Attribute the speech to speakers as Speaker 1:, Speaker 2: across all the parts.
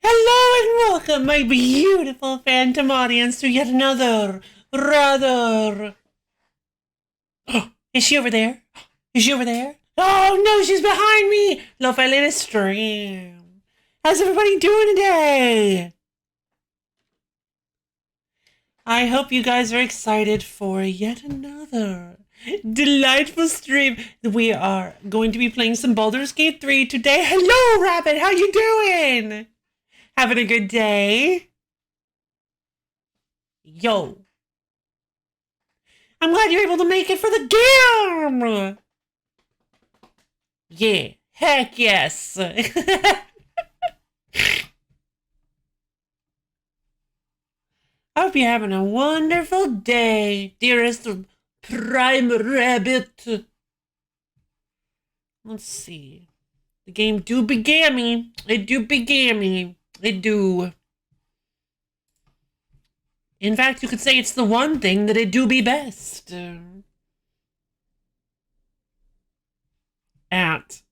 Speaker 1: Hello and welcome, my beautiful phantom audience, to yet another, rather... Oh, is she over there? Is she over there? Oh no, she's behind me! Lovely stream. How's everybody doing today? I hope you guys are excited for yet another delightful stream. We are going to be playing some Baldur's Gate 3 today. Hello, Rabbit! How you doing? Having a good day? Yo. I'm glad you're able to make it for the game! Yeah. Heck yes. I hope you're having a wonderful day, dearest Prime Rabbit. Let's see. The game do be gammy. It do be gammy. It do. In fact, you could say it's the one thing that it do be best. At.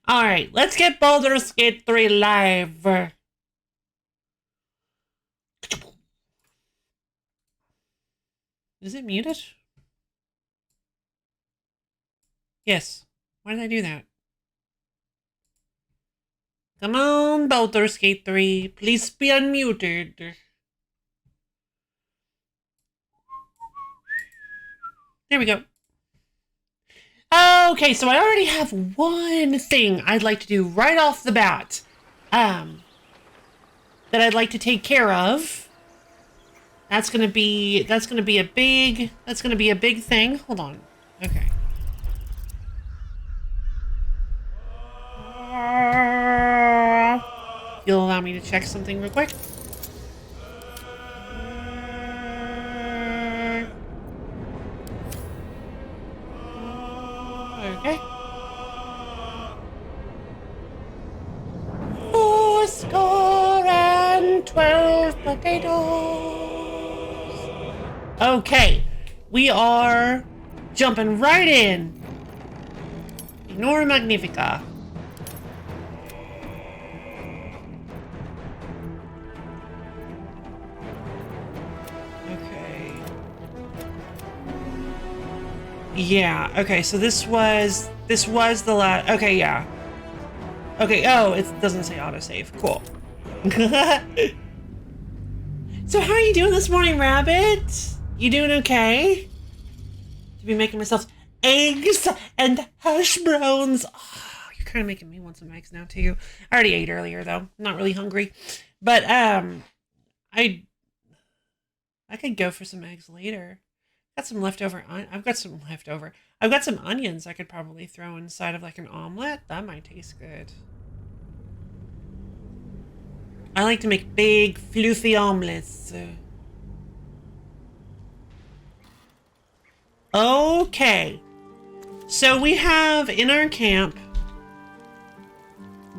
Speaker 1: Alright, let's get Baldur's Gate 3 live. Is it muted? Yes. Why did I do that? Come on, Baldur's Gate 3. Please be unmuted. There we go. Okay, so I already have one thing I'd like to do right off the bat. That I'd like to take care of. That's gonna be a big thing. Hold on. Okay. You'll allow me to check something real quick? Okay. 12 potatoes. Okay. We are jumping right in. Ignore Magnifica. Yeah, okay, so this was the last, okay, yeah. Okay, oh, it doesn't say autosave, cool. So how are you doing this morning, Rabbit? You doing okay? To be making myself eggs and hash browns. Oh, you're kind of making me want some eggs now, too. I already ate earlier, though. Not really hungry. But, I could go for some eggs later. Got some leftover. I've got some onions I could probably throw inside of like an omelet. That might taste good. I like to make big, fluffy omelets. Okay. So we have in our camp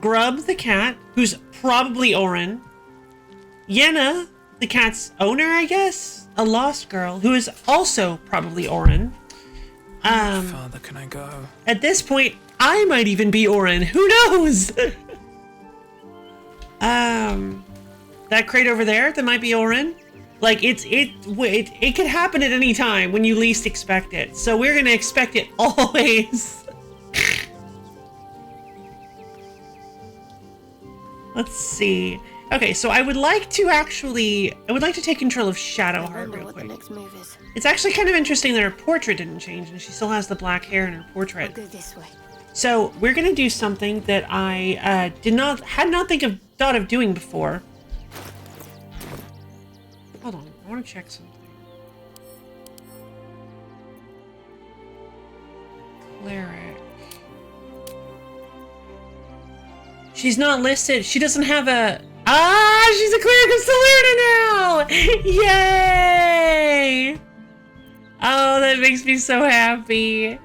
Speaker 1: Grub the cat, who's probably Orin. Yenna, the cat's owner, I guess. A lost girl who is also probably Orin.
Speaker 2: How further can I go?
Speaker 1: At this point, I might even be Orin. Who knows? That crate over there, that might be Orin. Like it could happen at any time when you least expect it. So we're gonna expect it always. Let's see. Okay, so I would like to take control of Shadowheart real quick. It's actually kind of interesting that her portrait didn't change and she still has the black hair in her portrait.
Speaker 3: I'll go this way.
Speaker 1: So we're gonna do something that I had not thought of doing before. Hold on, I want to check something. Cleric. She's not listed. She doesn't have a... Ah, she's a cleric of Salerna now! Yay! Oh, that makes me so happy.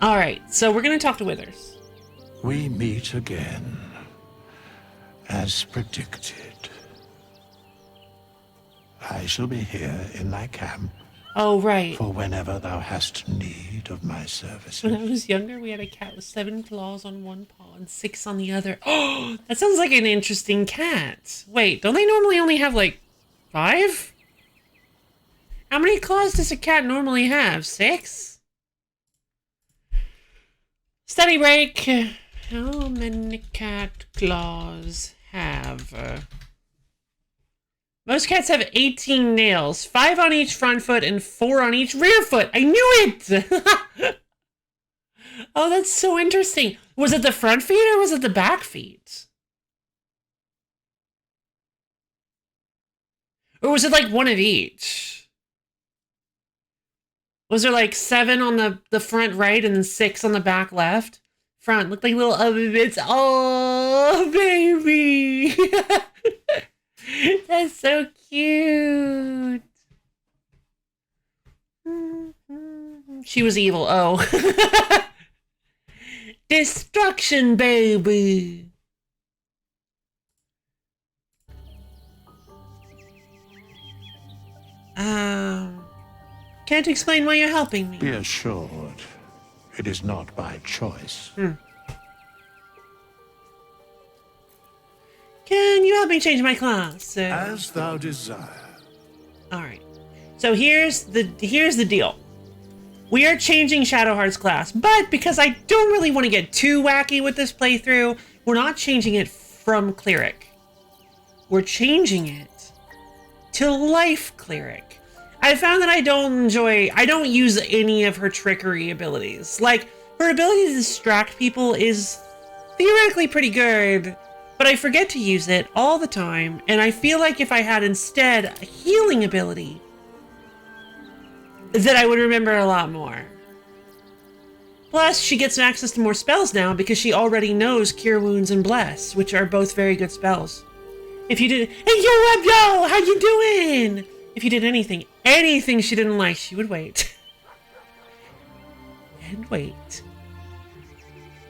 Speaker 1: Alright, so we're gonna talk to Withers.
Speaker 4: We meet again, as predicted. I shall be here in thy camp
Speaker 1: Oh, right.
Speaker 4: for whenever thou hast need of my services.
Speaker 1: When I was younger, we had a cat with 7 claws on one paw. and 6 on the other. Oh, that sounds like an interesting cat. Wait, don't they normally only have like 5? How many claws does a cat normally have? 6? Study break. How many cat claws have? Most cats have 18 nails, 5 on each front foot and 4 on each rear foot. I knew it! Oh, that's so interesting. Was it the front feet or was it the back feet? Or was it like one of each? Was there like 7 on the front right and then 6 on the back left? Front looked like little oven bits. Oh, baby. That's so cute. She was evil. Oh. Destruction, baby. Can't explain why you're helping me.
Speaker 4: Be assured, it is not by choice.
Speaker 1: Can you help me change my class?
Speaker 4: As thou desire.
Speaker 1: All right. So here's the deal. We are changing Shadowheart's class, but because I don't really want to get too wacky with this playthrough, we're not changing it from Cleric. We're changing it to Life Cleric. I found that I don't use any of her trickery abilities. Like, her ability to distract people is theoretically pretty good, but I forget to use it all the time, and I feel like if I had instead a healing ability, that I would remember a lot more. Plus, she gets access to more spells now because she already knows Cure Wounds and Bless, which are both very good spells. If you did, hey yo, how you doing? If you did anything she didn't like, she would wait. And wait.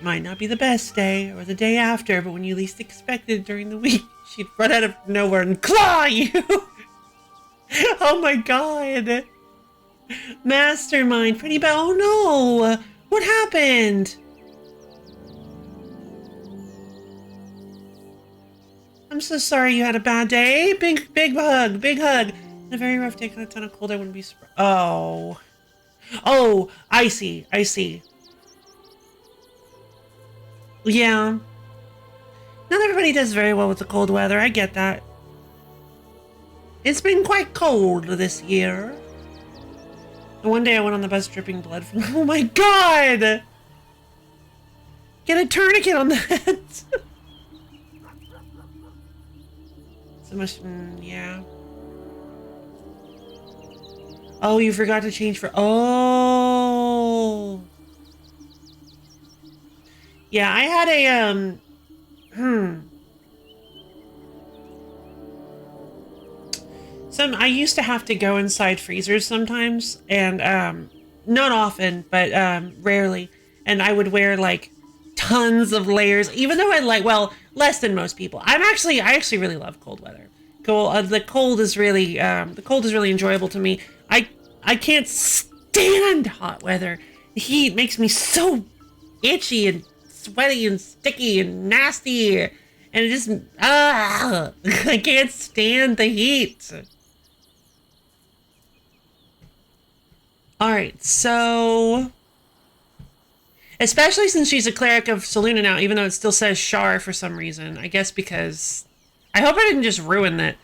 Speaker 1: Might not be the best day or the day after, but when you least expect it during the week, she'd run out of nowhere and claw you. Oh my god. Mastermind, pretty bad. Oh no! What happened? I'm so sorry you had a bad day. Big hug, big hug. A very rough day, a ton of cold. I wouldn't be surprised. Oh. Oh, I see. Yeah. Not everybody does very well with the cold weather. I get that. It's been quite cold this year. And one day I went on the bus dripping blood from... Oh my god! Get a tourniquet on that! So much... yeah. Oh, you forgot to change for... Oh! Yeah, I had a, I used to have to go inside freezers sometimes, and, not often, but, rarely. And I would wear, like, tons of layers, even though less than most people. I actually really love cold weather. The cold is really enjoyable to me. I can't stand hot weather. The heat makes me so itchy and sweaty and sticky and nasty, and it just I can't stand the heat. All right, so especially since she's a cleric of Selûne now, even though it still says Shar for some reason. I guess because I hope I didn't just ruin that.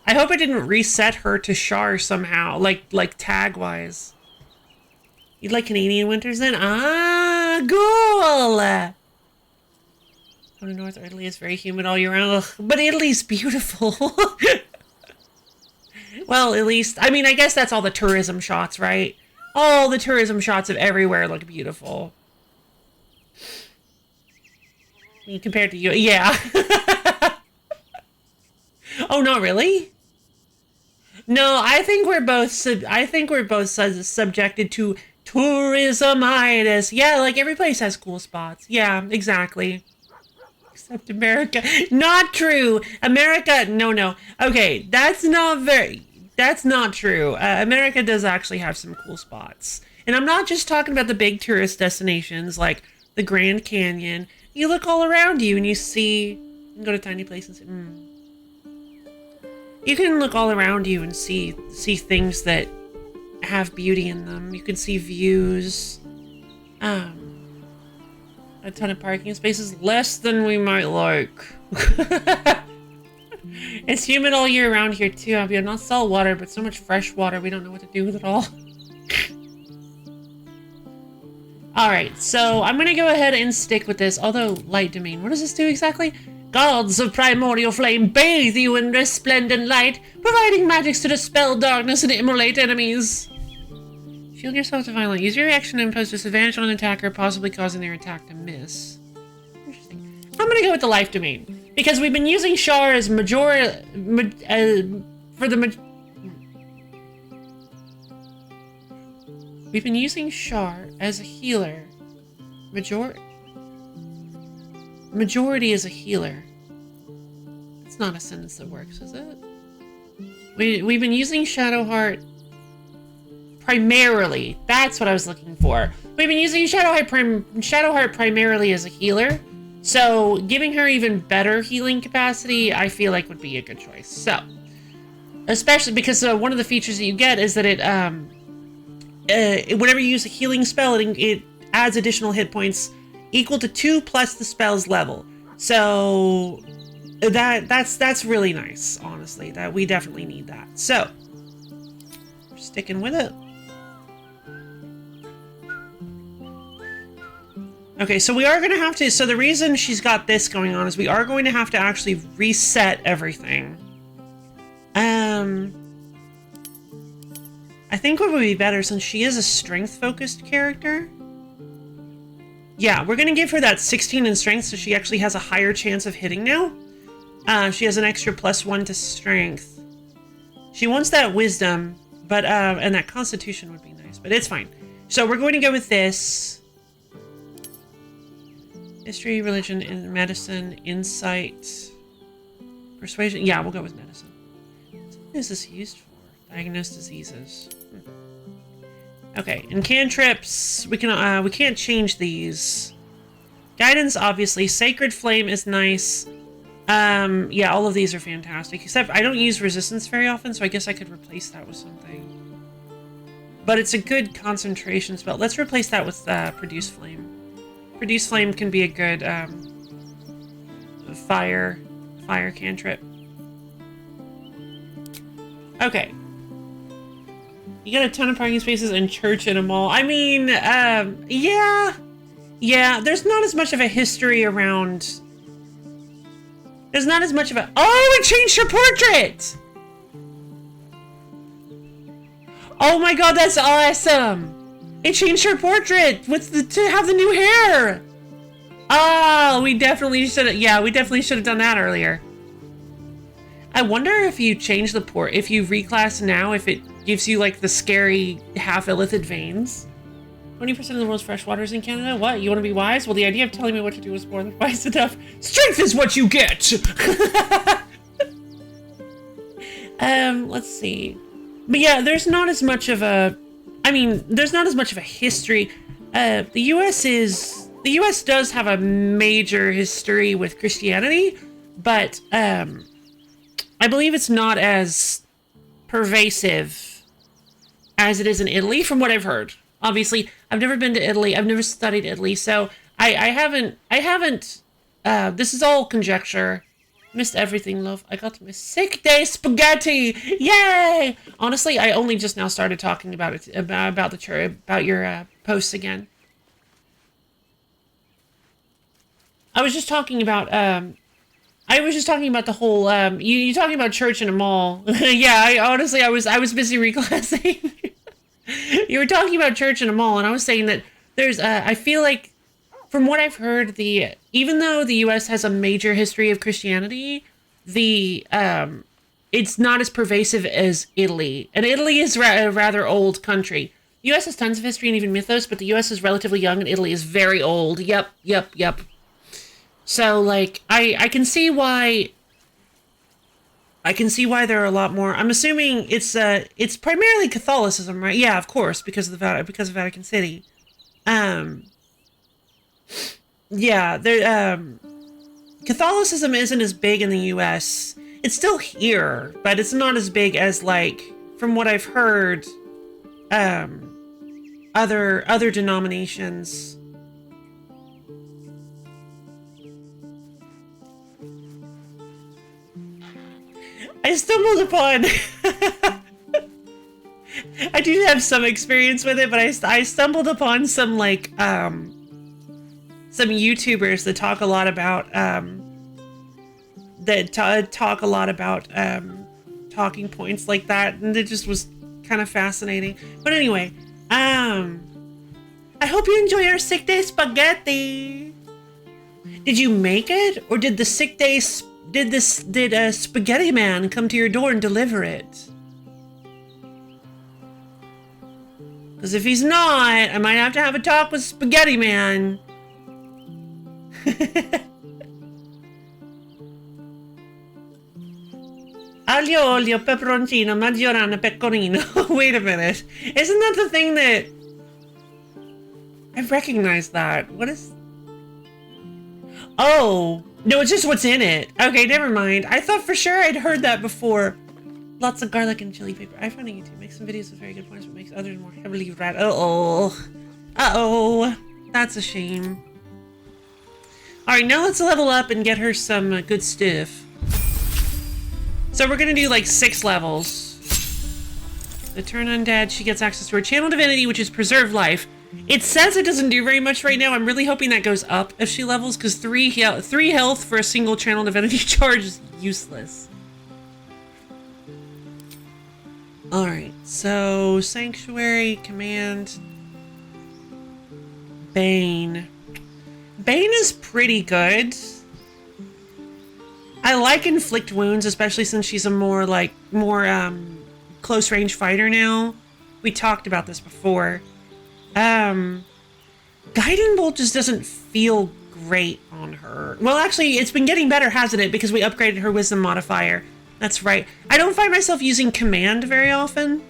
Speaker 1: I hope I didn't reset her to Shar somehow, like tag wise. You'd like Canadian winters then? Ah, cool. Going to North Italy is very humid all year round, but Italy's beautiful. Well, at least, I mean, I guess that's all the tourism shots, right? All the tourism shots of everywhere look beautiful. I mean, compared to you, yeah. Oh, not really? No, I think we're both subjected to tourismitis. Yeah, like every place has cool spots. Yeah, exactly. Except America. Not true. America, no. Okay, that's not true. America does actually have some cool spots. And I'm not just talking about the big tourist destinations like the Grand Canyon. You look all around you and you see, you can go to tiny places. You can look all around you and see things that have beauty in them. You can see views. A ton of parking spaces, less than we might like. It's humid all year around here too. I mean, not salt water, but so much fresh water. We don't know what to do with it all. Alright, so I'm gonna go ahead and stick with this. Although, light domain, what does this do exactly? Gods of primordial flame, bathe you in resplendent light, providing magics to dispel darkness and immolate enemies. Shield yourself to violent. Use your reaction to impose disadvantage on an attacker, possibly causing their attack to miss. Interesting. I'm gonna go with the life domain. Because we've been using Char as We've been using Char as a healer. Majority is a healer. It's not a sentence that works, is it? We've been using Shadowheart primarily. That's what I was looking for. We've been using Shadowheart primarily as a healer. So giving her even better healing capacity, I feel like would be a good choice. So, especially because one of the features that you get is that it, whenever you use a healing spell, it adds additional hit points equal to 2 plus the spell's level. So that's really nice, honestly. That we definitely need that. So, we're sticking with it. Okay, so we are going to have to... So the reason she's got this going on is we are going to have to actually reset everything. I think what would be better, since she is a strength-focused character... Yeah, we're going to give her that 16 in strength, so she actually has a higher chance of hitting now. She has an extra +1 to strength. She wants that wisdom, but... and that constitution would be nice, but it's fine. So we're going to go with this... History, religion, and medicine, insight, persuasion. Yeah, we'll go with medicine. What is this used for? Diagnose diseases. Okay, and cantrips. We can't change these. Guidance, obviously. Sacred flame is nice. Yeah, all of these are fantastic. Except I don't use resistance very often, so I guess I could replace that with something. But it's a good concentration spell. Let's replace that with produce flame. Produce flame can be a good fire cantrip. Okay. You got a ton of parking spaces and church in a mall. I mean, yeah. Yeah, there's not as much of a history around... There's not as much of a... Oh, it changed her portrait! Oh my god, that's awesome! It changed her portrait to have the new hair. Oh, we definitely should have. Yeah, we definitely should have done that earlier. I wonder if you change the if you reclass now, if it gives you like the scary half illithid veins. 20% of the world's fresh water is in Canada. What? You want to be wise? Well, the idea of telling me what to do is more than wise enough. Strength is what you get. Let's see. But yeah, there's not as much of a. I mean, there's not as much of a history. The U.S. does have a major history with Christianity, but I believe it's not as pervasive as it is in Italy, from what I've heard. Obviously, I've never been to Italy. I've never studied Italy, so I haven't. This is all conjecture. Missed everything, love. I got my sick day spaghetti. Yay! Honestly, I only just now started talking about it, about your posts again. I was just talking about the whole you talking about church in a mall. Yeah, I was busy reclassing. You were talking about church in a mall, and I was saying that there's I feel like, from what I've heard, even though the U.S. has a major history of Christianity, it's not as pervasive as Italy. And Italy is a rather old country. The U.S. has tons of history and even mythos, but the U.S. is relatively young and Italy is very old. Yep. So, like, I can see why there are a lot more. I'm assuming it's primarily Catholicism, right? Yeah, of course, because of Vatican City. Yeah, there. Catholicism isn't as big in the U.S. It's still here, but it's not as big as, like, from what I've heard, other denominations. I stumbled upon. I do have some experience with it, but I stumbled upon some like some YouTubers that talk a lot about talk a lot about talking points like that, and it just was kind of fascinating. But anyway, I hope you enjoy our sick day spaghetti. Did you make it, or did the sick day did a spaghetti man come to your door and deliver it? Because if he's not, I might have to have a talk with Spaghetti Man. Aglio olio, peperoncino, maggiorana, pecorino. Wait a minute. Isn't that the thing that... I recognize that. What is... Oh. No, it's just what's in it. Okay, never mind. I thought for sure I'd heard that before. Lots of garlic and chili paper. I found on YouTube. Makes some videos with very good points, but makes others more heavily red. Uh-oh. Uh-oh. That's a shame. Alright, now let's level up and get her some good stuff. So we're gonna do like 6 levels. The turn undead, she gets access to her channel divinity, which is preserve life. It says it doesn't do very much right now. I'm really hoping that goes up if she levels, because 3 health for a single channel divinity charge is useless. Alright, so Sanctuary, Command, Bane. Bane is pretty good. I like Inflict Wounds, especially since she's a more close range fighter now. We talked about this before. Guiding Bolt just doesn't feel great on her. Well, actually, it's been getting better, hasn't it? Because we upgraded her Wisdom modifier. That's right. I don't find myself using Command very often.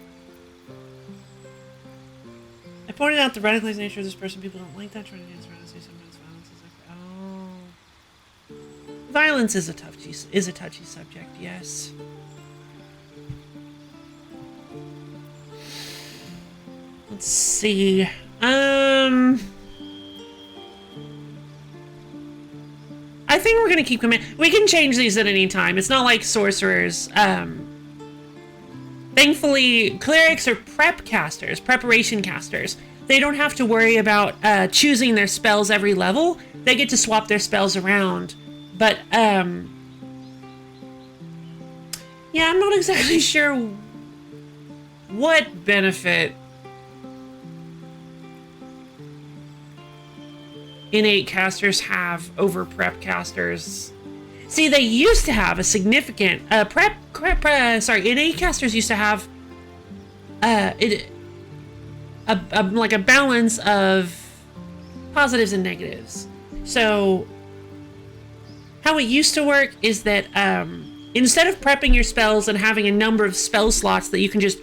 Speaker 1: I pointed out the radicalized nature of this person. People don't like that. Trying to dance around and say sometimes violence is like, oh. Violence is a touchy subject, yes. Let's see. I think we're gonna keep command. We can change these at any time. It's not like sorcerers. Thankfully, clerics are preparation casters. They don't have to worry about choosing their spells every level. They get to swap their spells around. But yeah, I'm not exactly sure what benefit innate casters have over prep casters. See, they used to have a significant innate casters used to have like a balance of positives and negatives. So how it used to work is that instead of prepping your spells and having a number of spell slots that you can just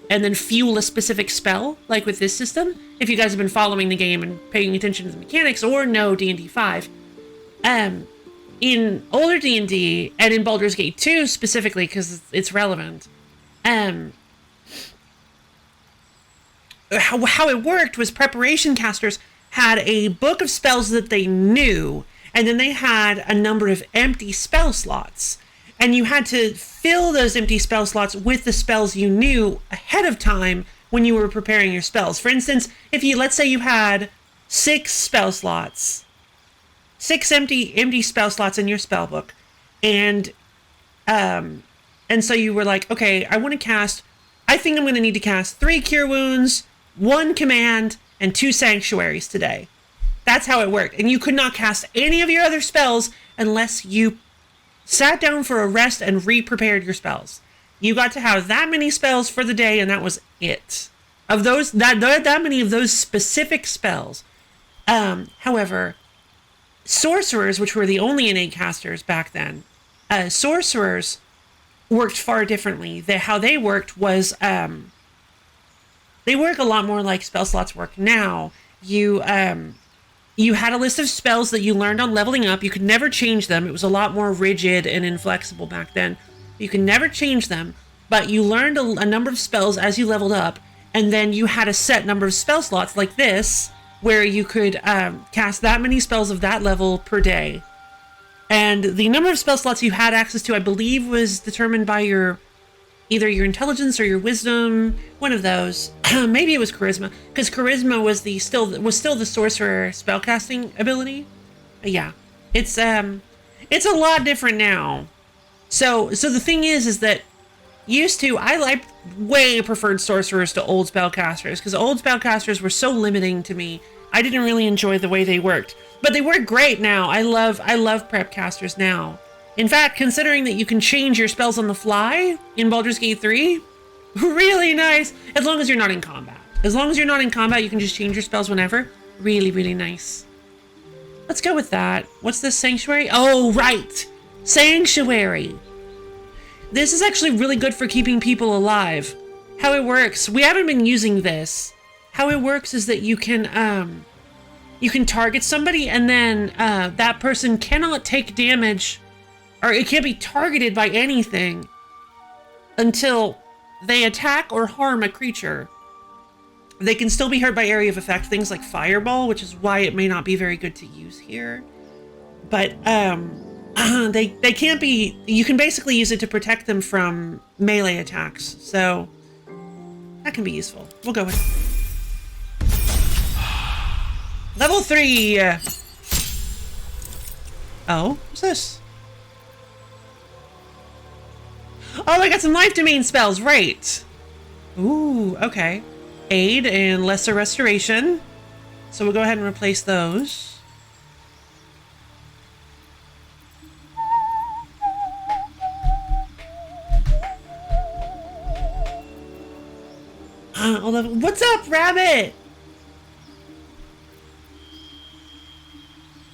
Speaker 1: and then fuel a specific spell, like with this system, if you guys have been following the game and paying attention to the mechanics or know D&D 5, in older D&D, and in Baldur's Gate 2 specifically, because it's relevant, how it worked was preparation casters had a book of spells that they knew, and then they had a number of empty spell slots. And you had to fill those empty spell slots with the spells you knew ahead of time when you were preparing your spells. For instance, let's say you had 6 spell slots, 6 empty spell slots in your spell book, and so you were like, okay, I think I'm going to need to cast 3 Cure Wounds, 1 Command, and 2 Sanctuaries today. That's how it worked. And you could not cast any of your other spells unless you sat down for a rest and re-prepared your spells. You got to have that many spells for the day, and that was it. Of those, that many of those specific spells. However, sorcerers, which were the only innate casters back then, sorcerers worked far differently. How they worked was, they work a lot more like spell slots work now. You you had a list of spells that you learned on leveling up. You could never change them. It was a lot more rigid and inflexible back then. You could never change them, but you learned a number of spells as you leveled up, and then you had a set number of spell slots like this, where you could cast that many spells of that level per day. And the number of spell slots you had access to, I believe, was determined by either your intelligence or your wisdom, one of those. Maybe it was charisma, because charisma was still the sorcerer spellcasting ability. But yeah, it's a lot different now. So the thing is that used to, I way preferred sorcerers to old spellcasters, because old spellcasters were so limiting to me. I didn't really enjoy the way they worked, but they work great now. I love prep casters now. In fact, considering that you can change your spells on the fly in Baldur's Gate 3, really nice. As long as you're not in combat. As long as you're not in combat, you can just change your spells whenever. Really, really nice. Let's go with that. What's this, Sanctuary? Oh, right. Sanctuary. This is actually really good for keeping people alive. How it works, we haven't been using this. How it works is that you can target somebody, and then that person cannot take damage, or it can't be targeted by anything until they attack or harm a creature. They can still be hurt by area of effect, things like Fireball, which is why it may not be very good to use here. But they can't be, you can basically use it to protect them from melee attacks. So that can be useful. We'll go with it. Level 3. Oh, what's this? Oh, I got some life domain spells, right. Ooh, okay. Aid and lesser restoration. So we'll go ahead and replace those. What's up, Rabbit?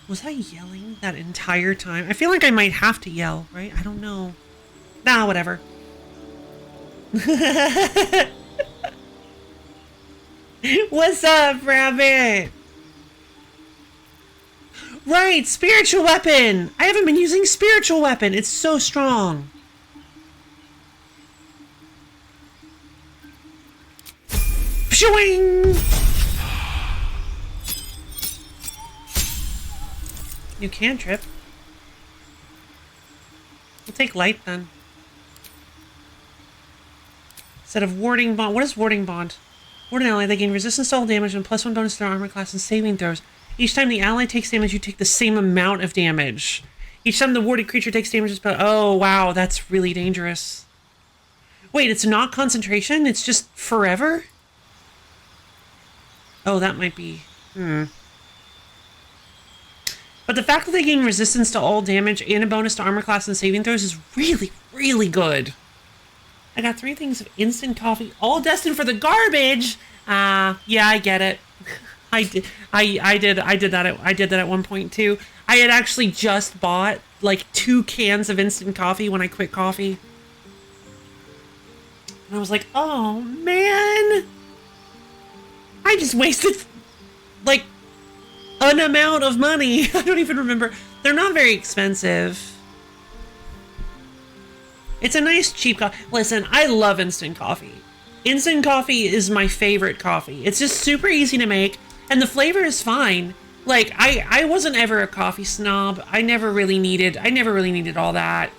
Speaker 1: Was I yelling that entire time? I feel like I might have to yell, right? I don't know. Nah, whatever. What's up, Rabbit? Right, spiritual weapon. I haven't been using spiritual weapon. It's so strong. Pshwing! You can trip. We'll take light then. Instead of warding bond. What is warding bond? Ward an ally, they gain resistance to all damage and +1 bonus to their armor class and saving throws. Each time the ally takes damage, you take the same amount of damage. Each time the warded creature takes damage, oh wow, that's really dangerous. Wait, it's not concentration? It's just forever? Oh, that might be... But the fact that they gain resistance to all damage and a bonus to armor class and saving throws is really, really good. I got 3 things of instant coffee, all destined for the garbage. Yeah, I get it. I did that at one point too. I had actually just bought like 2 cans of instant coffee when I quit coffee. And I was like, oh man. I just wasted like an amount of money. I don't even remember. They're not very expensive. It's a nice cheap coffee. Listen, I love instant coffee. Instant coffee is my favorite coffee. It's just super easy to make, and the flavor is fine. Like, I wasn't ever a coffee snob. I never really needed all that.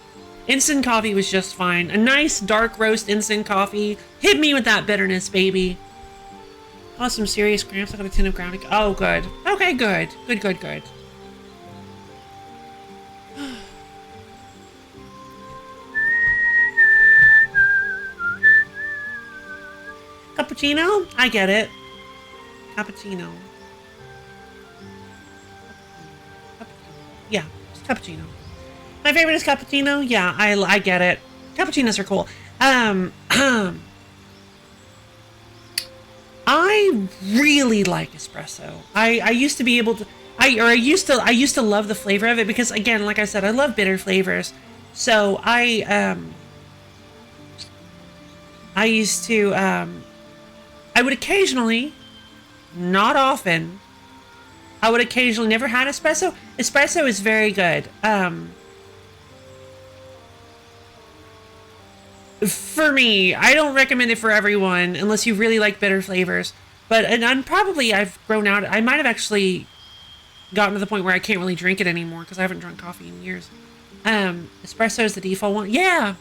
Speaker 1: Instant coffee was just fine. A nice dark roast instant coffee. Hit me with that bitterness, baby. Oh, some serious cramps. I got a tin of ground. Oh, good. Okay, good. Good. Cappuccino? I get it. Cappuccino. Yeah, it's cappuccino. My favorite is cappuccino. Yeah, I get it. Cappuccinos are cool. I really like espresso. I used to be able to I used to love the flavor of it because, again, like I said, I love bitter flavors. So I used to I would occasionally, not often, I would occasionally, never had espresso. Espresso is very good. For me, I don't recommend it for everyone unless you really like bitter flavors. But, and I've grown out. I might have actually gotten to the point where I can't really drink it anymore because I haven't drunk coffee in years. Espresso is the default one. Yeah.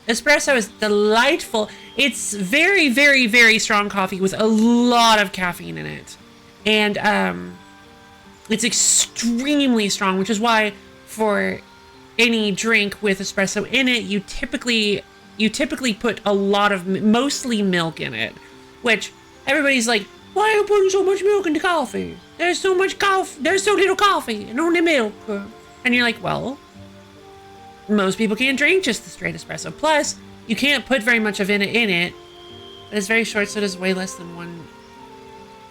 Speaker 1: Espresso is delightful. It's very, very, very strong coffee with a lot of caffeine in it. And it's extremely strong, which is why for any drink with espresso in it, you typically put a lot of, mostly milk in it. Which everybody's like, why are you putting so much milk into coffee? There's so much coffee, there's so little coffee and only milk. And you're like, well, most people can't drink just the straight espresso. Plus, you can't put very much of it in it. But it's very short, so it is way less than one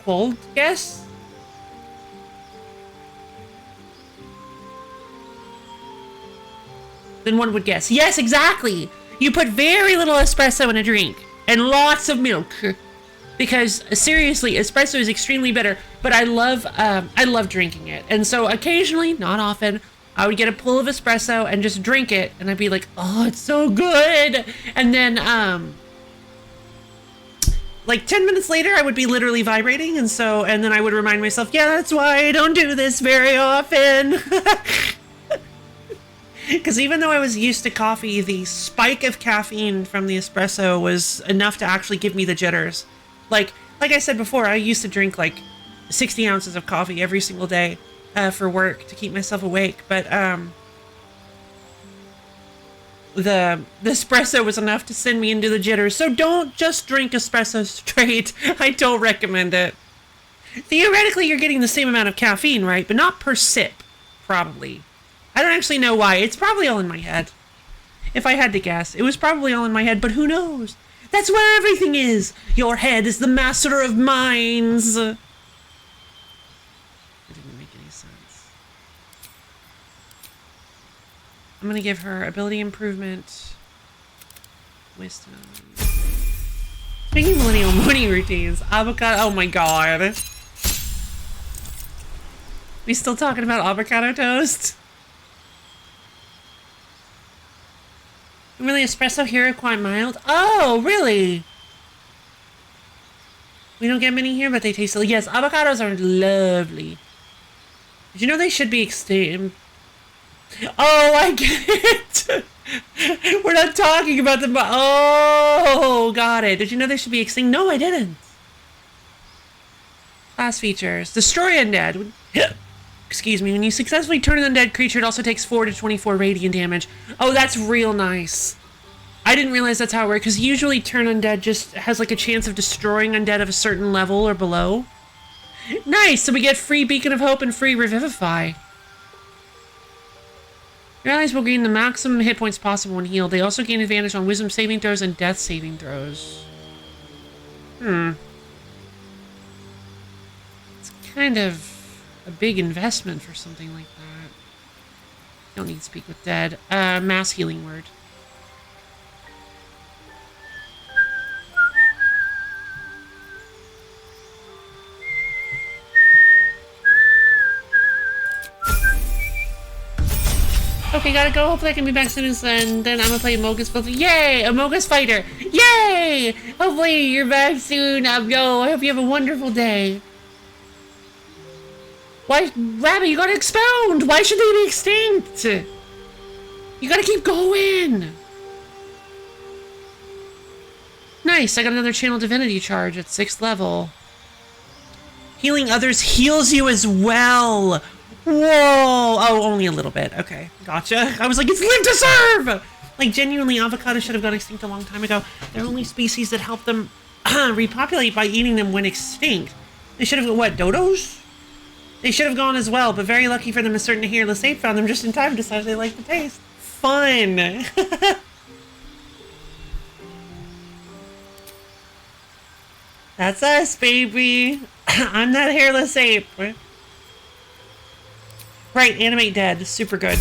Speaker 1: cold guess. Than one would guess. Yes, exactly. You put very little espresso in a drink and lots of milk. Because seriously, espresso is extremely bitter, but I love drinking it. And so occasionally, not often, I would get a pull of espresso and just drink it, and I'd be like, oh, it's so good. And then like 10 minutes later, I would be literally vibrating, and then I would remind myself, yeah, that's why I don't do this very often. Because even though I was used to coffee, the spike of caffeine from the espresso was enough to actually give me the jitters. Like I said before, I used to drink like 60 ounces of coffee every single day for work to keep myself awake. But the espresso was enough to send me into the jitters. So don't just drink espresso straight. I don't recommend it. Theoretically, you're getting the same amount of caffeine, right? But not per sip, probably. I don't actually know why. It's probably all in my head. If I had to guess, it was probably all in my head, but who knows? That's where everything is. Your head is the master of minds. That didn't make any sense. I'm gonna give her ability improvement. Wisdom. Speaking of millennial morning routines, avocado. Oh my god. We still talking about avocado toast? Really, espresso here are quite mild. Oh, really? We don't get many here, but they taste delicious. Yes, avocados are lovely. Did you know they should be extinct? Oh, I get it. We're not talking about them. Oh, got it. Did you know they should be extinct? No, I didn't. Class features. Destroy undead. Excuse me, when you successfully turn an undead creature, it also takes 4 to 24 radiant damage. Oh, that's real nice. I didn't realize that's how it works, because usually turn undead just has like a chance of destroying undead of a certain level or below. Nice, so we get free Beacon of Hope and free Revivify. Your allies will gain the maximum hit points possible when healed. They also gain advantage on Wisdom saving throws and Death saving throws. It's kind of a big investment for something like that. Don't need to speak with dead. Mass healing word. Okay, gotta go. Hopefully I can be back soon, and then I'm gonna play Amogus Filter. Yay! Amogus Fighter! Yay! Hopefully you're back soon, Abgo. I hope you have a wonderful day. Why, Rabbit, you gotta expound! Why should they be extinct? You gotta keep going! Nice, I got another Channel Divinity charge at 6th level. Healing others heals you as well! Whoa! Oh, only a little bit. Okay, gotcha. I was like, it's live to serve! Like, genuinely, avocados should have gone extinct a long time ago. They're only species that help them repopulate by eating them when extinct. They should have, what, dodos? They should have gone as well, but very lucky for them, a certain hairless ape found them just in time and decided they liked the taste. Fun! That's us, baby! I'm that hairless ape. Right, animate dead. Super good.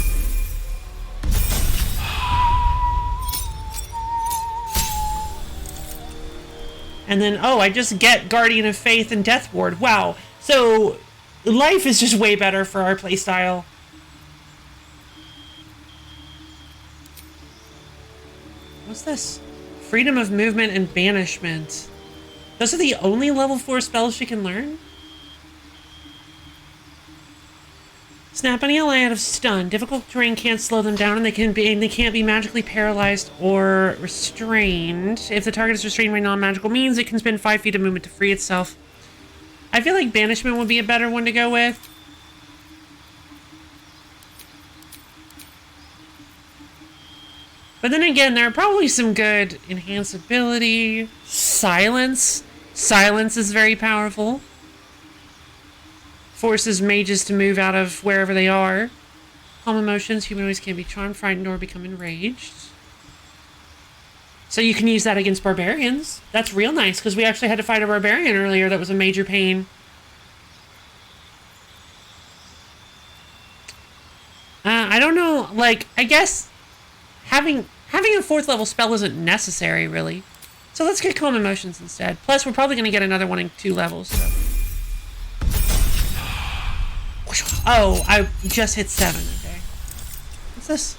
Speaker 1: And then, oh, I just get Guardian of Faith and Death Ward. Wow. So life is just way better for our playstyle. What's this? Freedom of movement and banishment. Those are the only level 4 spells she can learn? Snap any ally out of stun. Difficult terrain can't slow them down, and they can't be magically paralyzed or restrained. If the target is restrained by non-magical means, it can spend 5 feet of movement to free itself. I feel like banishment would be a better one to go with. But then again, there are probably some good enhanced ability. Silence. Silence is very powerful. Forces mages to move out of wherever they are. Calm emotions. Humanoids can be charmed, frightened, or become enraged. So you can use that against barbarians. That's real nice, because we actually had to fight a barbarian earlier that was a major pain. I don't know, like, I guess having a 4th level spell isn't necessary, really. So let's get Calm Emotions instead. Plus, we're probably going to get another one in 2 levels, so. Oh, I just hit 7, okay. What's this?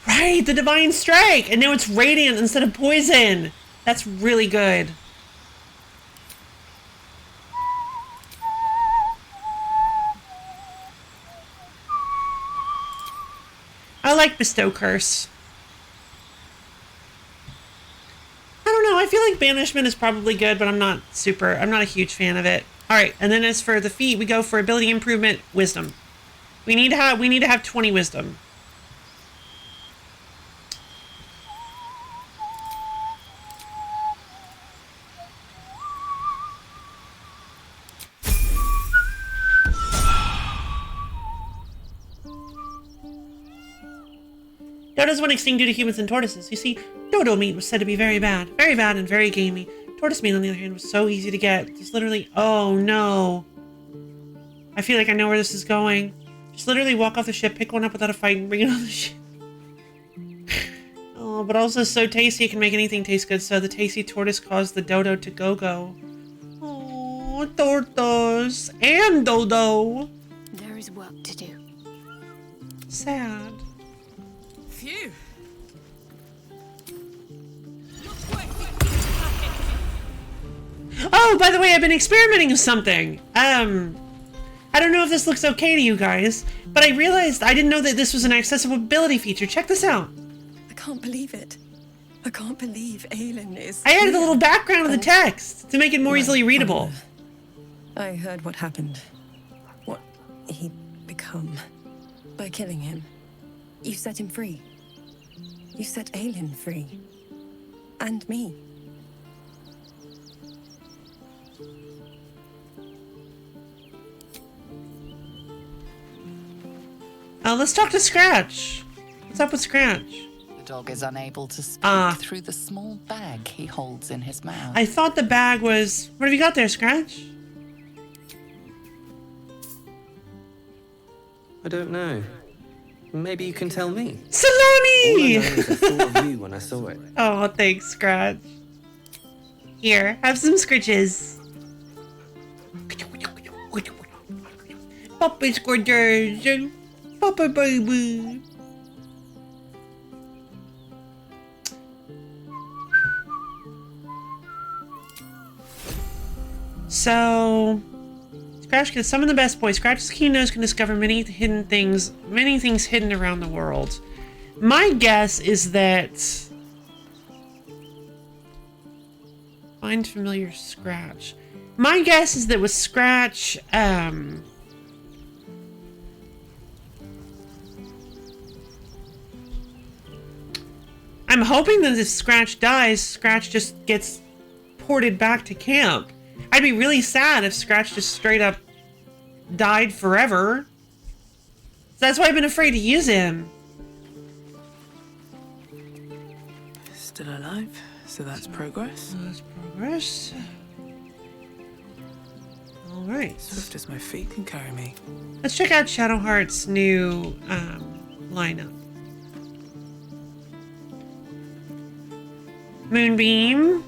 Speaker 1: Right, the Divine Strike! And now it's Radiant instead of Poison! That's really good. I like Bestow Curse. I don't know, I feel like Banishment is probably good, but I'm not a huge fan of it. Alright, and then as for the feat, we go for Ability Improvement, Wisdom. We need to have 20 Wisdom. Dodos went extinct due to humans and tortoises. You see, dodo meat was said to be very bad and very gamey. Tortoise meat, on the other hand, was so easy to get. Just literally, oh no. I feel like I know where this is going. Just literally walk off the ship, pick one up without a fight, and bring it on the ship. Oh, but also so tasty, it can make anything taste good. So the tasty tortoise caused the dodo to go-go. Oh, tortoise and dodo.
Speaker 3: There is work to do.
Speaker 1: Sad.
Speaker 3: Phew.
Speaker 1: Oh, by the way, I've been experimenting with something. I don't know if this looks okay to you guys, but I realized I didn't know that this was an accessibility feature. Check this out.
Speaker 5: I can't believe it. I can't believe Aelin is
Speaker 1: I added a
Speaker 5: here.
Speaker 1: little background of the text to make it more easily readable.
Speaker 5: I heard what happened. What he'd become. By killing him. You set him free. You set Aelin free. And me.
Speaker 1: Let's talk to Scratch. What's up with Scratch?
Speaker 6: The dog is unable to speak through the small bag he holds in his mouth.
Speaker 1: I thought the bag was... What have you got there, Scratch?
Speaker 7: I don't know. Maybe you can tell me. All I
Speaker 1: Salami!
Speaker 7: know is I thought of you when I saw it.
Speaker 1: Oh, thanks, Scratch. Here, have some scritches. Puppy squidgers. Puppy baby. So, Scratch can summon the best boy. Scratch's keen nose can discover many things hidden around the world. My guess is that find familiar Scratch. My guess is that with Scratch, I'm hoping that if Scratch dies, Scratch just gets ported back to camp. I'd be really sad if Scratch just straight up died forever. So that's why I've been afraid to use him.
Speaker 2: Still alive, so that's progress.
Speaker 1: That's progress. Alright.
Speaker 2: Swift as my feet can carry me.
Speaker 1: Let's check out Shadowheart's new lineup. Moonbeam.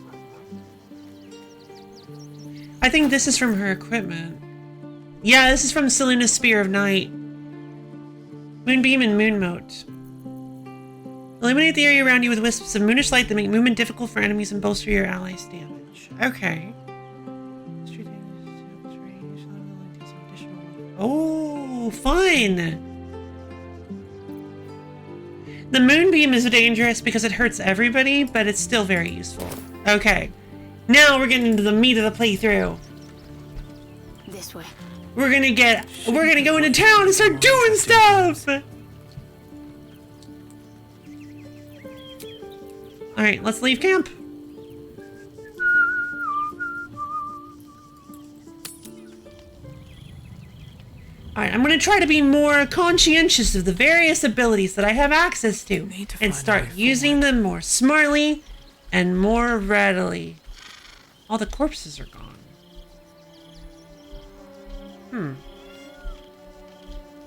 Speaker 1: I think this is from her equipment. Yeah, this is from Selena's Spear of Night. Moonbeam and Moon Mote. Illuminate the area around you with wisps of moonish light that make movement difficult for enemies and bolster your allies' damage. Okay. Oh, fun! The Moonbeam is dangerous because it hurts everybody, but it's still very useful. Okay. Now we're getting into the meat of the playthrough.
Speaker 3: This way.
Speaker 1: We're gonna go into town and start doing stuff! Alright, let's leave camp. Alright, I'm gonna try to be more conscientious of the various abilities that I have access to and start using them more smartly and more readily. All the corpses are gone.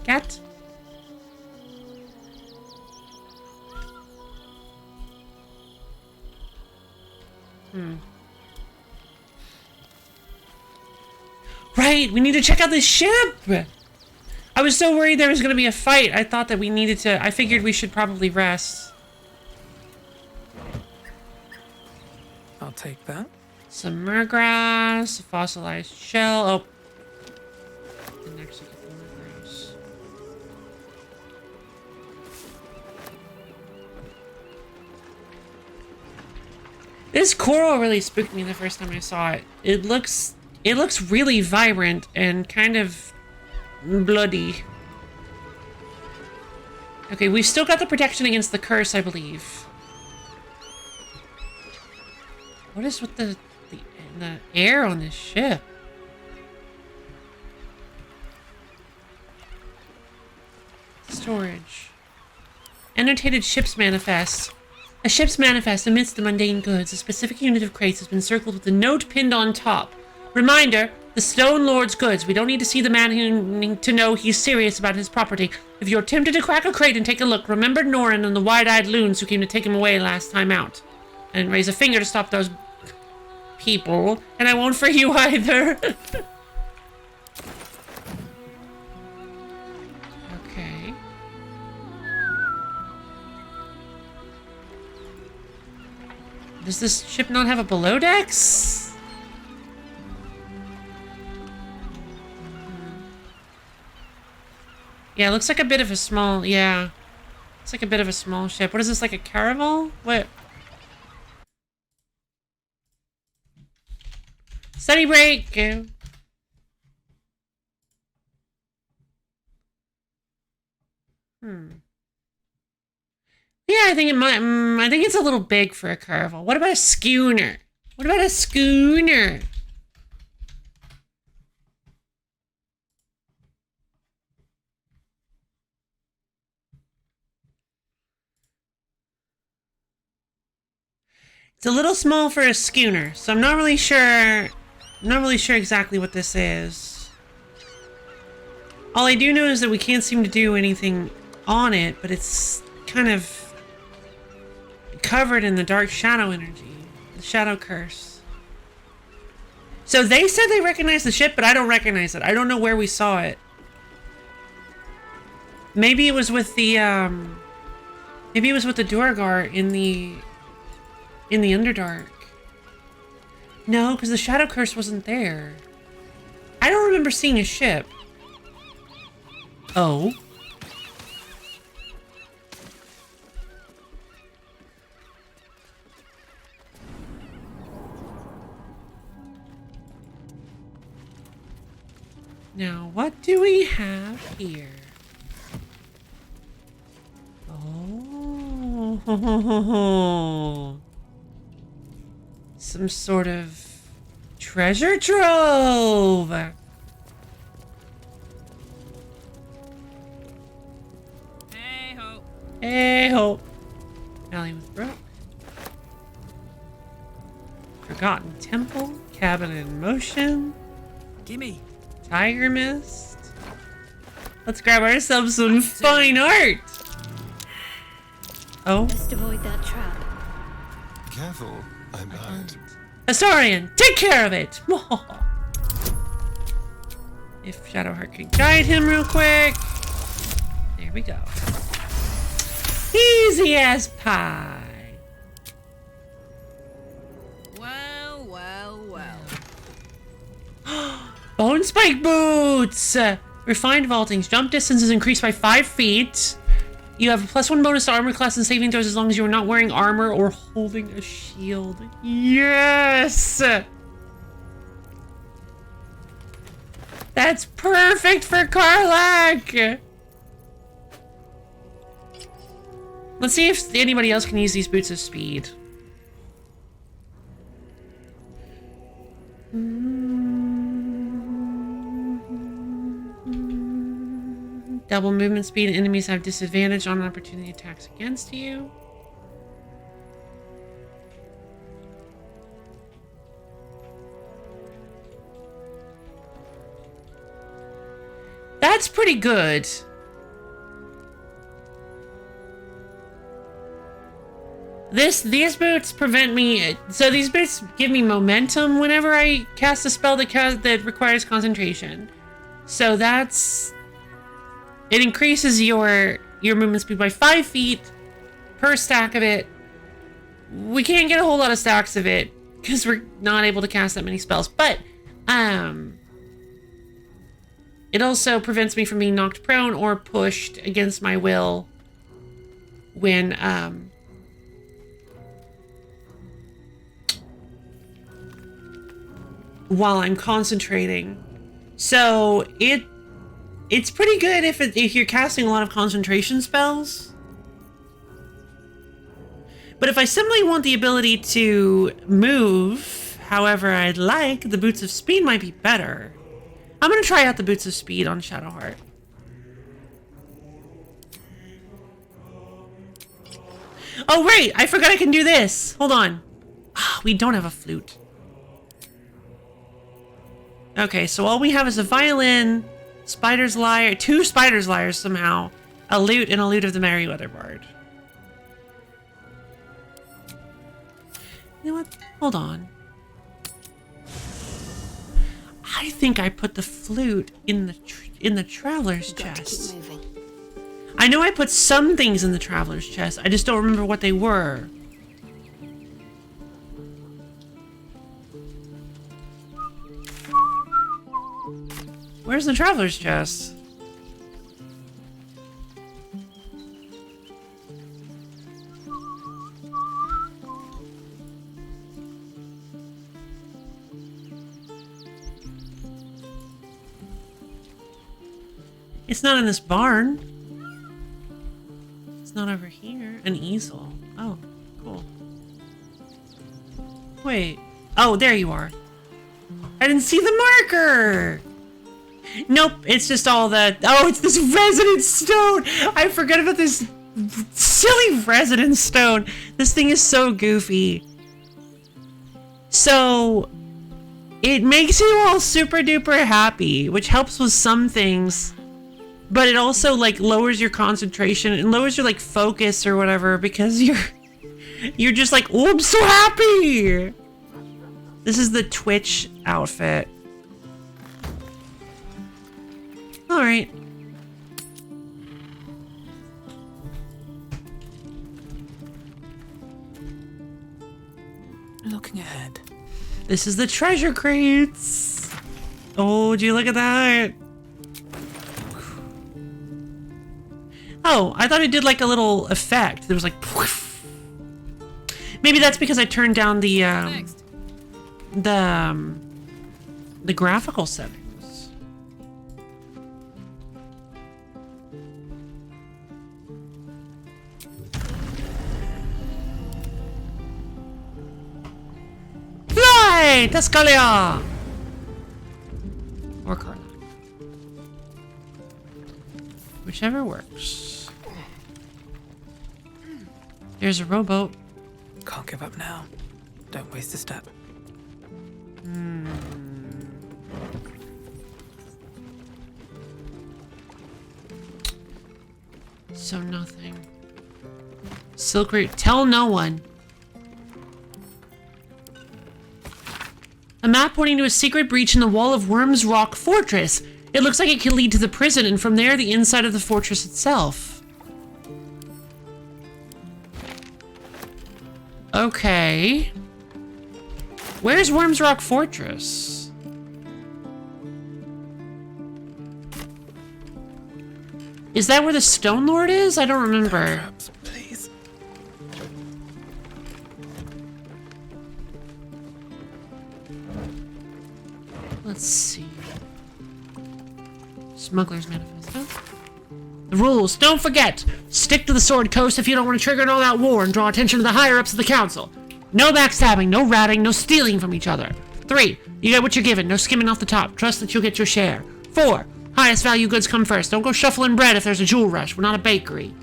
Speaker 1: Cat? Right, we need to check out this ship! I was so worried there was going to be a fight. I thought that we needed to... I figured we should probably rest.
Speaker 2: I'll take that.
Speaker 1: Some murgrass, a fossilized shell. Oh. Didn't actually get the murgrass. This coral really spooked me the first time I saw it. It looks really vibrant and kind of bloody. Okay, we've still got the protection against the curse, I believe. What is with the air on this ship? Storage. Annotated ship's manifest. A ship's manifest amidst the mundane goods. A specific unit of crates has been circled with a note pinned on top. Reminder, the Stone Lord's goods. We don't need to see the man to know he's serious about his property. If you're tempted to crack a crate and take a look, remember Orin and the wide-eyed loons who came to take him away last time out. And raise a finger to stop those people. And I won't for you either. Okay. Does this ship not have a below decks? Yeah, it looks like a bit of a small, yeah. It's like a bit of a small ship. What is this, like a caravel? What? Steady break! Go. Yeah, I think it might, I think it's a little big for a caravel. What about a schooner? What about a schooner? It's a little small for a schooner, so I'm not really sure. I'm not really sure exactly what this is. All I do know is that we can't seem to do anything on it, but it's kind of covered in the dark shadow energy, the shadow curse. So they said they recognized the ship, but I don't recognize it. I don't know where we saw it. Maybe it was with the maybe it was with the Duergar in the Underdark. No, because the shadow curse wasn't there. I don't remember seeing a ship. Oh. Now, what do we have here? Oh. Some sort of treasure trove.
Speaker 3: Hey ho.
Speaker 1: Hey ho. Valley with Brook. Forgotten Temple. Cabin in Motion.
Speaker 2: Gimme.
Speaker 1: Tiger Mist. Let's grab ourselves some fine art. Oh.
Speaker 3: Best avoid that trap.
Speaker 8: Careful, I might.
Speaker 1: Astarion, take care of it! If Shadowheart could guide him real quick. There we go. Easy as pie.
Speaker 3: Well, well, well.
Speaker 1: Bone spike boots! Refined vaultings. Jump distance is increased by 5 feet. You have a +1 bonus to armor class and saving throws as long as you are not wearing armor or holding a shield. Yes! That's perfect for Karlach! Let's see if anybody else can use these boots of speed. Double movement speed. Enemies have disadvantage on opportunity attacks against you. That's pretty good. These boots prevent me. So these boots give me momentum whenever I cast a spell that requires concentration. So that's. It increases your movement speed by 5 feet per stack of it. We can't get a whole lot of stacks of it because we're not able to cast that many spells. But it also prevents me from being knocked prone or pushed against my will when while I'm concentrating. So it's pretty good if you're casting a lot of concentration spells. But if I simply want the ability to move however I'd like, the Boots of Speed might be better. I'm gonna try out the Boots of Speed on Shadowheart. Oh right, I forgot I can do this. Hold on. We don't have a flute. Okay, so all we have is a violin, Spider's Lyre, 2 Spider's Lyres somehow, a lute, and a lute of the Merryweather Bard. You know what? Hold on. I think I put the flute in the traveler's chest.
Speaker 3: Keep moving.
Speaker 1: I know I put some things in the traveler's chest. I just don't remember what they were. Where's the traveler's chest? It's not in this barn. It's not over here. An easel. Oh, cool. Wait. Oh, there you are. I didn't see the marker. Nope, it's just all the... Oh, it's this resonance stone! I forgot about this silly resonance stone. This thing is so goofy. So, it makes you all super duper happy, which helps with some things. But it also, like, lowers your concentration and lowers your, like, focus or whatever because you're just like, oh, I'm so happy! This is the Twitch outfit. Alright.
Speaker 2: Looking ahead.
Speaker 1: This is the treasure crates. Oh, do you look at that? Oh, I thought it did like a little effect. There was like... Maybe that's because I turned down the graphical settings. Fly, Tascalia! Or Karlach. Whichever works. There's a rowboat.
Speaker 2: Can't give up now. Don't waste a step.
Speaker 1: So nothing. Silk route. Tell no one. A map pointing to a secret breach in the wall of Worm's Rock Fortress. It looks like it could lead to the prison and from there the inside of the fortress itself. Okay. Where's Worm's Rock Fortress? Is that where the Stone Lord is? I don't remember.
Speaker 2: Traps, please.
Speaker 1: Let's see. Smuggler's Manifesto. The rules. Don't forget. Stick to the Sword Coast if you don't want to trigger an all-out war and draw attention to the higher-ups of the council. No backstabbing, no ratting, no stealing from each other. 3. You get what you're given. No skimming off the top. Trust that you'll get your share. 4. Highest value goods come first. Don't go shuffling bread if there's a jewel rush. We're not a bakery.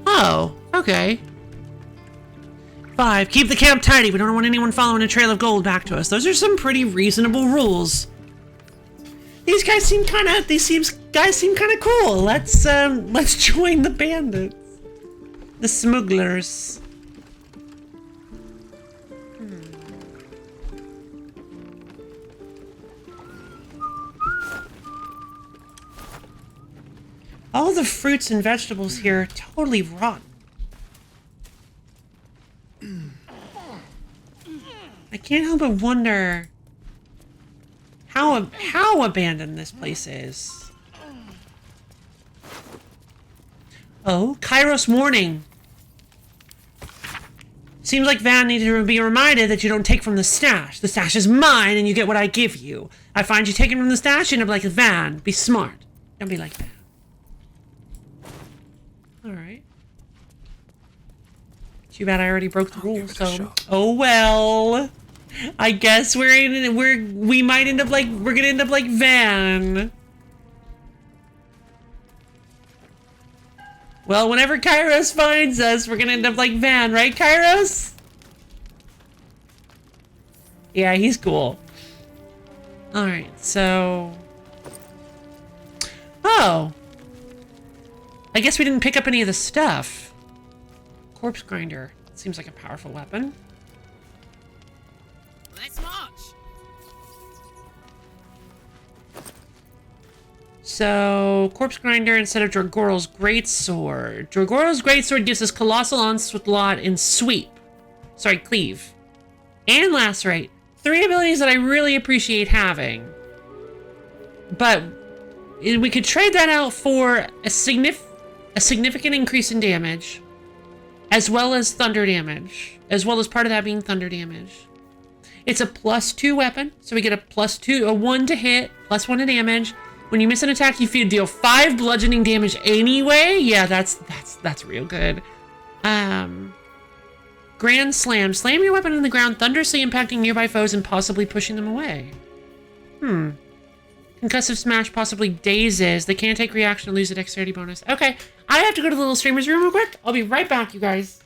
Speaker 1: Oh, okay. 5. Keep the camp tidy. We don't want anyone following a trail of gold back to us. Those are some pretty reasonable rules. These guys seem kind of cool. Let's join the bandits. The smugglers. All the fruits and vegetables here are totally rotten. I can't help but wonder how abandoned this place is. Oh, Kairos warning. Seems like Van needed to be reminded that you don't take from the stash. The stash is mine and you get what I give you. I find you taking from the stash, you end up like Van. Be smart. Don't be like Van. Alright. Too bad I already broke the rules, so... Oh well. I guess we might end up like... We're gonna end up like Van. Well, whenever Kairos finds us, we're gonna end up like Van, right, Kairos? Yeah, he's cool. Alright, so... Oh! I guess we didn't pick up any of the stuff. Corpse grinder. Seems like a powerful weapon.
Speaker 3: Let's march.
Speaker 1: So, corpse grinder instead of Dragoral's greatsword. Dragoral's greatsword gives us colossal onslaught and sweep. Sorry, cleave. And lacerate. 3 abilities that I really appreciate having. But we could trade that out for a significant increase in damage, as well as thunder damage, as well as part of that being thunder damage. It's a +2 weapon, so we get a 1 to hit, +1 to damage. When you miss an attack, you deal 5 bludgeoning damage anyway. Yeah, that's real good. Grand Slam. Slam your weapon on the ground, thunderously impacting nearby foes and possibly pushing them away. Concussive Smash possibly dazes. They can't take reaction or lose a dexterity bonus. Okay, I have to go to the little streamer's room real quick. I'll be right back, you guys.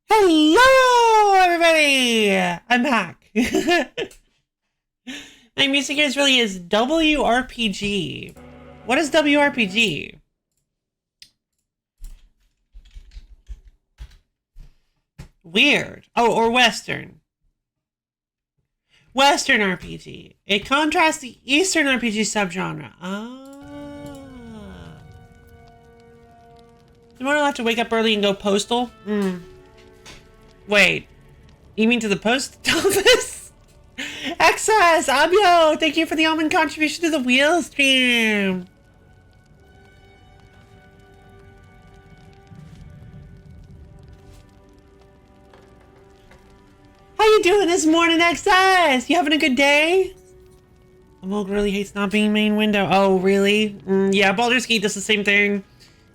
Speaker 1: Hello, everybody! I'm back. My music is really is WRPG. What is WRPG? Weird. Oh, or Western. Western RPG. It contrasts the Eastern RPG subgenre. Tomorrow I'll have to wake up early and go postal? Wait. You mean to the post office? Excess! Abio! Thank you for the almond contribution to the wheel stream! How you doing this morning, XS? You having a good day? Amog really hates not being main window. Oh, really? Yeah, Baldur's Gate does the same thing.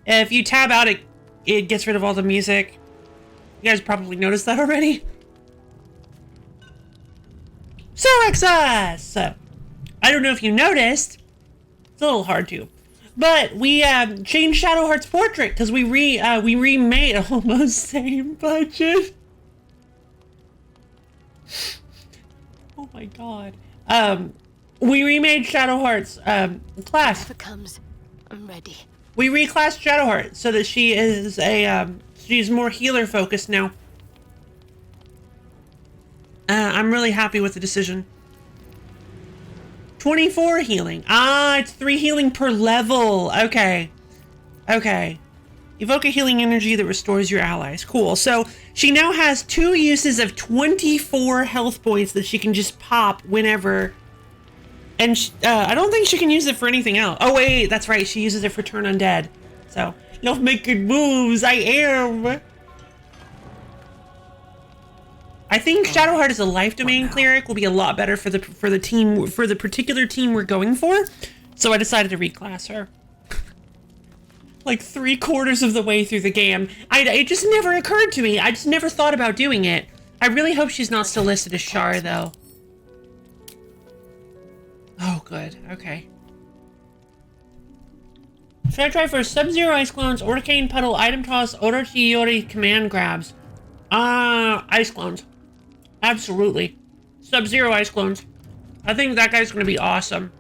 Speaker 1: If you tab out, it gets rid of all the music. You guys probably noticed that already. So, XS! I don't know if you noticed. It's a little hard to. But we changed Shadowheart's portrait because we remade almost same budget. Oh my god. We remade Shadowheart's class.
Speaker 8: If it comes, I'm ready.
Speaker 1: We reclassed Shadowheart so that she is she's more healer focused now. I'm really happy with the decision. 24 healing. It's 3 healing per level. Okay. Okay. Evoke a healing energy that restores your allies. Cool. So she now has 2 uses of 24 health points that she can just pop whenever. And I don't think she can use it for anything else. Oh wait, that's right. She uses it for turn undead. So love making moves. I am. I think Shadowheart as a life domain cleric will be a lot better for the particular team we're going for. So I decided to reclass her. Like 3/4 of the way through the game. It just never occurred to me. I just never thought about doing it. I really hope she's not still listed as Shar though. Oh, good. Okay. Should I try for Sub-Zero Ice Clones, Orcane Puddle, Item Toss, Orochiori Command Grabs? Ice Clones. Absolutely. Sub-Zero Ice Clones. I think that guy's gonna be awesome.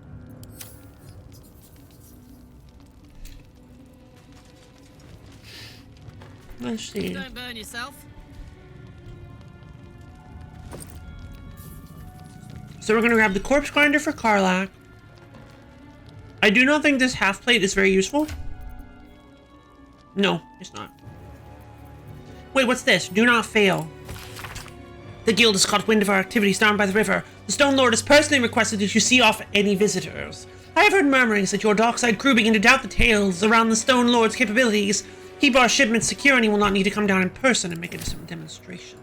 Speaker 1: Let's see.
Speaker 3: Don't burn yourself.
Speaker 1: So we're gonna grab the Corpse Grinder for Karlach. I do not think this half plate is very useful. No, it's not. Wait, what's this? Do not fail. The guild has caught wind of our activities down by the river. The Stone Lord has personally requested that you see off any visitors. I have heard murmurings that your dockside crew begin to doubt the tales around the Stone Lord's capabilities. Keep our shipments secure and he will not need to come down in person and make a demonstration.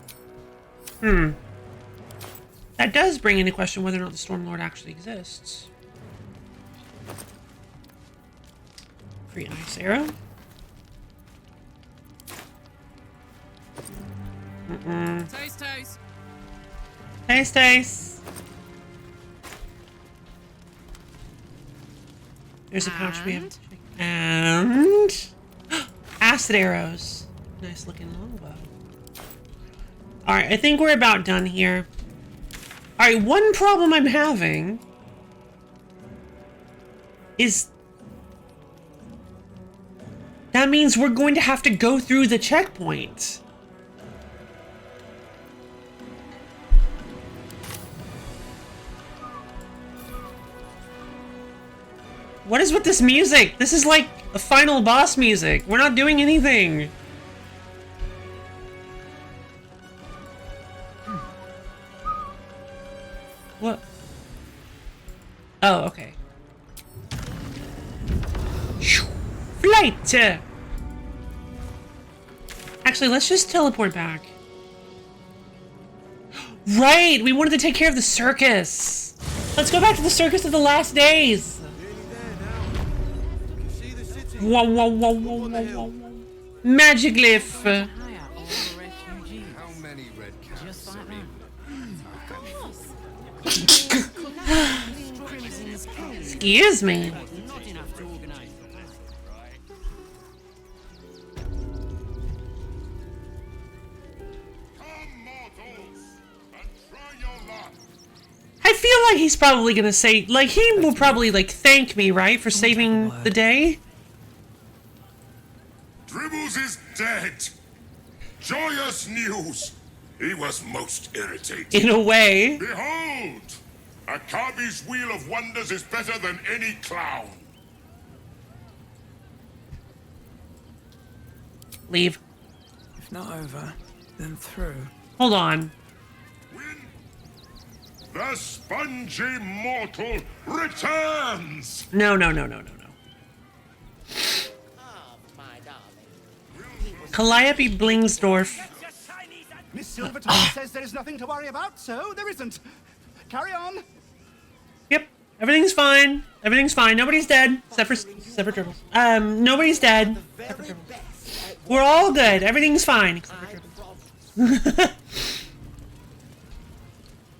Speaker 1: That does bring into question whether or not the Storm Lord actually exists. Free Ice Arrow.
Speaker 3: Toast, toast.
Speaker 1: Taste, taste. There's a pouch we have to check. And acid arrows. Nice looking longbow. Alright, I think we're about done here. Alright, one problem I'm having is that means we're going to have to go through the checkpoint. What is with this music? This is like a final boss music. We're not doing anything. What? Oh, okay. Flight! Actually, let's just teleport back. Right! We wanted to take care of the circus! Let's go back to the circus of the last days! Whoa, whoa, whoa, whoa, whoa, whoa. Magic glyph!
Speaker 9: How many red caps?
Speaker 1: Excuse me. feel like he's probably gonna say, like, he will probably, like, thank me, right, for saving the day?
Speaker 9: Dribbles is dead. Joyous news. He was most irritating.
Speaker 1: In a way.
Speaker 9: Behold! Akabi's Wheel of Wonders is better than any clown.
Speaker 1: Leave.
Speaker 2: If not over, then through.
Speaker 1: Hold on.
Speaker 9: Win. The spongy mortal returns!
Speaker 1: No. Calliope Blingsdorf.
Speaker 10: Miss Silverton says there is nothing to worry about, so there isn't. Carry on.
Speaker 1: Yep. Everything's fine. Everything's fine. Nobody's dead. Except for Dribbles. Nobody's dead. Except for Dribbles. We're all good. Everything's fine. Except for Dribbles.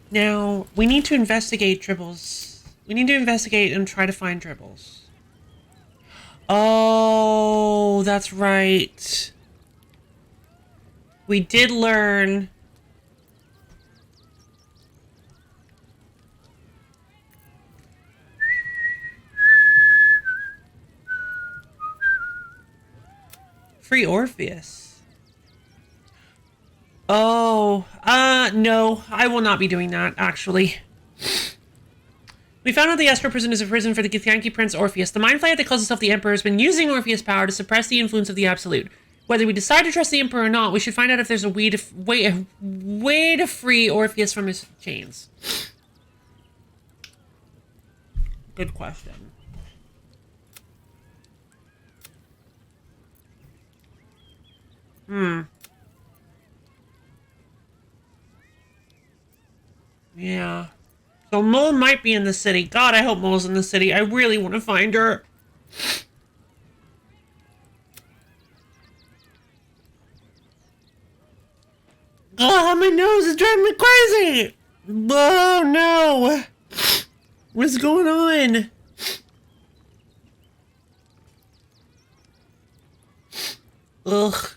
Speaker 1: Now, we need to investigate Dribbles. We need to investigate and try to find Dribbles. Oh, that's right. We did learn... Free Orpheus. Oh, no, I will not be doing that, actually. We found out the Esper prison is a prison for the Githyanki Prince Orpheus. The mind flayer that calls itself the Emperor has been using Orpheus' power to suppress the influence of the Absolute. Whether we decide to trust the Emperor or not, we should find out if there's a way to free Orpheus from his chains. Good question. Yeah. So Mole might be in the city. God, I hope Mole's in the city. I really want to find her. Oh, my nose is driving me crazy. Oh, no. What's going on? Ugh.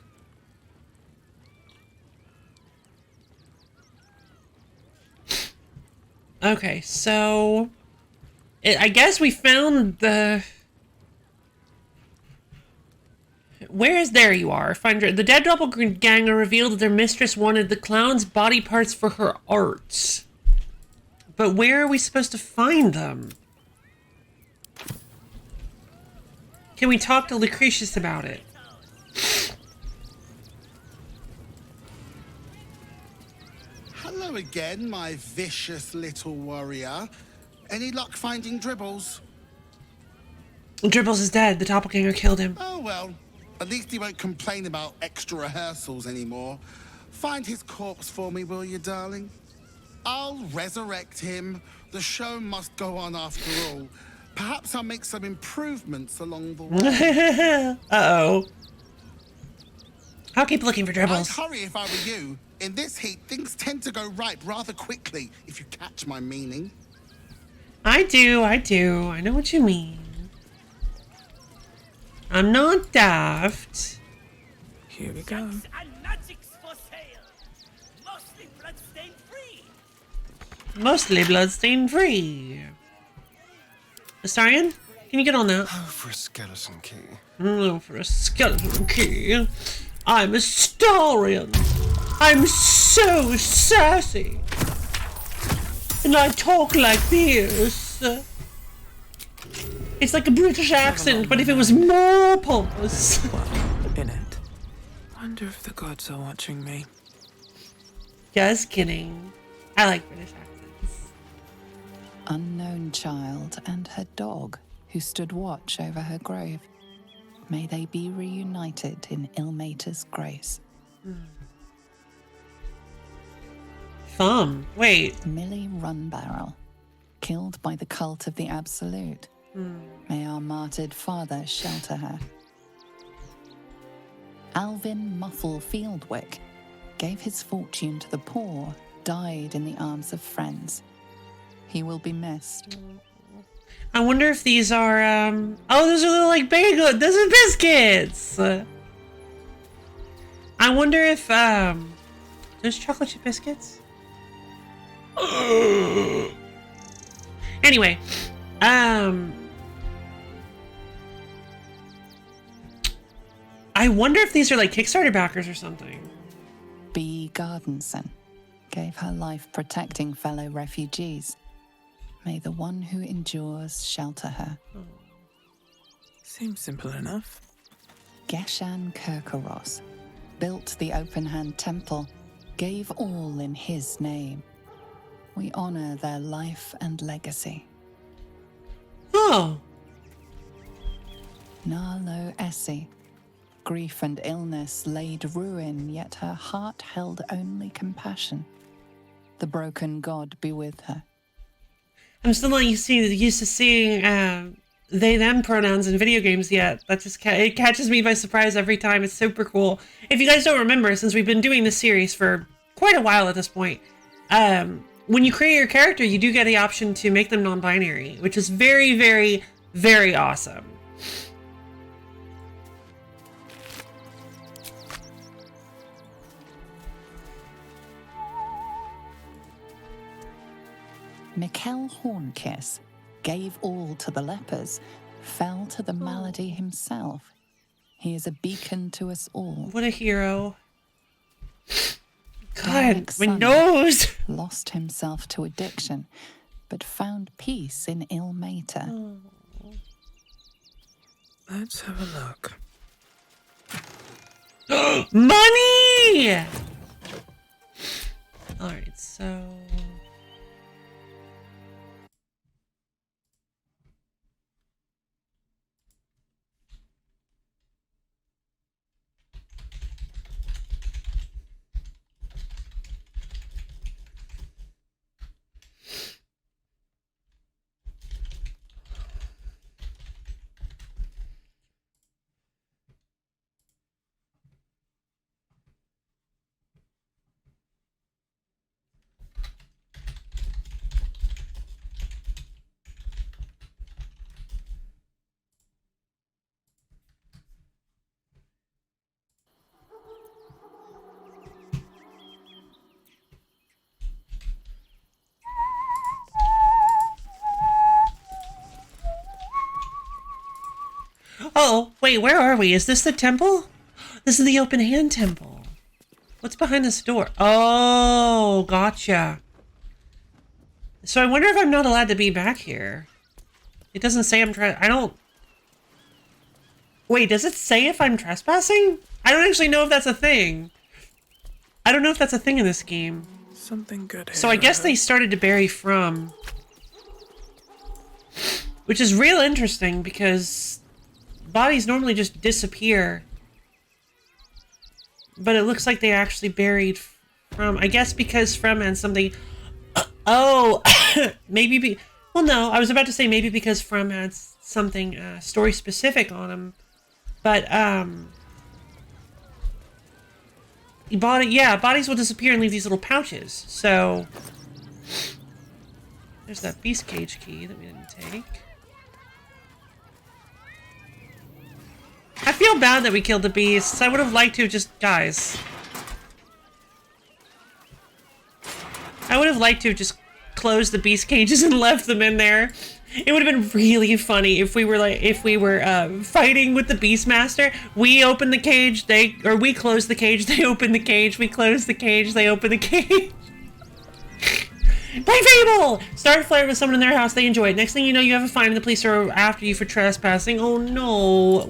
Speaker 1: Okay, so... I guess we found the... Where is... There you are. The dead doppelganger revealed that their mistress wanted the clown's body parts for her art. But where are we supposed to find them? Can we talk to Lucretius about it?
Speaker 11: Hello again, my vicious little warrior. Any luck finding Dribbles?
Speaker 1: Dribbles is dead. The doppelganger killed him.
Speaker 11: Oh, well. At least he won't complain about extra rehearsals anymore. Find his corpse for me, will you, darling? I'll resurrect him. The show must go on after all. Perhaps I'll make some improvements along the way.
Speaker 1: Uh-oh. I'll keep looking for Dribbles.
Speaker 11: I'd hurry if I were you. In this heat, things tend to go ripe rather quickly, if you catch my meaning.
Speaker 1: I do. I know what you mean. I'm not daft.
Speaker 2: Here we go.
Speaker 10: And magics for sale. Mostly bloodstain free.
Speaker 1: Mostly bloodstain free. Astarion, can you get on that?
Speaker 12: Oh, for a skeleton key.
Speaker 1: Oh, for a skeleton key. I'm Astarion. I'm so sassy. And I talk like this. It's like a British accent, but if it was more pompous.
Speaker 2: In it. Wonder if the gods are watching me.
Speaker 1: Just kidding. I like British accents.
Speaker 6: Unknown child and her dog who stood watch over her grave. May they be reunited in Ilmater's grace.
Speaker 1: Thumb. Wait.
Speaker 6: Millie Runbarrel, killed by the cult of the Absolute. May our martyred father shelter her. Alvin Muffle Fieldwick gave his fortune to the poor, died in the arms of friends. He will be missed.
Speaker 1: I wonder if these are, oh, those are little, like, bagel. Those are biscuits. I wonder if, those chocolate chip biscuits? Anyway, I wonder if these are like Kickstarter backers or something.
Speaker 6: B. Gardenson gave her life protecting fellow refugees. May the one who endures shelter her.
Speaker 2: Seems simple enough.
Speaker 6: Geshan Kirkoros built the Open Hand Temple, gave all in his name. We honor their life and legacy.
Speaker 1: Oh.
Speaker 6: Narlo Essie. Grief and illness laid ruin, yet her heart held only compassion. The broken god be with her.
Speaker 1: I'm still not used to seeing they them pronouns in video games yet. That just it catches me by surprise every time. It's super cool. If you guys don't remember, since we've been doing this series for quite a while at this point, when you create your character, you do get the option to make them non-binary, which is very, very, very awesome.
Speaker 6: Mikkel Hornkiss gave all to the lepers, fell to the malady himself. He is a beacon to us all.
Speaker 1: What a hero. God,
Speaker 6: Eric's
Speaker 1: my
Speaker 6: son
Speaker 1: nose!
Speaker 6: lost himself to addiction, but found peace in Ilmater.
Speaker 2: Let's have a look.
Speaker 1: Money! Alright, so... Oh, wait, where are we? Is this the temple? This is the Open Hand Temple. What's behind this door? Oh, gotcha. So I wonder if I'm not allowed to be back here. It doesn't say I'm I don't... Wait, does it say if I'm trespassing? I don't actually know if that's a thing. I don't know if that's a thing in this game.
Speaker 2: Something good here.
Speaker 1: So I guess they started to bury from. Which is real interesting because bodies normally just disappear. But it looks like they actually buried from. I guess because from and something. Oh, maybe. Well, no, I was about to say maybe because from had something story specific on them. But bodies will disappear and leave these little pouches. So there's that beast cage key that we didn't take. I feel bad that we killed the beasts. I would have liked to have just... Guys. I would have liked to have just closed the beast cages and left them in there. It would have been really funny if we were fighting with the Beastmaster. We open the cage, we close the cage, they open the cage, we close the cage, they open the cage. Play Fable! Start a flirt with someone in their house, they enjoy it. Next thing you know, you have a fine and the police are after you for trespassing. Oh no.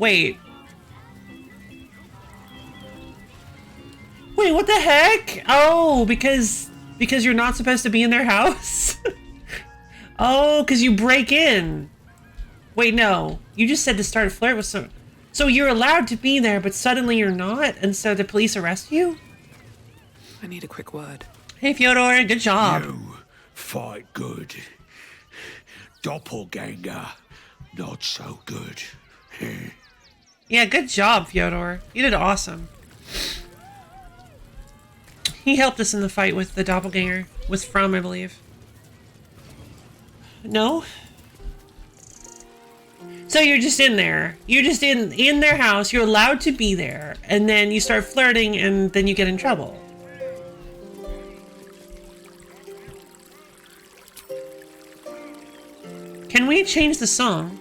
Speaker 1: Wait, what the heck? Oh, because you're not supposed to be in their house? Oh, because you break in. Wait, no. You just said to start a flirt with someone. So you're allowed to be there, but suddenly you're not, and so the police arrest you?
Speaker 2: I need a quick word.
Speaker 1: Hey, Fyodor, good job.
Speaker 4: You fight good. Doppelganger, not so good.
Speaker 1: Yeah, good job, Fyodor. You did awesome. He helped us in the fight with the doppelganger. With From, I believe. No? So you're just in there. You're just in their house. You're allowed to be there. And then you start flirting and then you get in trouble. Can we change the song?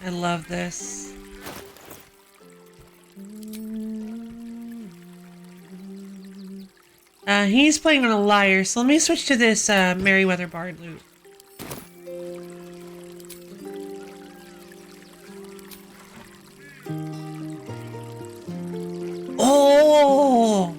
Speaker 1: I love this. He's playing on a lyre, so let me switch to this Merryweather Bard lute. Oh!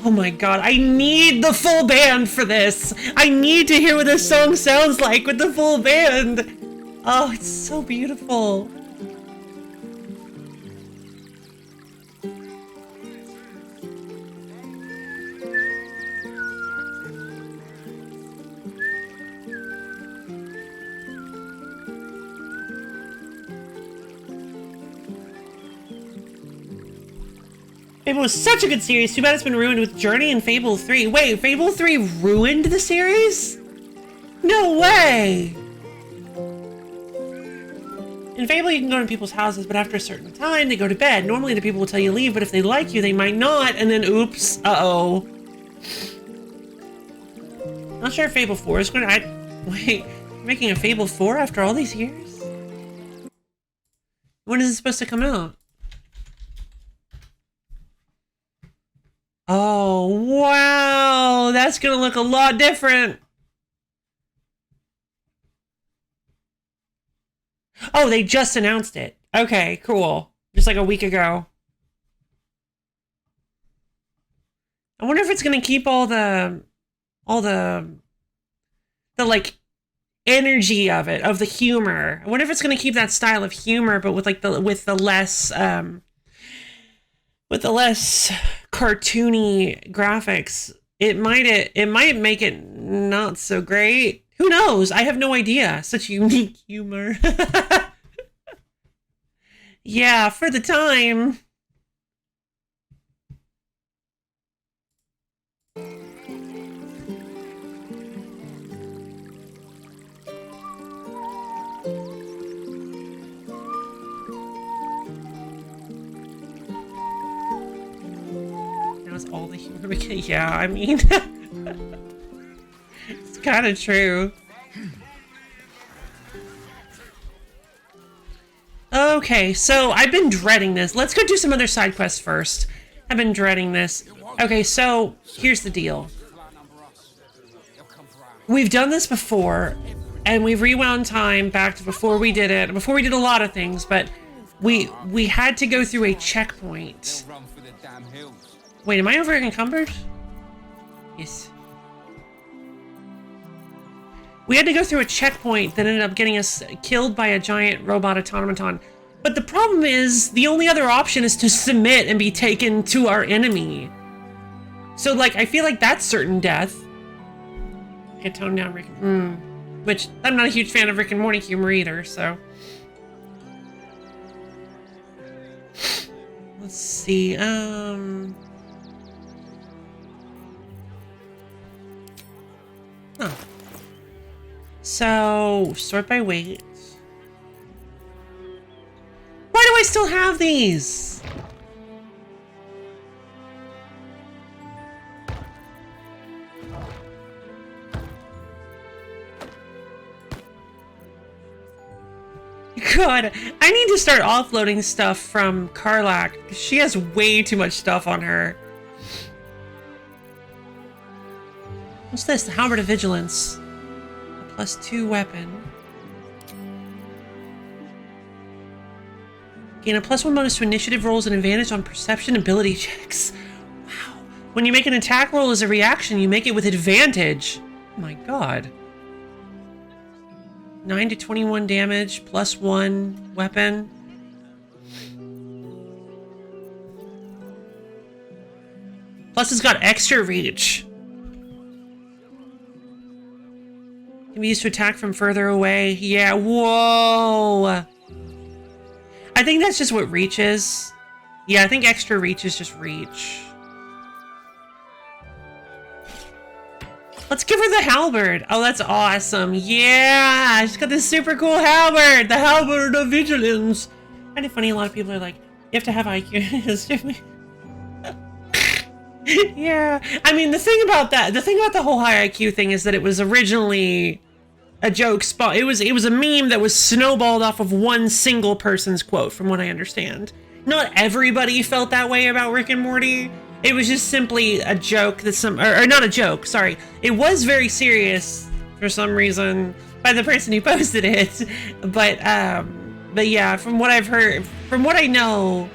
Speaker 1: Oh my god, I need the full band for this! I need to hear what this song sounds like with the full band! Oh, it's so beautiful. Fable was such a good series. Too bad it's been ruined with Journey and Fable 3. Wait, Fable 3 ruined the series? No way! In Fable, you can go to people's houses, but after a certain time, they go to bed. Normally, the people will tell you to leave, but if they like you, they might not, and then oops, uh-oh. Not sure if Fable 4 is going to... Wait, you're making a Fable 4 after all these years? When is it supposed to come out? Oh, wow! That's gonna look a lot different! Oh, they just announced it. Okay, cool. Just like a week ago. I wonder if it's gonna keep all the like energy of it, of the humor. I wonder if it's gonna keep that style of humor, but with like with the less cartoony graphics. It might make it not so great. Who knows? I have no idea. Such unique humor. Yeah, for the time. All the humor we can. Yeah, I mean, it's kind of true. Okay, so I've been dreading this. Let's go do some other side quests first. I've been dreading this. Okay, so here's the deal. We've done this before, and we've rewound time back to before we did it. Before we did a lot of things, but we had to go through a checkpoint. Wait, am I over encumbered? Yes. We had to go through a checkpoint that ended up getting us killed by a giant robot automaton. But the problem is, the only other option is to submit and be taken to our enemy. So, like, I feel like that's certain death. I can tone down Rick. Which, I'm not a huge fan of Rick and Morty humor either, so. Let's see, So, sort by weight. Why do I still have these? God, I need to start offloading stuff from Karlak. She has way too much stuff on her. What's this? The Halberd of Vigilance. A +2 weapon. Gain a +1 bonus to initiative rolls and advantage on perception ability checks. Wow. When you make an attack roll as a reaction, you make it with advantage. Oh my god. 9 to 21 damage, +1 weapon. Plus it's got extra reach. Can be used to attack from further away. Yeah, whoa! I think that's just what reach is. Yeah, I think extra reach is just reach. Let's give her the halberd. Oh, that's awesome. Yeah, she's got this super cool halberd. The halberd of vigilance. Kind of funny, a lot of people are like, you have to have IQ. Yeah, I mean, the thing about the whole high IQ thing is that it was originally a joke spot. It was a meme that was snowballed off of one single person's quote, from what I understand. Not everybody felt that way about Rick and Morty. It was just simply a joke that or not a joke, sorry. It was very serious for some reason by the person who posted it. But yeah, from what I've heard, from what I know,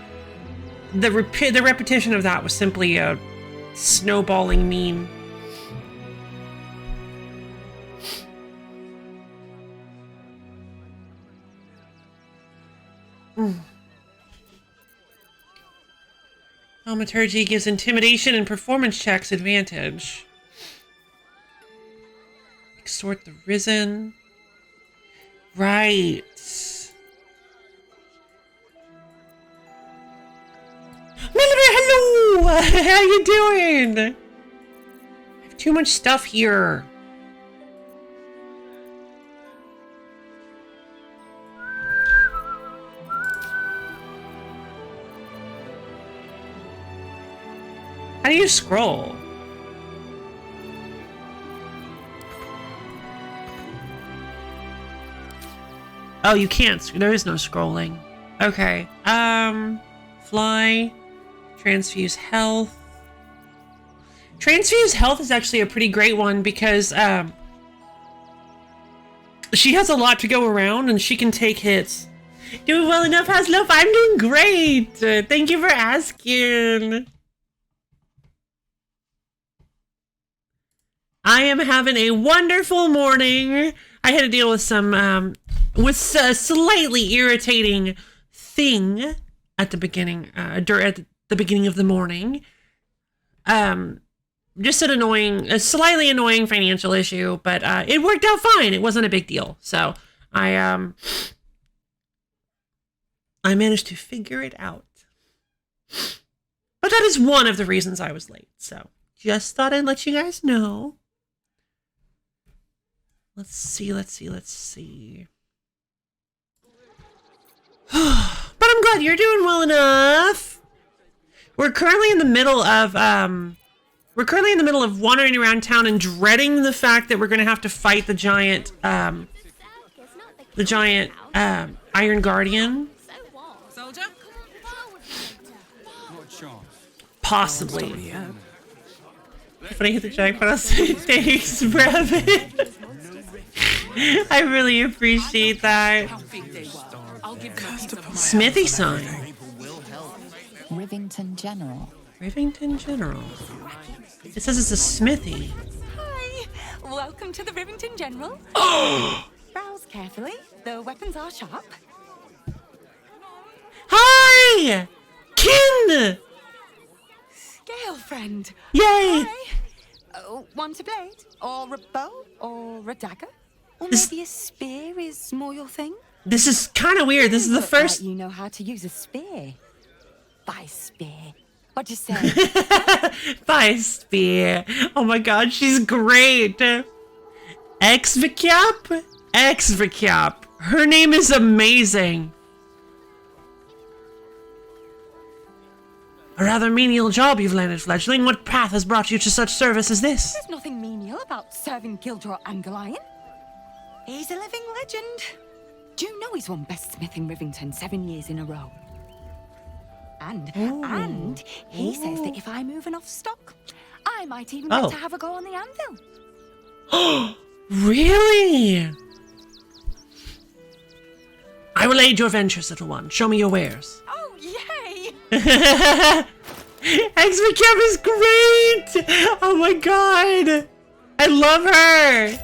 Speaker 1: the repetition of that was simply a snowballing meme. Thaumaturgy gives intimidation and performance checks advantage. Extort the risen. Right. Melody, hello! How you doing? I have too much stuff here. How do you scroll? Oh, you can't. There is no scrolling. Okay. Fly. Transfuse health. Transfuse health is actually a pretty great one because she has a lot to go around and she can take hits. Doing well enough, Haslof? I'm doing great. Thank you for asking. I am having a wonderful morning. I had to deal with some with a slightly irritating thing at the beginning, at the beginning of the morning. Just a slightly annoying financial issue, but it worked out fine. It wasn't a big deal. So I managed to figure it out. But that is one of the reasons I was late. So just thought I'd let you guys know. Let's see. But I'm glad you're doing well enough. We're currently in the middle of wandering around town and dreading the fact that we're going to have to fight the giant Iron Guardian.
Speaker 3: Soldier?
Speaker 1: Possibly. If I hit the jackpot, I'll say thanks, Rabbit. I really appreciate that. Smithy sign.
Speaker 6: Rivington General.
Speaker 1: Rivington General. It says it's a smithy.
Speaker 12: Hi, welcome to the Rivington General. Browse carefully. The weapons are sharp.
Speaker 1: Hi, Kin.
Speaker 12: Scale friend.
Speaker 1: Yay.
Speaker 12: Hi. Want a blade, or a bow, or a dagger, or maybe a spear is more your thing.
Speaker 1: This is kind of weird. This is the first.
Speaker 12: Like you know how to use a spear. By spear. What'd you say?
Speaker 1: By spear. Oh my god, she's great. Exvicap? Exvicap. Her name is amazing. A rather menial job you've landed, fledgling. What path has brought you to such service as this?
Speaker 12: There's nothing menial about serving Gildraw Angelion. He's a living legend. Do you know he's won Best Smith in Rivington 7 years in a row? And he says that if I move enough stock, I might even get to have a go on the anvil.
Speaker 1: Oh, really? I will aid your ventures, little one. Show me your wares.
Speaker 12: Oh, yay!
Speaker 1: Exvicap is great! Oh my god! I love her!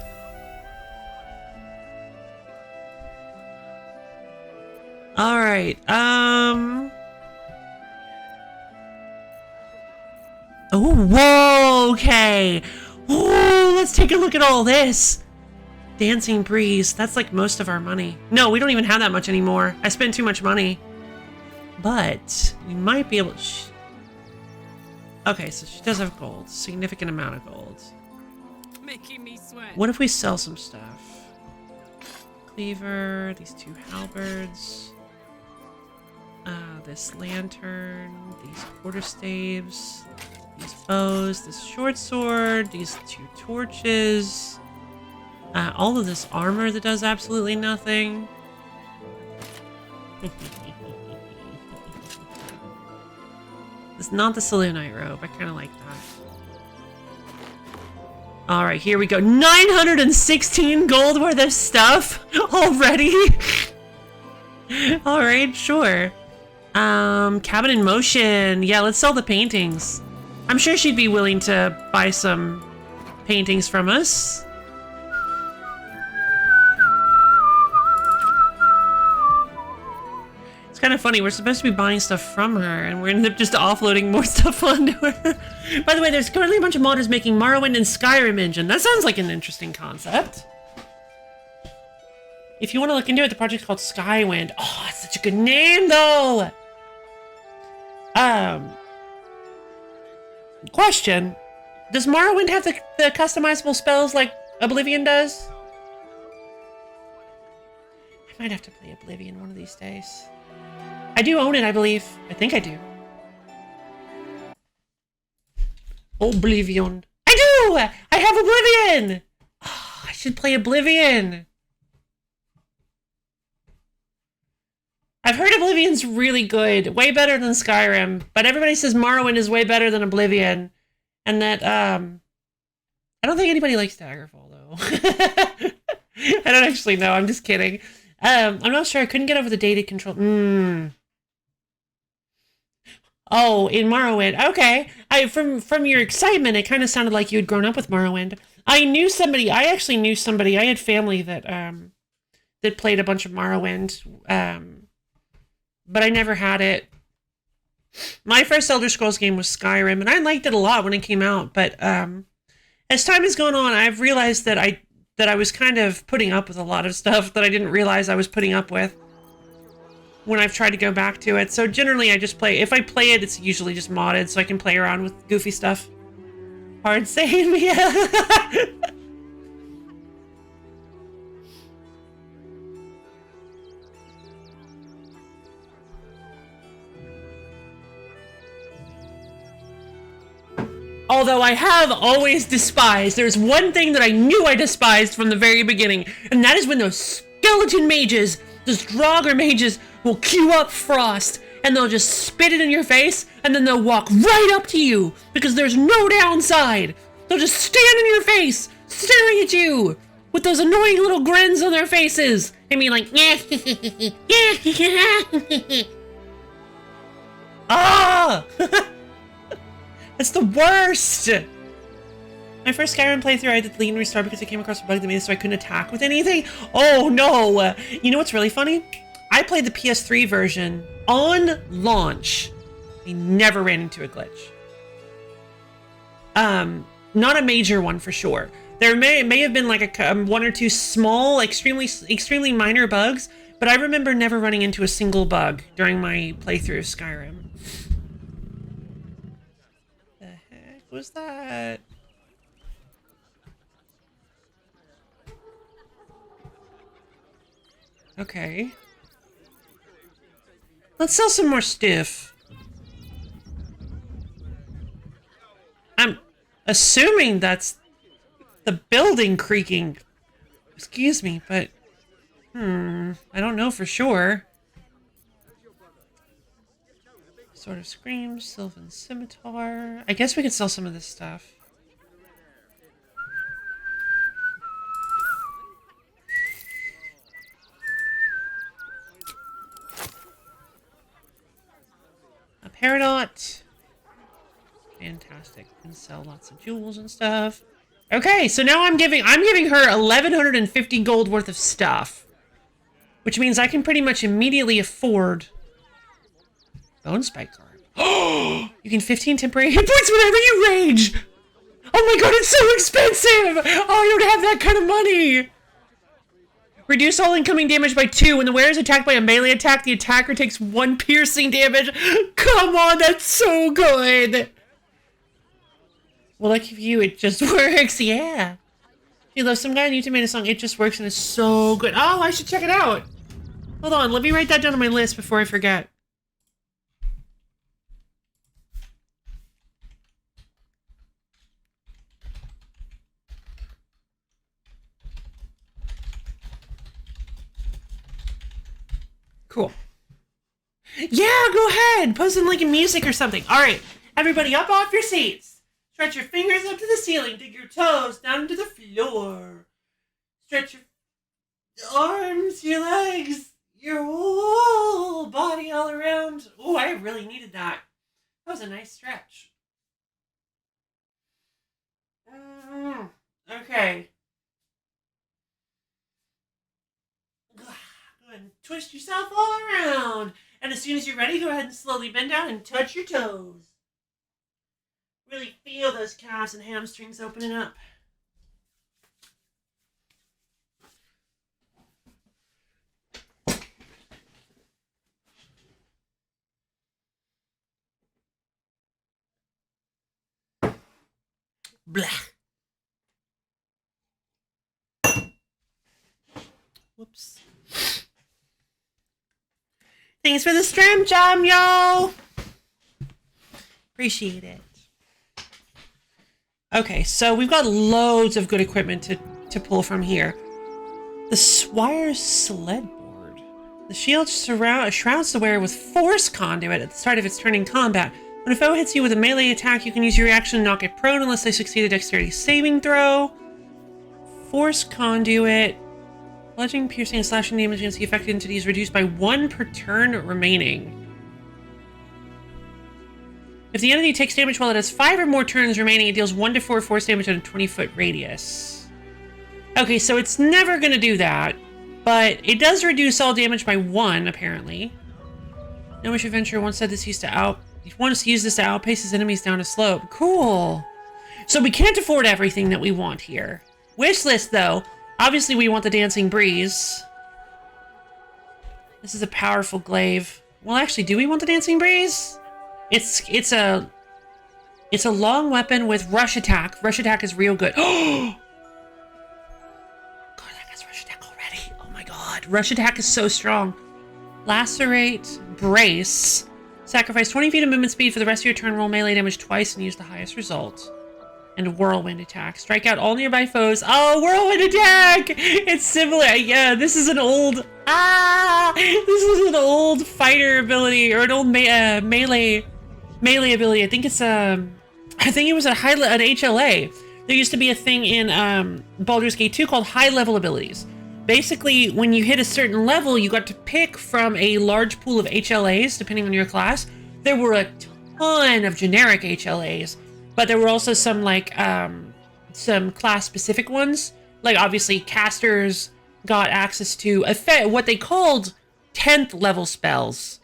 Speaker 1: All right. Oh, whoa. Okay. Oh, let's take a look at all this. Dancing breeze. That's like most of our money. No, we don't even have that much anymore. I spent too much money. But we might be able to... Okay, so she does have gold. Significant amount of gold.
Speaker 3: Making me sweat.
Speaker 1: What if we sell some stuff? Cleaver, these 2 halberds, this lantern, these quarterstaves, these bows, this short sword, these 2 torches, all of this armor that does absolutely nothing. It's not the Selûnite robe. I kind of like that. All right, here we go. 916 gold worth of stuff already. All right, sure. Cabin in motion. Yeah, let's sell the paintings. I'm sure she'd be willing to buy some paintings from us. It's kind of funny. We're supposed to be buying stuff from her, and we're end up just offloading more stuff onto her. By the way, there's currently a bunch of modders making Morrowind and Skyrim engine. That sounds like an interesting concept. If you want to look into it, the project's called Skywind. Oh, it's such a good name, though. Question. Does Morrowind have the customizable spells like Oblivion does? I might have to play Oblivion one of these days. I do own it, I believe. I think I do. Oblivion. I do! I have Oblivion! Oh, I should play Oblivion. I've heard Oblivion's really good. Way better than Skyrim. But everybody says Morrowind is way better than Oblivion. And that, I don't think anybody likes Daggerfall, though. I don't actually know. I'm just kidding. I'm not sure. I couldn't get over the data control. Oh, in Morrowind. Okay. From your excitement, it kind of sounded like you had grown up with Morrowind. I actually knew somebody. I had family that that played a bunch of Morrowind. But I never had it. My first Elder Scrolls game was Skyrim, and I liked it a lot when it came out. But as time has gone on, I've realized that I was kind of putting up with a lot of stuff that I didn't realize I was putting up with when I've tried to go back to it. So generally I just play, if I play it, it's usually just modded so I can play around with goofy stuff. Hard save, yeah. Although I have always despised, there's one thing that I knew I despised from the very beginning, and that is when those skeleton mages, those Draugr mages, will queue up Frost, and they'll just spit it in your face, and then they'll walk right up to you, because there's no downside. They'll just stand in your face, staring at you, with those annoying little grins on their faces, and be like, ah! That's the worst! My first Skyrim playthrough, I did delete and restart because I came across a bug that made it so I couldn't attack with anything. Oh no! You know what's really funny? I played the PS3 version on launch. I never ran into a glitch. Not a major one for sure. There may have been like a one or two small, extremely minor bugs, but I remember never running into a single bug during my playthrough of Skyrim. The heck was that? Okay. Let's sell some more stuff. I'm assuming that's the building creaking. Excuse me, but I don't know for sure. Sword of Screams, Sylvan Scimitar. I guess we could sell some of this stuff. A Peridot. Fantastic. Can sell lots of jewels and stuff. Okay, so now I'm giving her 1,150 gold worth of stuff. which means I can pretty much immediately afford Bone Spike card. Oh, you can 15 temporary hit points whenever you rage. Oh my god, it's so expensive. Oh, I don't have that kind of money. Reduce all incoming damage by 2. When the wearer is attacked by a melee attack, the attacker takes 1 piercing damage. Come on, that's so good. Well, like if you, it just works, yeah. You love some guy on YouTube made a song, It Just Works, and it's so good. Oh, I should check it out. Hold on, let me write that down on my list before I forget. Cool. Yeah, go ahead. Post in like in music or something. All right, everybody up off your seats. Stretch your fingers up to the ceiling. Dig your toes down to the floor. Stretch your arms, your legs, your whole body all around. Oh, I really needed that. That was a nice stretch. Okay. And twist yourself all around. And as soon as you're ready, go ahead and slowly bend down and touch your toes. Really feel those calves and hamstrings opening up. Blah. Whoops. Thanks for the stream, jam, yo. Appreciate it. Okay, so we've got loads of good equipment to pull from here. The Swire's sled board. The shield shrouds the wearer with force conduit at the start of its turn in combat. When a foe hits you with a melee attack, you can use your reaction to knock it prone unless they succeed a dexterity saving throw. Force conduit. Bludgeoning, piercing, and slashing damage against the affected entity is reduced by 1 per turn remaining. If the entity takes damage while it has 5 or more turns remaining, it deals 1 to 4 force damage on a 20-foot radius. Okay, so it's never going to do that, but it does reduce all damage by 1, apparently. Gnomish Adventurer once said this used to use this to outpace his enemies down a slope. Cool. So we can't afford everything that we want here. Wish list, though. Obviously, we want the Dancing Breeze. This is a powerful glaive. Well, actually, do we want the Dancing Breeze? It's a long weapon with rush attack. Rush attack is real good. Oh! God, that guy's rush attack already. Oh my god. Rush attack is so strong. Lacerate, brace. Sacrifice 20 feet of movement speed for the rest of your turn. Roll melee damage twice and use the highest result. And whirlwind attack. Strike out all nearby foes. Oh, whirlwind attack! It's similar. Yeah, this is an old... This is an old fighter ability, or an old melee ability. I think it's I think it was an HLA. There used to be a thing in Baldur's Gate 2 called high level abilities. Basically, when you hit a certain level, you got to pick from a large pool of HLAs, depending on your class. There were a ton of generic HLAs. But there were also some, like, some class-specific ones. Like, obviously, casters got access to what they called 10th level spells.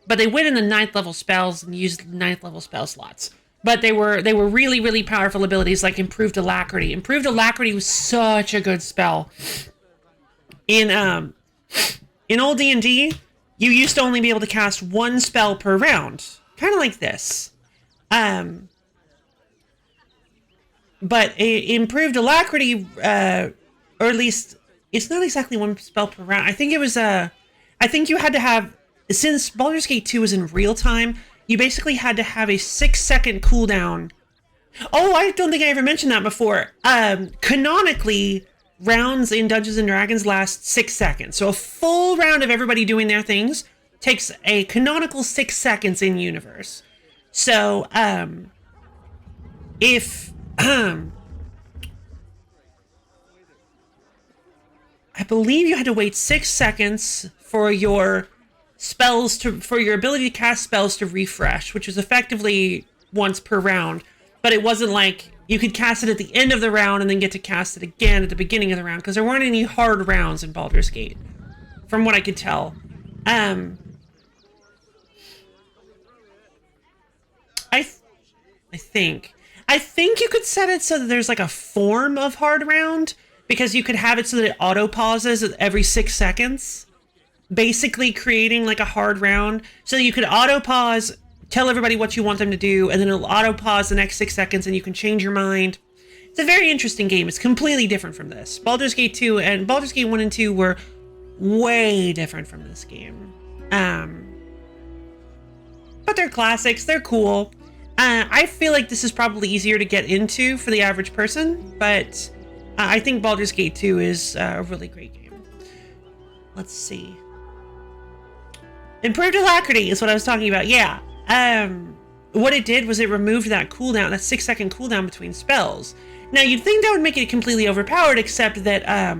Speaker 1: But they went in the 9th level spells and used 9th level spell slots. But they were really, really powerful abilities, like Improved Alacrity. Improved Alacrity was such a good spell. In old D&D, you used to only be able to cast 1 spell per round. Kind of like this. But Improved Alacrity, or at least, it's not exactly 1 spell per round. I think it was, I think you had to have, since Baldur's Gate 2 was in real time, you basically had to have a 6-second cooldown. Oh, I don't think I ever mentioned that before. Canonically, rounds in Dungeons & Dragons last 6 seconds. So a full round of everybody doing their things takes a canonical 6 seconds in universe. So, if... I believe you had to wait 6 seconds for your ability to cast spells to refresh, which was effectively once per round. But it wasn't like you could cast it at the end of the round and then get to cast it again at the beginning of the round, because there weren't any hard rounds in Baldur's Gate. from what I could tell. I think you could set it so that there's like a form of hard round, because you could have it so that it auto pauses every 6 seconds, basically creating like a hard round. So you could auto pause, tell everybody what you want them to do, and then it'll auto pause the next 6 seconds, and you can change your mind. It's a very interesting game. It's completely different from this. Baldur's Gate 2 and Baldur's Gate 1 and 2 were way different from this game. But they're classics. They're cool. I feel like this is probably easier to get into for the average person, but I think Baldur's Gate 2 is a really great game. Let's see. Improved alacrity is what I was talking about. Yeah. What it did was it removed that cooldown, that 6-second cooldown between spells. Now, you'd think that would make it completely overpowered, except that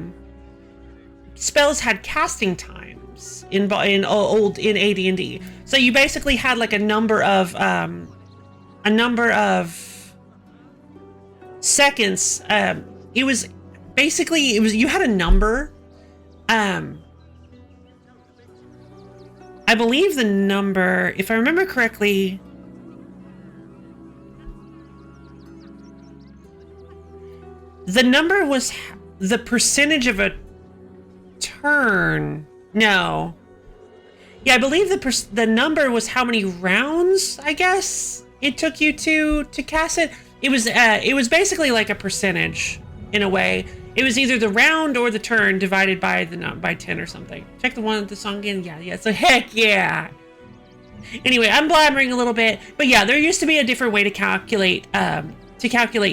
Speaker 1: spells had casting times in AD&D. So you basically had like a number of seconds. It was you had a number. I believe the number, if I remember correctly, the number was the percentage of a turn. No. Yeah, I believe the number was how many rounds, I guess, it took you to cast it. It was basically like a percentage in a way. It was either the round or the turn divided by by 10 or something. Check the song again. Yeah. So heck yeah. Anyway, I'm blabbering a little bit, but yeah, there used to be a different way to calculate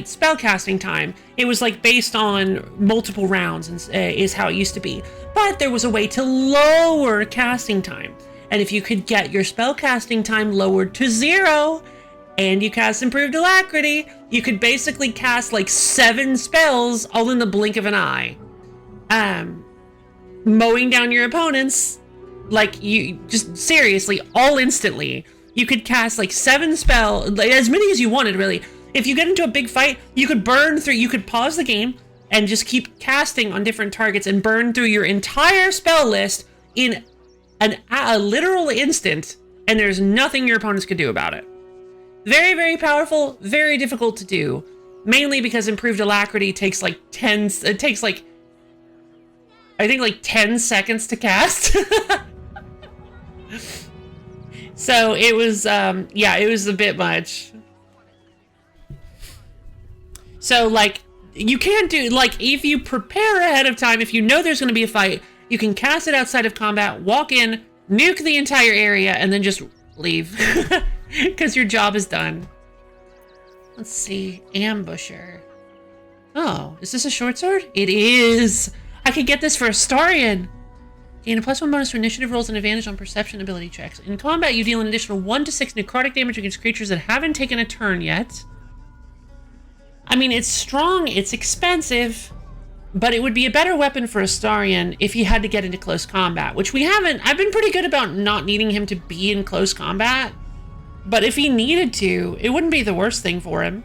Speaker 1: spell casting time. It was like based on multiple rounds, and is how it used to be. But there was a way to lower casting time, and if you could get your spell casting time lowered to 0, and you cast improved alacrity, you could basically cast like 7 spells all in the blink of an eye, mowing down your opponents. Like, you just seriously, all instantly. You could cast like 7 spells, like, as many as you wanted, really. If you get into a big fight, you could burn through, you could pause the game and just keep casting on different targets and burn through your entire spell list in a literal instant, and there's nothing your opponents could do about it. Very, very powerful, very difficult to do. Mainly because improved alacrity takes like 10 seconds to cast. So it was, it was a bit much. So like, you can't do, like, if you prepare ahead of time, if you know there's going to be a fight, you can cast it outside of combat, walk in, nuke the entire area, and then just leave. Because your job is done. Let's see. Ambusher. Oh, is this a short sword? It is! I could get this for Astarion! Gain a +1 bonus to initiative rolls and advantage on perception ability checks. In combat, you deal an additional 1 to 6 necrotic damage against creatures that haven't taken a turn yet. I mean, it's strong, it's expensive, but it would be a better weapon for Astarion if he had to get into close combat, which we haven't. I've been pretty good about not needing him to be in close combat. But if he needed to, it wouldn't be the worst thing for him.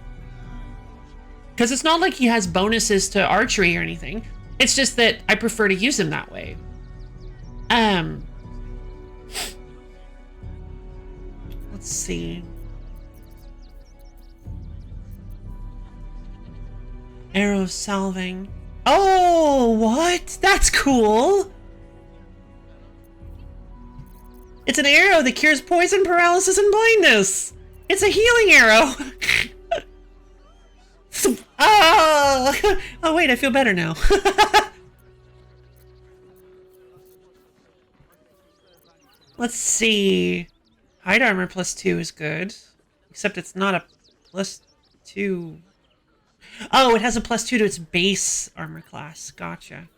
Speaker 1: Because it's not like he has bonuses to archery or anything. It's just that I prefer to use him that way. Let's see. Arrow salving. Oh, what? That's cool. It's an arrow that cures poison, paralysis, and blindness. It's a healing arrow. Oh, wait, I feel better now. Let's see. Hide armor +2 is good. Except it's not a +2. Oh, it has a +2 to its base armor class. Gotcha.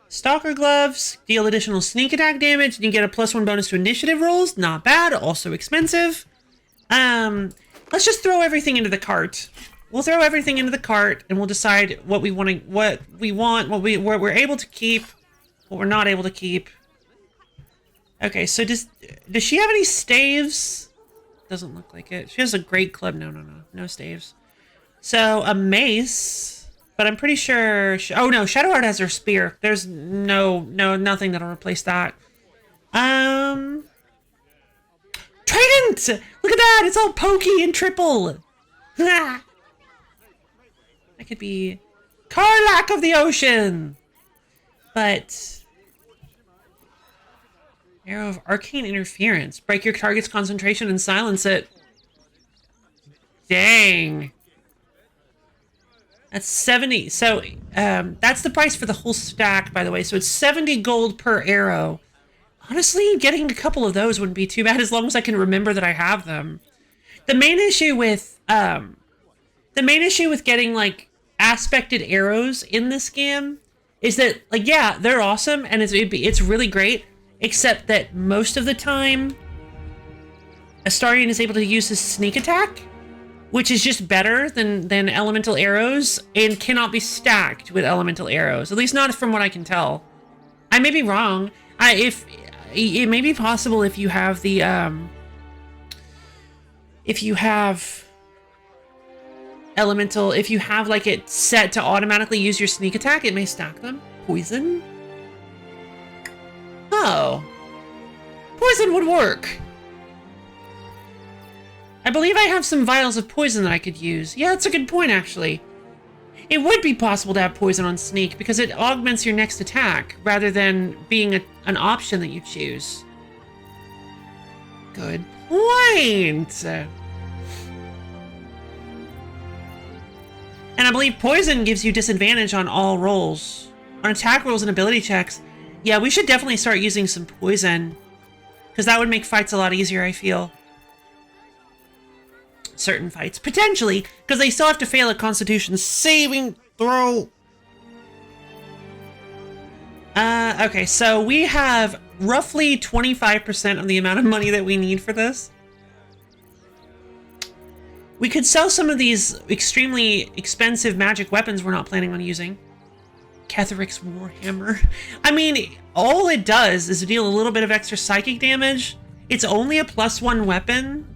Speaker 1: Stalker gloves deal additional sneak attack damage, and you get a +1 bonus to initiative rolls. Not bad, also expensive. Let's just throw everything into the cart. We'll throw everything into the cart, and we'll decide what we want, what we're able to keep, what we're not able to keep. Okay, so does she have any staves? Doesn't look like it. She has a great club. No staves. So a mace, but I'm pretty sure. Oh no, Shadowheart has her spear. There's nothing that'll replace that. Trident. Look at that. It's all pokey and triple. That could be Karlak of the Ocean, but. Arrow of Arcane Interference. Break your target's concentration and silence it. Dang. That's 70. So, that's the price for the whole stack, by the way. So it's 70 gold per arrow. Honestly, getting a couple of those wouldn't be too bad as long as I can remember that I have them. The main issue with getting, like, aspected arrows in this game is that, like, yeah, they're awesome and it's really great. Except that most of the time, Astarion is able to use his sneak attack, which is just better than elemental arrows, and cannot be stacked with elemental arrows. At least not from what I can tell. I may be wrong. If it may be possible if you have the if you have like it set to automatically use your sneak attack, it may stack them. Poison. Oh. Poison would work. I believe I have some vials of poison that I could use. Yeah, that's a good point, actually. It would be possible to have poison on sneak because it augments your next attack rather than being an option that you choose. Good point. And I believe poison gives you disadvantage on all rolls. On attack rolls and ability checks. Yeah, we should definitely start using some poison. Because that would make fights a lot easier, I feel. Certain fights. Potentially. Because they still have to fail a Constitution saving throw. Okay, so we have roughly 25% of the amount of money that we need for this. We could sell some of these extremely expensive magic weapons we're not planning on using. Ketheric's Warhammer. I mean, all it does is deal a little bit of extra psychic damage. It's only a +1 weapon.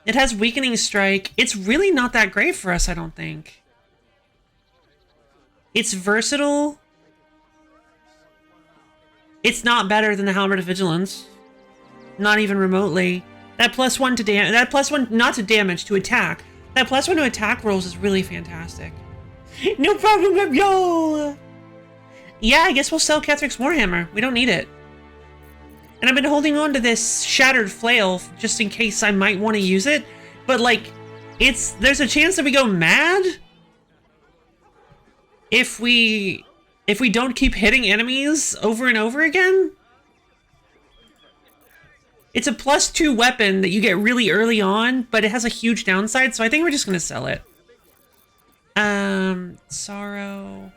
Speaker 1: It has Weakening Strike. It's really not that great for us, I don't think. It's versatile. It's not better than the Halberd of Vigilance. Not even remotely. That +1 to damage. That +1 not to damage, to attack. That +1 to attack rolls is really fantastic. No problem, yo. Yeah, I guess we'll sell Ketheric's Warhammer. We don't need it. And I've been holding on to this Shattered Flail just in case I might want to use it. But, like, there's a chance that we go mad if we don't keep hitting enemies over and over again. It's a +2 weapon that you get really early on, but it has a huge downside, so I think we're just gonna sell it. Sorrow.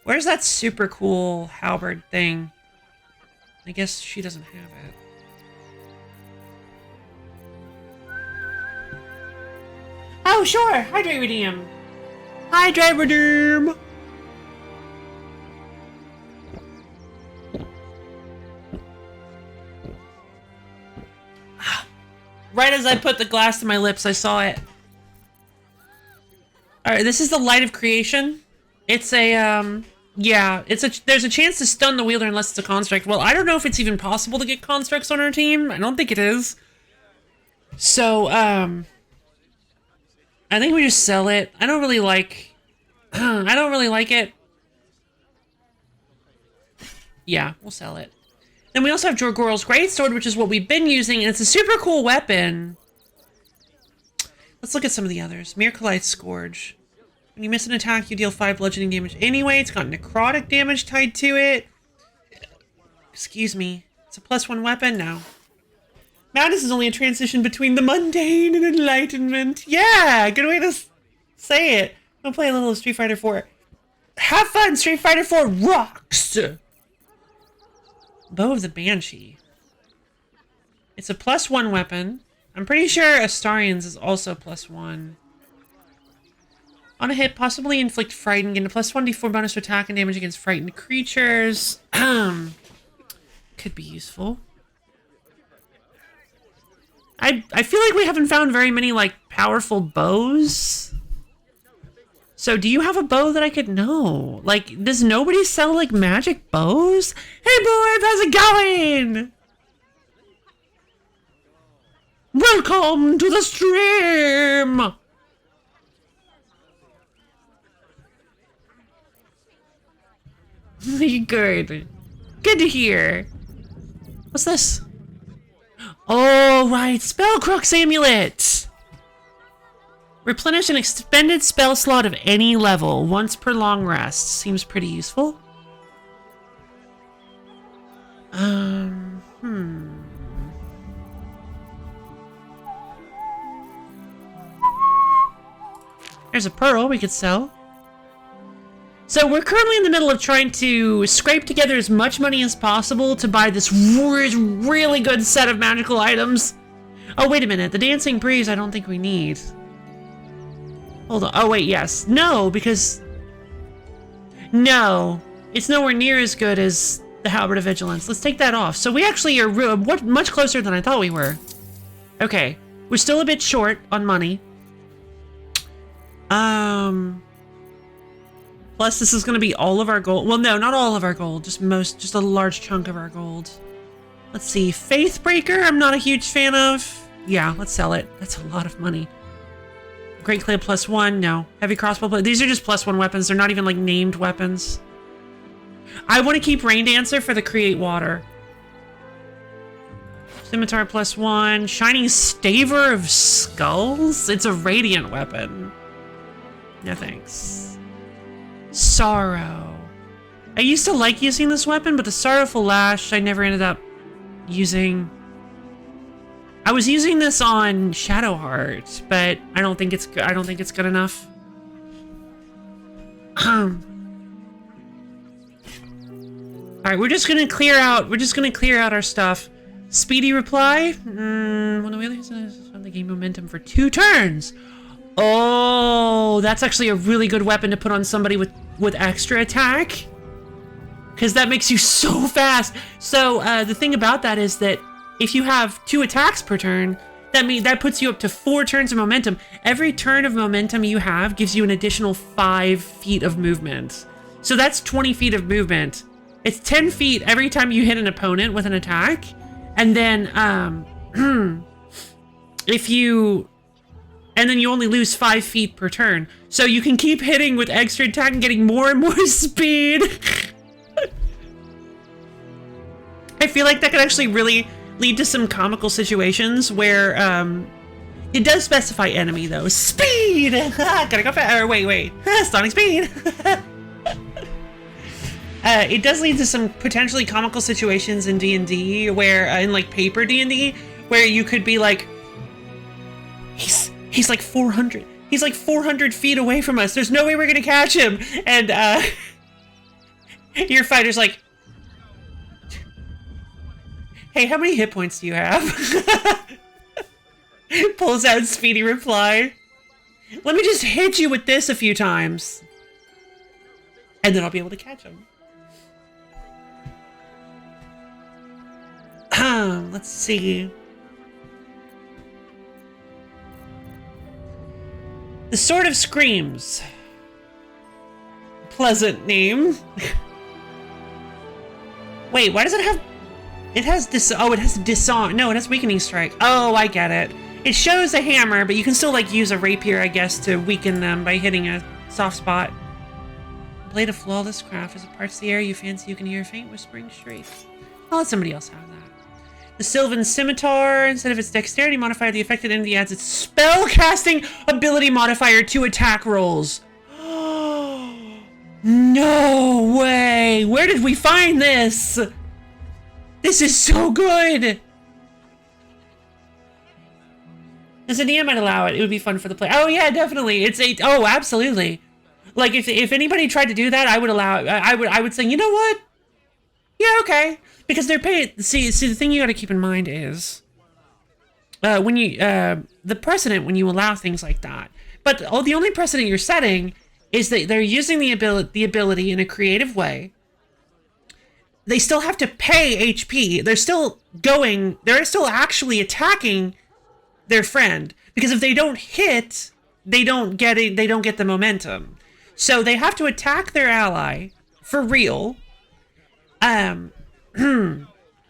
Speaker 1: Where's that super cool halberd thing? I guess she doesn't have it. Oh, sure! Hydrate Redeem! Hydrate Redeem! Right as I put the glass to my lips, I saw it. Alright, this is the Light of Creation. It's a, yeah, there's a chance to stun the wielder unless it's a construct. Well, I don't know if it's even possible to get constructs on our team. I don't think it is. So, I think we just sell it. I don't really like it. Yeah, we'll sell it. Then we also have Jorgorl's Greatsword, which is what we've been using, and it's a super cool weapon. Let's look at some of the others. Mirkulite's Scourge. When you miss an attack, you deal 5 bludgeoning damage anyway. It's got necrotic damage tied to it. Excuse me. It's a +1 weapon now. Madness is only a transition between the mundane and enlightenment. Yeah, good way to say it. I'm gonna play a little of Street Fighter 4. Have fun, Street Fighter 4 rocks! Bow of the Banshee. It's a +1 weapon. I'm pretty sure Astarion's is also +1. On a hit, possibly inflict frighten, gain a +1d4 bonus to attack and damage against frightened creatures. Could be useful. I feel like we haven't found very many, like, powerful bows. So do you have a bow that I could know? Like, does nobody sell, like, magic bows? Hey, boy, how's it going? Welcome to the stream! Good. Good to hear. What's this? Oh, right. Spellcrux amulet! Replenish an expended spell slot of any level once per long rest. Seems pretty useful. There's a pearl we could sell. So we're currently in the middle of trying to scrape together as much money as possible to buy this really good set of magical items. Oh, wait a minute. The Dancing Breeze I don't think we need. Hold on. Oh, wait, yes. No, because... No. It's nowhere near as good as the Halberd of Vigilance. Let's take that off. So we actually are much closer than I thought we were. Okay. We're still a bit short on money. Plus, this is going to be all of our gold. Well, no, not all of our gold. Just a large chunk of our gold. Let's see. Faithbreaker, I'm not a huge fan of. Yeah, let's sell it. That's a lot of money. Great Clay +1, no. Heavy crossbow, these are just +1 weapons. They're not even, like, named weapons. I want to keep Rain Dancer for the Create Water. Scimitar +1. Shining Staver of Skulls? It's a radiant weapon. No thanks. Sorrow. I used to like using this weapon, but the Sorrowful Lash I never ended up using. I was using this on Shadowheart, but I don't think it's good enough. All right, we're just gonna clear out our stuff. Speedy reply. One of the others on the game momentum for 2 turns. Oh, that's actually a really good weapon to put on somebody with extra attack, because that makes you so fast. So the thing about that is that if you have 2 attacks per turn, that puts you up to 4 turns of momentum. Every turn of momentum you have gives you an additional 5 feet of movement. So that's 20 feet of movement. It's 10 feet every time you hit an opponent with an attack, and then and then you only lose 5 feet per turn. So you can keep hitting with extra attack and getting more and more speed. I feel like that could actually really lead to some comical situations where, it does specify enemy though. Speed! Gotta go fast. Or wait. Sonic speed! It does lead to some potentially comical situations in D&D where, in like paper D&D, where you could be like, He's like 400. He's like 400 feet away from us. There's no way we're gonna catch him. And your fighter's like, hey, how many hit points do you have? Pulls out Speedy reply. Let me just hit you with this a few times, and then I'll be able to catch him. Let's see. The Sword of Screams. Pleasant name. Wait, why does it have... It has it has disarm. No, it has weakening strike. Oh, I get it. It shows a hammer, but you can still, like, use a rapier, I guess, to weaken them by hitting a soft spot. Blade of Flawless Craft. As it parts the air you fancy, you can hear a faint whispering shriek. I'll let somebody else have that. The Sylvan Scimitar, instead of its dexterity modifier, the affected entity adds its spellcasting ability modifier to attack rolls. No way! Where did we find this? This is so good! As a DM, I'd allow it. It would be fun for the player. Oh yeah, definitely. Oh, absolutely. Like if anybody tried to do that, I would allow it. I would say, you know what? Yeah, okay. Because they're paid. See, the thing you got to keep in mind is when you the precedent when you allow things like that. But the only precedent you're setting is that they're using the ability in a creative way. They still have to pay HP. They're still actually attacking their friend, because if they don't hit, they don't get the momentum. So they have to attack their ally for real. And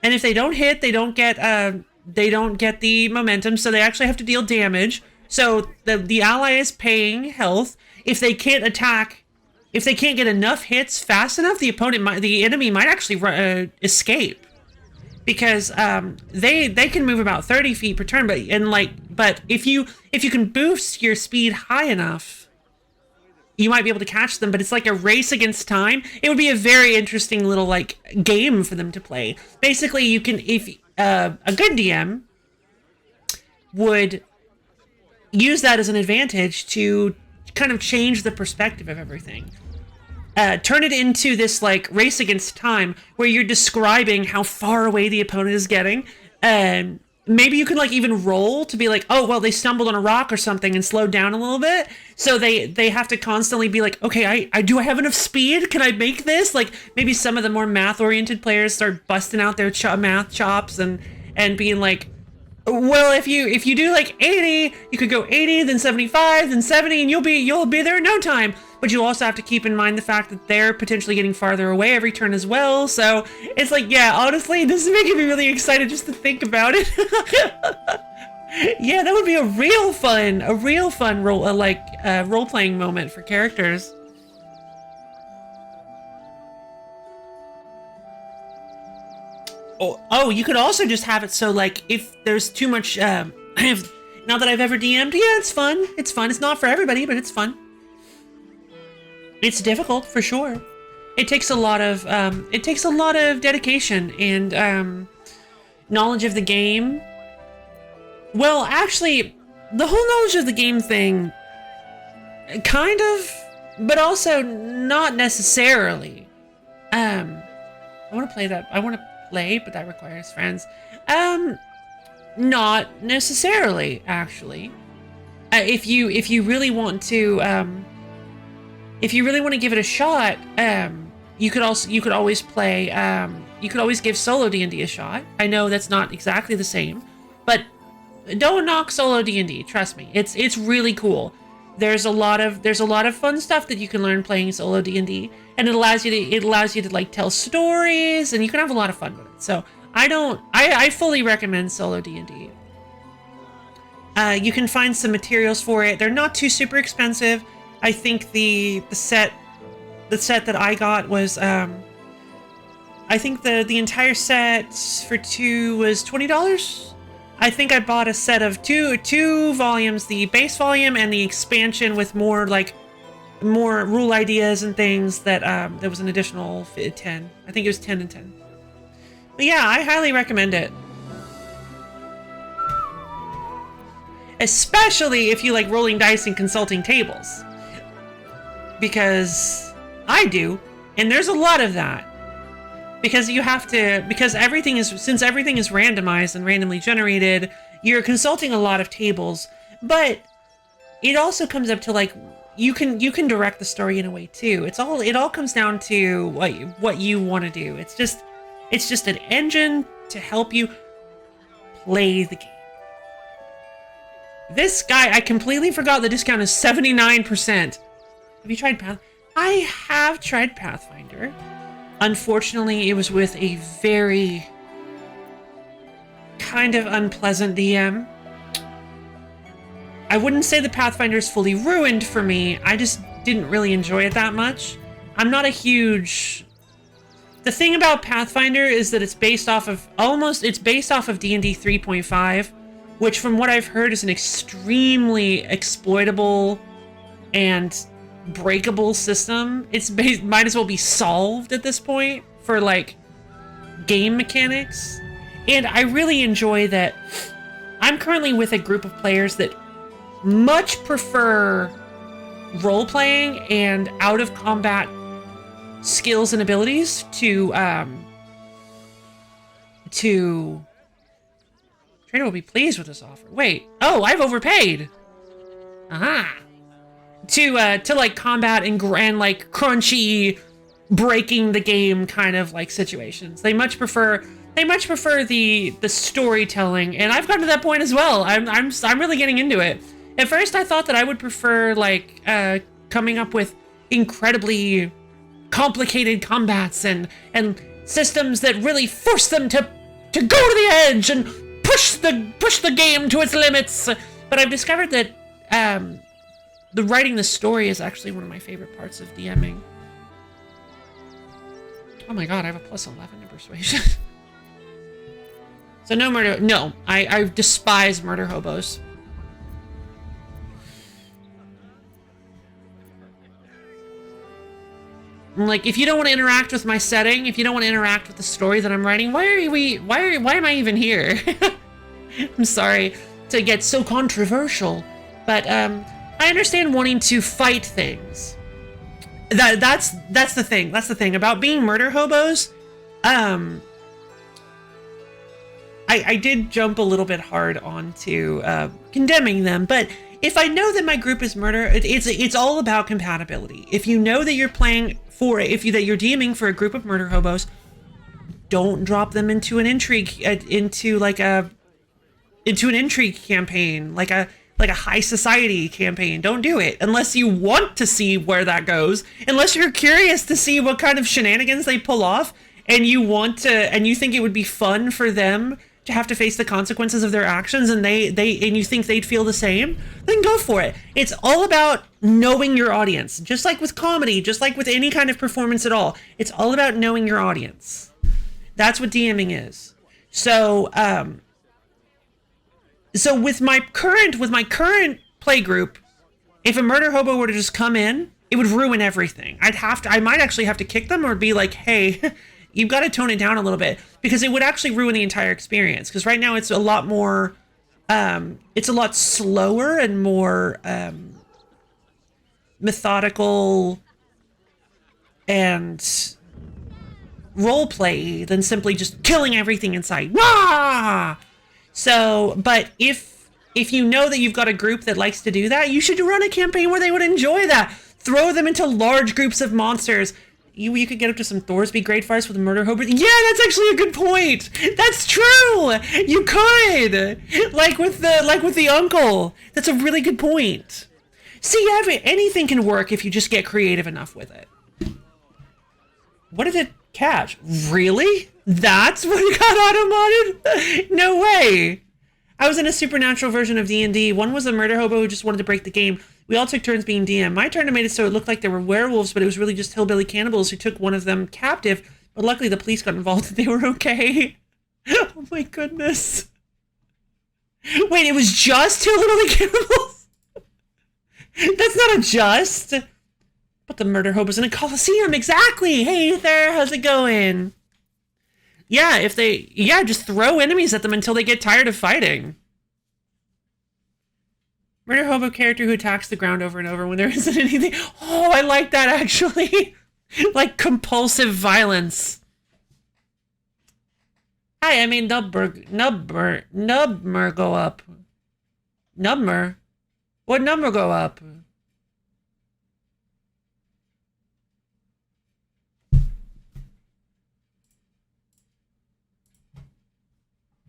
Speaker 1: if they don't hit, they don't get the momentum, so they actually have to deal damage. So the ally is paying health. If they can't attack, if they can't get enough hits fast enough, the enemy might actually escape, because they can move about 30 feet per turn. But if you can boost your speed high enough, you might be able to catch them. But it's like a race against time. It would be a very interesting little like game for them to play. Basically, you can, if a good DM would use that as an advantage to kind of change the perspective of everything. Turn it into this like race against time where you're describing how far away the opponent is getting. Maybe you can like even roll to be like, oh, well, they stumbled on a rock or something and slowed down a little bit. So they have to constantly be like, okay, I have enough speed? Can I make this? Like maybe some of the more math oriented players start busting out their math chops and being like, well, if you do like 80, you could go 80, then 75, then 70, and you'll be there in no time. But you also have to keep in mind the fact that they're potentially getting farther away every turn as well. So it's like, yeah, honestly, this is making me really excited just to think about it. Yeah, that would be a real fun role-playing moment for characters. Oh, you could also just have it so like if there's too much, now that I've ever DM'd, yeah, it's fun. It's fun. It's not for everybody, but it's fun. It's difficult for sure. It takes a lot of dedication and knowledge of the game. Well, actually, the whole knowledge of the game thing, kind of, but also not necessarily. I want to play that. I want to play, but that requires friends. Not necessarily, actually. If you really want to. If you really want to give it a shot, you could always play. You could always give solo D&D a shot. I know that's not exactly the same, but don't knock solo D&D. Trust me, it's really cool. There's a lot of fun stuff that you can learn playing solo D&D, and it allows you to like tell stories, and you can have a lot of fun with it. So I fully recommend solo D&D. You can find some materials for it. They're not too super expensive. I think the set that I got was I think the entire set for 2 was $20. I think I bought a set of two volumes, the base volume and the expansion with more rule ideas and things. That there was an additional 10. I think it was 10 and 10. But yeah, I highly recommend it. Especially if you like rolling dice and consulting tables. Because I do, and there's a lot of that. Because everything is randomized and randomly generated, you're consulting a lot of tables, but it also comes up to like you can direct the story in a way too. It all comes down to what you want to do. It's just an engine to help you play the game. This guy, I completely forgot the discount is 79%. Have you tried Path? I have tried Pathfinder. Unfortunately, it was with a very kind of unpleasant DM. I wouldn't say the Pathfinder is fully ruined for me. I just didn't really enjoy it that much. I'm not a huge... The thing about Pathfinder is that it's based off of D&D 3.5, which from what I've heard is an extremely exploitable and breakable system. Might as well be solved at this point for like game mechanics. And I really enjoy that I'm currently with a group of players that much prefer role-playing and out-of-combat skills and abilities to Trader will be pleased with this offer. Wait, oh, I've overpaid. Aha. To like combat and like crunchy, breaking the game kind of like situations. They much prefer They much prefer the storytelling, and I've gotten to that point as well. I'm really getting into it. At first, I thought that I would prefer like coming up with incredibly complicated combats and systems that really force them to go to the edge and push the game to its limits. But I've discovered that the writing the story is actually one of my favorite parts of DMing. Oh my god, I have a +11 to persuasion. So no murder. No, I despise murder hobos. Like, if you don't want to interact with my setting, if you don't want to interact with the story that I'm writing, why am I even here? I'm sorry to get so controversial, but I understand wanting to fight things. That's the thing. That's the thing about being murder hobos. I did jump a little bit hard onto condemning them, but if I know that my group is murder, it's all about compatibility. If you know that you're playing for, that you're DMing for a group of murder hobos, don't drop them into an intrigue, into an intrigue campaign, like a high society campaign. Don't do it unless you want to see where that goes. Unless you're curious to see what kind of shenanigans they pull off, and you think it would be fun for them to have to face the consequences of their actions, and you think they'd feel the same, then go for it. It's all about knowing your audience. Just like with comedy, just like with any kind of performance at all, it's all about knowing your audience. That's what DMing is. So, so with my current play group, if a murder hobo were to just come in, it would ruin everything. I might actually have to kick them or be like, hey, you've got to tone it down a little bit, because it would actually ruin the entire experience. Because right now it's a lot more, it's a lot slower and more methodical and role play than simply just killing everything in sight. Wah! So, but if you know that you've got a group that likes to do that, you should run a campaign where they would enjoy that. Throw them into large groups of monsters. You could get up to some Thorsby Great Farce with a murder hobo. Yeah, that's actually a good point. That's true. You could, like with the uncle. That's a really good point. See, anything can work if you just get creative enough with it. What did it catch? Really? That's what it got auto-modded? No way. I was in a supernatural version of D&D. One was a murder hobo who just wanted to break the game. We all took turns being DM. My turn made it so it looked like there were werewolves, but it was really just hillbilly cannibals who took one of them captive. But luckily the police got involved and they were okay. Oh my goodness. Wait, it was just hillbilly cannibals? That's not a just. But the murder hobos in a coliseum, exactly. Hey there, how's it going? Yeah, just throw enemies at them until they get tired of fighting. Murder hobo character who attacks the ground over and over when there isn't anything. Oh, I like that actually. Like compulsive violence. Hi, I mean Nubmer go up. Nubmer? What number go up?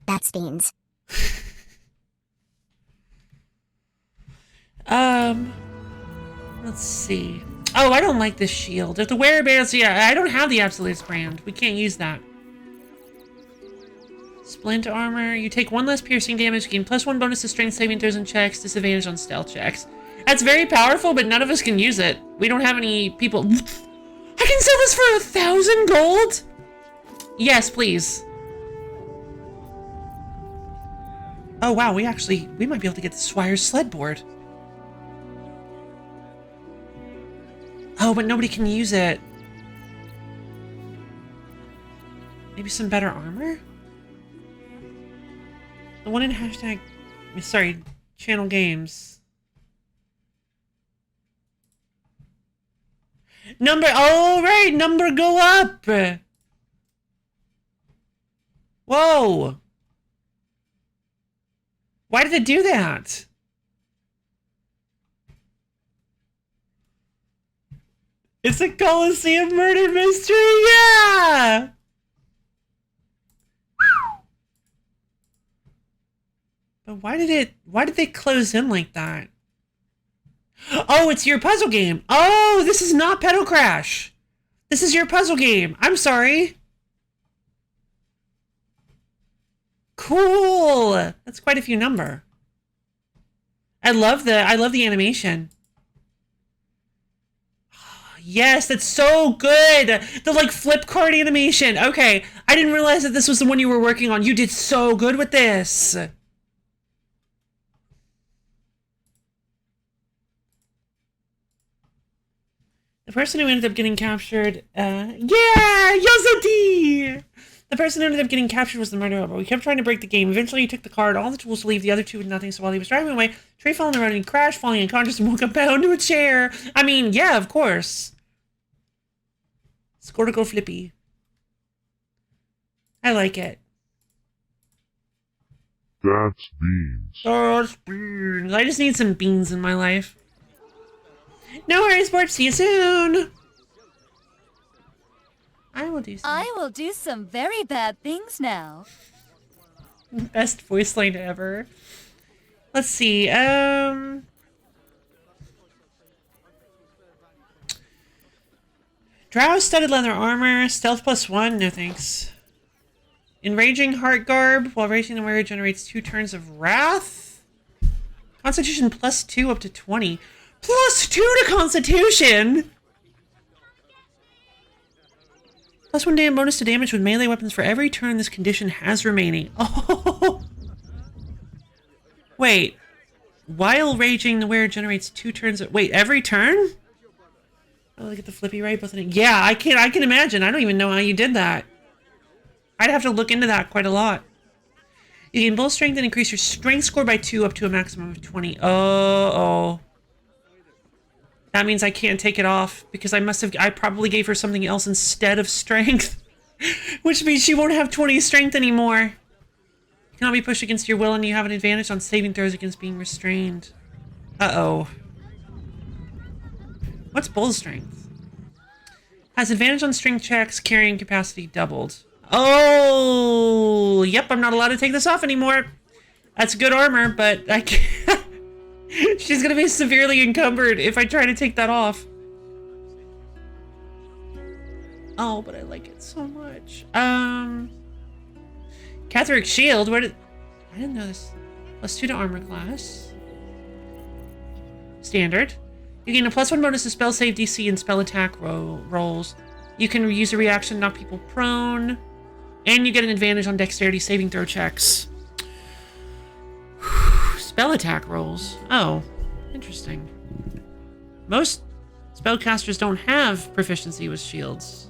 Speaker 13: That's beans.
Speaker 1: Let's see. Oh, I don't like this shield. If the werebears, yeah, I don't have the Absolutes brand. We can't use that. Splint armor. You take 1 less piercing damage, gain +1 bonus to strength saving throws and checks, disadvantage on stealth checks. That's very powerful, but none of us can use it. We don't have any people. I can sell this for 1,000 gold? Yes, please. Oh wow, we might be able to get the Swire's sled board. Oh, but nobody can use it. Maybe some better armor? The one in hashtag, sorry, channel games. Number, oh right, number go up. Whoa. Why did it do that? It's a Coliseum murder mystery, yeah! Why did they close in like that? Oh, it's your puzzle game. Oh, this is not Pedal Crash. This is your puzzle game. I'm sorry. Cool. That's quite a few number. I love the animation. Yes, that's so good. The like flip card animation. Okay, I didn't realize that this was the one you were working on. You did so good with this. The person who ended up getting captured, yeah, Yosoti! The person who ended up getting captured was the murderer, but we kept trying to break the game. Eventually he took the card, all the tools to leave, the other two with nothing, so while he was driving away, Trey fell on the road and he crashed, falling unconscious and woke up bound to a chair. I mean, yeah, of course. Scortical flippy. I like it.
Speaker 14: That's beans.
Speaker 1: That's beans. I just need some beans in my life. No worries, Bart. See you soon. I will do some very bad things now. Best voice line ever. Let's see. Drow studded leather armor, stealth +1, no thanks. Enraging heart garb, while raging the wearer generates 2 turns of wrath. Constitution +2 up to 20. +2 to Constitution! +1 damage bonus to damage with melee weapons for every turn this condition has remaining. Oh! Wait. While raging, the wearer generates 2 turns of... Wait, every turn? Oh, look at the flippy right. Both of them. Yeah, I can imagine. I don't even know how you did that. I'd have to look into that quite a lot. You gain bull strength and increase your strength score by 2 up to a maximum of 20. Oh. That means I can't take it off because I probably gave her something else instead of strength. Which means she won't have 20 strength anymore. You cannot be pushed against your will and you have an advantage on saving throws against being restrained. Uh-oh. What's bull strength? Has advantage on strength checks, carrying capacity doubled. Oh, yep, I'm not allowed to take this off anymore. That's good armor, but I can't. She's gonna be severely encumbered if I try to take that off. Oh, but I like it so much. Catherick Shield, I didn't know this. +2 to armor class. Standard. You gain a +1 bonus to spell save DC and spell attack rolls. You can use a reaction to knock people prone. And you get an advantage on dexterity saving throw checks. Spell attack rolls. Oh, interesting. Most spellcasters don't have proficiency with shields.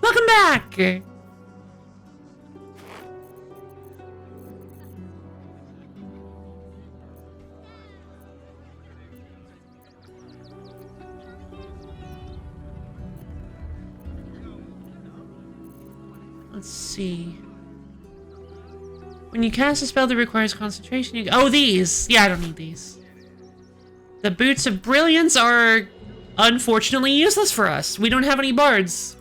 Speaker 1: Welcome back! Let's see. When you cast a spell that requires concentration, you... Oh, these! Yeah, I don't need these. The Boots of Brilliance are unfortunately useless for us. We don't have any bards.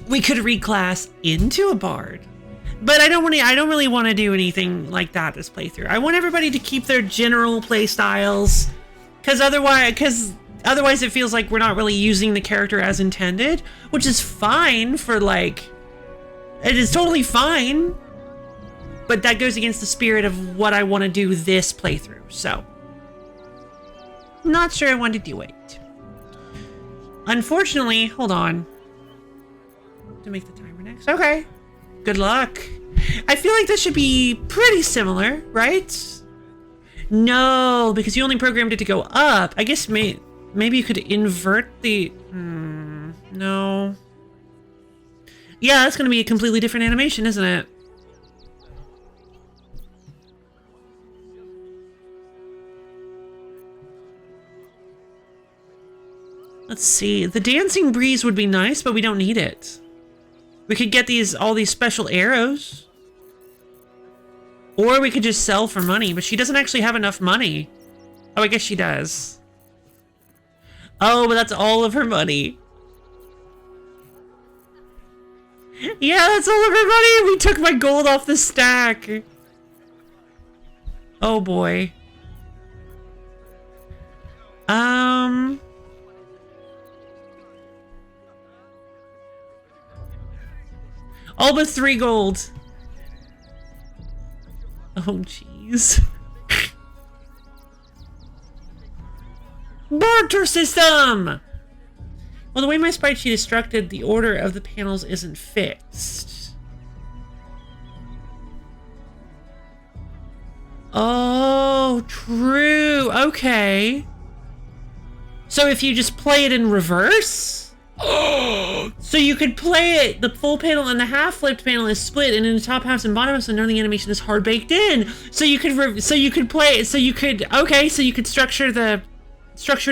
Speaker 1: We could reclass into a bard. But I don't really want to do anything like that this playthrough. I want everybody to keep their general play styles. Because otherwise it feels like we're not really using the character as intended, which is fine for like, it is totally fine, but that goes against the spirit of what I want to do this playthrough, so. Not sure I want to do it. Unfortunately, hold on. To make the timer next. Okay. Good luck. I feel like this should be pretty similar, right? No, because you only programmed it to go up. I guess maybe you could invert the... no. Yeah, that's going to be a completely different animation, isn't it? Let's see. The Dancing Breeze would be nice, but we don't need it. We could get all these special arrows. Or we could just sell for money, but she doesn't actually have enough money. Oh, I guess she does. Oh, but that's all of her money. Yeah, that's all of her money. We took my gold off the stack. Oh boy. All but 3 gold. Oh jeez. Barter system! Well, the way my sprite sheet is structured, the order of the panels isn't fixed. Oh, true. Okay. So if you just play it in reverse? So you could play it, the full panel and the half flipped panel is split, and in the top halves and bottom halves, so none of the animation is hard baked in. So you could play it, so you could, okay, so you could structure it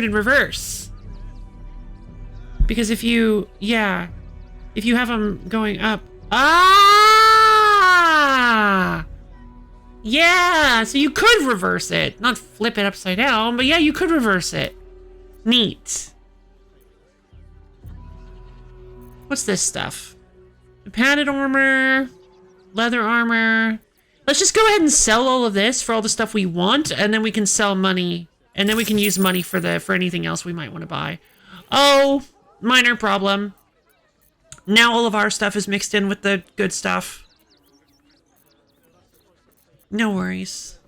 Speaker 1: in reverse. Because if you, yeah, if you have them going up, yeah, so you could reverse it, not flip it upside down, but yeah, you could reverse it. Neat. What's this stuff? Padded armor, leather armor. Let's just go ahead and sell all of this for all the stuff we want, and then we can sell money, and then we can use money for anything else we might want to buy. Oh, minor problem. Now all of our stuff is mixed in with the good stuff. No worries.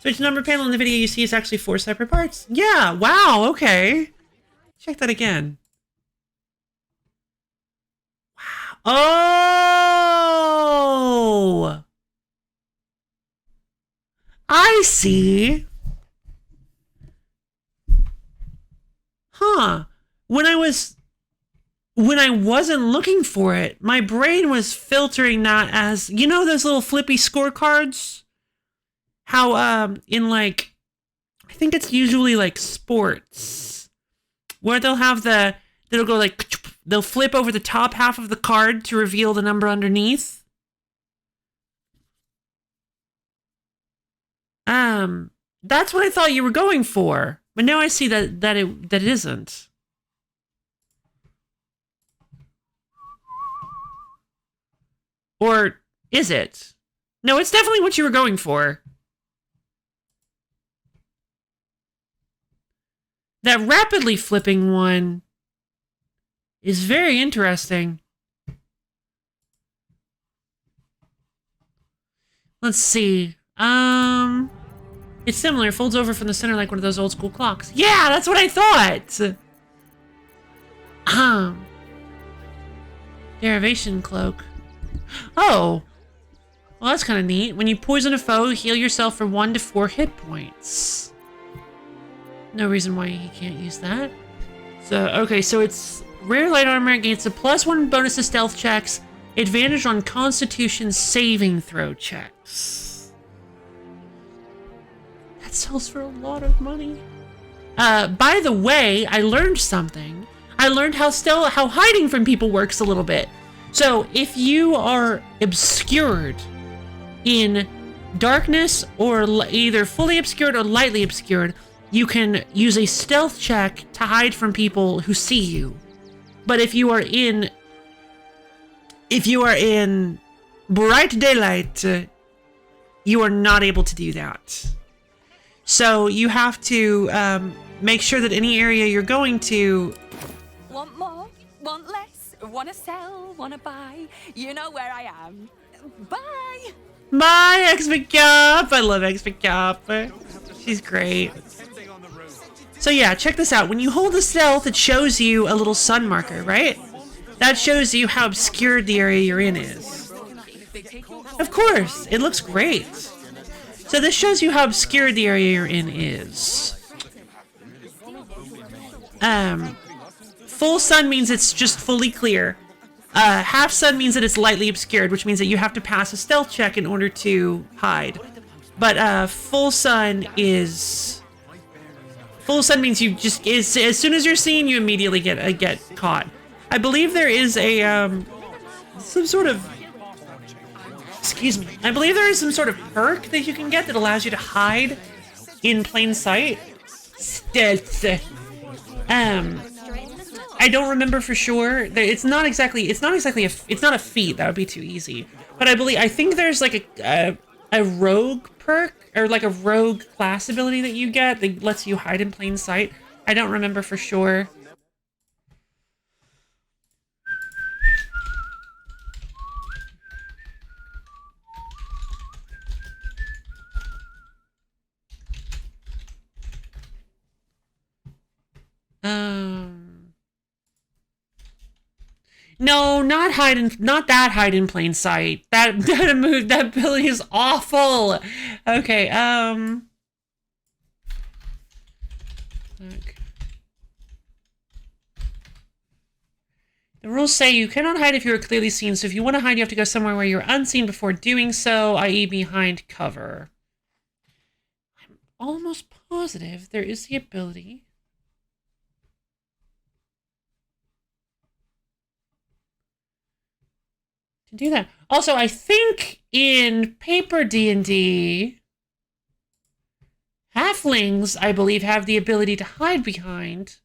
Speaker 1: So each number panel in the video you see is actually 4 separate parts. Yeah, wow, okay. Check that again. Wow. Oh! I see. Huh. When I wasn't looking for it, my brain was filtering that as, you know those little flippy scorecards? How, in like, I think it's usually like sports, where they'll have they'll go like, they'll flip over the top half of the card to reveal the number underneath. That's what I thought you were going for, but now I see that it isn't. Or is it? No, it's definitely what you were going for. That rapidly flipping one is very interesting. Let's see. It's similar. It folds over from the center like one of those old school clocks. Yeah, that's what I thought. Derivation cloak. Oh. Well, that's kind of neat. When you poison a foe, heal yourself for 1 to 4 hit points. No reason why he can't use that. So, okay, so it's rare light armor gains a +1 bonus to stealth checks, advantage on constitution saving throw checks. That sells for a lot of money. By the way, I learned something. I learned how hiding from people works a little bit. So, if you are obscured in darkness, or either fully obscured or lightly obscured, you can use a stealth check to hide from people who see you. But if you are in bright daylight, you are not able to do that. So you have to make sure that any area you're going to...
Speaker 12: Want more? Want less? Wanna sell? Wanna buy? You know where I am. Bye!
Speaker 1: Bye, Expert Cup! I love Expert Cup. She's great. So yeah, check this out. When you hold the stealth, it shows you a little sun marker, right? That shows you how obscured the area you're in is. Of course, it looks great. So this shows you how obscured the area you're in is. Full sun means it's just fully clear. Half sun means that it's lightly obscured, which means that you have to pass a stealth check in order to hide. But full sun is Full send means you just as soon as you're seen, you immediately get caught. I believe there is a some sort of, excuse me. I believe there is some sort of perk that you can get that allows you to hide in plain sight. Stealth. I don't remember for sure. It's not exactly a feat. That would be too easy. But I think there's like a rogue perk or like a rogue class ability that you get that lets you hide in plain sight. I don't remember for sure. No, not that hide in plain sight. That ability is awful. Okay, the rules say you cannot hide if you are clearly seen, so if you want to hide, you have to go somewhere where you're unseen before doing so, i.e. behind cover. I'm almost positive there is the ability to do that. Also, I think in paper D&D, halflings, I believe, have the ability to hide behind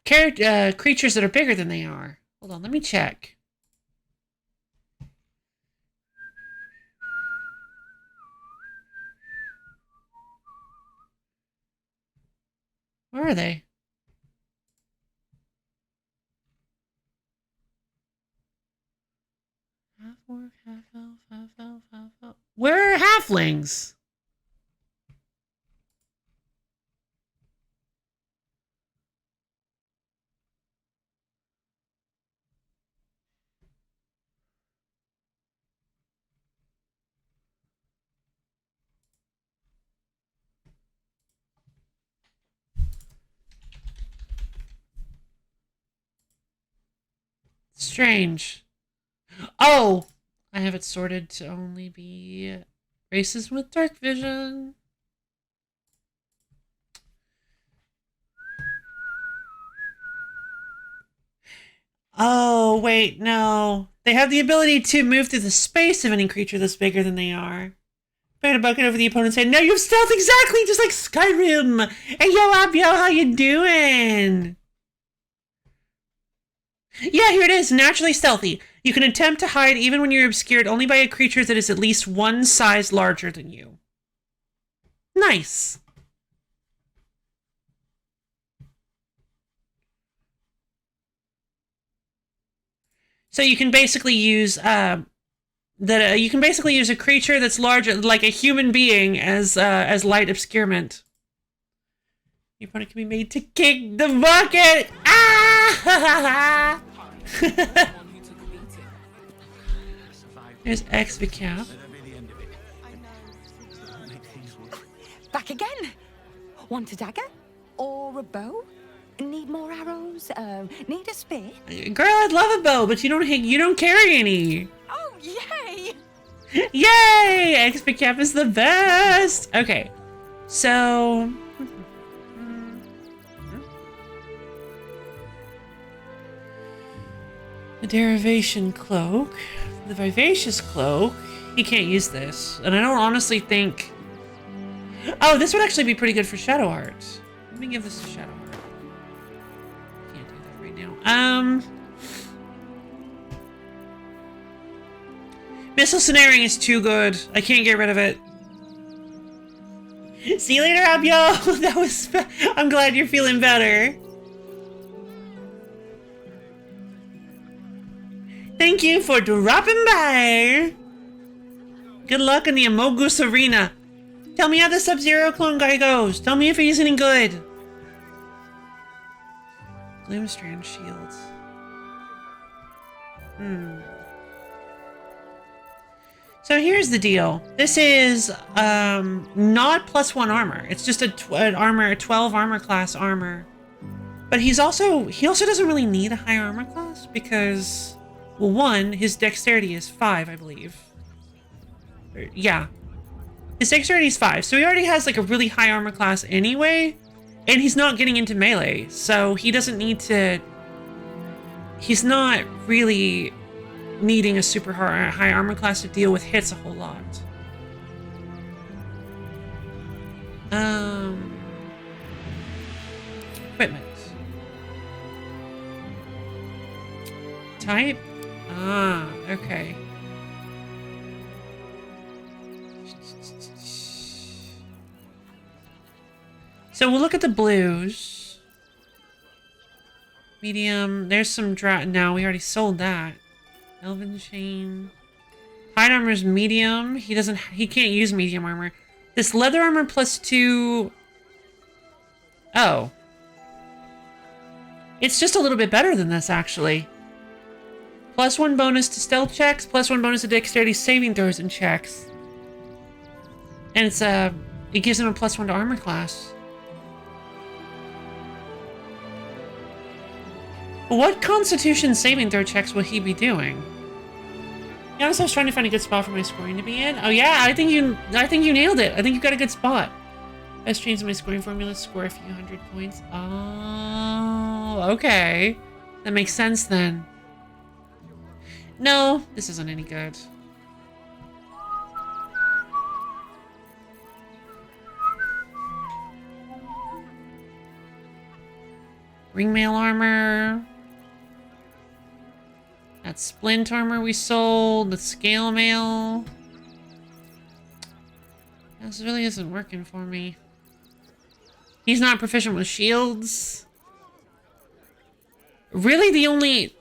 Speaker 1: creatures that are bigger than they are. Hold on, let me check. Where are they? Half orc, half elf, half elf, half elf. Where are halflings? Strange. Oh! I have it sorted to only be races with dark vision. Oh, wait, no. They have the ability to move through the space of any creature that's bigger than they are. Put a bucket over the opponent's head. No, you have stealth exactly, just like Skyrim. Hey, yo, Abyo, how you doing? Yeah, here it is. Naturally stealthy. You can attempt to hide even when you're obscured only by a creature that is at least one size larger than you. Nice. So you can basically use a creature that's larger, like a human being, as light obscurement. Your opponent can be made to kick the bucket. Ah! There's Exvicap.
Speaker 12: Back again. Want a dagger or a bow? Need more arrows? Need a spear?
Speaker 1: Girl, I'd love a bow, but you don't carry any.
Speaker 12: Oh, yay!
Speaker 1: Yay! Exvicap is the best. Okay, so. The derivation cloak. The vivacious cloak. He can't use this. And I don't honestly think... Oh, this would actually be pretty good for shadow art. Let me give this to shadow art. Can't do that right now. Missile snaring is too good. I can't get rid of it. See you later, Abyo! That was... I'm glad you're feeling better. Thank you for dropping by. Good luck in the Amogus Arena. Tell me how the Sub-Zero clone guy goes. Tell me if he's any good. Gloomstrand shields. So here's the deal. This is not +1 armor. It's just a 12 armor class armor. But he also doesn't really need a high armor class because, well, one, his dexterity is 5, I believe. Yeah. His dexterity is 5, so he already has like a really high armor class anyway, and he's not getting into melee, so he doesn't need to. He's not really needing a super high armor class to deal with hits a whole lot. Equipment. Type? Ah, okay. So we'll look at the blues. Medium. There's some no, we already sold that. Elven chain. Hide armor is medium. He can't use medium armor. This leather armor +2. Oh. It's just a little bit better than this, actually. +1 bonus to stealth checks, +1 bonus to dexterity saving throws and checks. And it gives him a +1 to armor class. What constitution saving throw checks will he be doing? Yeah, I was trying to find a good spot for my scoring to be in. Oh yeah, I think you nailed it. I think you got a good spot. Best change in my scoring formula, score a few hundred points. Oh, okay. That makes sense then. No, this isn't any good. Ringmail armor. That splint armor we sold. The scale mail. This really isn't working for me. He's not proficient with shields. Really the only...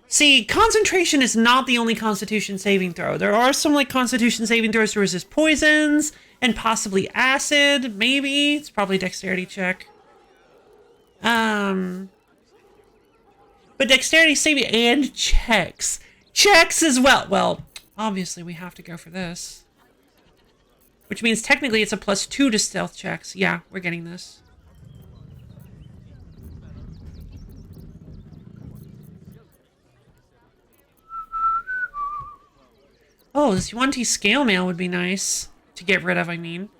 Speaker 1: See, concentration is not the only constitution saving throw. There are some like constitution saving throws to resist poisons and possibly acid, maybe. It's probably dexterity check. But dexterity saving and checks. Checks as well. Well, obviously we have to go for this. Which means technically it's a +2 to stealth checks. Yeah, we're getting this. Oh, this 1T scale mail would be nice to get rid of, I mean.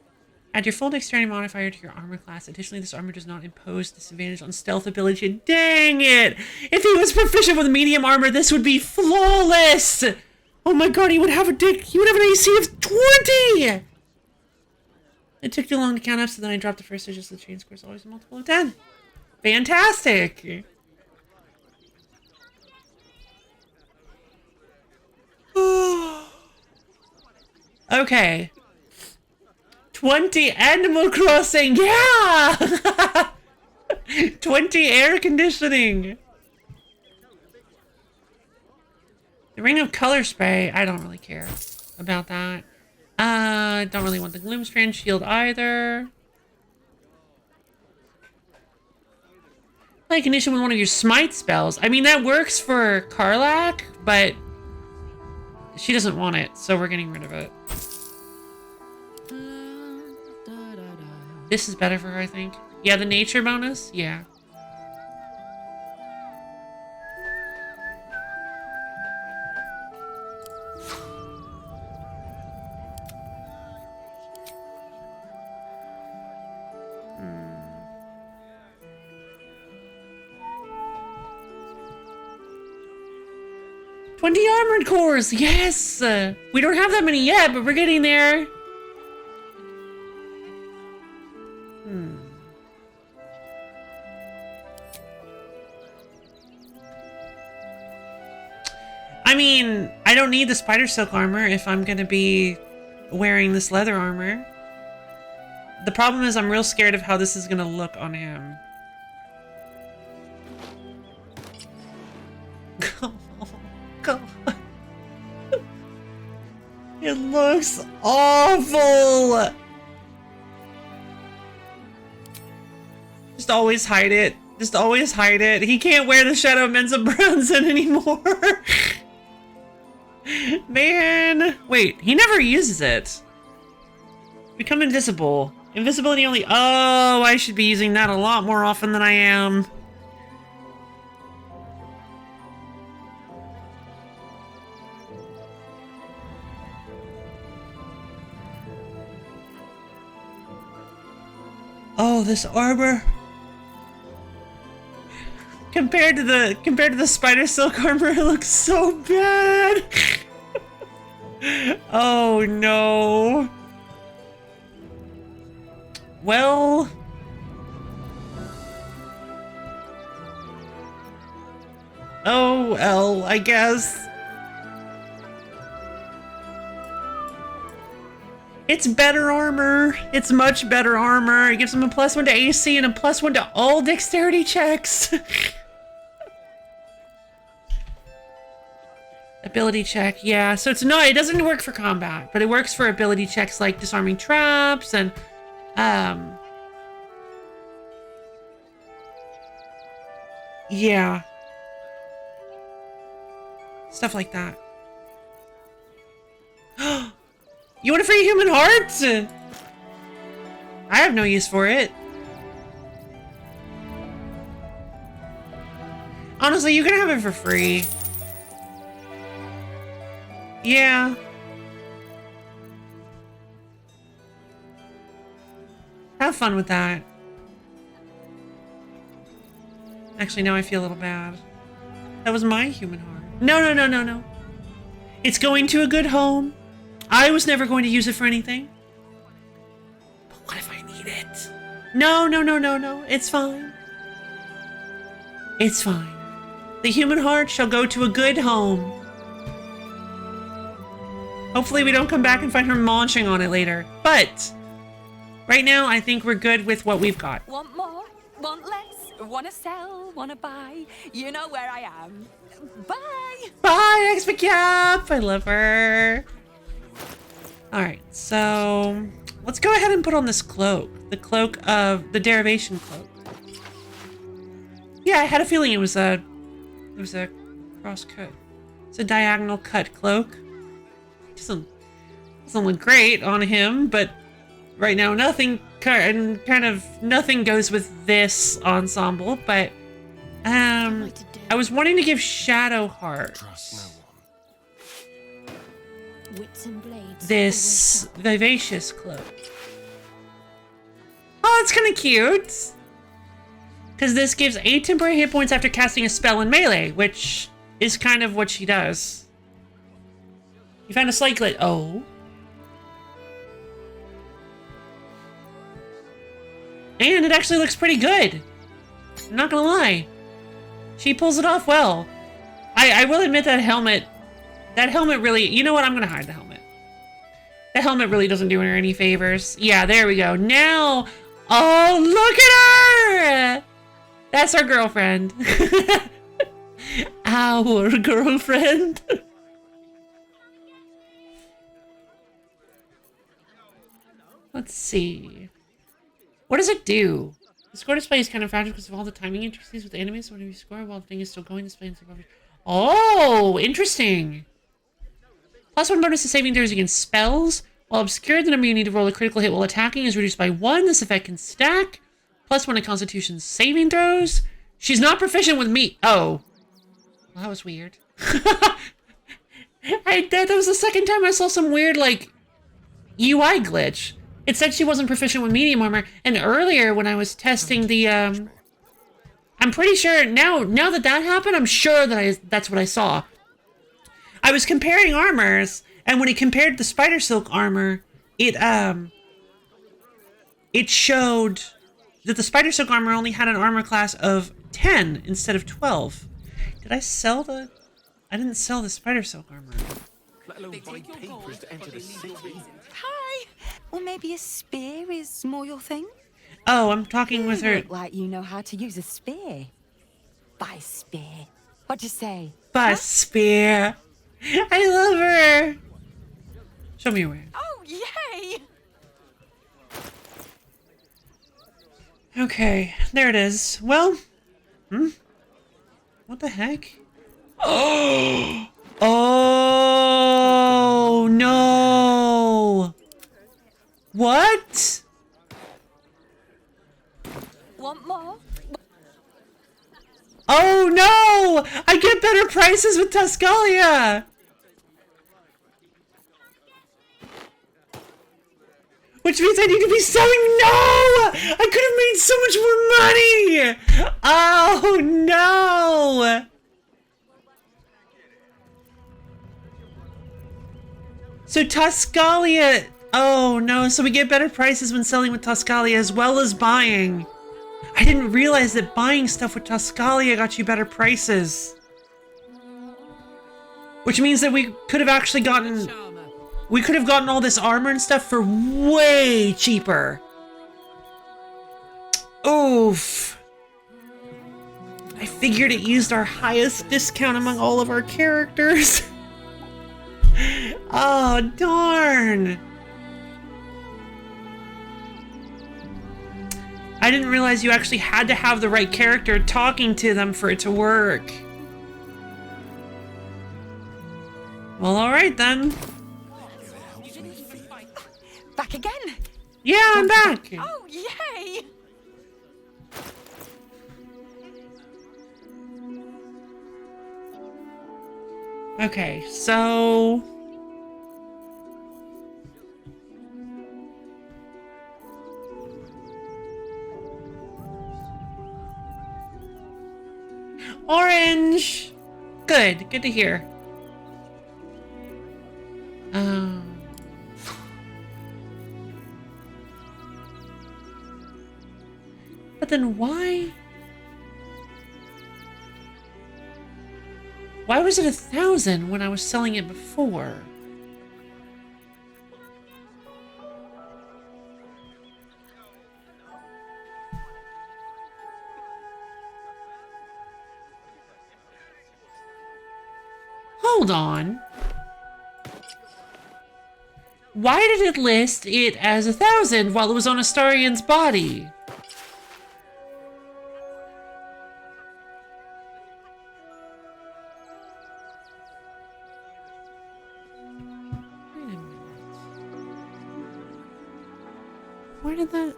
Speaker 1: Add your full dexterity modifier to your armor class. Additionally, this armor does not impose disadvantage on stealth ability. Dang it! If he was proficient with medium armor, this would be flawless! Oh my god, he would have an AC of 20! It took too long to count up, so then I dropped the first digits of the chain score. It's always a multiple of 10. Fantastic! Okay. 20 Animal Crossing, yeah! 20 air conditioning. The Ring of Color Spray, I don't really care about that. I don't really want the Gloomstrand Shield either. Play condition with one of your smite spells. I mean, that works for Karlach, but she doesn't want it, so we're getting rid of it. This is better for her, I think. Yeah, the nature bonus? Yeah. Hmm. 20 armored cores! Yes! We don't have that many yet, but we're getting there. I mean, I don't need the spider silk armor if I'm gonna be wearing this leather armor. The problem is I'm real scared of how this is gonna look on him. God. It looks awful! Just always hide it. Just always hide it. He can't wear the Shadow of Mensa Bronzen anymore. Man. Wait, he never uses it. Become invisible. Invisibility only. Oh, I should be using that a lot more often than I am. Oh, this armor. Compared to the spider silk armor, it looks so bad. Oh no. Well, oh well, I guess. It's better armor. It's much better armor. It gives him a +1 to AC and a +1 to all dexterity checks. Ability check, yeah. So it's not, it doesn't work for combat, but it works for ability checks like disarming traps and yeah. Stuff like that. You want a free human heart? I have no use for it. Honestly, you can have it for free. Yeah. Have fun with that. Actually, now I feel a little bad. That was my human heart. No. It's going to a good home. I was never going to use it for anything. But what if I need it? No. It's fine. It's fine. The human heart shall go to a good home. Hopefully we don't come back and find her munching on it later. But right now, I think we're good with what we've got.
Speaker 12: Want more? Want less? Wanna sell? Wanna buy? You know where I am. Bye!
Speaker 1: Bye, X-Cap! I love her. Alright, so let's go ahead and put on this cloak. The cloak of the derivation cloak. Yeah, I had a feeling it was a cross cut. It's a diagonal cut cloak. Doesn't look great on him, but right now nothing goes with this ensemble. But I was wanting to give Shadow Heart this vivacious cloak. Oh, it's kind of cute. Because this gives 8 temporary hit points after casting a spell in melee, which is kind of what she does. You found a slight glitch. Oh. And it actually looks pretty good. I'm not gonna lie. She pulls it off well. I will admit that helmet really, you know what? I'm gonna hide the helmet. The helmet really doesn't do her any favors. Yeah, there we go. Now, oh, look at her! That's our girlfriend. Our girlfriend. Let's see. What does it do? The score display is kind of fragile because of all the timing intricacies with the enemies. When you score while the thing is still going, display and oh, interesting. +1 bonus to saving throws against spells. While obscured, the number you need to roll a critical hit while attacking is reduced by 1. This effect can stack. +1 to Constitution saving throws. She's not proficient with me. Oh. Well, that was weird. That was the second time I saw some weird, like, UI glitch. It said she wasn't proficient with medium armor, and earlier when I was testing the, I'm pretty sure, now that happened, I'm sure that that's what I saw. I was comparing armors, and when he compared the spider silk armor, it showed that the spider silk armor only had an armor class of 10 instead of 12. Did I sell the... I didn't sell the spider silk armor.
Speaker 12: Hi! Or maybe a spear is more your thing?
Speaker 1: Oh, I'm talking with her.
Speaker 12: Look like you know how to use a spear. By spear. What'd you say?
Speaker 1: By spear. I love her. Show me where.
Speaker 12: Oh, yay!
Speaker 1: Okay, there it is. Well, what the heck? Oh! Oh no! What?
Speaker 12: Want more?
Speaker 1: Oh no! I get better prices with Tuscalia! Which means I need to be selling. No! I could have made so much more money! Oh, no! So Tuscalia. Oh, no. So we get better prices when selling with Tuscalia as well as buying. I didn't realize that buying stuff with Tuscalia got you better prices. Which means that we could have actually gotten... We could have gotten all this armor and stuff for way cheaper. Oof. I figured it used our highest discount among all of our characters. Oh, darn. I didn't realize you actually had to have the right character talking to them for it to work. Well, alright then.
Speaker 12: Back again?
Speaker 1: Yeah, I'm back.
Speaker 12: Oh, yay!
Speaker 1: Okay, so... Orange! Good, good to hear. But then why? Why was it 1,000 when I was selling it before? Hold on. Why did it list it as 1,000 while it was on Astarian's body? Why did that...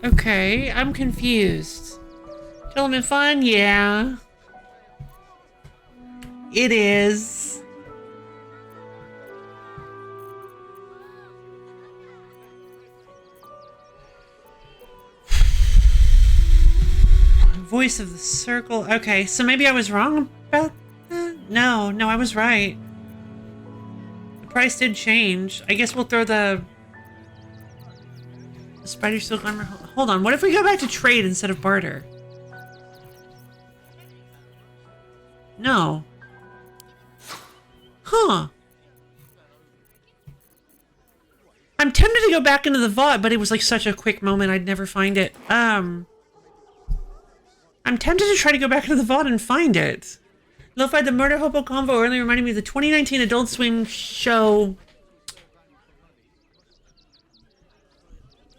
Speaker 1: Okay, I'm confused. Gentlemen fun? Yeah. It is. Voice of the circle. Okay, so maybe I was wrong about that? No, I was right. The price did change. I guess we'll throw the spider silk armor. Hold on, what if we go back to trade instead of barter? No. Huh. I'm tempted to go back into the vault, but it was like such a quick moment I'd never find it. I'm tempted to try to go back into the vault and find it. Lo-Fi, the Murder Hobo convo earlier reminded me of the 2019 Adult Swim show.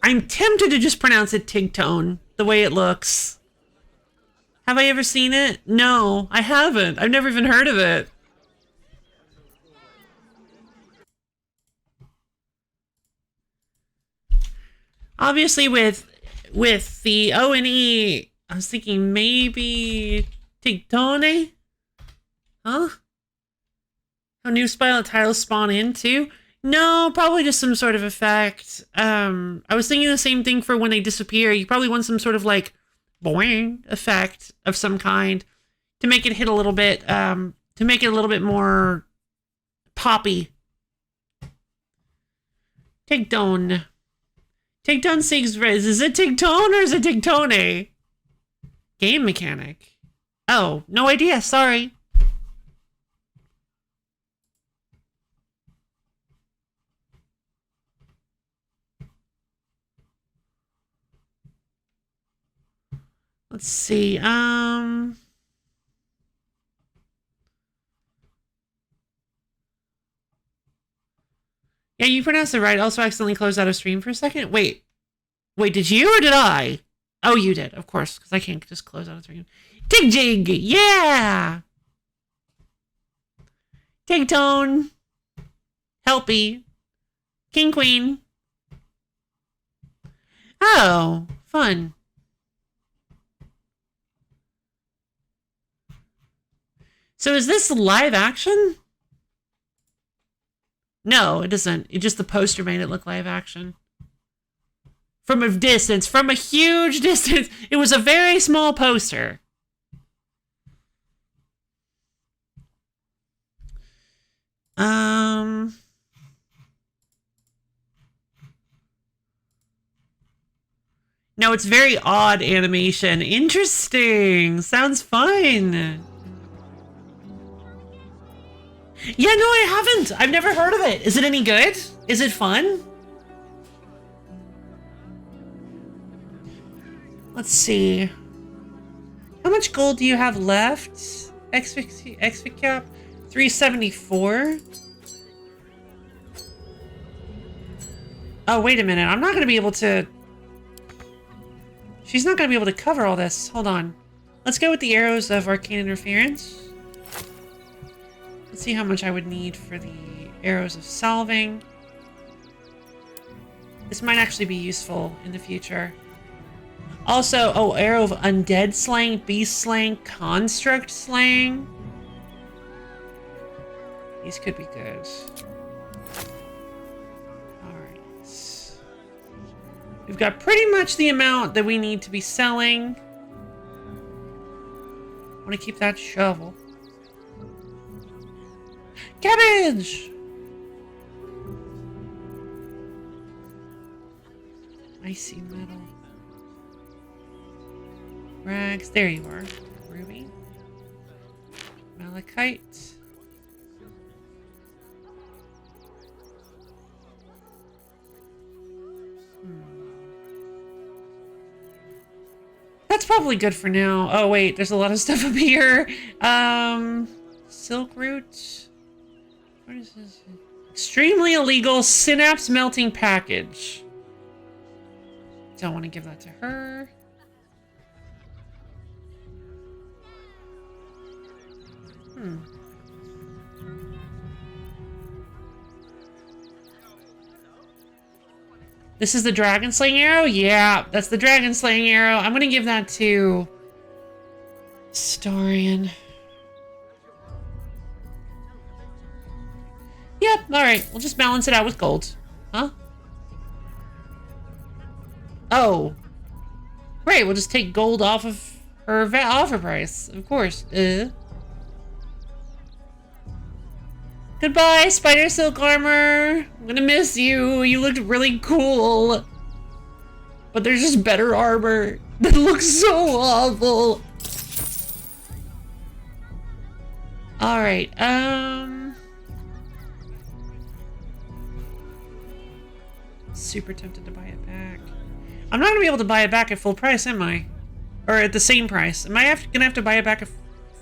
Speaker 1: I'm tempted to just pronounce it Tigtone, the way it looks. Have I ever seen it? No, I haven't. I've never even heard of it. Obviously with the O and E, I was thinking maybe Tigtone? Huh? How new spell tiles spawn into? No, probably just some sort of effect. I was thinking the same thing for when they disappear. You probably want some sort of like boing effect of some kind to make it hit a little bit, to make it a little bit more poppy. Tigtone. Tigtone Sig's Riz. Is it Tigtone or is it Tigtone? Game mechanic. Oh, no idea. Sorry. Let's see. Yeah, you pronounced it right. Also accidentally closed out of stream for a second. Wait, did you or did I? Oh, you did, of course, because I can't just close out of stream. Tigjig, yeah! Tigtone. Helpy. King Queen. Oh, fun. So is this live action? No, it isn't. It just the poster made it look live action. from a distance, from a huge distance. It was a very small poster. No, it's very odd animation. Interesting. Sounds fun. Yeah, no, I haven't. I've never heard of it. Is it any good? Is it fun? Let's see. How much gold do you have left? XP cap? 374? Oh, wait a minute. I'm not going to be able to... She's not going to be able to cover all this. Hold on. Let's go with the arrows of arcane interference. Let's see how much I would need for the arrows of salving. This might actually be useful in the future. Also, oh, arrow of undead slaying, beast slaying, construct slaying. These could be good. Alright. We've got pretty much the amount that we need to be selling. I want to keep that shovel. Cabbage! Icy metal. Rags. There you are. Ruby. Malachite. That's probably good for now. Oh wait, there's a lot of stuff up here. Silk root. What is this? Extremely illegal synapse melting package. Don't want to give that to her. This is the dragon slaying arrow? Yeah, that's the dragon slaying arrow. I'm gonna give that to Starion. Yep, alright. We'll just balance it out with gold. Huh? Oh. Great, we'll just take gold off of her offer price. Of course. Goodbye, spider silk armor. I'm gonna miss you. You looked really cool. But there's just better armor that looks so awful. Alright, super tempted to buy it back. I'm not gonna be able to buy it back at full price, am I? Or at the same price. Am I gonna have to buy it back at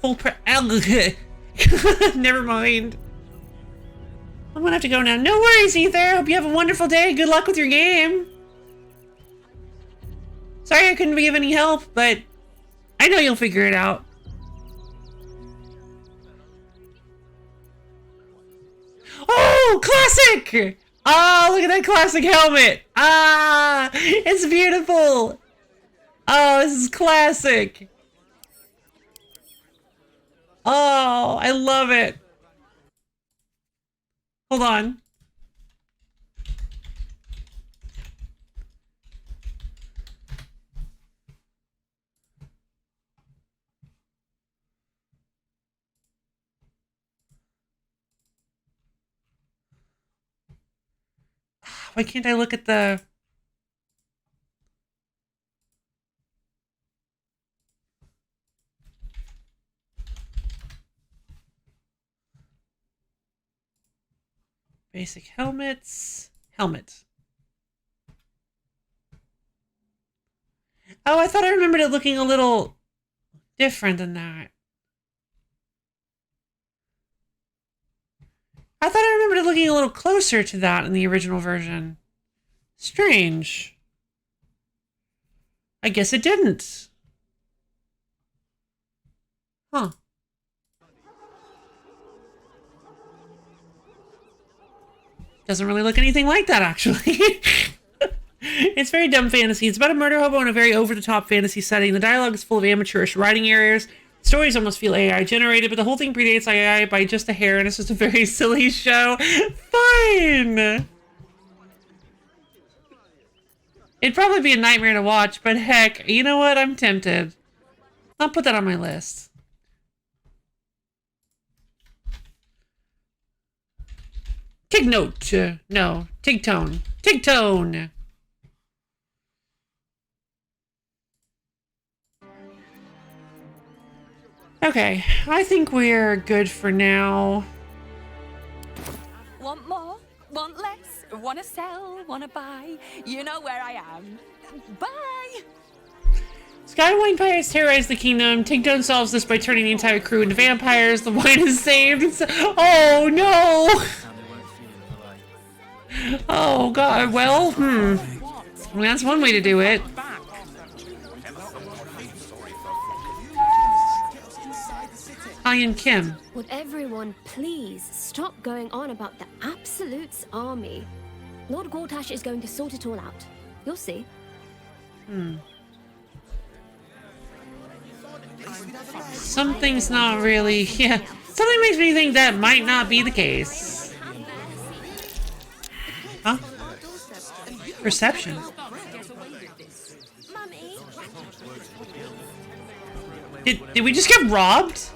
Speaker 1: full price? Never mind. I'm gonna have to go now. No worries, Ether. Hope you have a wonderful day. Good luck with your game. Sorry I couldn't be of any help, but I know you'll figure it out. Oh, classic! Oh, look at that classic helmet. Ah, it's beautiful. Oh, this is classic. Oh, I love it. Hold on. Why can't I look at the... Basic helmets. Helmet. Oh, I thought I remembered it looking a little different than that. I thought I remembered it looking a little closer to that in the original version. Strange. I guess it didn't. Huh. Doesn't really look anything like that, actually. It's very dumb fantasy. It's about a murder hobo in a very over-the-top fantasy setting. The dialogue is full of amateurish writing errors. Stories almost feel AI generated, but the whole thing predates AI by just a hair, and it's just a very silly show. Fine! It'd probably be a nightmare to watch, but heck, you know what? I'm tempted. I'll put that on my list. Tig note. No. Tig tone. Tig tone. Okay, I think we're good for now.
Speaker 12: Want more? Want less? Wanna sell? Wanna buy? You know where I am. Bye!
Speaker 1: Skywine pirates terrorize the kingdom. Tigtone solves this by turning the entire crew into vampires. The wine is saved. Oh no! Oh god, well, that's one way to do it. Ian Kim.
Speaker 15: Would everyone please stop going on about the Absolute's army? Lord Gortash is going to sort it all out. You'll see.
Speaker 1: Something's not really... Yeah. Something makes me think that might not be the case. Huh? Perception. Did we just get robbed?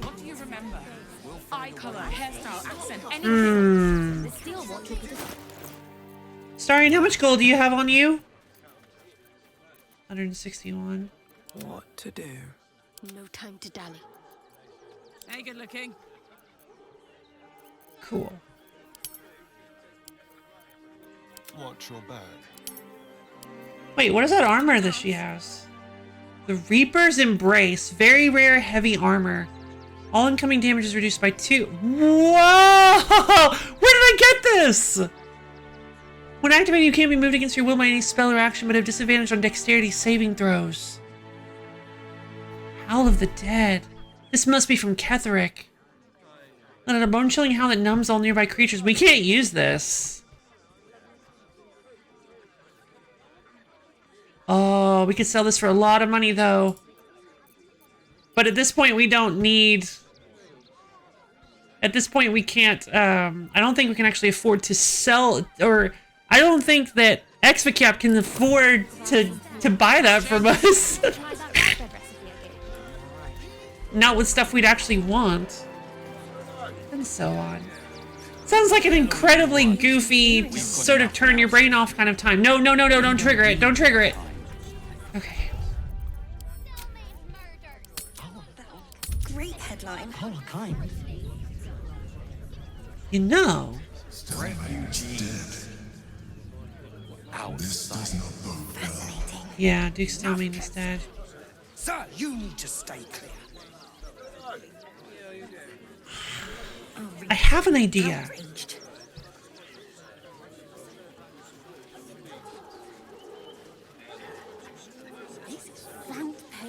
Speaker 3: What do you remember? Eye color, hairstyle, accent, anything.
Speaker 1: Starry, how much gold do you have on you? 161.
Speaker 2: What to do?
Speaker 8: No time to dally.
Speaker 3: Hey, good looking.
Speaker 1: Cool.
Speaker 16: Watch your back.
Speaker 1: Wait, what is that armor that she has? The Reaper's Embrace. Very rare heavy armor. All incoming damage is reduced by 2. Whoa! Where did I get this? When activated, you can't be moved against your will by any spell or action, but have disadvantage on dexterity saving throws. Howl of the Dead. This must be from Ketheric. And a bone-chilling howl that numbs all nearby creatures. We can't use this. Oh, we could sell this for a lot of money, though. But at this point, we don't need... At this point, we can't... I don't think we can actually afford to sell... Or, I don't think that Exvacap can afford to buy that from us. Not with stuff we'd actually want. And so on. Sounds like an incredibly goofy, just sort of turn your brain off kind of time. No, no, no, no, don't trigger it. Don't trigger it. Okay.
Speaker 5: Great headline.
Speaker 1: You know.
Speaker 9: This does not bode well.
Speaker 1: Yeah, Duke's telling me he's dead.
Speaker 10: Sir, you need to stay clear.
Speaker 1: I have an idea.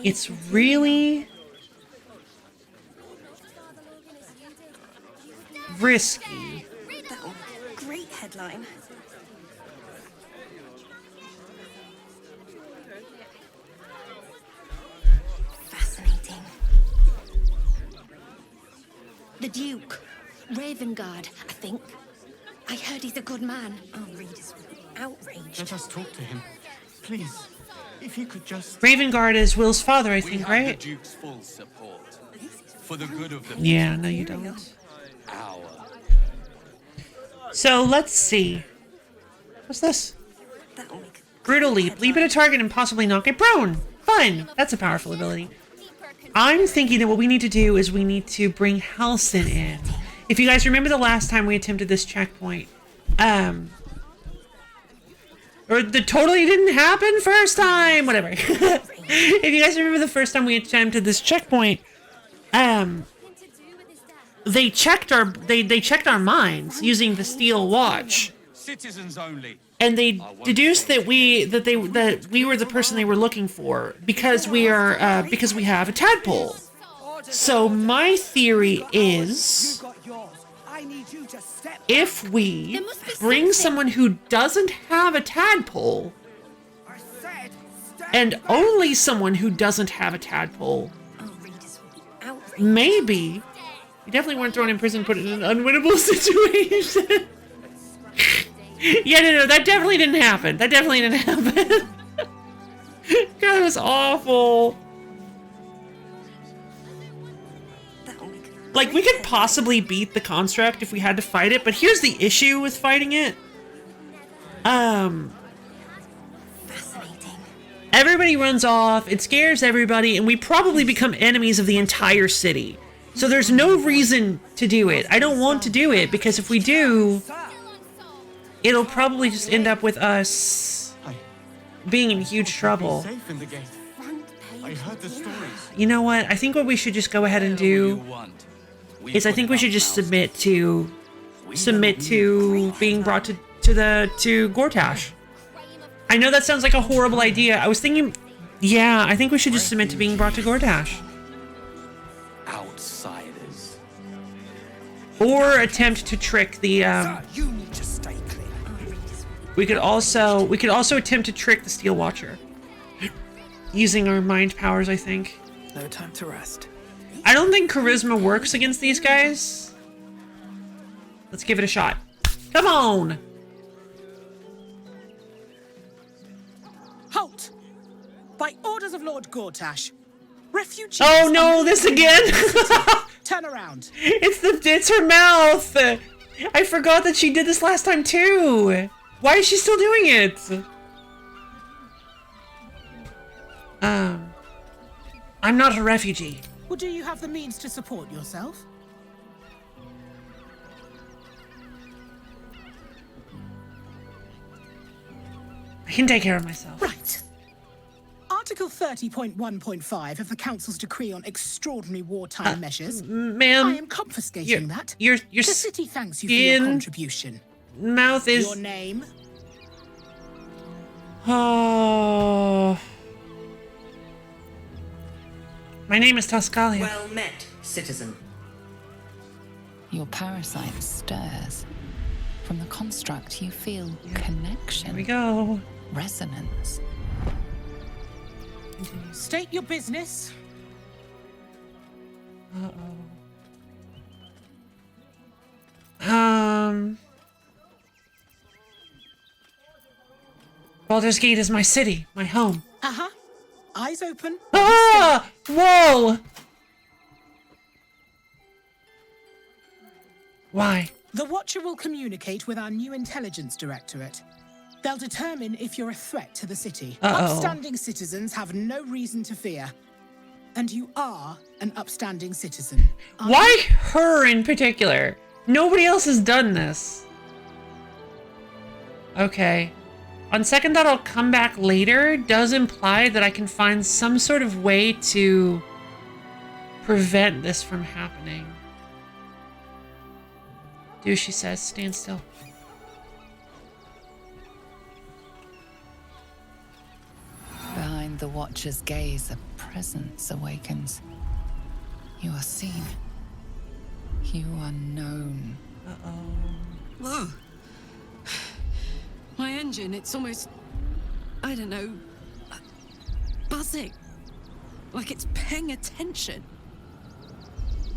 Speaker 1: It's really risky.
Speaker 5: Great headline.
Speaker 15: Fascinating. The Duke. Ravengard, I think. I heard he's a good man.
Speaker 5: Our readers will be outraged.
Speaker 10: Let us talk to him. Please, if you could just...
Speaker 1: Ravengard is Will's father, I think, right?
Speaker 16: The Duke's full support. For the good of the
Speaker 1: Yeah, no you don't. So, let's see. What's this? Brutal Leap. Leap at a target and possibly knock it prone. Fun. That's a powerful ability. I'm thinking that what we need to do is we need to bring Halsin in. If you guys remember the last time we attempted this checkpoint, or the totally didn't happen first time, whatever. If you guys remember the first time we attempted this checkpoint, they checked our minds using the steel watch.
Speaker 16: Citizens only.
Speaker 1: And they deduced that we were the person they were looking for because we have a tadpole. So my theory is, if we bring someone who doesn't have a tadpole, and only someone who doesn't have a tadpole, Maybe. You definitely weren't thrown in prison, put in an unwinnable situation. Yeah, no, that definitely didn't happen. That definitely didn't happen. God, it was awful. Like, we could possibly beat the construct if we had to fight it, but here's the issue with fighting it. Everybody runs off, it scares everybody, and we probably become enemies of the entire city. So there's no reason to do it. I don't want to do it, because if we do, it'll probably just end up with us being in huge trouble. You know what? I think what we should just go ahead and do is I think we should just submit to being brought to Gortash. I know that sounds like a horrible idea. I was thinking, yeah, I think we should just submit to being brought to Gortash.
Speaker 16: Outsiders.
Speaker 1: Or attempt to trick the
Speaker 10: You need to stay clear.
Speaker 1: we could also attempt to trick the Steel Watcher. Using our mind powers, I think.
Speaker 2: No time to rest.
Speaker 1: I don't think charisma works against these guys. Let's give it a shot. Come on!
Speaker 17: Halt! By orders of Lord Gortash, refugees...
Speaker 1: Oh no, this again!
Speaker 17: Turn around.
Speaker 1: It's her mouth! I forgot that she did this last time too! Why is she still doing it? I'm not a refugee.
Speaker 17: Well, do you have the means to support yourself?
Speaker 1: I can take care of myself.
Speaker 17: Right. Article 30.1.5 of the Council's decree on extraordinary wartime measures.
Speaker 1: Ma'am,
Speaker 17: I am confiscating that.
Speaker 1: Your
Speaker 17: the city thanks you for your contribution.
Speaker 1: Mouth is...
Speaker 17: Your name?
Speaker 1: Oh... My name is Toscalia.
Speaker 18: Well met, citizen.
Speaker 6: Your parasite stirs. From the construct, you feel connection.
Speaker 1: Here we go.
Speaker 6: Resonance.
Speaker 17: State your business.
Speaker 1: Baldur's Gate is my city, my home.
Speaker 17: Uh-huh. Eyes open.
Speaker 1: Ah! Whoa! Why?
Speaker 17: The Watcher will communicate with our new intelligence directorate. They'll determine if you're a threat to the city. Upstanding citizens have no reason to fear. And you are an upstanding citizen.
Speaker 1: Why her in particular? Nobody else has done this. Okay. On second thought, I'll come back later. Does imply that I can find some sort of way to prevent this from happening. Do as she says. Stand still.
Speaker 6: Behind the Watcher's gaze, a presence awakens. You are seen. You are known.
Speaker 5: Whoa. My engine, it's almost... I don't know... buzzing. Like it's paying attention.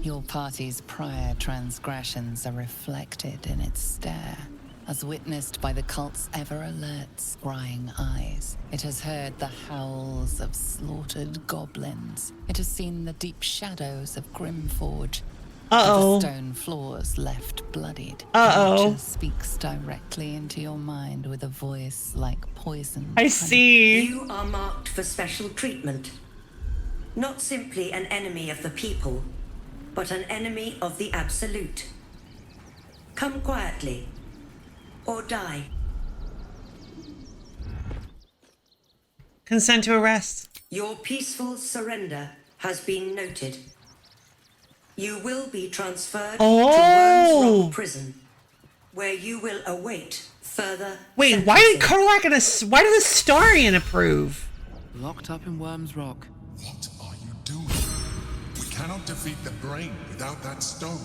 Speaker 6: Your party's prior transgressions are reflected in its stare, as witnessed by the cult's ever-alert, scrying eyes. It has heard the howls of slaughtered goblins. It has seen the deep shadows of Grimforge.
Speaker 1: Uh-oh.
Speaker 6: The stone floors left bloodied.
Speaker 1: Uh-oh.
Speaker 6: Nature speaks directly into your mind with a voice like poison.
Speaker 1: I see.
Speaker 18: You are marked for special treatment. Not simply an enemy of the people, but an enemy of the Absolute. Come quietly, or die.
Speaker 1: Consent to arrest.
Speaker 18: Your peaceful surrender has been noted. You will be transferred to Worms Rock Prison, where you will await further.
Speaker 1: Wait, why did Karlak and why did the Starian approve?
Speaker 2: Locked up in Worms Rock.
Speaker 9: What are you doing? We cannot defeat the brain without that stone.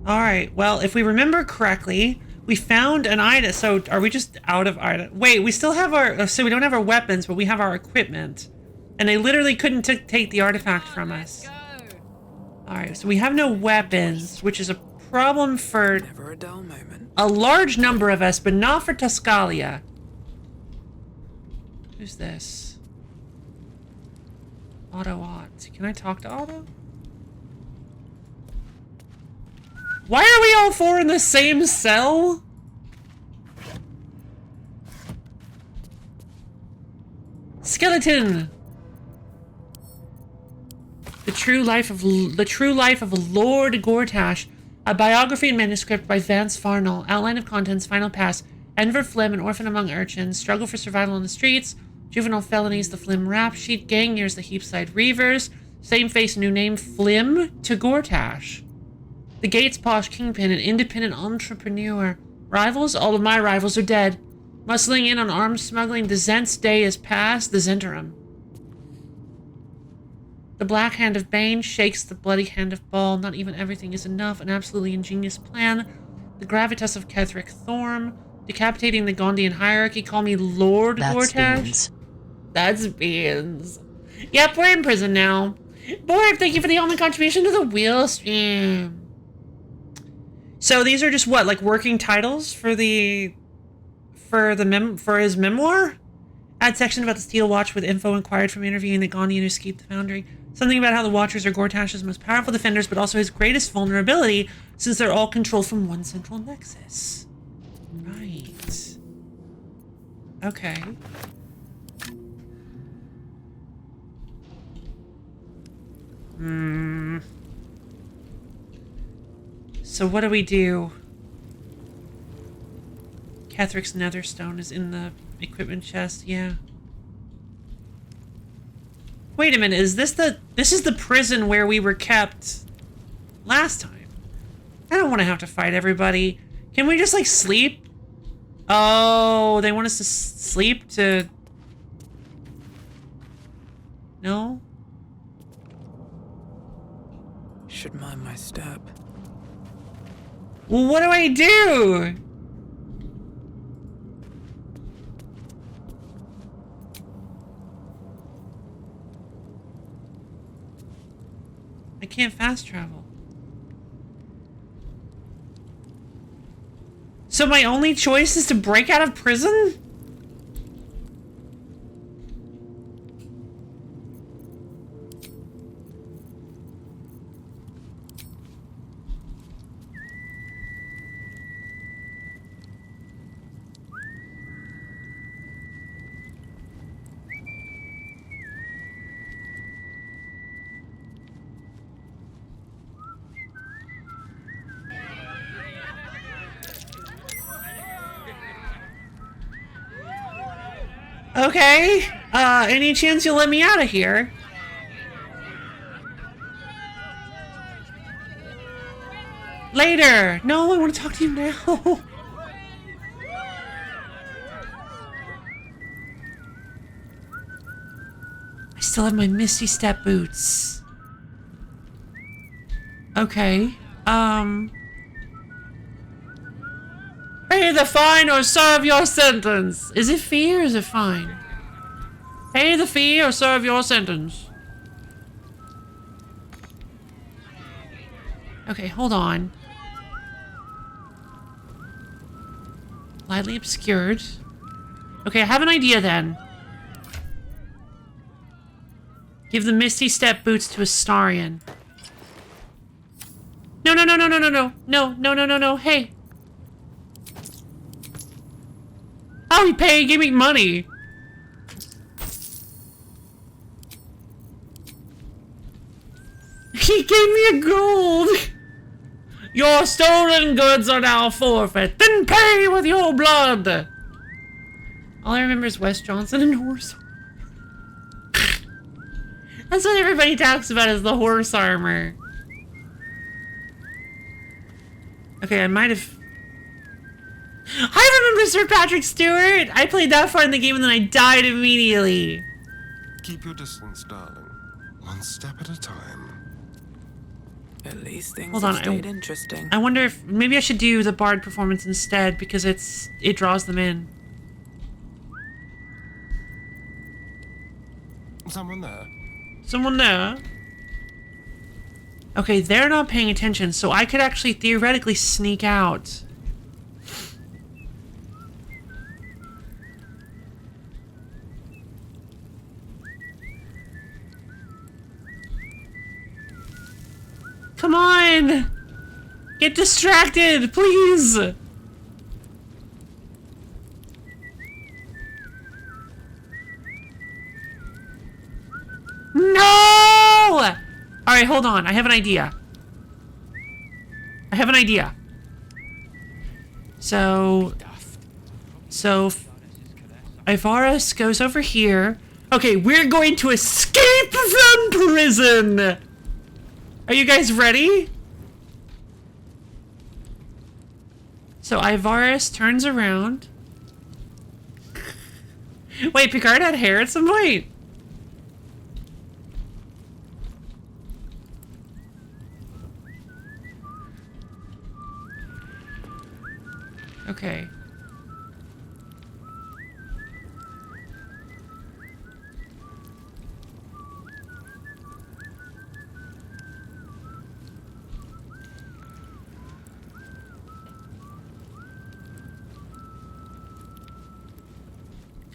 Speaker 1: Alright, well, if we remember correctly, we found an item. So are we just out of item? Wait, we still have our... So we don't have our weapons, but we have our equipment. And they literally couldn't take the artifact from us. Alright, so we have no weapons, which is a problem for
Speaker 2: Never a dull moment.
Speaker 1: a large number of us, but not for Tuscalia. Who's this? Otto Ott. Can I talk to Otto? Why are we all four in the same cell? Skeleton! The True Life of Lord Gortash, a biography and manuscript by Vance Farnell, outline of contents, final pass, Enver Flim, an orphan among urchins, struggle for survival on the streets, juvenile felonies, the Flim rap sheet, gang years, the Heapside Reavers, same face, new name, Flim to Gortash. The Gates Posh Kingpin, an independent entrepreneur. Rivals? All of my rivals are dead. Muscling in on arms smuggling, the Zent's day is past, the Zenterum. The Black Hand of Bane shakes the bloody hand of Baal. Not even everything is enough. An absolutely ingenious plan. The Gravitas of Kethric Thorm. Decapitating the Gondian hierarchy. Call me Lord Gortash. That's beans. Yep, we're in prison now. Boy, thank you for the only contribution to the wheel stream. So these are just what, like working titles for his memoir? Add section about the Steel Watch with info inquired from interviewing the Gondian who escaped the Foundry. Something about how the Watchers are Gortash's most powerful defenders, but also his greatest vulnerability, since they're all controlled from one central nexus. Right. Okay. So what do we do? Kethric's Netherstone is in the equipment chest, yeah. Wait a minute, is this is the prison where we were kept last time? I don't want to have to fight everybody. Can we just, like, sleep? Oh, they want us to sleep to... No?
Speaker 2: Should mind my step.
Speaker 1: Well, what do I do? I can't fast travel. So my only choice is to break out of prison? Okay, any chance you'll let me out of here? Later! No, I want to talk to you now. I still have my Misty Step boots. Okay, Pay the fine or serve your sentence. Is it fee or is it fine? Pay the fee or serve your sentence. Okay, hold on. Lightly obscured. Okay, I have an idea then. Give the Misty Step boots to Astarion. No, no, no, no, no, no, no. No, no, no, no, no. Hey. Oh, he gave me money. He gave me a gold. Your stolen goods are now forfeit. Then pay with your blood. All I remember is Wes Johnson and horse. That's what everybody talks about is the horse armor. Okay, I might have... I remember Sir Patrick Stewart! I played that far in the game and then I died immediately.
Speaker 9: Keep your distance, darling. One step at a time.
Speaker 2: At least things
Speaker 1: Hold
Speaker 2: have
Speaker 1: on,
Speaker 2: stayed interesting.
Speaker 1: I wonder if... Maybe I should do the Bard performance instead because it draws them in.
Speaker 19: someone there?
Speaker 1: Someone there? Okay, they're not paying attention, so I could actually theoretically sneak out. Come on! Get distracted, please! No! Alright, hold on. I have an idea. So Ivarus goes over here. Okay, we're going to escape from prison! Are you guys ready? So Ivarus turns around. Wait, Picard had hair at some point? Okay.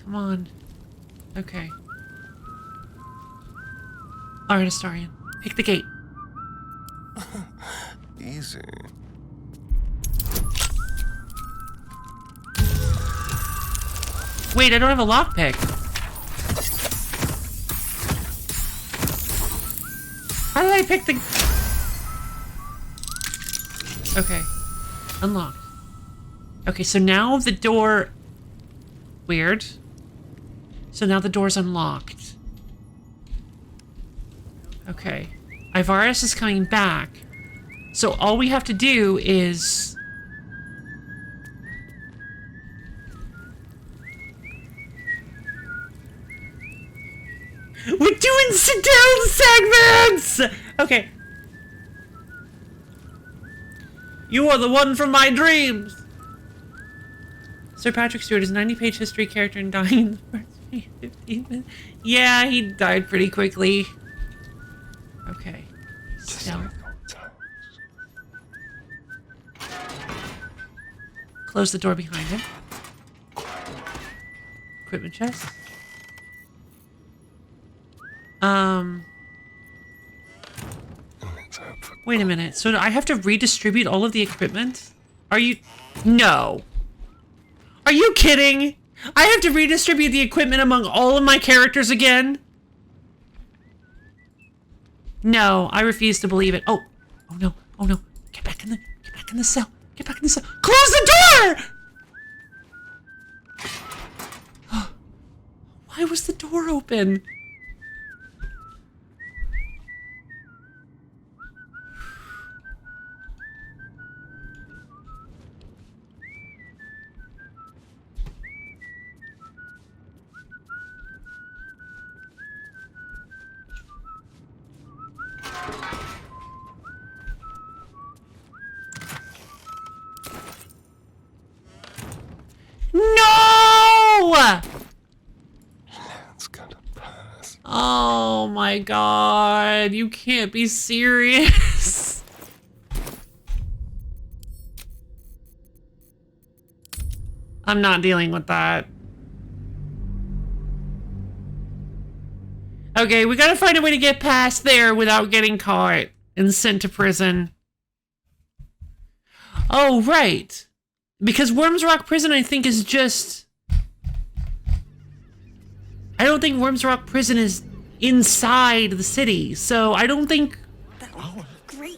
Speaker 1: Come on. Okay. Alright, Astarion. Pick the gate.
Speaker 19: Easy.
Speaker 1: Wait, I don't have a lockpick. How did I pick the... Okay. Unlocked. Okay, so now the door... Weird. So now the door's unlocked. Okay. Ivarus is coming back. So all we have to do is... We're doing sit-down segments! Okay. You are the one from my dreams! Sir Patrick Stewart is a 90-page history character and dying in the first 15 minutes. Yeah, he died pretty quickly. Okay. Stealth. Close the door behind him. Equipment chest. Wait a minute. So I have to redistribute all of the equipment? Are you... No. Are you kidding? I have to redistribute the equipment among all of my characters again? No, I refuse to believe it. Oh. Oh no. Oh no. Get back in the cell. Get back in the cell. Close the door! Why was the door open? No!
Speaker 19: It's gonna pass.
Speaker 1: Oh my god, you can't be serious. I'm not dealing with that. Okay, we gotta find a way to get past there without getting caught and sent to prison. Oh, right. Because Worms Rock Prison, I think, is just... I don't think Worms Rock Prison is inside the city, so I don't think...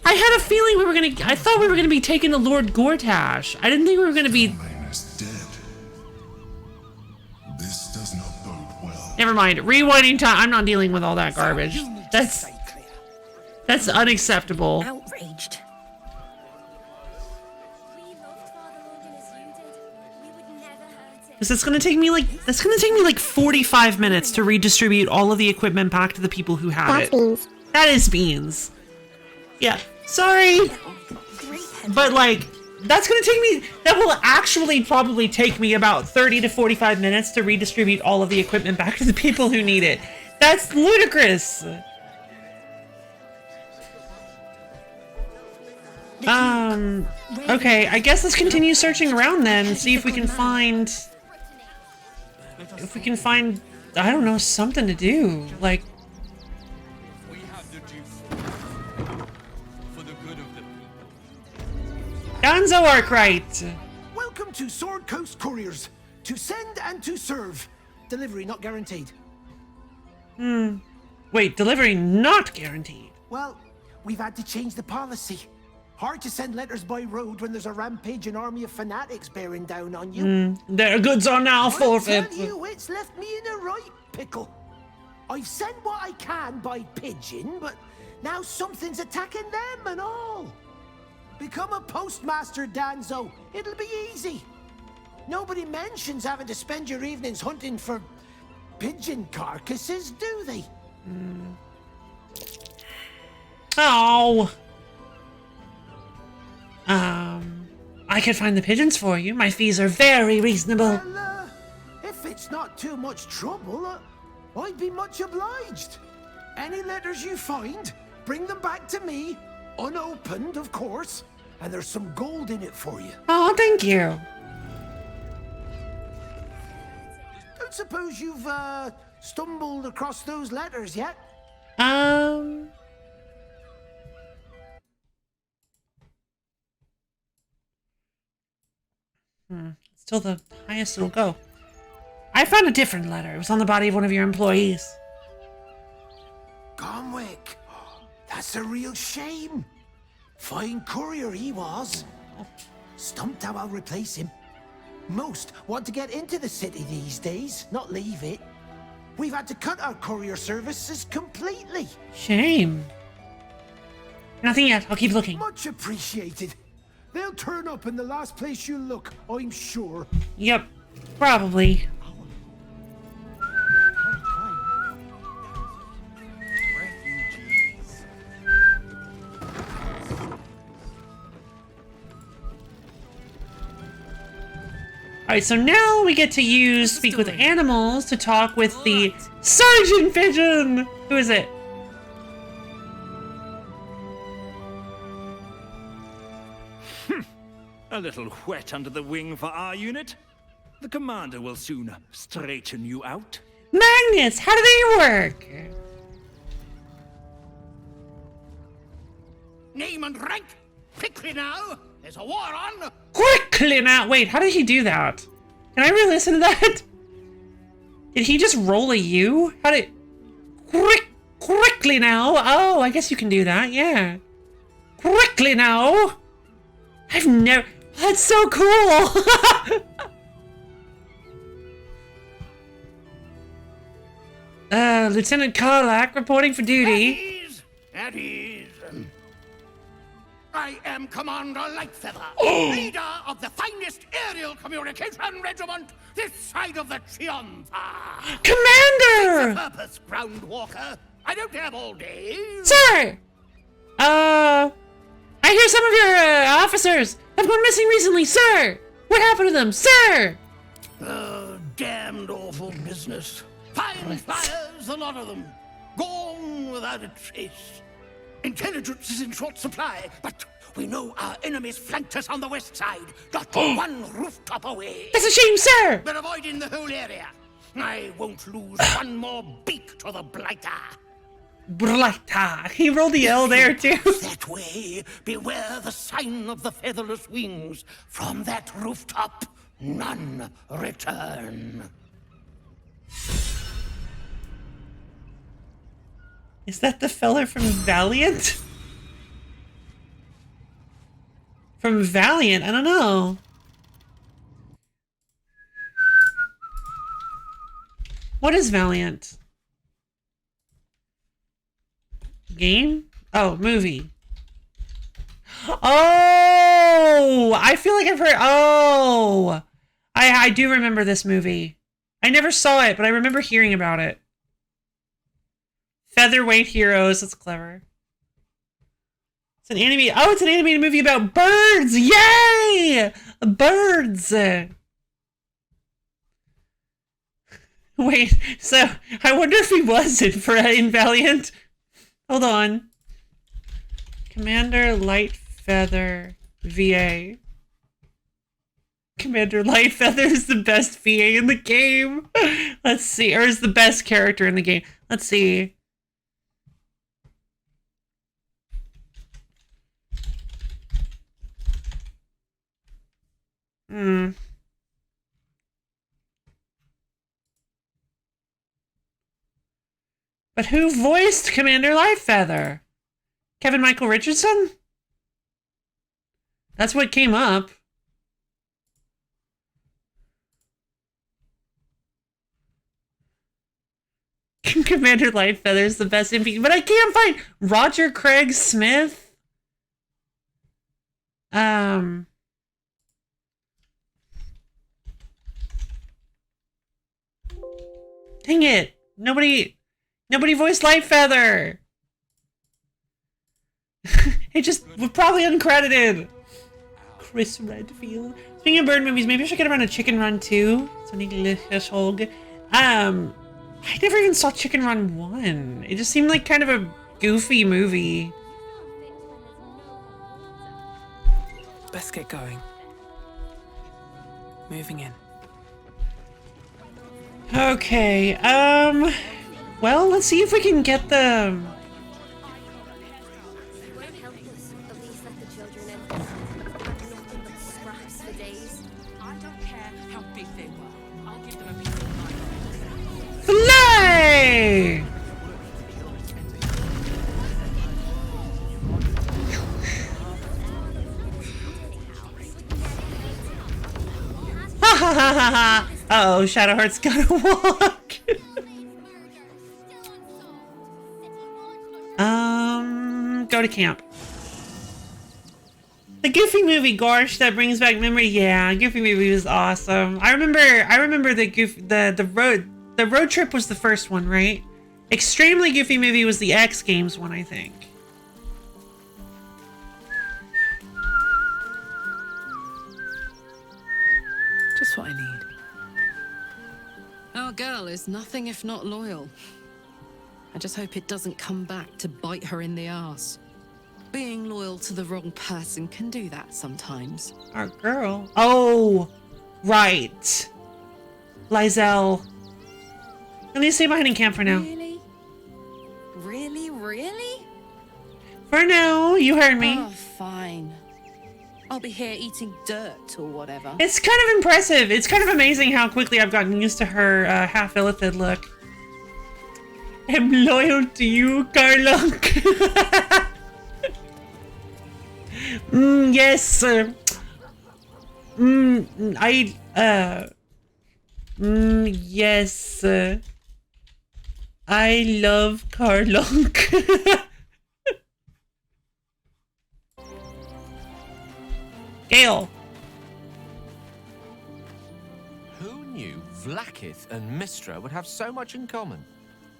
Speaker 1: I had a feeling we were gonna... I thought we were gonna be taken to Lord Gortash. I didn't think we were gonna be...
Speaker 9: This does not bode well.
Speaker 1: Never mind. Rewinding time. I'm not dealing with all that garbage. That's unacceptable.
Speaker 5: Outraged.
Speaker 1: That's gonna take me like 45 minutes to redistribute all of the equipment back to the people who have it.
Speaker 13: That's beans.
Speaker 1: That is beans. Yeah, sorry. But like, that will actually probably take me about 30 to 45 minutes to redistribute all of the equipment back to the people who need it. That's ludicrous. Okay, I guess let's continue searching around then and see if we can find... I don't know, something to do. Like...
Speaker 16: We have the juice. For the good of the people.
Speaker 1: Gonzo Arkwright!
Speaker 10: Welcome to Sword Coast Couriers. To send and to serve. Delivery not guaranteed.
Speaker 1: Wait, delivery not guaranteed?
Speaker 10: Well, we've had to change the policy. Hard to send letters by road when there's a rampaging army of fanatics bearing down on you.
Speaker 1: Their goods are now forfeit.
Speaker 10: I tell you, it's left me in a right pickle. I've sent what I can by pigeon, but now something's attacking them and all. Become a postmaster, Danzo. It'll be easy. Nobody mentions having to spend your evenings hunting for pigeon carcasses, do they?
Speaker 1: Oh. I could find the pigeons for you. My fees are very reasonable.
Speaker 10: Well, if it's not too much trouble, I'd be much obliged. Any letters you find, bring them back to me, unopened, of course, and there's some gold in it for you.
Speaker 1: Oh, thank you.
Speaker 10: Don't suppose you've, stumbled across those letters yet?
Speaker 1: Still the highest it'll go. I found a different letter. It was on the body of one of your employees.
Speaker 10: Gomwick. That's a real shame. Fine courier he was. Stumped how I'll replace him. Most want to get into the city these days, not leave it. We've had to cut our courier services completely.
Speaker 1: Shame. Nothing yet. I'll keep looking.
Speaker 10: Much appreciated. They'll turn up in the last place you look, I'm sure.
Speaker 1: Yep, probably. Alright, so now we get to speak with animals to talk with the Sergeant Pigeon! Who is it?
Speaker 20: A little wet under the wing for our unit. The commander will soon straighten you out.
Speaker 1: Magnets! How do they work?
Speaker 10: Name and rank! Quickly now! There's a war on!
Speaker 1: Quickly now! Wait, how did he do that? Can I re-listen to that? Did he just roll a U? How did... Quickly now! Oh, I guess you can do that, yeah. Quickly now! I've never... That's so cool! Lieutenant Karlak reporting for duty.
Speaker 10: At ease. I am Commander Lightfeather, leader of the finest aerial communication regiment this side of the Chianfa.
Speaker 1: Commander!
Speaker 10: What's the purpose, Groundwalker? I don't have all day.
Speaker 1: Sir! I hear some of your officers have gone missing recently, sir! What happened to them, sir?
Speaker 10: Damned awful business. Fine flyers, a lot of them. Gone without a trace. Intelligence is in short supply, but we know our enemies flanked us on the west side, not one rooftop away.
Speaker 1: That's a shame, sir!
Speaker 10: They're avoiding the whole area. I won't lose one more beak to the blighter.
Speaker 1: Blighter. He rolled the L there, too.
Speaker 10: That way, beware the sign of the featherless wings. From that rooftop, none return.
Speaker 1: Is that the fella from Valiant? From Valiant? I don't know. What is Valiant? Game? Oh, movie. Oh! I feel like I've heard... Oh! I do remember this movie. I never saw it, but I remember hearing about it. Featherweight Heroes. That's clever. It's an animated... Oh, it's an animated movie about birds! Yay! Birds! Wait, so I wonder if he was in Valiant. Hold on. Commander Lightfeather VA. Commander Lightfeather is the best VA in the game. Let's see, or is the best character in the game. Let's see. But who voiced Commander Lightfeather? Kevin Michael Richardson? That's what came up. Commander Lightfeather is the best NPC, but I can't find Roger Craig Smith. Dang it. Nobody voiced Lightfeather. It just was probably uncredited. Chris Redfield. Speaking of bird movies, maybe I should get around a Chicken Run 2. I never even saw Chicken Run 1. It just seemed like kind of a goofy movie.
Speaker 2: Best get going. Moving in.
Speaker 1: Okay, well, let's see if we can get the... Fly! Ha ha ha ha ha! Uh-oh, Shadowheart's gotta walk. Go to camp. The Goofy movie, gosh, that brings back memory. Yeah, Goofy movie was awesome. I remember the road trip was the first one, right? Extremely Goofy movie was the X Games one, I think.
Speaker 2: Just what I need.
Speaker 5: Our girl is nothing if not loyal. I just hope it doesn't come back to bite her in the arse. Being loyal to the wrong person can do that sometimes.
Speaker 1: Our girl? Oh, right. Lizelle. Let me stay behind in camp for now.
Speaker 5: Really? Really? Really?
Speaker 1: For now, you heard me.
Speaker 5: Oh, fine. I'll be here eating dirt or whatever.
Speaker 1: It's kind of impressive. It's kind of amazing how quickly I've gotten used to her half illithid look. I'm loyal to you, Carlunk. Yes. Yes. I love Carlunk. Gale.
Speaker 21: Who knew Vlaakith and Mystra would have so much in common?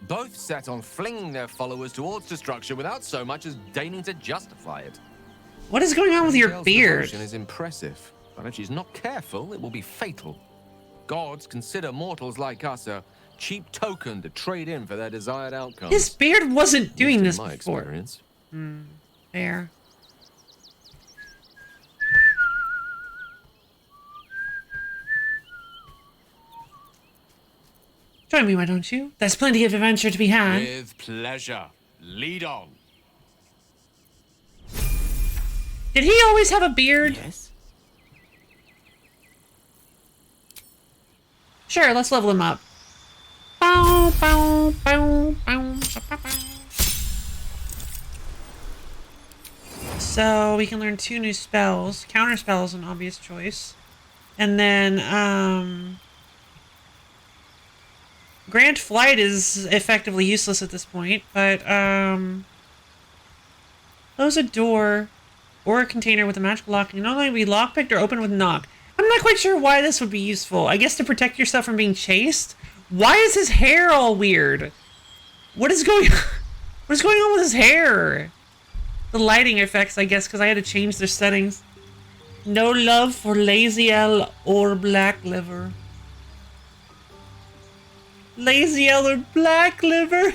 Speaker 21: Both set on flinging their followers towards destruction without so much as deigning to justify it.
Speaker 1: What is going on with your
Speaker 21: Gale's
Speaker 1: beard?
Speaker 21: devotion is impressive, but if she's not careful, it will be fatal. Gods consider mortals like us a cheap token to trade in for their desired outcomes.
Speaker 1: His beard wasn't doing this
Speaker 21: my
Speaker 1: before.
Speaker 21: Experience.
Speaker 1: Fair. Join me, why don't you? There's plenty of adventure to be had.
Speaker 21: With pleasure. Lead on.
Speaker 1: Did he always have a beard?
Speaker 21: Yes.
Speaker 1: Sure, let's level him up. Bow, bow, bow, bow, bow, bow. So we can learn 2 new spells. Counter spell is an obvious choice. And then, Grant Flight is effectively useless at this point, but, close a door or a container with a magical lock can not only be lockpicked or opened with knock. I'm not quite sure why this would be useful. I guess to protect yourself from being chased? Why is his hair all weird? What is going on? What is going on with his hair? The lighting effects, I guess, because I had to change their settings. No love for Lazy L or Black Liver. Lazy yellow black liver.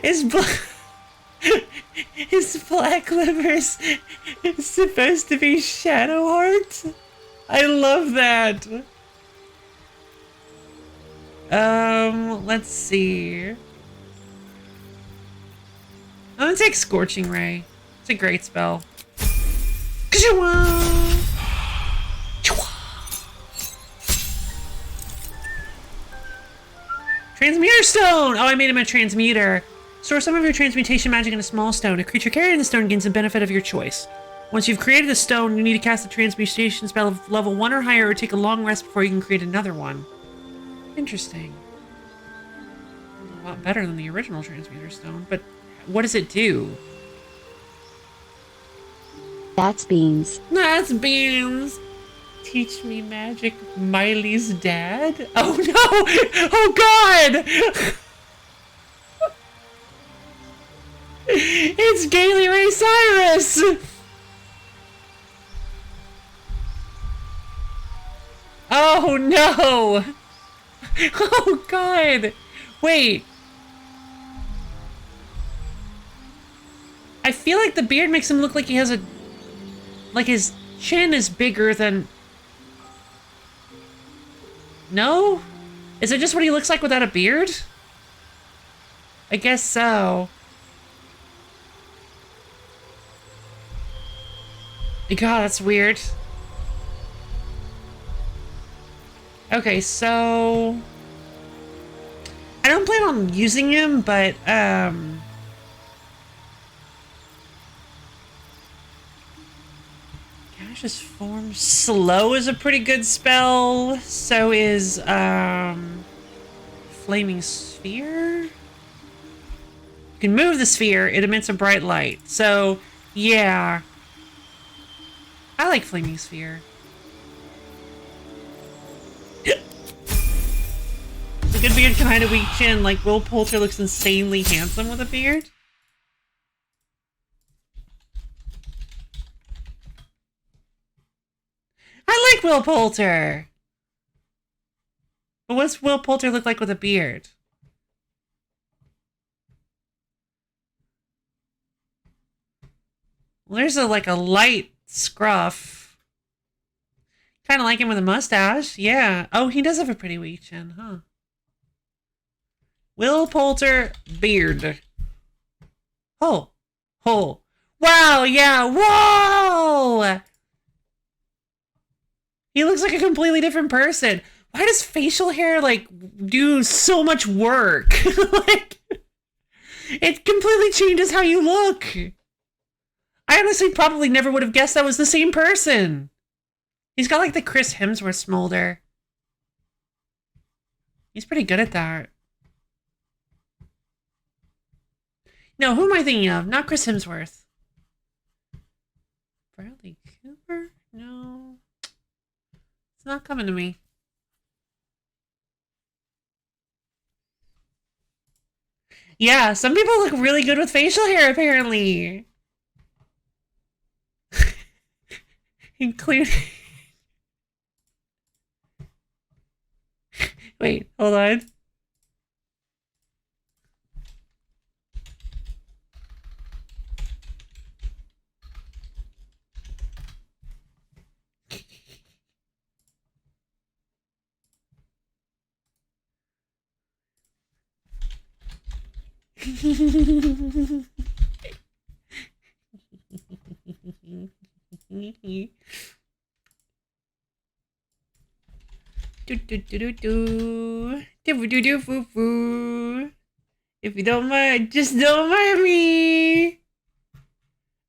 Speaker 1: Is black livers supposed to be shadow heart? I love that. Let's see. I'm gonna take Scorching Ray. It's a great spell. Transmuter Stone! Oh, I made him a transmuter. Store some of your transmutation magic in a small stone. A creature carrying the stone gains a benefit of your choice. Once you've created a stone, you need to cast a transmutation spell of level 1 or higher or take a long rest before you can create another one. Interesting. A lot better than the original transmuter stone, but what does it do?
Speaker 7: That's beans.
Speaker 1: That's beans. Teach me magic, Miley's dad? Oh no! Oh god! It's Gaily Ray Cyrus! Oh no! Oh god! Wait. I feel like the beard makes him look like he has a... Like his chin is bigger than... No? Is it just what he looks like without a beard? I guess so. God, that's weird. Okay, so... I don't plan on using him, but, Gaseous Form. Slow is a pretty good spell. So is, Flaming Sphere? You can move the sphere. It emits a bright light. So, yeah. I like Flaming Sphere. A good beard can hide a weak chin, like Will Poulter looks insanely handsome with a beard. I like Will Poulter! But what's Will Poulter look like with a beard? Well, there's like a light scruff. Kind of like him with a mustache. Yeah. Oh, he does have a pretty weak chin, huh? Will Poulter beard. Oh. Oh. Wow, yeah. Whoa! He looks like a completely different person. Why does facial hair, like, do so much work? Like, it completely changes how you look. I honestly probably never would have guessed that was the same person. He's got, like, the Chris Hemsworth smolder. He's pretty good at that. No, who am I thinking of? Not Chris Hemsworth. Bradley Cooper? No. It's not coming to me. Yeah, some people look really good with facial hair, apparently. Including... Wait, hold on. If you don't mind, just don't mind me.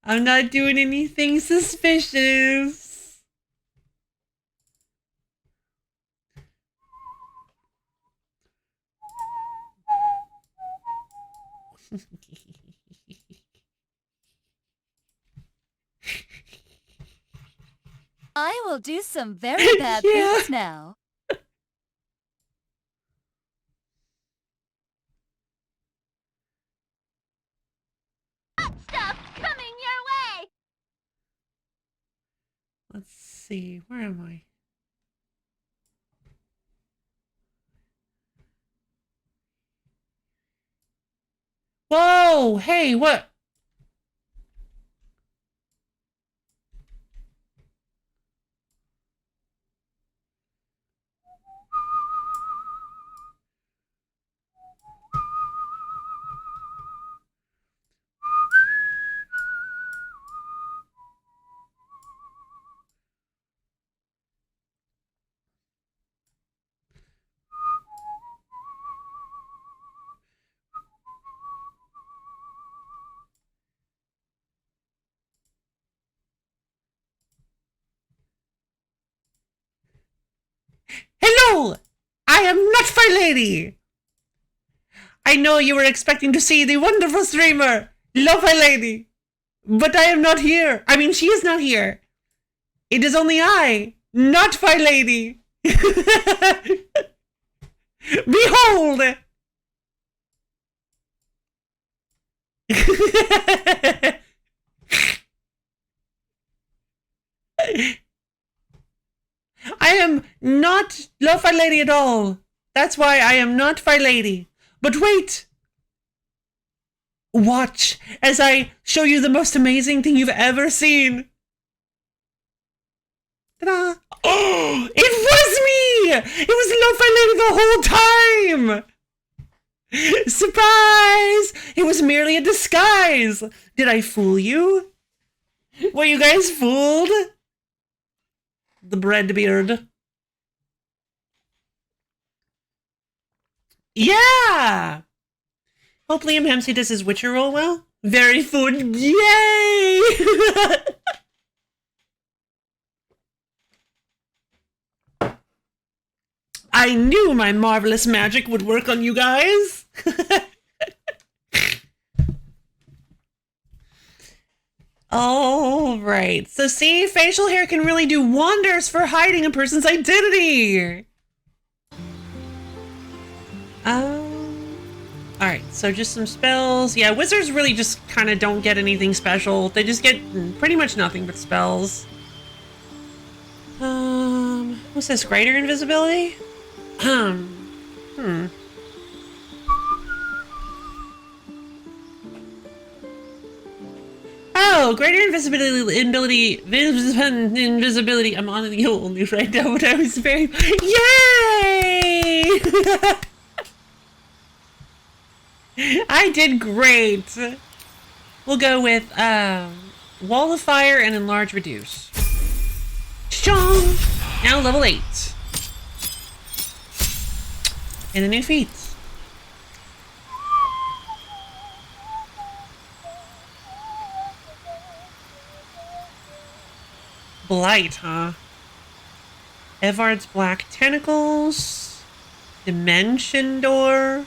Speaker 1: I'm not doing anything suspicious.
Speaker 22: I will do some very bad
Speaker 1: Yeah.
Speaker 22: things now. Stuff coming your way.
Speaker 1: Let's see, where am I? Whoa! Hey, what? Hello! I am not my lady! I know you were expecting to see the wonderful streamer, Lo-Fi Lady, but I am not here. I mean, she is not here. It is only I, not my lady. Behold! I am not Lo-Fi Lady at all. That's why I am not my lady. But wait! Watch as I show you the most amazing thing you've ever seen. Ta-da! Oh, it was me! It was Lo-Fi Lady the whole time! Surprise! It was merely a disguise. Did I fool you? Were you guys fooled? The bread beard. Yeah! Hope Liam Hemsey does his Witcher role well. Very food. Yay! I knew my marvelous magic would work on you guys. All right. So see, facial hair can really do wonders for hiding a person's identity. All right. So just some spells. Yeah, wizards really just kind of don't get anything special. They just get pretty much nothing but spells. What's this? Greater invisibility? Oh, greater invisibility. I'm on the only right now, but I was very. Yay! I did great. We'll go with Wall of Fire and Enlarge Reduce. Strong. Now level 8. And a new feat. Blight, huh? Evard's Black Tentacles. Dimension Door.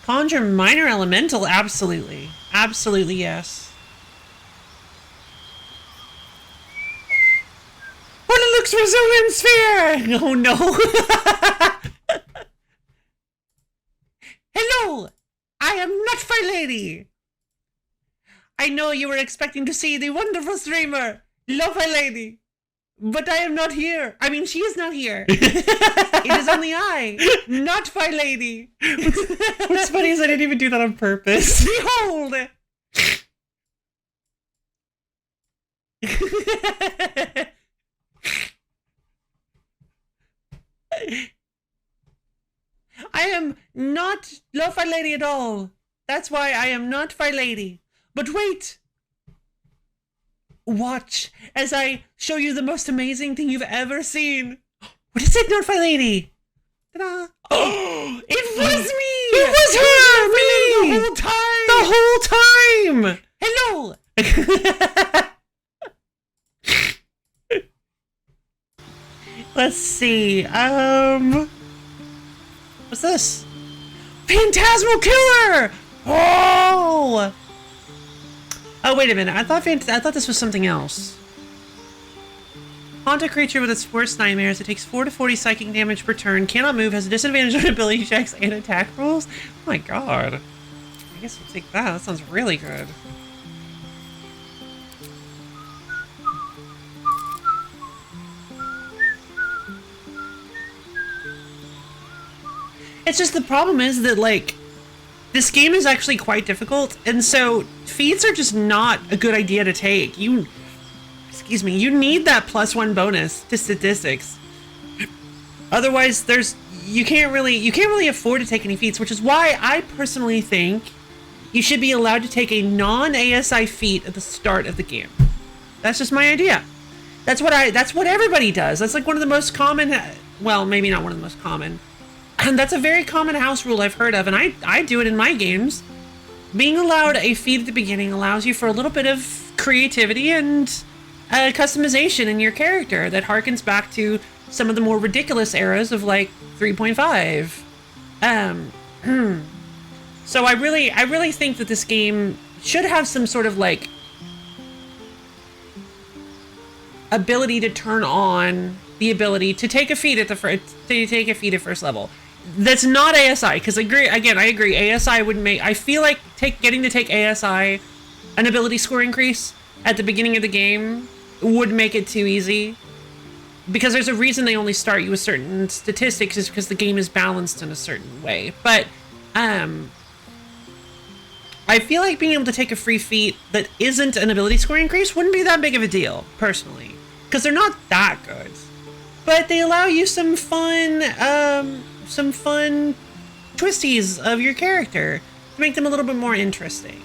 Speaker 1: Conjure Minor Elemental, absolutely. Absolutely, yes. What it looks Resilient Sphere! Oh no! Hello! I am not my lady! I know you were expecting to see the wonderful streamer, Lo-Fi Lady, but I am not here. I mean, she is not here. It is only I, not my lady. What's funny is I didn't even do that on purpose. Behold! I am not Lo-Fi Lady at all. That's why I am not my lady. But wait! Watch as I show you the most amazing thing you've ever seen. What is it, Lo-Fi Lady? Ta-da! Oh, it was me! It was her! Me! The whole time! Hello! Let's see. What's this? Phantasmal Killer! Oh! Oh, wait a minute. I thought this was something else. Haunt a creature with its worst nightmares. It takes 4 to 40 psychic damage per turn. Cannot move. Has a disadvantage on ability checks and attack rolls. Oh my god. I guess we'll take that. That sounds really good. It's just the problem is that, like, this game is actually quite difficult, and so feats are just not a good idea to take. You need that +1 bonus to statistics. Otherwise, you can't really afford to take any feats, which is why I personally think you should be allowed to take a non-ASI feat at the start of the game. That's just my idea. That's what everybody does. That's like one of the most common, well, maybe not one of the most common. And that's a very common house rule I've heard of, and I do it in my games. Being allowed a feat at the beginning allows you for a little bit of creativity and customization in your character that harkens back to some of the more ridiculous eras of like 3.5. So I really think that this game should have some sort of like ability to turn on the ability to take a feat at first level. That's not ASI, because I agree. ASI would make, I feel like getting to take ASI, an ability score increase at the beginning of the game, would make it too easy. Because there's a reason they only start you with certain statistics, is because the game is balanced in a certain way. But I feel like being able to take a free feat that isn't an ability score increase wouldn't be that big of a deal, personally. Because they're not that good. But they allow you some fun twisties of your character to make them a little bit more interesting.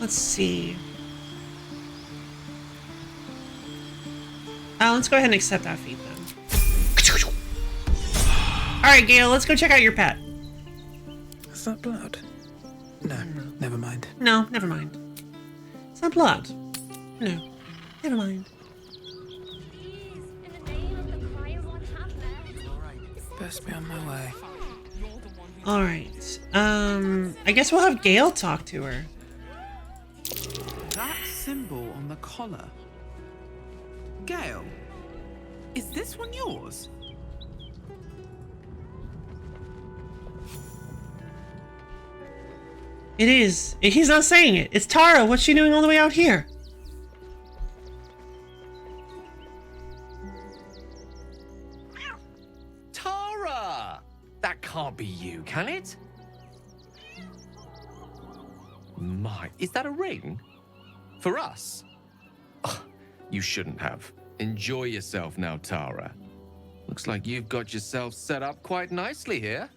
Speaker 1: Let's see. Let's go ahead and accept that feat then. Alright, Gale, let's go check out your pet.
Speaker 2: Is that blood? No, never mind.
Speaker 1: No, never mind. It's not blood. No, never mind.
Speaker 2: Best be on my way.
Speaker 1: Alright. I guess we'll have Gale talk to her.
Speaker 4: That symbol on the collar. Gale, is this one yours?
Speaker 1: It is. He's not saying it. It's Tara. What's she doing all the way out here?
Speaker 21: Tara! That can't be you, can it? My, is that a ring? For us? Ugh, you shouldn't have. Enjoy yourself now, Tara. Looks like you've got yourself set up quite nicely here.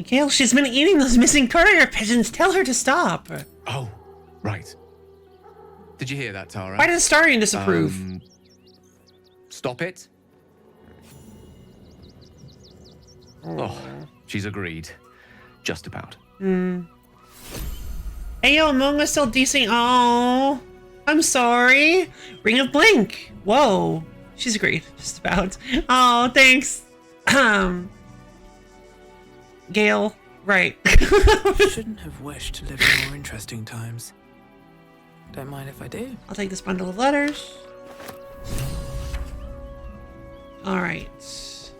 Speaker 1: Gale, she's been eating those missing courier pigeons. Tell her to stop.
Speaker 21: Oh, right. Did you hear that, Tara?
Speaker 1: Why does Starion disapprove?
Speaker 21: Stop it. Oh, she's agreed. Just about.
Speaker 1: Hey, yo, Among Us still decent. Oh, I'm sorry. Ring of Blink. Whoa. She's agreed. Just about. Oh, thanks. Gale, right.
Speaker 2: Shouldn't have wished to live in more interesting times. Don't mind if I do.
Speaker 1: I'll take this bundle of letters. Alright.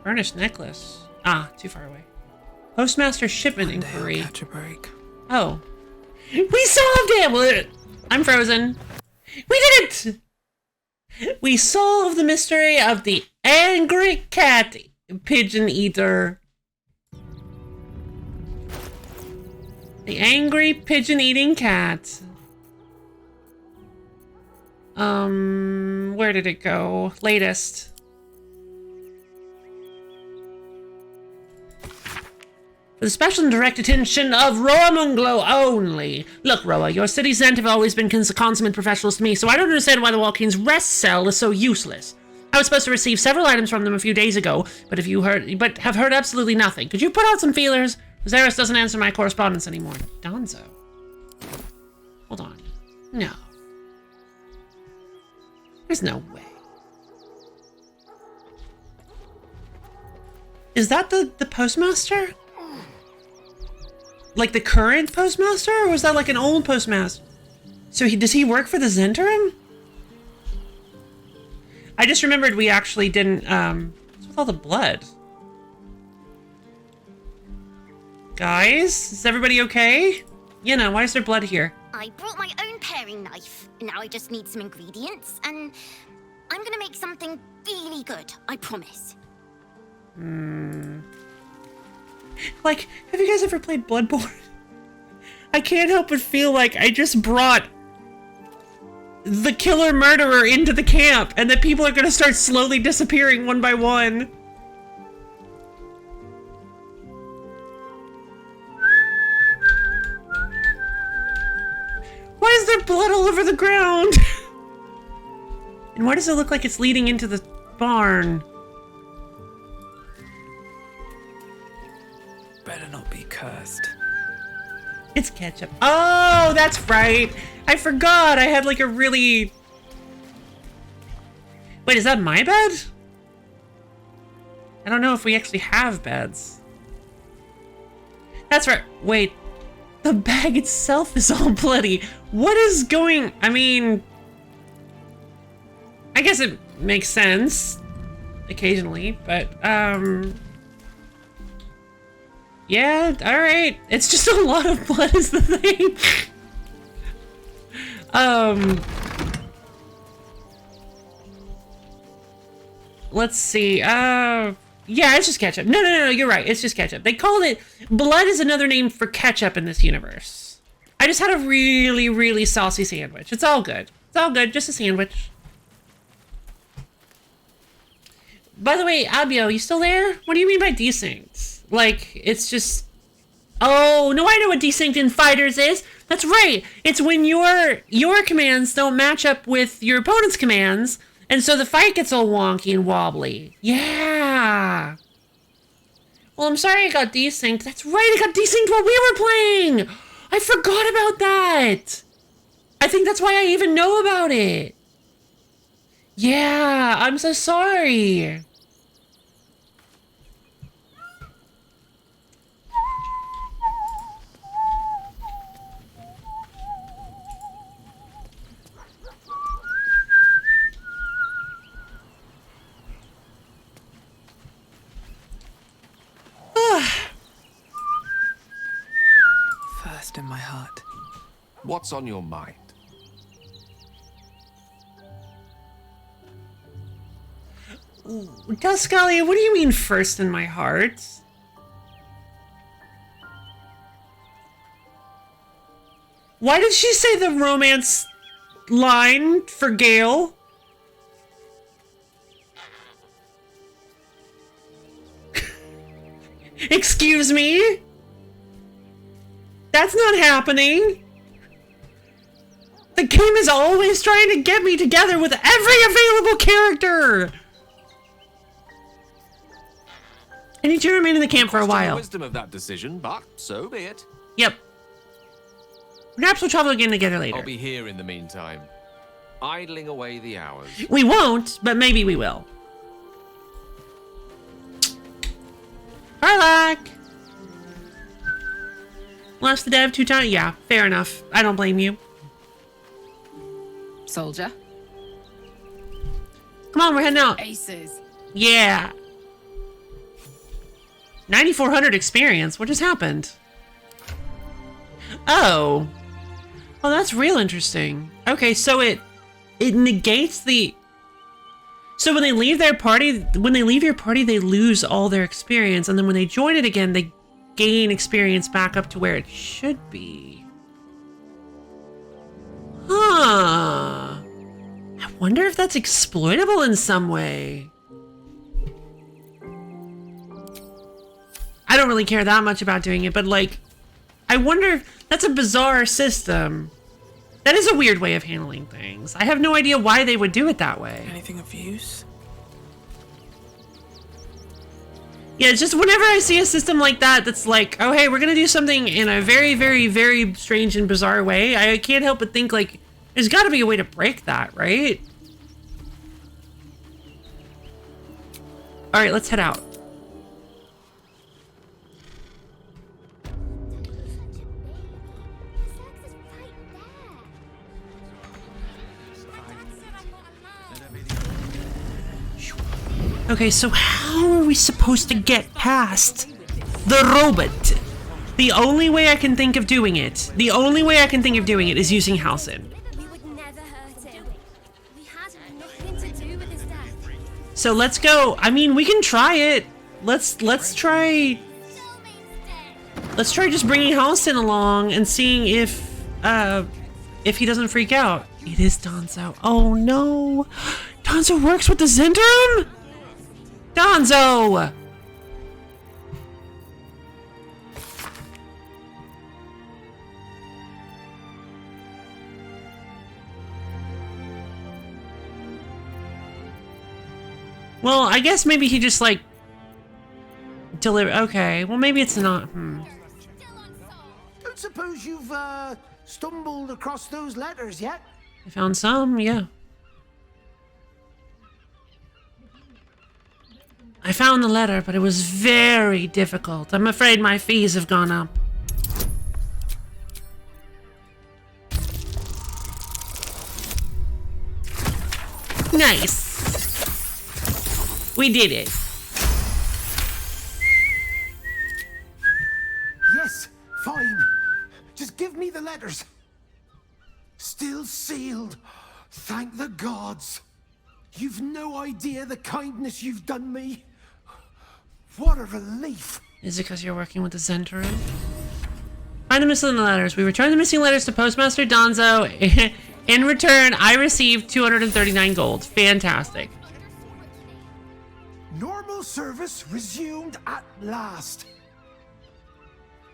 Speaker 1: Burnished necklace. Ah, too far away. Postmaster shipment inquiry.
Speaker 2: Catch a break.
Speaker 1: Oh. We solved it! I'm frozen. We did it! We solved the mystery of the angry cat pigeon eater. The angry pigeon eating cat. Where did it go? Latest. For the special and direct attention of Roa Munglo only. Look, Roa, your city Zent have always been consummate professionals to me, so I don't understand why the Walking's rest cell is so useless. I was supposed to receive several items from them a few days ago, but have heard absolutely nothing. Could you put out some feelers? Zaris doesn't answer my correspondence anymore. Donzo. Hold on. No. There's no way. Is that the postmaster? Like the current postmaster, or was that like an old postmaster? So does he work for the Zentarim? I just remembered we actually didn't, what's with all the blood? Guys, is everybody okay? You know, why is there blood here?
Speaker 13: I brought my own pair paring knife. Now I just need some ingredients, and I'm gonna make something really good, I promise.
Speaker 1: Like, have you guys ever played Bloodborne? I can't help but feel like I just brought the killer murderer into the camp, and that people are gonna start slowly disappearing one by one. Why is there blood all over the ground? And why does it look like it's leading into the barn?
Speaker 2: Better not be cursed.
Speaker 1: It's ketchup. Oh, that's right. I forgot. I had like a really... Wait, is that my bed? I don't know if we actually have beds. That's right. Wait. The bag itself is all bloody. What is going... I mean... I guess it makes sense. Occasionally, but, yeah, alright. It's just a lot of blood is the thing. Let's see. Yeah, it's just ketchup. No, you're right. It's just ketchup. They called it... Blood is another name for ketchup in this universe. I just had a really, really saucy sandwich. It's all good. It's all good. Just a sandwich. By the way, Abio, you still there? What do you mean by desynced? Like, it's just... Oh, no, I know what desynced in fighters is. That's right. It's when your commands don't match up with your opponent's commands, and so the fight gets all wonky and wobbly. Yeah. Well, I'm sorry I got desynced. That's right, I got desynced while we were playing. I forgot about that. I think that's why I even know about it. Yeah, I'm so sorry.
Speaker 2: First in my heart.
Speaker 21: What's on your mind?
Speaker 1: Duscalia, what do you mean first in my heart? Why did she say the romance line for Gale? Excuse me? That's not happening. The game is always trying to get me together with every available character. I need you to remain in the camp for a while.
Speaker 21: The wisdom of that decision, but so be it.
Speaker 1: Yep. Perhaps we'll travel again together later.
Speaker 21: I'll be here in the meantime, idling away the hours.
Speaker 1: We won't, but maybe we will. Harlock! Lost the dev 2 times? Yeah, fair enough. I don't blame you.
Speaker 12: Soldier.
Speaker 1: Come on, we're heading out.
Speaker 12: Aces.
Speaker 1: Yeah. 9,400 experience. What just happened? Oh. Oh, that's real interesting. Okay, so it negates the... So when they leave their party, when they leave your party, they lose all their experience, and then when they join it again, they gain experience back up to where it should be. Huh. I wonder if that's exploitable in some way. I don't really care that much about doing it, but like, I wonder if that's a bizarre system. That is a weird way of handling things. I have no idea why they would do it that way.
Speaker 2: Anything of use?
Speaker 1: Yeah, it's just whenever I see a system like that, that's like, oh, hey, we're going to do something in a very, very, very strange and bizarre way. I can't help but think, like, there's got to be a way to break that, right? All right, let's head out. Okay, so how are we supposed to get past the robot? The only way I can think of doing it, is using Halcyon. So let's go. I mean, we can try it. Let's try just bringing Halston along and seeing if he doesn't freak out. It is Donzo. Oh no. Donzo works with the Zendrum? Donzo! Well, I guess maybe he just like deliver. Okay, well maybe it's not.
Speaker 10: Don't suppose you've stumbled across those letters yet?
Speaker 1: I found some, yeah. I found the letter, but it was very difficult. I'm afraid my fees have gone up. Nice. We did it.
Speaker 10: Yes, fine. Just give me the letters. Still sealed. Thank the gods. You've no idea the kindness you've done me. What a relief.
Speaker 1: Is it because you're working with the Zendrum? Find the missing letters. We returned the missing letters to Postmaster Donzo. In return, I received 239 gold. Fantastic.
Speaker 10: Normal service resumed at last.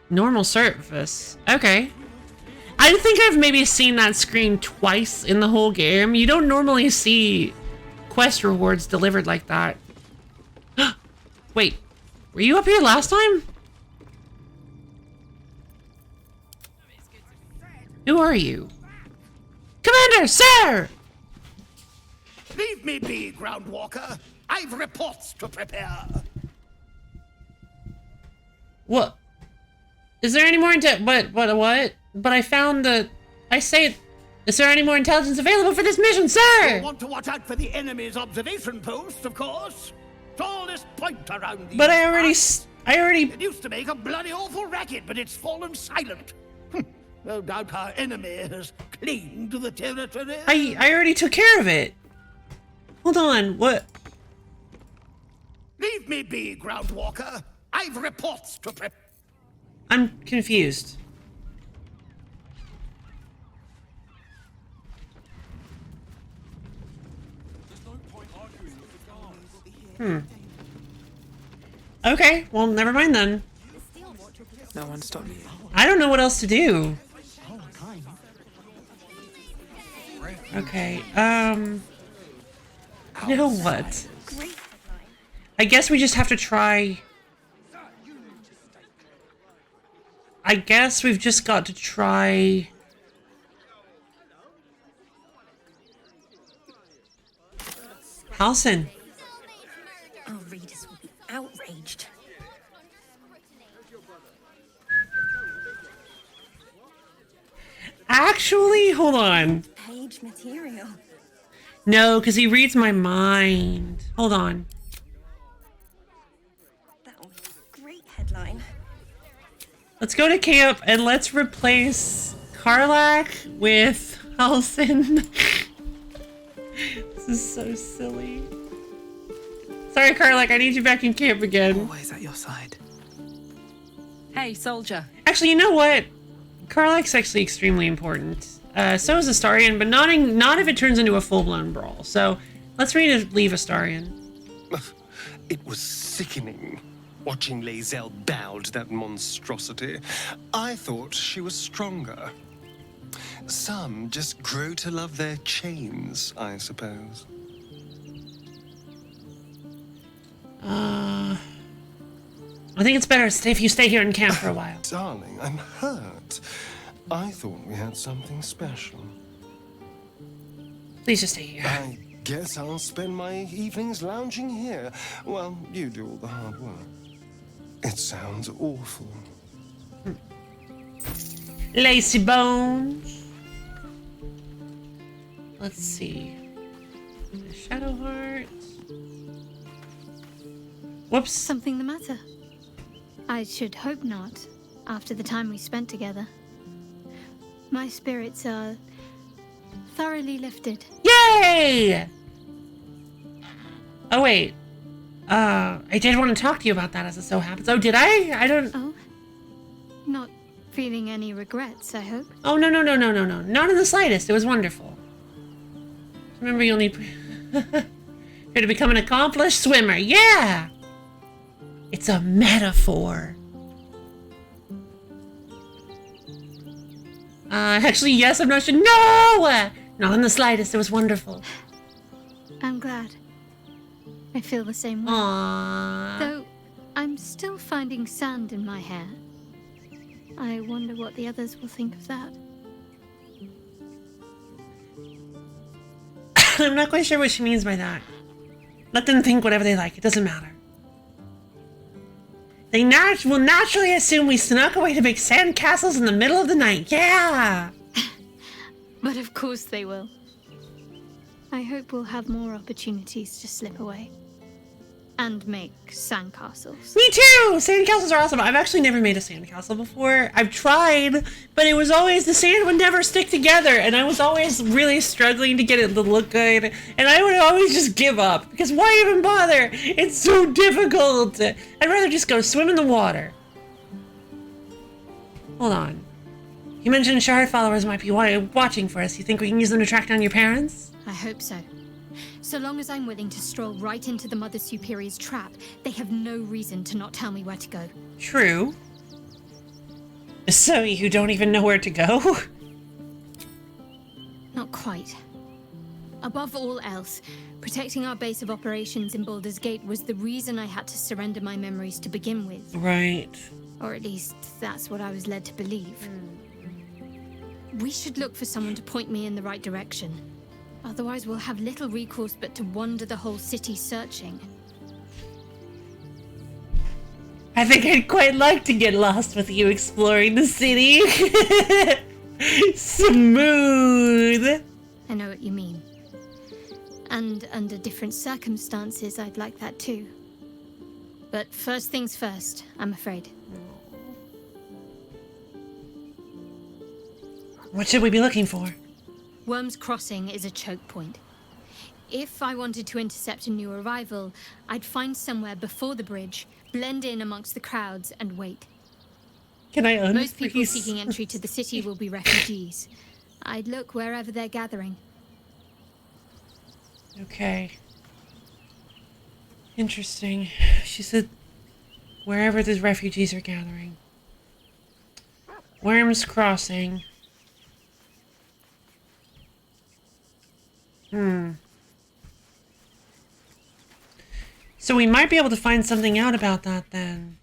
Speaker 1: Normal service? Okay. I think I've maybe seen that screen twice in the whole game. You don't normally see quest rewards delivered like that. Wait, were you up here last time? Who are you? Commander, sir!
Speaker 11: Leave me be, Groundwalker. I've reports to prepare.
Speaker 1: What? Is there any more what? But I found the... Is there any more intelligence available for this mission, sir?
Speaker 11: You want to watch out for the enemy's observation post, of course. Tallest point around these
Speaker 1: But I already...
Speaker 11: It used to make a bloody awful racket, but it's fallen silent. No doubt our enemy has claimed the territory.
Speaker 1: I already took care of it. Hold on, what?
Speaker 11: Leave me be, Groundwalker. I've reports to prepare.
Speaker 1: I'm confused. Okay, well, never mind then.
Speaker 2: No one stopped you.
Speaker 1: I don't know what else to do. Okay, you know what? I guess we just have to try... I guess we've just got to try... Halston.
Speaker 5: Our readers will be outraged.
Speaker 1: Actually, hold on.
Speaker 5: Page material.
Speaker 1: No, because he reads my mind. Hold on.
Speaker 5: That was a great headline.
Speaker 1: Let's go to camp and let's replace Karlach with Halston. This is so silly. Sorry, Karlach, I need you back in camp again.
Speaker 2: Always at your side.
Speaker 12: Hey, soldier.
Speaker 1: Actually, you know what? Karlach's actually extremely important. So is Astarion, but not if it turns into a full-blown brawl. So let's leave Astarion.
Speaker 19: It was sickening watching Lae'zel bow to that monstrosity. I thought she was stronger. Some just grow to love their chains, I suppose.
Speaker 1: I think it's better if you stay here in camp for a while.
Speaker 19: Darling, I'm hurt. I thought we had something special.
Speaker 1: Please just stay here.
Speaker 19: I guess I'll spend my evenings lounging here while you do all the hard work. It sounds awful.
Speaker 1: Lacy bones. Let's see. Shadowheart. Whoops.
Speaker 14: Something the matter? I should hope not, after the time we spent together. My spirits are thoroughly lifted.
Speaker 1: Yay! Oh, wait. I did want to talk to you about that as it so happens. Oh, did I? I don't...
Speaker 14: Oh? Not feeling any regrets, I hope?
Speaker 1: Oh, no. Not in the slightest. It was wonderful. Remember, you'll need... Here to become an accomplished swimmer. Yeah! It's a metaphor. Actually, yes, I'm not sure. No! Not in the slightest. It was wonderful.
Speaker 14: I'm glad. I feel the same way.
Speaker 1: Aww.
Speaker 14: Though, I'm still finding sand in my hair. I wonder what the others will think of that.
Speaker 1: I'm not quite sure what she means by that. Let them think whatever they like. It doesn't matter. They will naturally assume we snuck away to make sand castles in the middle of the night. Yeah!
Speaker 14: But of course they will. I hope we'll have more opportunities to slip away. And make sandcastles.
Speaker 1: Me too! Sandcastles are awesome. I've actually never made a sandcastle before. I've tried, but it was always, the sand would never stick together, and I was always really struggling to get it to look good, and I would always just give up, because why even bother? It's so difficult! I'd rather just go swim in the water. Hold on. You mentioned Shard followers might be watching for us. You think we can use them to track down your parents?
Speaker 14: I hope so. So long as I'm willing to stroll right into the Mother Superior's trap, they have no reason to not tell me where to go.
Speaker 1: True. So you don't even know where to go?
Speaker 14: Not quite. Above all else, protecting our base of operations in Baldur's Gate was the reason I had to surrender my memories to begin with.
Speaker 1: Right.
Speaker 14: Or at least, that's what I was led to believe. We should look for someone to point me in the right direction. Otherwise, we'll have little recourse but to wander the whole city searching.
Speaker 1: I think I'd quite like to get lost with you exploring the city. Smooth.
Speaker 14: I know what you mean. And under different circumstances, I'd like that too. But first things first, I'm afraid.
Speaker 1: What should we be looking for?
Speaker 14: Worm's Crossing is a choke point. If I wanted to intercept a new arrival, I'd find somewhere before the bridge, blend in amongst the crowds, and wait.
Speaker 1: Can I unfreeze?
Speaker 14: Most people seeking entry to the city will be refugees. I'd look wherever they're gathering.
Speaker 1: Okay. Interesting. She said wherever the refugees are gathering. Worm's Crossing. So we might be able to find something out about that then.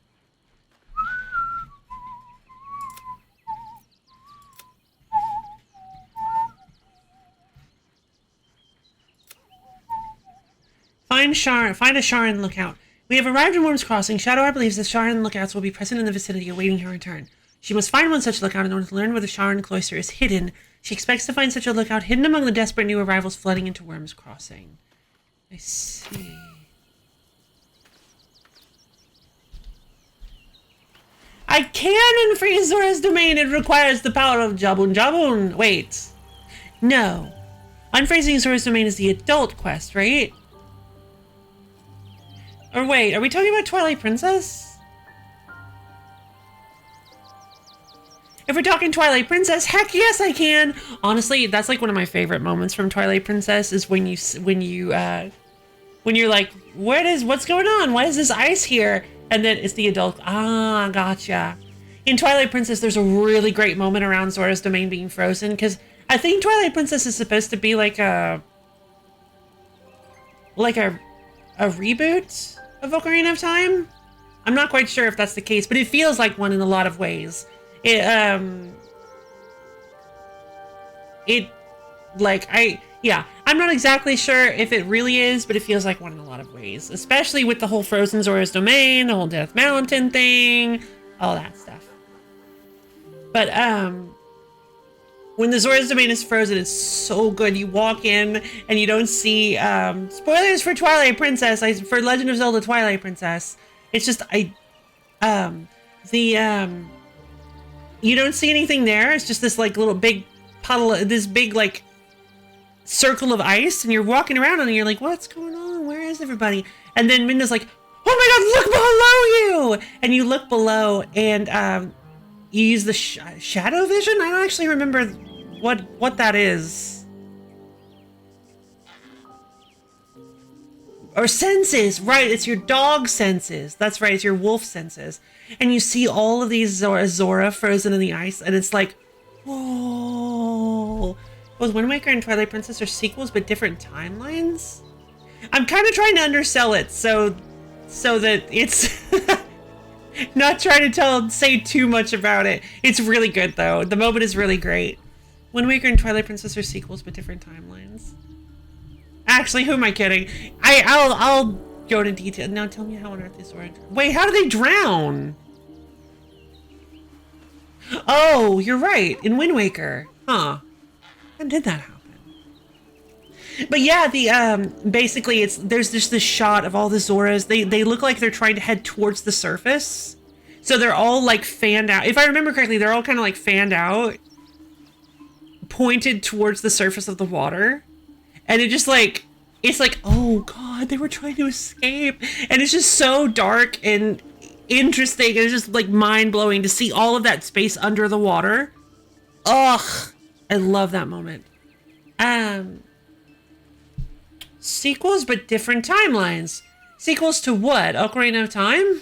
Speaker 1: Find a Sharan lookout. We have arrived in Worm's Crossing. Shadowheart believes the Sharan lookouts will be present in the vicinity awaiting her return. She must find one such lookout in order to learn where the Sharan cloister is hidden. She expects to find such a lookout hidden among the desperate new arrivals flooding into Worm's Crossing. I see. I can unfreeze Zora's domain. It requires the power of Jabun Jabun. Wait. No. Unfreezing Zora's domain is the adult quest, right? Or wait, are we talking about Twilight Princess? If we're talking Twilight Princess, heck yes I can. Honestly, that's like one of my favorite moments from Twilight Princess is when you're like, what's going on? Why is this ice here? And then it's the adult. Ah, gotcha. In Twilight Princess, there's a really great moment around Zora's domain being frozen because I think Twilight Princess is supposed to be like a reboot of Ocarina of Time. I'm not quite sure if that's the case, but it feels like one in a lot of ways. I'm not exactly sure if it really is, but it feels like one in a lot of ways, especially with the whole frozen Zora's domain, the whole Death Mountain thing, all that stuff. But when the Zora's domain is frozen, it's so good. You walk in and you don't see spoilers for Twilight Princess, for Legend of Zelda Twilight Princess. It's just you don't see anything there. It's just this like little big puddle, this big like circle of ice, and you're walking around and you're like, what's going on? Where is everybody? And then Minda's like, oh my god, look below you! And you look below, and you use the shadow vision? I don't actually remember what that is. Or senses, right, it's your dog senses. That's right, it's your wolf senses. And you see all of these Zora frozen in the ice, and it's like, whoa. Both Wind Waker and Twilight Princess are sequels, but different timelines? I'm kind of trying to undersell it, so that it's not trying to say too much about it. It's really good, though. The moment is really great. Wind Waker and Twilight Princess are sequels, but different timelines. Actually, who am I kidding? I'll go into detail. Now tell me how on earth they Zora drown. Wait, how do they drown? Oh, you're right. In Wind Waker. Huh. When did that happen? But yeah, the basically there's just this shot of all the Zoras. They look like they're trying to head towards the surface. So they're all like fanned out. If I remember correctly, they're all kind of like fanned out, pointed towards the surface of the water. And it just like, it's like, oh god, they were trying to escape. And it's just so dark and interesting. And it's just like mind-blowing to see all of that space under the water. Ugh, I love that moment. Sequels, but different timelines. Sequels to what? Ocarina of Time?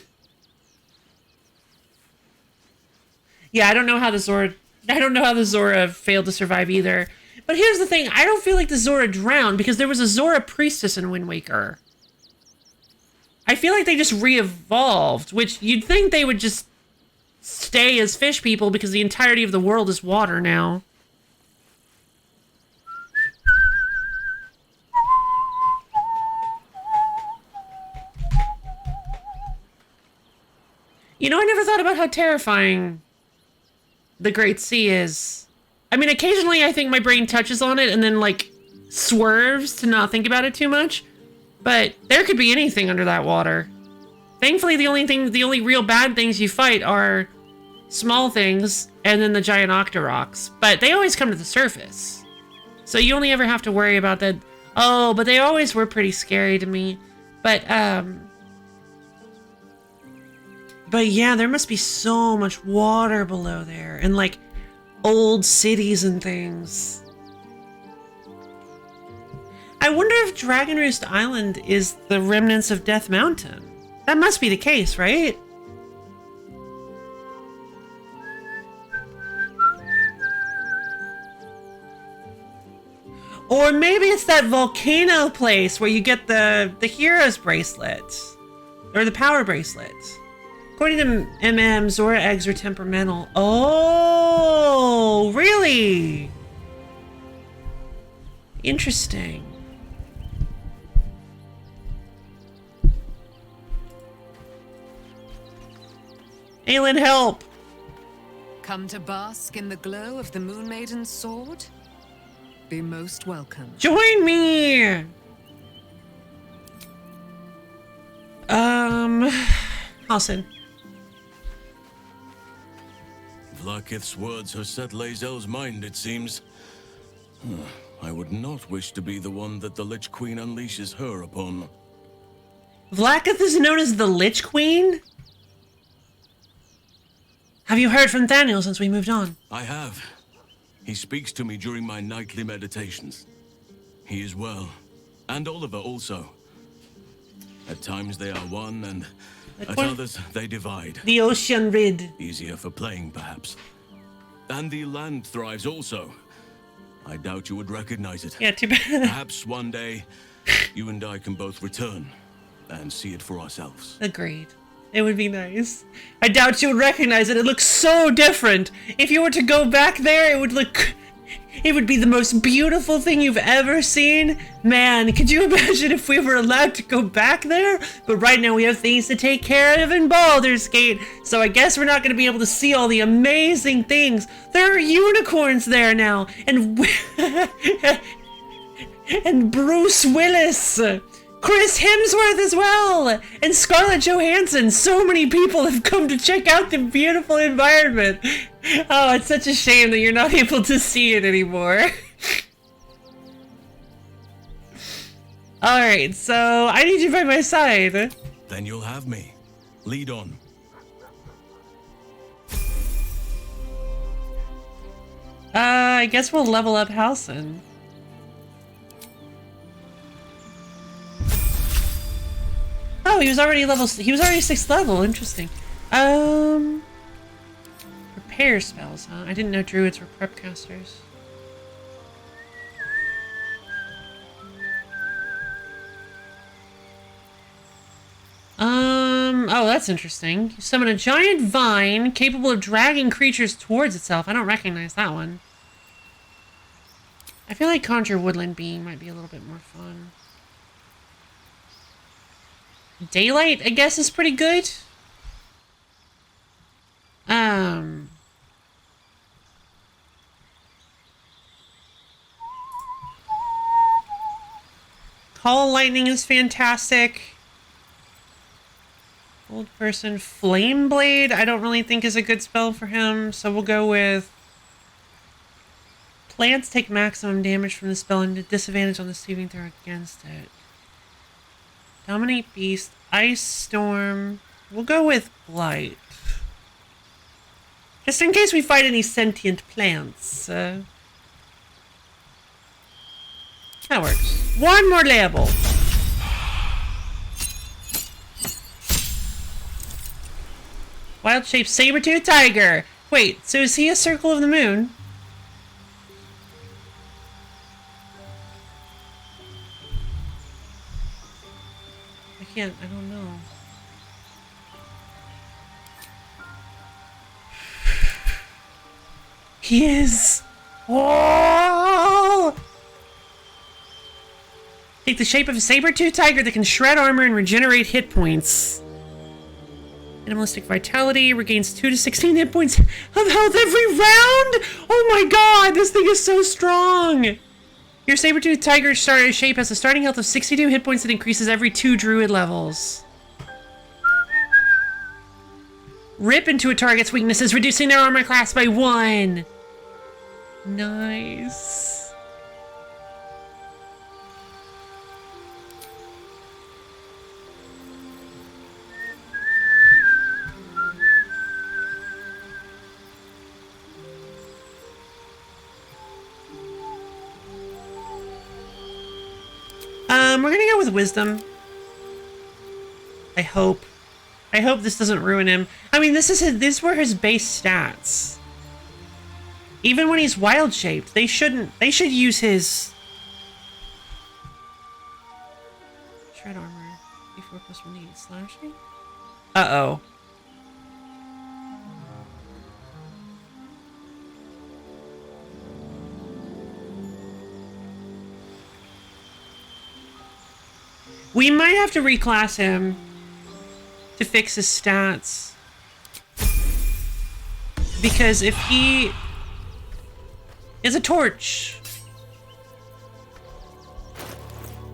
Speaker 1: Yeah, I don't know how the Zora failed to survive either. But here's the thing, I don't feel like the Zora drowned because there was a Zora priestess in Wind Waker. I feel like they just re-evolved, which you'd think they would just stay as fish people because the entirety of the world is water now. You know, I never thought about how terrifying the Great Sea is. I mean, occasionally I think my brain touches on it and then, like, swerves to not think about it too much. But there could be anything under that water. Thankfully, the only real bad things you fight are small things and then the giant Octoroks. But they always come to the surface. So you only ever have to worry about that. Oh, but they always were pretty scary to me. But yeah, there must be so much water below there. And, like, old cities and things. I wonder if Dragon Roost Island is the remnants of Death Mountain. That must be the case, right? Or maybe it's that volcano place where you get the hero's bracelet. Or the power bracelet. According to Zora eggs are temperamental. Oh, really? Interesting. Aelin, help!
Speaker 3: Come to bask in the glow of the Moon Maiden's sword? Be most welcome.
Speaker 1: Join me! Halsin.
Speaker 8: Vlaakith's words have set Lae'zel's mind, it seems. I would not wish to be the one that the Lich Queen unleashes her upon.
Speaker 1: Vlaakith is known as the Lich Queen? Have you heard from Thaniel since we moved on?
Speaker 8: I have. He speaks to me during my nightly meditations. He is well. And Oliver also. At times they are one, and at others they divide.
Speaker 1: The ocean rid.
Speaker 8: Easier for playing, perhaps. And the land thrives also. I doubt you would recognize it.
Speaker 1: Yeah, too bad.
Speaker 8: Perhaps one day, you and I can both return and see it for ourselves.
Speaker 1: Agreed. It would be nice. I doubt you would recognize it. It looks so different. If you were to go back there, it would look... It would be the most beautiful thing you've ever seen. Man, could you imagine if we were allowed to go back there? But right now we have things to take care of in Baldur's Gate, so I guess we're not going to be able to see all the amazing things. There are unicorns there now, and and Bruce Willis, Chris Hemsworth as well, and Scarlett Johansson. So many people have come to check out the beautiful environment. Oh, it's such a shame that you're not able to see it anymore. Alright, so I need you by my side.
Speaker 8: Then you'll have me. Lead on.
Speaker 1: I guess we'll level up Halson. Oh, he was already 6th level. Interesting. Prepare spells, huh? I didn't know druids were prep casters. Oh, that's interesting. You summon a giant vine capable of dragging creatures towards itself. I don't recognize that one. I feel like Conjure Woodland Being might be a little bit more fun. Daylight, I guess, is pretty good. Call Lightning is fantastic. Old person, Flame Blade, I don't really think is a good spell for him, so we'll go with plants take maximum damage from the spell and disadvantage on the saving throw against it. Dominate Beast, Ice Storm, we'll go with Blight. Just in case we fight any sentient plants. That works. One more level. Wild shape saber-tooth tiger. Wait, so is he a circle of the moon? I don't know. He is. Oh! Take the shape of a saber-tooth tiger that can shred armor and regenerate hit points. Animalistic vitality regains 2 to 16 hit points of health every round. Oh my god, this thing is so strong. Your saber-tooth tiger shape has a starting health of 62 hit points that increases every 2 druid levels. Rip into a target's weaknesses, reducing their armor class by 1. Nice. We're gonna go with wisdom. I hope this doesn't ruin him. I mean, these were his base stats. Even when he's wild shaped, they should use his shred armor. D4 plus 1d8 slashing. Uh-oh. We might have to reclass him to fix his stats. Because if he is a torch.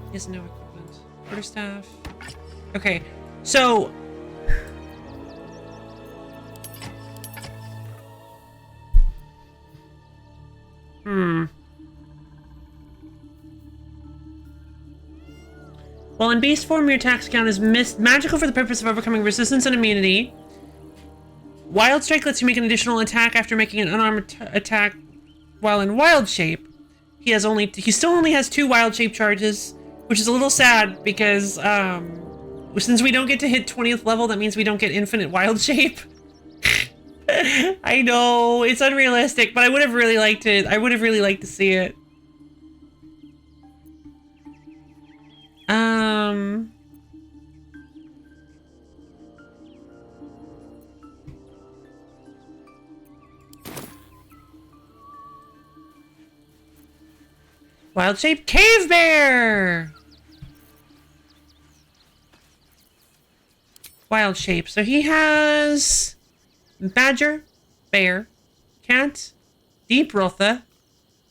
Speaker 1: He has no equipment. Quarterstaff. Okay, so while in beast form, your attacks count as magical for the purpose of overcoming resistance and immunity. Wild Strike lets you make an additional attack after making an unarmed attack while in wild shape. He still only has 2 wild shape charges, which is a little sad because since we don't get to hit 20th level, that means we don't get infinite wild shape. I know, it's unrealistic, but I would have really liked it. I would have really liked to see it. Wild shape cave bear. Wild shape. So he has badger, bear, cat, deep rotha,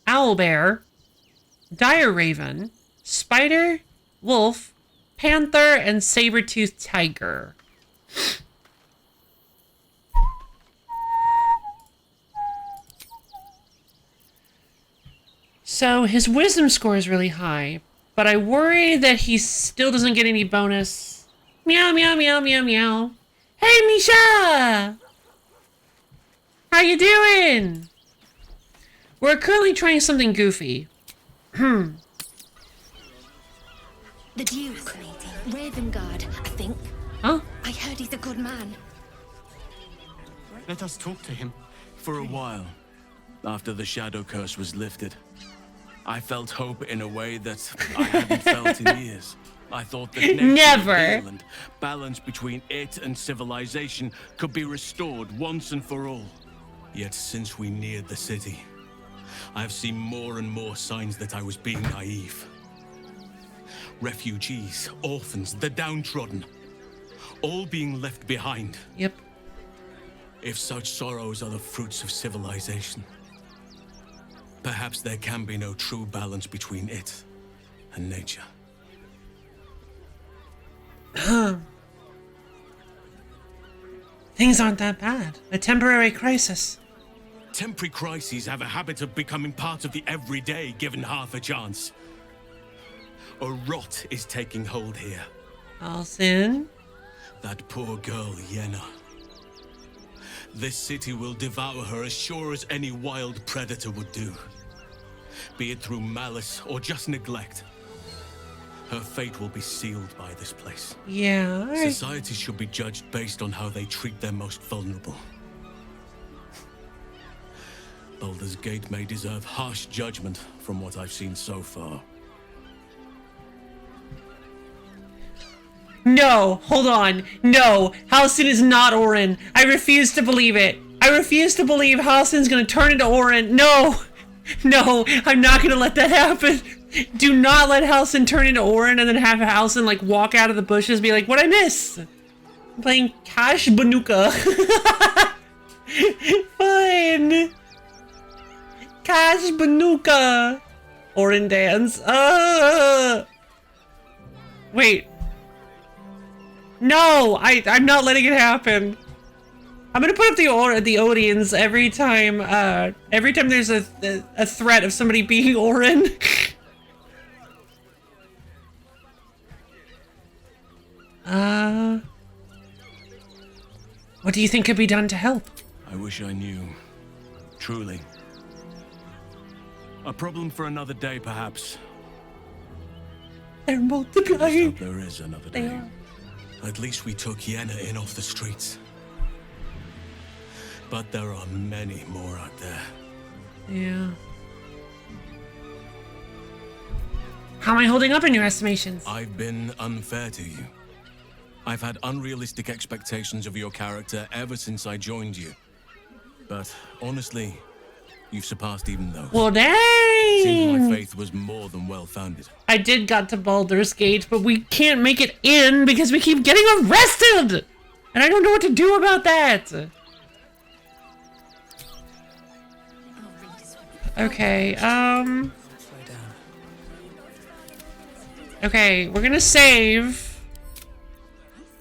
Speaker 1: owl bear, dire raven, spider, wolf, panther, and saber-toothed tiger. So his wisdom score is really high, But I worry that he still doesn't get any bonus. Meow, meow, meow, meow, meow. Hey, Misha! How you doing? We're currently trying something goofy.
Speaker 14: The Duke. Ravengard, I think.
Speaker 1: Huh?
Speaker 14: I heard he's a good man.
Speaker 15: Let us talk to him.
Speaker 8: For a while, after the shadow curse was lifted, I felt hope in a way that I hadn't felt in years. I thought that nature and balance between it and civilization could be restored once and for all. Yet since we neared the city, I've seen more and more signs that I was being naive. Refugees, orphans, the downtrodden, all being left behind.
Speaker 1: Yep.
Speaker 8: If such sorrows are the fruits of civilization, perhaps there can be no true balance between it and nature.
Speaker 1: Things aren't that bad. A temporary crisis.
Speaker 8: Temporary crises have a habit of becoming part of the everyday given half a chance. A rot is taking hold here.
Speaker 1: Alcin?
Speaker 8: That poor girl, Yenna. This city will devour her as sure as any wild predator would do. Be it through malice or just neglect. Her fate will be sealed by this place.
Speaker 1: Yeah.
Speaker 8: Society should be judged based on how they treat their most vulnerable. Baldur's Gate may deserve harsh judgment from what I've seen so far.
Speaker 1: No, hold on. No, Halcyon is not Orin. I refuse to believe it. I refuse to believe Halcyon's gonna turn into Orin. No, no, I'm not gonna let that happen. Do not let Halcyon turn into Orin and then have Halcyon like walk out of the bushes and be like, what'd I miss? I'm playing Cash Banuka. Fine. Cash Banuka. Orin dance. Wait. No, I'm not letting it happen. I'm gonna put up the Odians every time there's a threat of somebody being Orin. What do you think could be done to help?
Speaker 8: I wish I knew. Truly. A problem for another day, perhaps.
Speaker 1: They're multiplying.
Speaker 8: Hope there is another day. At least we took Yenna in off the streets. But there are many more out there.
Speaker 1: Yeah. How am I holding up in your estimations?
Speaker 8: I've been unfair to you. I've had unrealistic expectations of your character ever since I joined you. But honestly, you've surpassed even those.
Speaker 1: Well, dang!
Speaker 8: Seems my faith was more than well-founded.
Speaker 1: I did got to Baldur's Gate, but we can't make it in because we keep getting arrested! And I don't know what to do about that! Okay, okay, we're gonna save.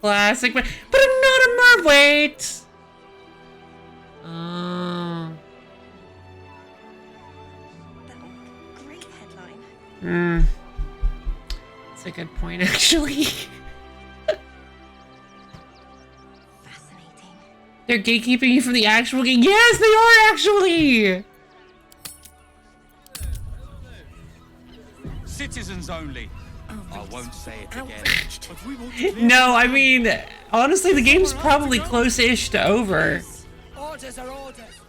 Speaker 1: Classic, but I'm not a mer- wait!
Speaker 5: Great headline.
Speaker 1: That's a good point, actually.
Speaker 5: Fascinating.
Speaker 1: They're gatekeeping you from the actual game. Yes, they are actually!
Speaker 16: Citizens only. I won't say it again.
Speaker 1: No, I mean, honestly, the game's probably close-ish to over.
Speaker 10: Orders are orders.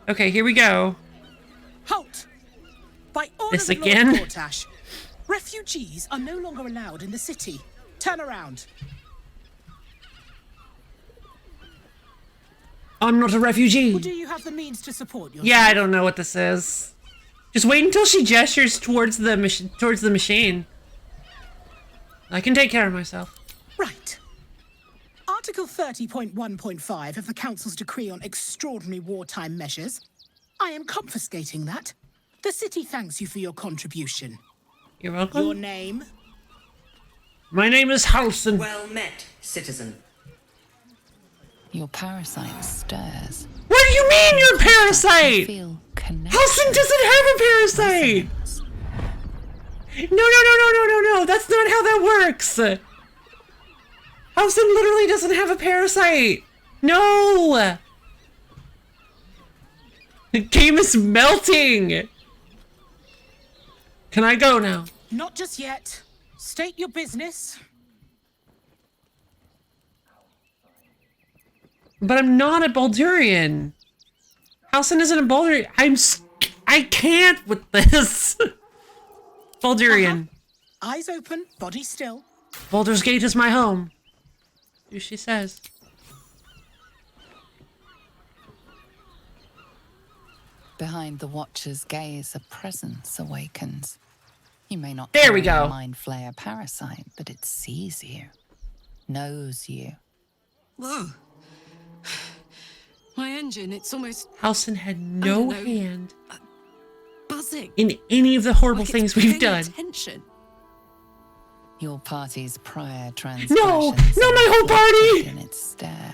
Speaker 1: Okay, here we go.
Speaker 10: Halt! By order
Speaker 1: This
Speaker 10: of Lord
Speaker 1: again?
Speaker 10: Portash, refugees are no longer allowed in the city. Turn around.
Speaker 1: I'm not a refugee.
Speaker 10: Or do you have the means to support yourself?
Speaker 1: Yeah, I don't know what this is. Just wait until she gestures towards the machine. I can take care of myself.
Speaker 10: Right. Article 30.1.5 of the Council's Decree on Extraordinary Wartime Measures. I am confiscating that. The city thanks you for your contribution.
Speaker 1: You're welcome.
Speaker 10: Your name?
Speaker 1: My name is Halcyon.
Speaker 18: Well met, citizen.
Speaker 6: Your parasite stirs.
Speaker 1: What do you mean you're a parasite?
Speaker 6: Feel connection.
Speaker 1: Halsin doesn't have a parasite! No, that's not how that works! Halsin literally doesn't have a parasite! No! The game is melting! Can I go now?
Speaker 10: Not just yet. State your business.
Speaker 1: But I'm not a Baldurian. Halsin isn't a Baldurian. I can't with this. Baldurian.
Speaker 10: Eyes open, body still.
Speaker 1: Baldur's Gate is my home. Do she says.
Speaker 6: Behind the Watcher's gaze, a presence awakens. You may not
Speaker 1: there we
Speaker 6: carry
Speaker 1: go.
Speaker 6: A mind flayer parasite, but it sees you, knows you.
Speaker 5: Whoa. My engine, it's almost...
Speaker 1: Halsin had no hand
Speaker 5: buzzing
Speaker 1: in any of the horrible things we've done.
Speaker 5: Attention.
Speaker 6: Your party's prior transgressions.
Speaker 1: No, not my whole party!
Speaker 6: In its stare,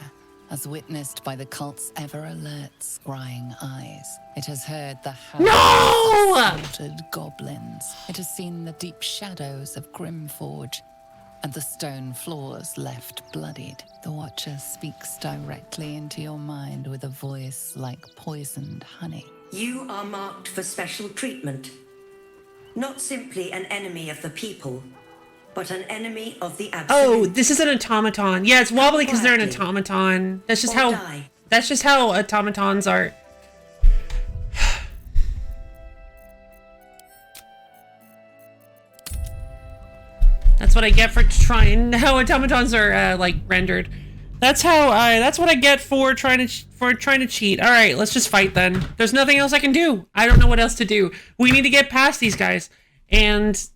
Speaker 6: as witnessed by the cult's ever alert, scrying eyes. It has heard the howls of slaughtered goblins. It has seen the deep shadows of Grimforge, and the stone floors left bloodied. The Watcher speaks directly into your mind with a voice like poisoned honey.
Speaker 18: You are marked for special treatment. Not simply an enemy of the people, but an enemy of the absolute.
Speaker 1: Oh, this is an automaton. Yeah, it's wobbly because they're an automaton. That's just how automatons are. That's what I get for trying how automatons are like rendered. That's how that's what I get for trying to cheat. All right, let's just fight then. There's nothing else I can do. I don't know what else to do. We need to get past these guys, and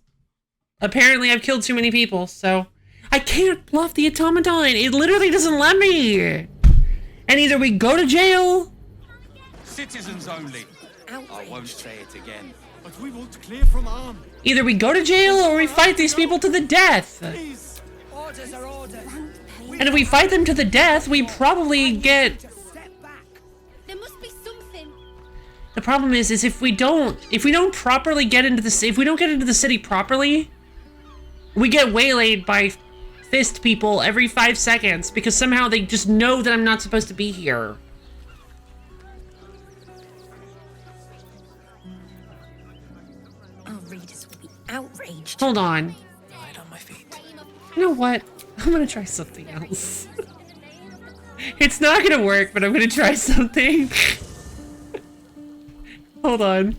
Speaker 1: apparently I've killed too many people, so I can't bluff the automaton. It literally doesn't let me. And either we go to jail.
Speaker 16: Citizens only. I won't say it again.
Speaker 15: But we want clear from arm.
Speaker 1: Either we go to jail or we fight these people to the death.
Speaker 10: Orders are orders.
Speaker 1: And if we fight them to the death, we probably get...
Speaker 22: There must be something.
Speaker 1: The problem is if we don't properly get into the city, if we don't get into the city properly, we get waylaid by fist people every 5 seconds because somehow they just know that I'm not supposed to be here.
Speaker 5: Our readers will be outraged.
Speaker 1: Hold on.
Speaker 2: Right on my feet.
Speaker 1: You know what? I'm gonna try something else. It's not gonna work, but I'm gonna try something. Hold on.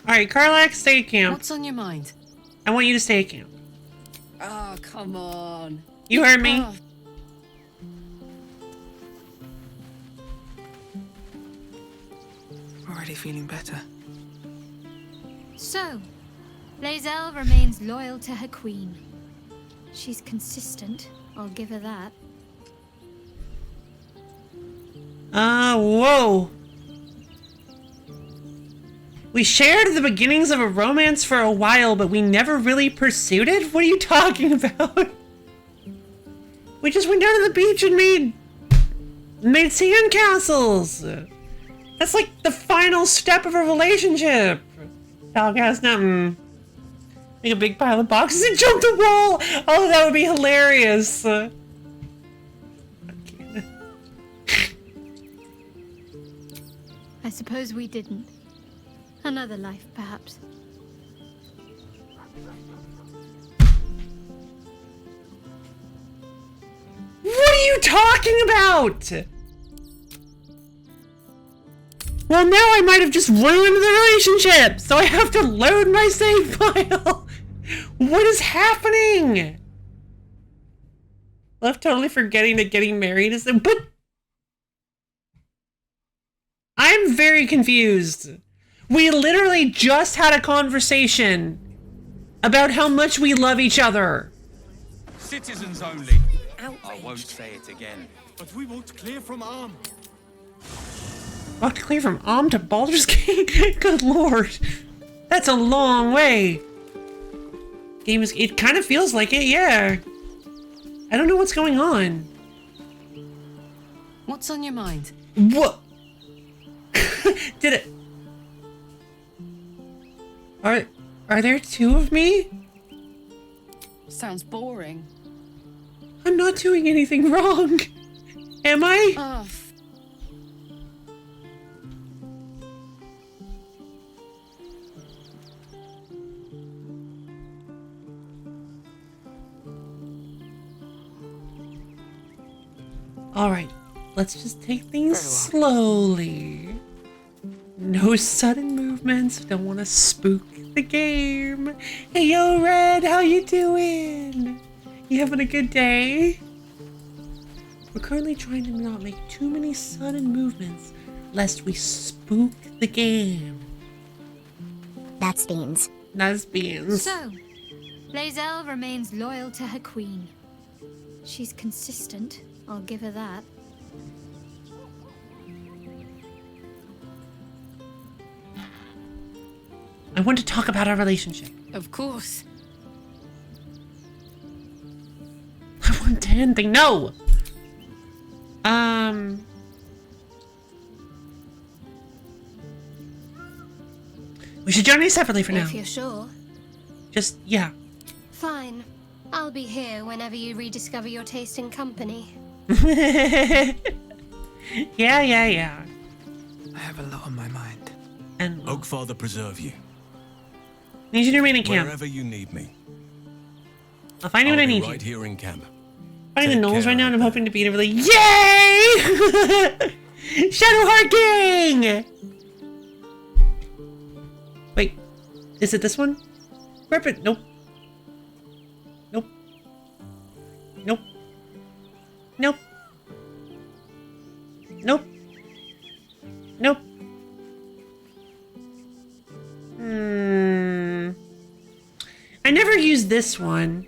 Speaker 1: Alright, Karlak, stay at camp.
Speaker 5: What's on your mind?
Speaker 1: I want you to stay at camp.
Speaker 5: Oh, come on.
Speaker 1: You heard me.
Speaker 5: Oh.
Speaker 2: Already feeling better.
Speaker 14: So, Lae'zel remains loyal to her queen. She's consistent, I'll give her that.
Speaker 1: Whoa. We shared the beginnings of a romance for a while, but we never really pursued it? What are you talking about? We just went down to the beach and made sandcastles. That's like the final step of a relationship. Falcast, nothing. Make a big pile of boxes and jump the wall. Oh, that would be hilarious.
Speaker 14: I suppose we didn't. Another life, perhaps.
Speaker 1: What are you talking about? Well, now I might have just ruined the relationship, so I have to load my save file. What is happening? Left totally forgetting that getting married is the... But... I'm very confused. We literally just had a conversation about how much we love each other.
Speaker 16: Citizens only. I won't say it again.
Speaker 15: But we want clear from arm.
Speaker 1: Walked clear from Om to Baldur's Gate? Good lord. That's a long way. Game is... It kind of feels like it, yeah. I don't know what's going on.
Speaker 5: What's on your mind?
Speaker 1: What? Did it? Are there two of me?
Speaker 5: Sounds boring.
Speaker 1: I'm not doing anything wrong. Am I?
Speaker 5: Oh.
Speaker 1: All right, let's just take things slowly. No sudden movements. Don't want to spook the game. Hey, yo, Red, how you doing? You having a good day? We're currently trying to not make too many sudden movements, lest we spook the game.
Speaker 13: That's beans.
Speaker 1: That's beans.
Speaker 14: So, Lae'zel remains loyal to her queen. She's consistent, I'll give her that.
Speaker 1: I want to talk about our relationship.
Speaker 5: Of course.
Speaker 1: I want to end thing. No! We should journey separately for now.
Speaker 14: If you're sure.
Speaker 1: Just, yeah.
Speaker 22: Fine. I'll be here whenever you rediscover your taste in company.
Speaker 1: Yeah.
Speaker 2: I have a lot on my mind.
Speaker 1: And
Speaker 8: Oakfather preserve you.
Speaker 1: Need you to remain in camp.
Speaker 8: Wherever you need me.
Speaker 1: I'll find you when I need
Speaker 8: right
Speaker 1: you.
Speaker 8: here in camp.
Speaker 1: Finding the Knolls right now and I'm hoping to beat it really. Yay! Shadowheart Gang! Wait, is it this one? Grab it. Nope. Nope. Nope. Nope. Nope. Nope. I never used this one.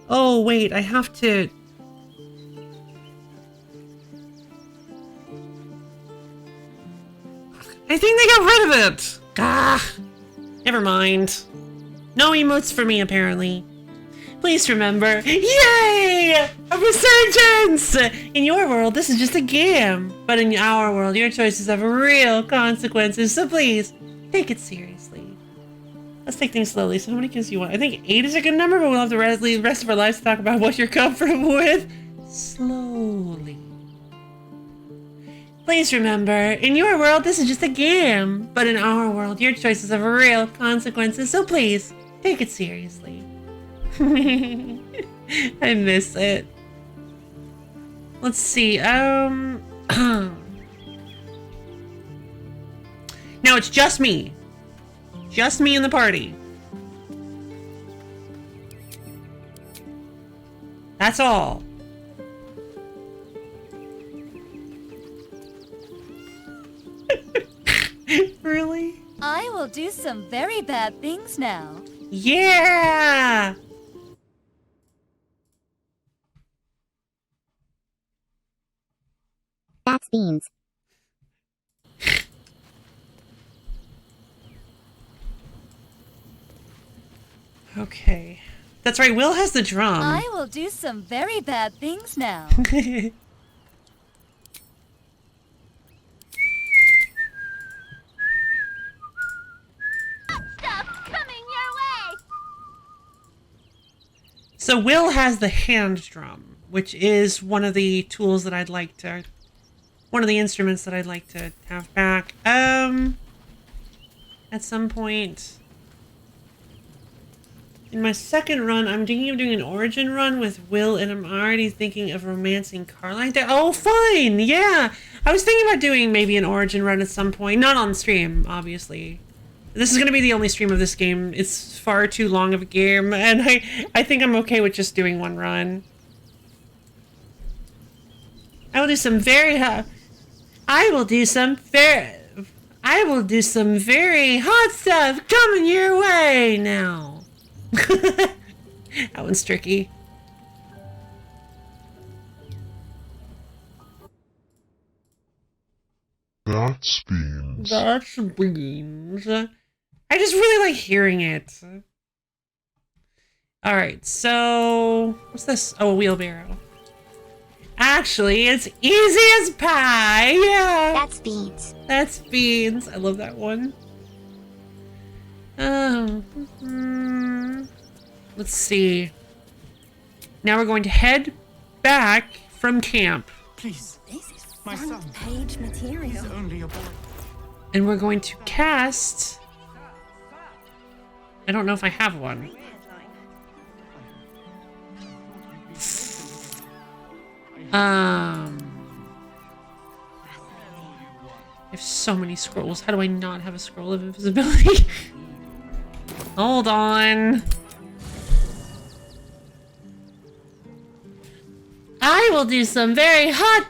Speaker 1: Oh, wait, I have to... I think they got rid of it! Ah, never mind. No emotes for me, apparently. Please remember, yay! A resurgence! In your world, this is just a game. But in our world, your choices have real consequences, so please, take it seriously. Let's take things slowly. So how many kills do you want? I think 8 is a good number, but we'll have the rest of our lives to talk about what you're comfortable with. Slowly. Please remember, in your world, this is just a game. But in our world, your choices have real consequences, so please, take it seriously. I miss it. Let's see, now it's just me. Just me in the party. That's all. Really?
Speaker 9: I will do some very bad things now.
Speaker 1: Yeah!
Speaker 13: That's beans.
Speaker 1: Okay. That's right, Will has the drum.
Speaker 9: I will do some very bad things now.
Speaker 1: So Will has the hand drum, which is one of the tools that I'd like to... One of the instruments that I'd like to have back. At some point... In my second run, I'm thinking of doing an origin run with Will, and I'm already thinking of romancing Carline there. Oh, fine! Yeah! I was thinking about doing maybe an origin run at some point. Not on stream, obviously. This is going to be the only stream of this game. It's far too long of a game, and I think I'm okay with just doing one run. I will do some very hot stuff coming your way now. That one's tricky. That's beans. That's beans. I just really like hearing it. Alright, so... What's this? Oh, a wheelbarrow. Actually, it's easy as pie! Yeah!
Speaker 13: That's beans.
Speaker 1: That's beans. I love that one. Let's see. Now we're going to head back from camp.
Speaker 12: Please, my son. Page material. He's only a boy.
Speaker 1: And we're going to cast... I don't know if I have one. I have so many scrolls. How do I not have a scroll of invisibility? Hold on. I will do some very hot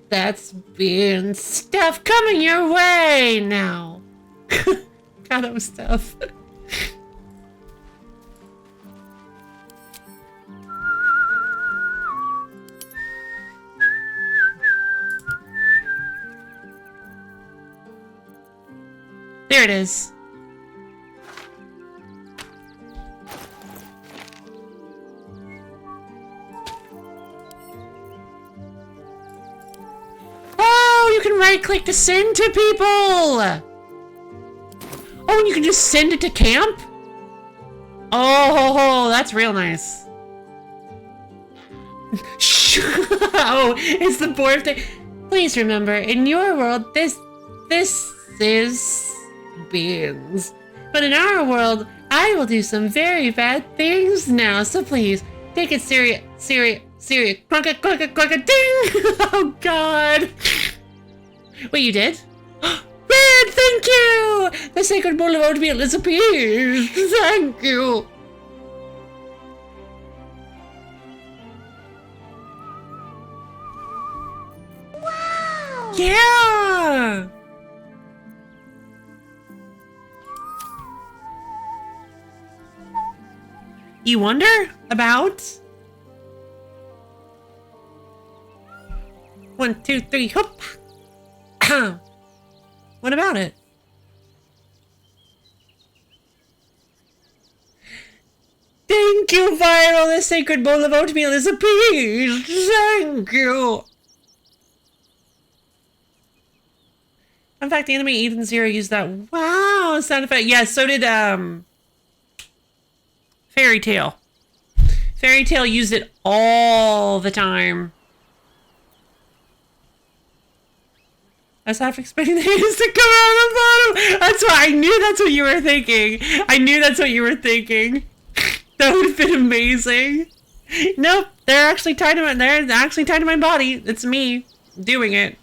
Speaker 1: that's being stuff coming your way now. God, that was tough. There it is. Oh, you can right click to send to people. Oh, and you can just send it to camp? Oh, that's real nice. Oh, it's the birthday. Please remember, in your world, this is beans. But in our world, I will do some very bad things now. So please, take it serious. Clunka, clunka, clunka, ding! Oh God. Wait, you did? Red, thank you! The sacred bowl of oatmeal is appeased. Thank you. Wow! Yeah! You wonder about? 1, 2, 3, hop! What about it? Thank you, Viral! The sacred bowl of oatmeal is appeased! Thank you! In fact, the anime Eden Zero used that wow sound effect. Yeah, so did, Fairy Tail. Fairy Tail used it all the time. I was half expecting the hands to come out of the bottom. That's why I knew that's what you were thinking. I knew that's what you were thinking. That would have been amazing. Nope, they're actually tied to my. They're actually tied to my body. It's me doing it.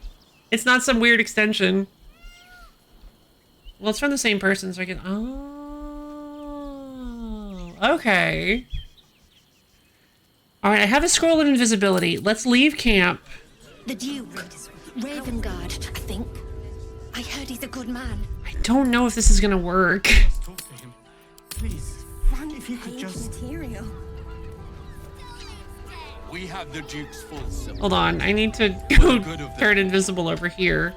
Speaker 1: It's not some weird extension. Well, it's from the same person, so I can. Oh, okay. All right, I have a scroll of invisibility. Let's leave camp.
Speaker 12: The Duke. Ravengard, I think. I heard he's a good man.
Speaker 1: I don't know if this is gonna work.
Speaker 12: Talk to him. Please, if you could just... material.
Speaker 16: We have the Duke's full support.
Speaker 1: Hold on, I need to go turn invisible over here.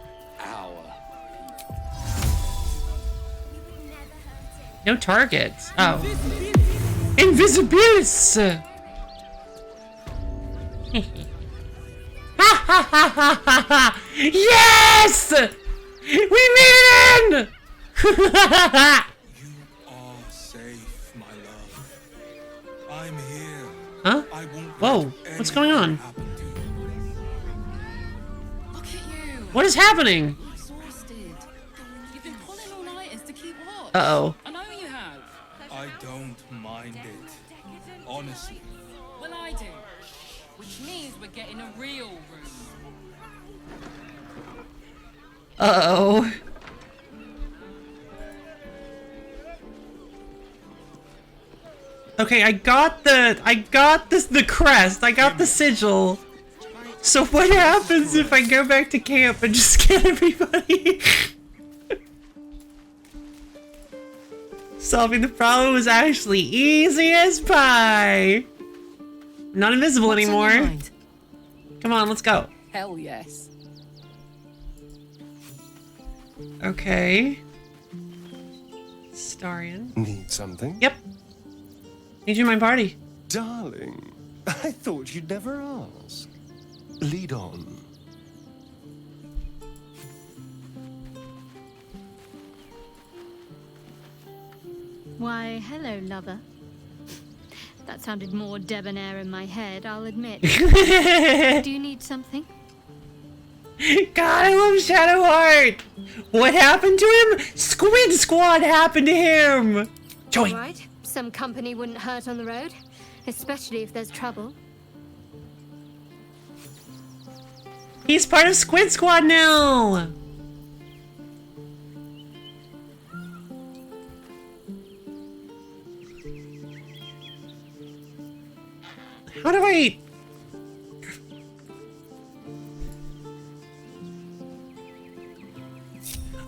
Speaker 1: No targets. Oh. Invisibilis! Ha ha ha ha ha ha! Yes! We made it in!
Speaker 15: You are safe, my love. I'm here.
Speaker 1: Huh? Whoa, what's going on?
Speaker 17: Look at you.
Speaker 1: What is happening?
Speaker 17: Exhausted. You've been pulling all-nighters to keep watch.
Speaker 1: Uh-oh.
Speaker 17: I know you have.
Speaker 15: I don't mind it. Honestly.
Speaker 17: Well, I do. Which means we're getting a real room.
Speaker 1: Uh-oh. Okay, I got the crest. I got the sigil. So what happens if I go back to camp and just get everybody? Solving the problem was actually easy as pie. I'm not invisible anymore. Come on, let's go.
Speaker 6: Hell yes.
Speaker 1: Okay. Starion.
Speaker 19: Need something?
Speaker 1: Yep. Need you in my party.
Speaker 19: Darling, I thought you'd never ask. Lead on.
Speaker 14: Why, hello, lover. That sounded more debonair in my head, I'll admit. Do you need something?
Speaker 1: God, I love Shadowheart! What happened to him? Squid Squad happened to him! Joey!
Speaker 14: Alright, some company wouldn't hurt on the road, especially if there's trouble.
Speaker 1: He's part of Squid Squad now! How do I...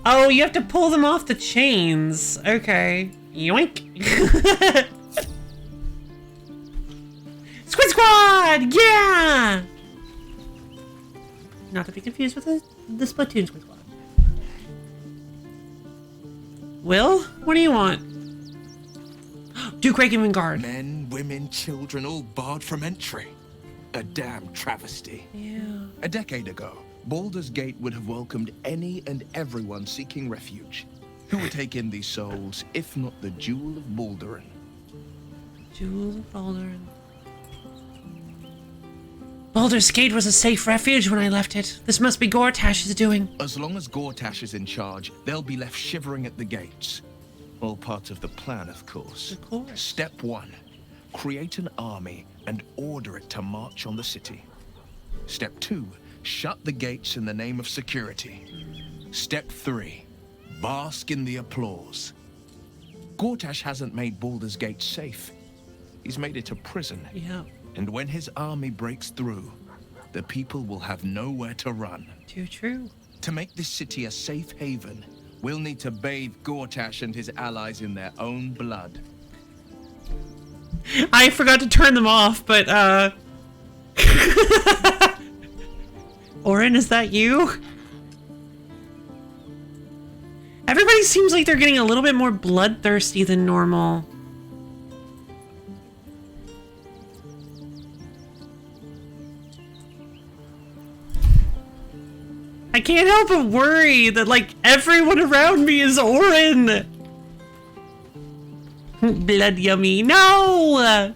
Speaker 1: Oh, you have to pull them off the chains. Okay. Yoink. Squid Squad! Yeah! Not to be confused with the Splatoon Squid Squad. Will, what do you want? Duke Reagan Guard.
Speaker 7: Men, women, children, all barred from entry. A damn travesty.
Speaker 1: Yeah.
Speaker 7: A decade ago, Baldur's Gate would have welcomed any and everyone seeking refuge. Who would take in these souls, if not the Jewel of Baldurin?
Speaker 1: Jewel of Baldurin. Baldur's Gate was a safe refuge when I left it. This must be Gortash's doing.
Speaker 7: As long as Gortash is in charge, they'll be left shivering at the gates. All part of the plan, of course.
Speaker 1: Of course.
Speaker 7: Step 1. Create an army and order it to march on the city. Step 2. Shut the gates in the name of security. Step 3. Bask in the applause. Gortash hasn't made Baldur's Gate safe. He's made it a prison.
Speaker 1: Yeah.
Speaker 7: And when his army breaks through, the people will have nowhere to run.
Speaker 1: Too true.
Speaker 7: To make this city a safe haven, we'll need to bathe Gortash and his allies in their own blood.
Speaker 1: I forgot to turn them off, but, Orin, is that you? Everybody seems like they're getting a little bit more bloodthirsty than normal. I can't help but worry that, like, everyone around me is Orin. Blood yummy. No!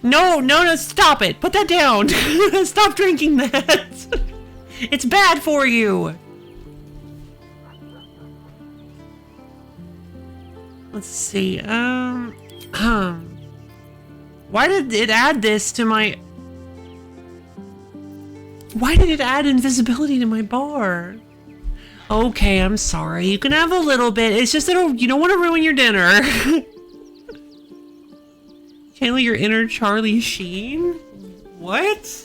Speaker 1: No, stop it. Put that down. Stop drinking that. It's bad for you. Let's see. Why did it add this to my... Why did it add invisibility to my bar? Okay, I'm sorry. You can have a little bit. It's just that you don't want to ruin your dinner. Channel your inner Charlie Sheen? What?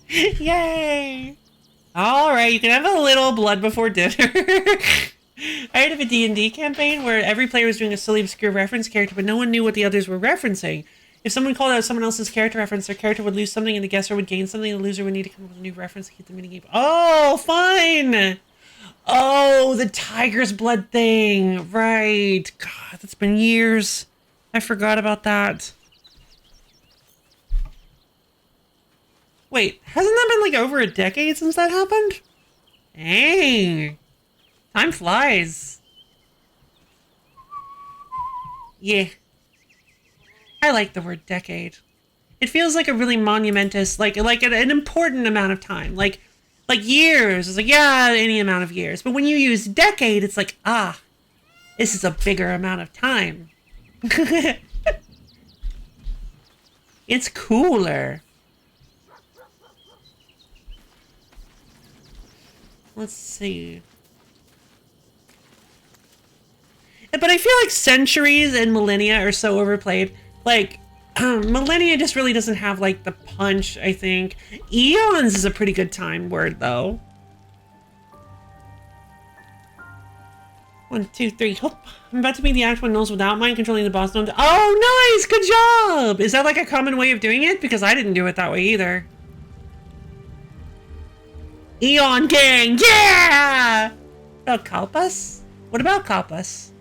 Speaker 1: Yay! Alright, you can have a little blood before dinner. I heard of a D&D campaign where every player was doing a silly obscure reference character, but no one knew what the others were referencing. If someone called out someone else's character reference, their character would lose something and the guesser would gain something, and the loser would need to come up with a new reference to keep the minigame. Oh, fine! Oh, the tiger's blood thing. Right. God, that's been years. I forgot about that. Wait, hasn't that been like over a decade since that happened? Dang. Time flies. Yeah. I like the word decade. It feels like a really monumentous, like an important amount of time. Like years. It's like, yeah, any amount of years. But when you use decade, it's like, ah, this is a bigger amount of time. It's cooler. Let's see. But I feel like centuries and millennia are so overplayed. Like, millennia just really doesn't have, like, the punch, I think. Eons is a pretty good time word, though. 1, 2, 3. Oh, I'm about to make the actual nulls without mind controlling the boss. Oh, nice! Good job! Is that like a common way of doing it? Because I didn't do it that way either. Eon Gang! Yeah! About Kalpas? What about Kalpas?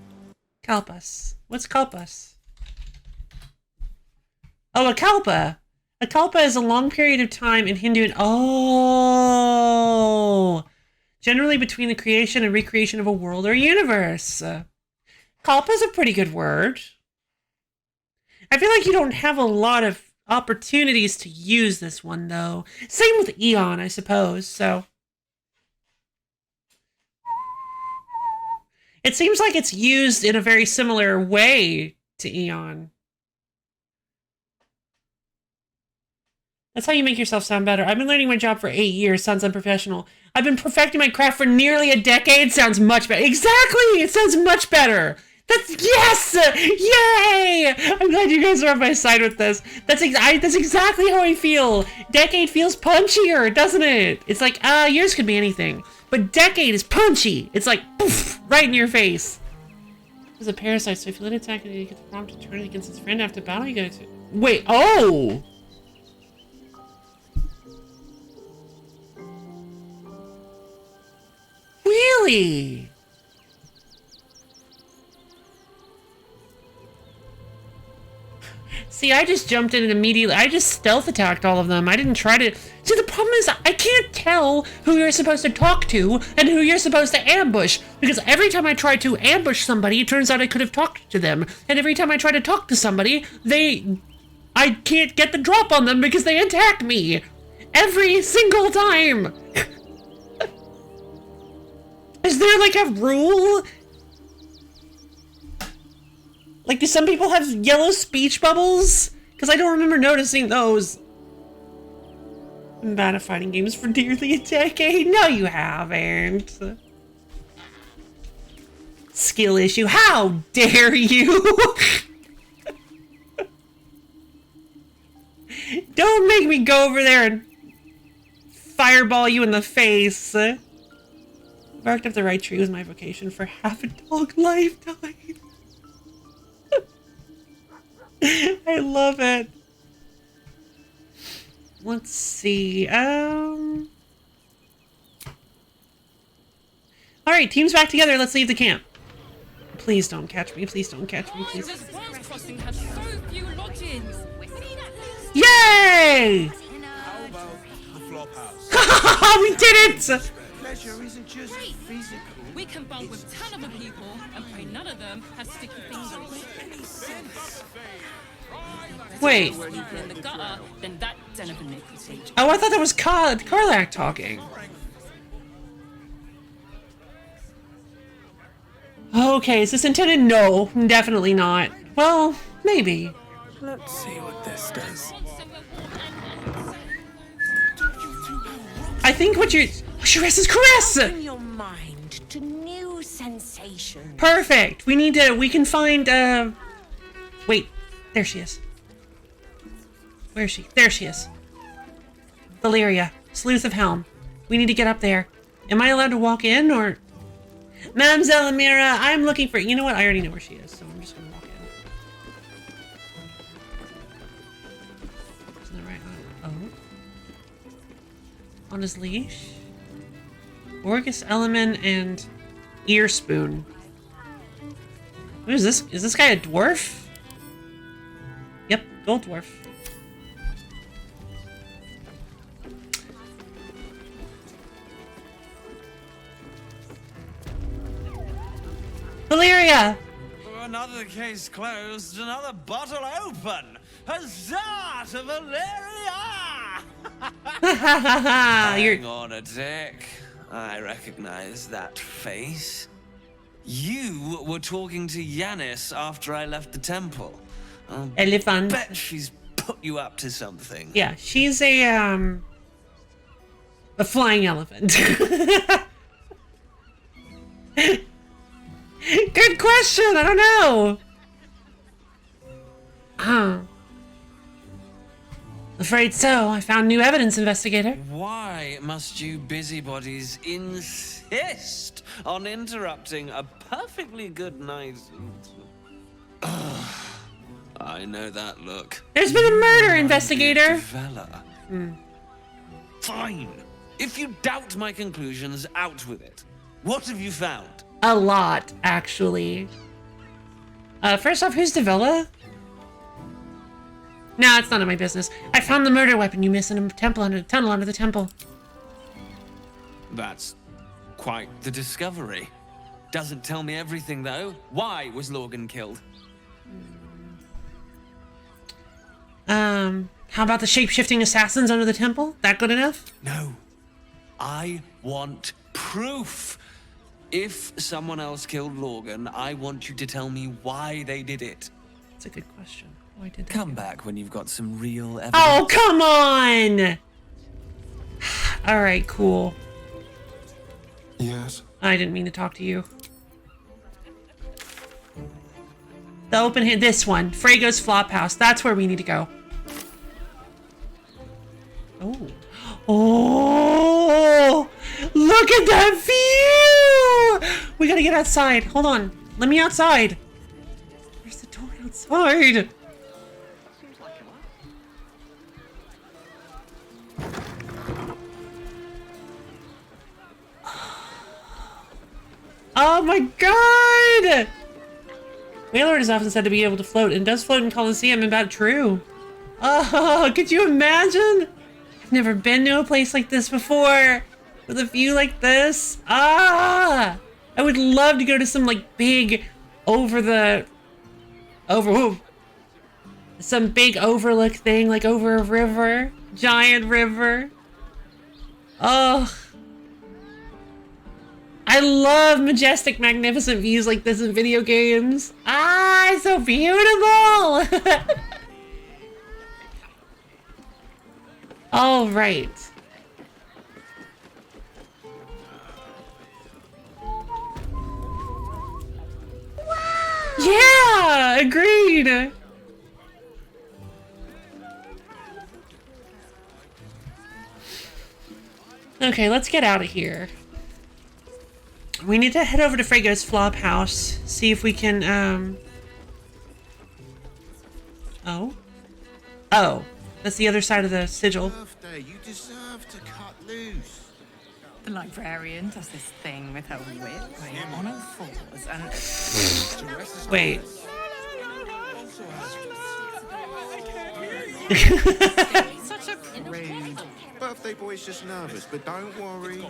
Speaker 1: Kalpas. What's Kalpas? Oh, a Kalpa. A Kalpa is a long period of time in Hindu and... Oh! Generally between the creation and recreation of a world or universe. Kalpa is a pretty good word. I feel like you don't have a lot of opportunities to use this one, though. Same with Eon, I suppose, so... It seems like it's used in a very similar way to Eon. That's how you make yourself sound better. I've been learning my job for 8 years. Sounds unprofessional. I've been perfecting my craft for nearly a decade. Sounds much better. Exactly! It sounds much better. That's... Yes! Yay! I'm glad you guys are on my side with this. That's exactly how I feel. Decade feels punchier, doesn't it? It's like, years could be anything. But decade is punchy. It's like, poof, right in your face. It's a parasite, so if you let it attack it, you get the prompt to turn it against its friend after battle, you gotta... Wait, oh! Really? See, I just jumped in and immediately, I just stealth attacked all of them. I didn't try to... See, the problem is I can't tell who you're supposed to talk to and who you're supposed to ambush. Because every time I try to ambush somebody, it turns out I could have talked to them. And every time I try to talk to somebody, I can't get the drop on them because they attack me. Every single time. Is there like a rule? Like, do some people have yellow speech bubbles? Because I don't remember noticing those. I'm bad at fighting games for nearly a decade. No, you haven't. Skill issue. How dare you? Don't make me go over there and fireball you in the face. Barked up the right tree was my vocation for half a dog lifetime. I love it. Let's see. All right, team's back together. Let's leave the camp. Please don't catch me. Please don't catch me. Please.
Speaker 17: This Worms crossing has so few lodgings.
Speaker 1: Yay!
Speaker 16: How about the flop house?
Speaker 1: We did it!
Speaker 11: Pleasure isn't just physical.
Speaker 17: We can bunk with 10 other people and pray none of them has sticky fingers.
Speaker 1: Wait.
Speaker 17: In the gutter, then that den of iniquity.
Speaker 1: Oh, I thought that was Karlak talking. Okay, is this intended? No, definitely not. Well, maybe.
Speaker 2: Let's see what this does.
Speaker 1: I think what you're... Shiraz is caress!
Speaker 18: Open your mind to new sensations.
Speaker 1: Perfect! We need to... We can find, Wait. There she is. Where is she? There she is. Valeria. Sleuth of Helm. We need to get up there. Am I allowed to walk in, or... Mamselle Amira, I'm looking for... You know what? I already know where she is, so I'm just gonna walk in. Isn't that right? Oh. On his leash? Orgus Element and Ear Spoon. Who is this? Is this guy a dwarf? Yep, gold dwarf. Valeria!
Speaker 4: Another case closed, another bottle open. Huzzah to Valeria! Hang on a tick. I recognize that face. You were talking to Yanis after I left the temple.
Speaker 1: Elephant.
Speaker 4: Bet she's put you up to something.
Speaker 1: Yeah, she's a flying elephant. Good question. I don't know. Afraid so. I found new evidence, investigator.
Speaker 4: Why must you busybodies insist on interrupting a perfectly good night? I know that look.
Speaker 1: There's been a murder, investigator.
Speaker 4: Fine. If you doubt my conclusions, out with it. What have you found?
Speaker 1: A lot, actually. First off, who's Devilla? No, it's none of my business. I found the murder weapon you missed in a tunnel under the temple.
Speaker 4: That's quite the discovery. Doesn't tell me everything, though. Why was Lorgan killed?
Speaker 1: How about the shape-shifting assassins under the temple? That good enough?
Speaker 4: No. I want proof. If someone else killed Lorgan, I want you to tell me why they did it.
Speaker 1: That's a good question. Why did they
Speaker 4: Come back when you've got some real evidence.
Speaker 1: Oh, come on! Alright, cool.
Speaker 19: Yes?
Speaker 1: I didn't mean to talk to you. The open hand, this one. Frego's Flophouse. That's where we need to go. Oh. Oh! Look at that view! We gotta get outside. Hold on. Let me outside. Where's the door outside? Oh my god! Waylord is often said to be able to float, and does float in Colosseum, about true. Oh, could you imagine? I've never been to a place like this before, with a view like this. Ah! I would love to go to some, like, big, some big overlook thing, like over a river. Giant river. Oh. I love majestic, magnificent views like this in video games. Ah, it's so beautiful! All right. Yeah, agreed. Okay, let's get out of here. We need to head over to Frego's Flophouse, see if we can, Oh. Oh. That's the other side of the sigil.
Speaker 20: You deserve to cut loose.
Speaker 21: The librarian does this thing with her whip, going on all fours and...
Speaker 1: Wait.
Speaker 21: Such a prude.
Speaker 20: Birthday boy's just nervous, but don't worry.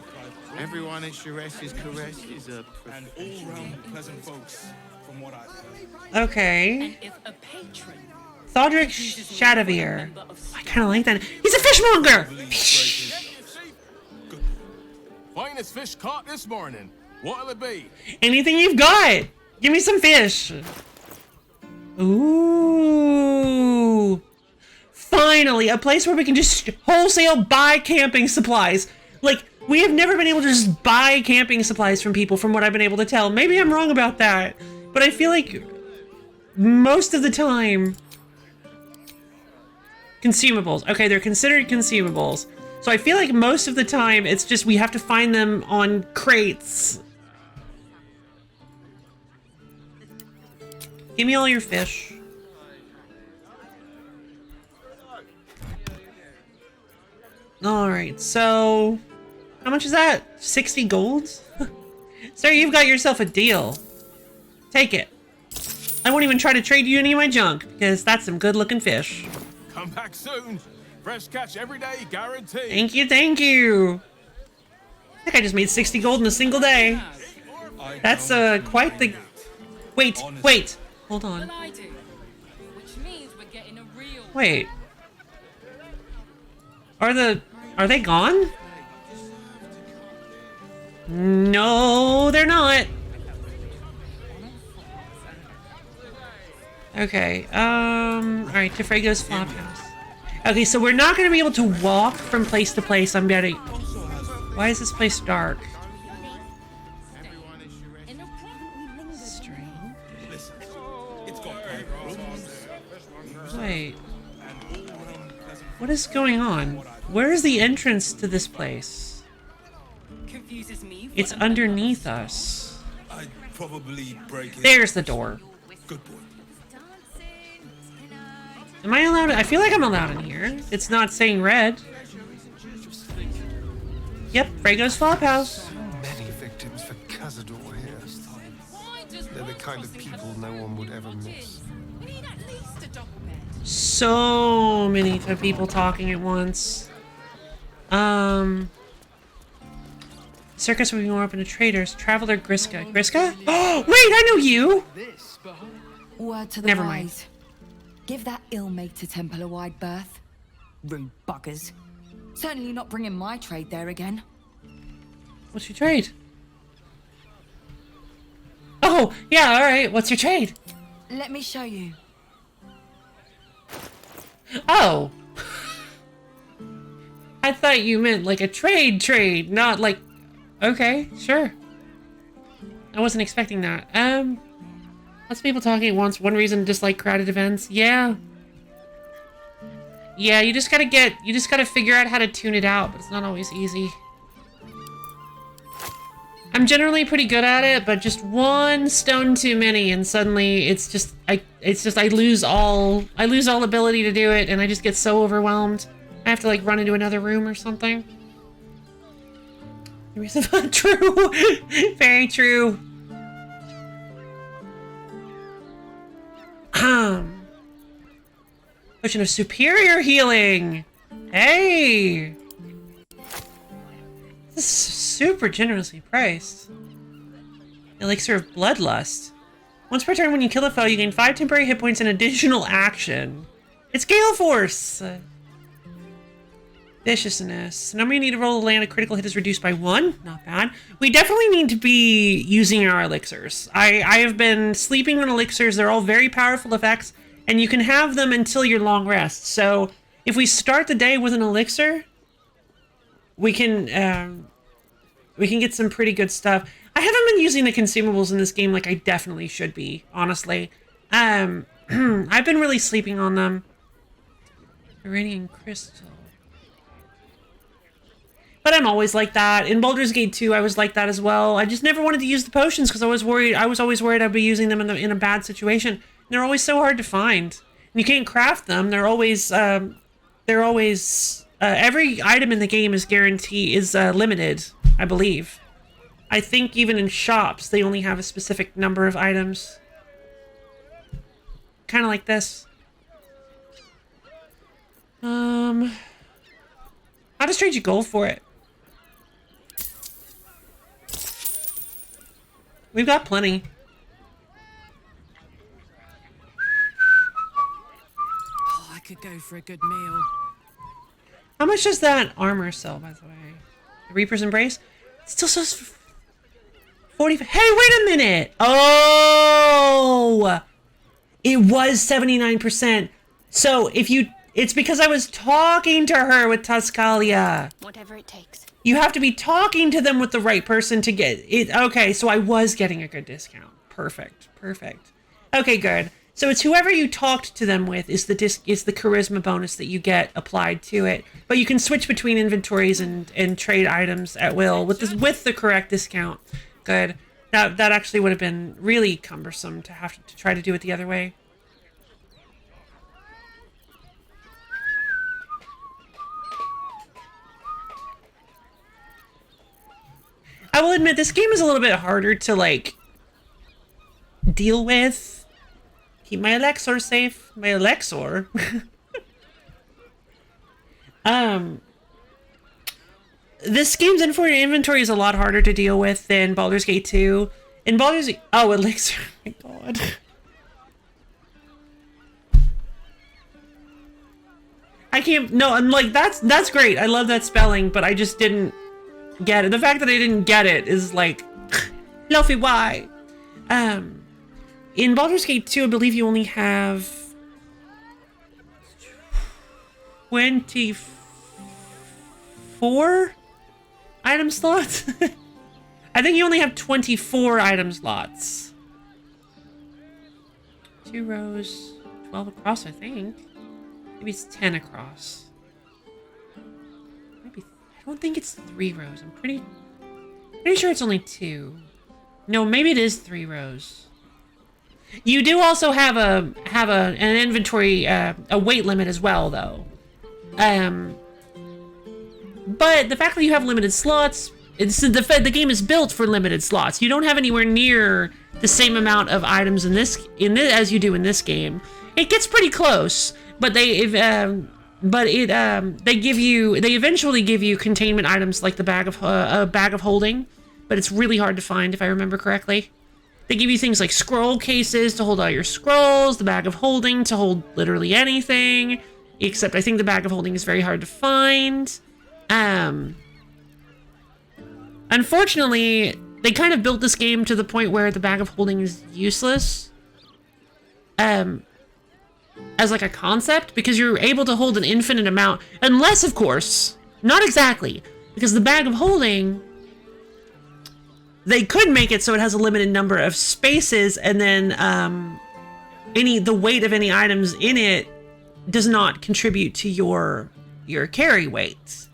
Speaker 20: Everyone at Sharess's caress is a
Speaker 16: and all-round pleasant folks, from what I've heard.
Speaker 1: Okay.
Speaker 21: And if a patron...
Speaker 1: Thodrick Shadavir. I kind of like that. He's a fishmonger!
Speaker 8: Finest fish caught this morning. What'll it be?
Speaker 1: Anything you've got. Give me some fish. Ooh. Finally, a place where we can just wholesale buy camping supplies. Like, we have never been able to just buy camping supplies from people, from what I've been able to tell. Maybe I'm wrong about that. But I feel like most of the time... Consumables. Okay, they're considered consumables. So I feel like most of the time it's just we have to find them on crates. Give me all your fish. Alright, so... How much is that? 60 golds? Sir, you've got yourself a deal. Take it. I won't even try to trade you any of my junk, because that's some good-looking fish.
Speaker 8: Come back soon. Fresh catch every day, guaranteed.
Speaker 1: Thank you, thank you. I think I just made 60 gold in a single day. That's quite the... Wait. Hold on. Wait. Are they gone? No, they're not. Okay, alright, to Frego's Flophouse. Okay, so we're not gonna be able to walk from place to place, I'm betting. Why is this place dark? Strange. Wait. What is going on? Where is the entrance to this place?
Speaker 17: Confuses me.
Speaker 1: It's underneath us.
Speaker 15: I'd probably break it.
Speaker 1: There's the door.
Speaker 15: Good boy.
Speaker 1: Am I allowed? I feel like I'm allowed in here. It's not saying red. Yep, Frego's Flophouse.
Speaker 19: Many victims for Cazador here. They're the kind of people no one would ever miss.
Speaker 1: So many people talking at once. Circus will be more open to traders. Traveler Griska. Griska? Oh, wait, I know you!
Speaker 12: Word to the
Speaker 1: Never
Speaker 12: wise.
Speaker 1: mind.
Speaker 12: Give that ill-mated temple a wide berth. Rude buggers. Certainly not bringing my trade there again.
Speaker 1: What's your trade? Oh, yeah, alright. What's your trade?
Speaker 12: Let me show you.
Speaker 1: Oh. I thought you meant like a trade, not like... Okay, sure. I wasn't expecting that. Lots of people talking at once. One reason to dislike crowded events. Yeah. Yeah, you just gotta figure out how to tune it out, but it's not always easy. I'm generally pretty good at it, but just one stone too many, and suddenly I lose all ability to do it, and I just get so overwhelmed. I have to like run into another room or something. True. Very true. Potion of superior healing. Hey. This is super generously priced. Elixir of Bloodlust. Once per turn, when you kill a foe, you gain 5 temporary hit points and additional action. It's Gale Force! Viciousness. The number you need to roll to land a critical hit is reduced by 1. Not bad. We definitely need to be using our elixirs. I have been sleeping on elixirs. They're all very powerful effects, and you can have them until your long rest. So if we start the day with an elixir, we can get some pretty good stuff. I haven't been using the consumables in this game like I definitely should be, honestly. I've been really sleeping on them. Iridium Crystal. But I'm always like that. In Baldur's Gate 2, I was like that as well. I just never wanted to use the potions because I was always worried I'd be using them in a bad situation. And they're always so hard to find. And you can't craft them. They're always every item in the game is limited, I believe. I think even in shops, they only have a specific number of items. Kind of like this. I'll just trade you gold for it. We've got plenty.
Speaker 17: Oh, I could go for a good meal.
Speaker 1: How much does that armor sell, by the way? The Reaper's Embrace? It still says 45. Hey, wait a minute! Oh! It was 79%. So it's because I was talking to her with Tuscalia.
Speaker 22: Whatever it takes.
Speaker 1: You have to be talking to them with the right person to get it. Okay, so I was getting a good discount. Perfect. Okay, good. So it's whoever you talked to them with is the charisma bonus that you get applied to it. But you can switch between inventories and trade items at will with the correct discount. Good. That actually would have been really cumbersome to have to try to do it the other way. I will admit, this game is a little bit harder to, like, deal with. Keep my elixir safe. My elixir. This game's inventory is a lot harder to deal with than Baldur's Gate 2. In Baldur's Gate... Oh, elixir. Oh my god. I can't... No, I'm like, that's great. I love that spelling, but I just didn't get it. The fact that I didn't get it is like... Luffy, why? In Baldur's Gate 2, I believe you only have 24 item slots? I think you only have 24 item slots. 2 rows, 12 across, I think. Maybe it's 10 across. Maybe I don't think it's 3 rows. I'm pretty sure it's only 2. No, maybe it is 3 rows. You do also have an inventory a weight limit as well, though. But the fact that you have limited slots, the game is built for limited slots. You don't have anywhere near the same amount of items in this as you do in this game. It gets pretty close, but they eventually give you containment items like the bag of holding, but it's really hard to find if I remember correctly. They give you things like scroll cases to hold all your scrolls, the bag of holding to hold literally anything, except I think the bag of holding is very hard to find. Unfortunately, they kind of built this game to the point where the bag of holding is useless. As like a concept, because you're able to hold an infinite amount, unless, of course, not exactly, because the bag of holding, they could make it so it has a limited number of spaces, and then the weight of any items in it does not contribute to your carry weight.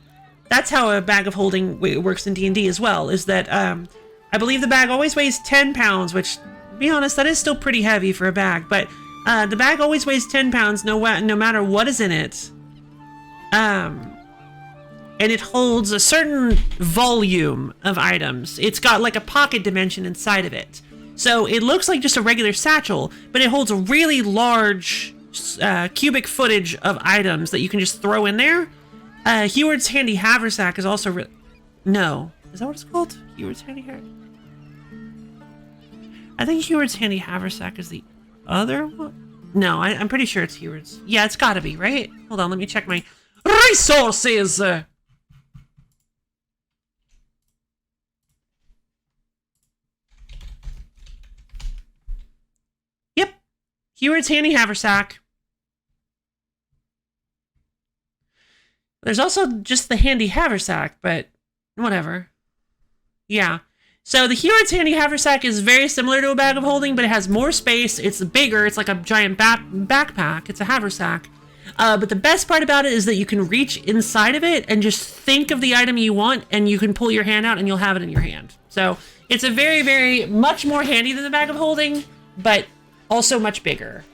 Speaker 1: That's how a bag of holding works in D&D as well, is that I believe the bag always weighs 10 pounds, which, to be honest, that is still pretty heavy for a bag, but the bag always weighs 10 pounds no matter what is in it. And it holds a certain volume of items. It's got like a pocket dimension inside of it. So it looks like just a regular satchel, but it holds a really large cubic footage of items that you can just throw in there. Heward's Handy Haversack is also no. Is that what it's called? Heward's Handy Haversack? I think Heward's Handy Haversack is the other one? No, I'm pretty sure it's Heward's. Yeah, it's gotta be, right? Hold on, let me check my resources! Yep. Heward's Handy Haversack. There's also just the Handy Haversack, but whatever. Yeah. So the Heward's Handy Haversack is very similar to a bag of holding, but it has more space. It's bigger. It's like a giant backpack. It's a haversack. But the best part about it is that you can reach inside of it and just think of the item you want, and you can pull your hand out and you'll have it in your hand. So it's a very, very much more handy than the bag of holding, but also much bigger.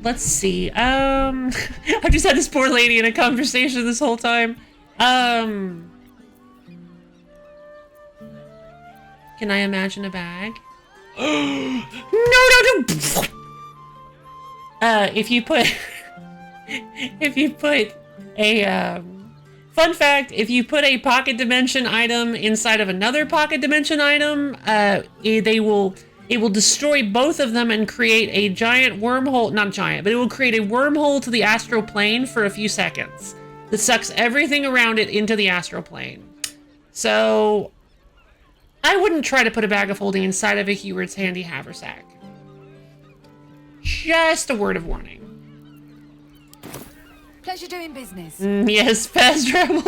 Speaker 1: Let's see. I've just had this poor lady in a conversation this whole time. Can I imagine a bag? No. If you put a fun fact, if you put a pocket dimension item inside of another pocket dimension item, it will destroy both of them and create a giant wormhole. Not giant, but it will create a wormhole to the astral plane for a few seconds that sucks everything around it into the astral plane. So I wouldn't try to put a bag of holding inside of a Heward's Handy Haversack. Just a word of warning.
Speaker 12: Pleasure doing business.
Speaker 1: Yes, fast travel.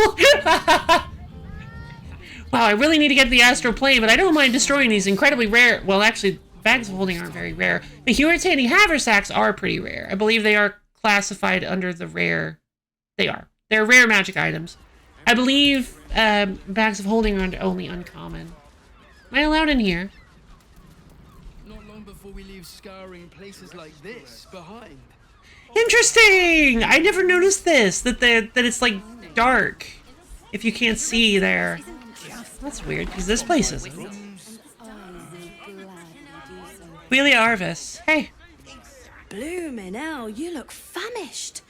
Speaker 1: Wow, I really need to get to the astral plane, but I don't mind destroying these incredibly rare. Well, actually, bags of holding aren't very rare. The Heward's Handy Haversacks are pretty rare. I believe they are classified under the rare. They are. They're rare magic items. I believe bags of holding are only uncommon. Am I allowed in here?
Speaker 16: Not long before we leave scouring places like this behind.
Speaker 1: Interesting! I never noticed this, that it's like dark if you can't see there. That's weird, because this place isn't. Wheelia Arvis. Hey.
Speaker 3: Bloomin' hell, you look famished.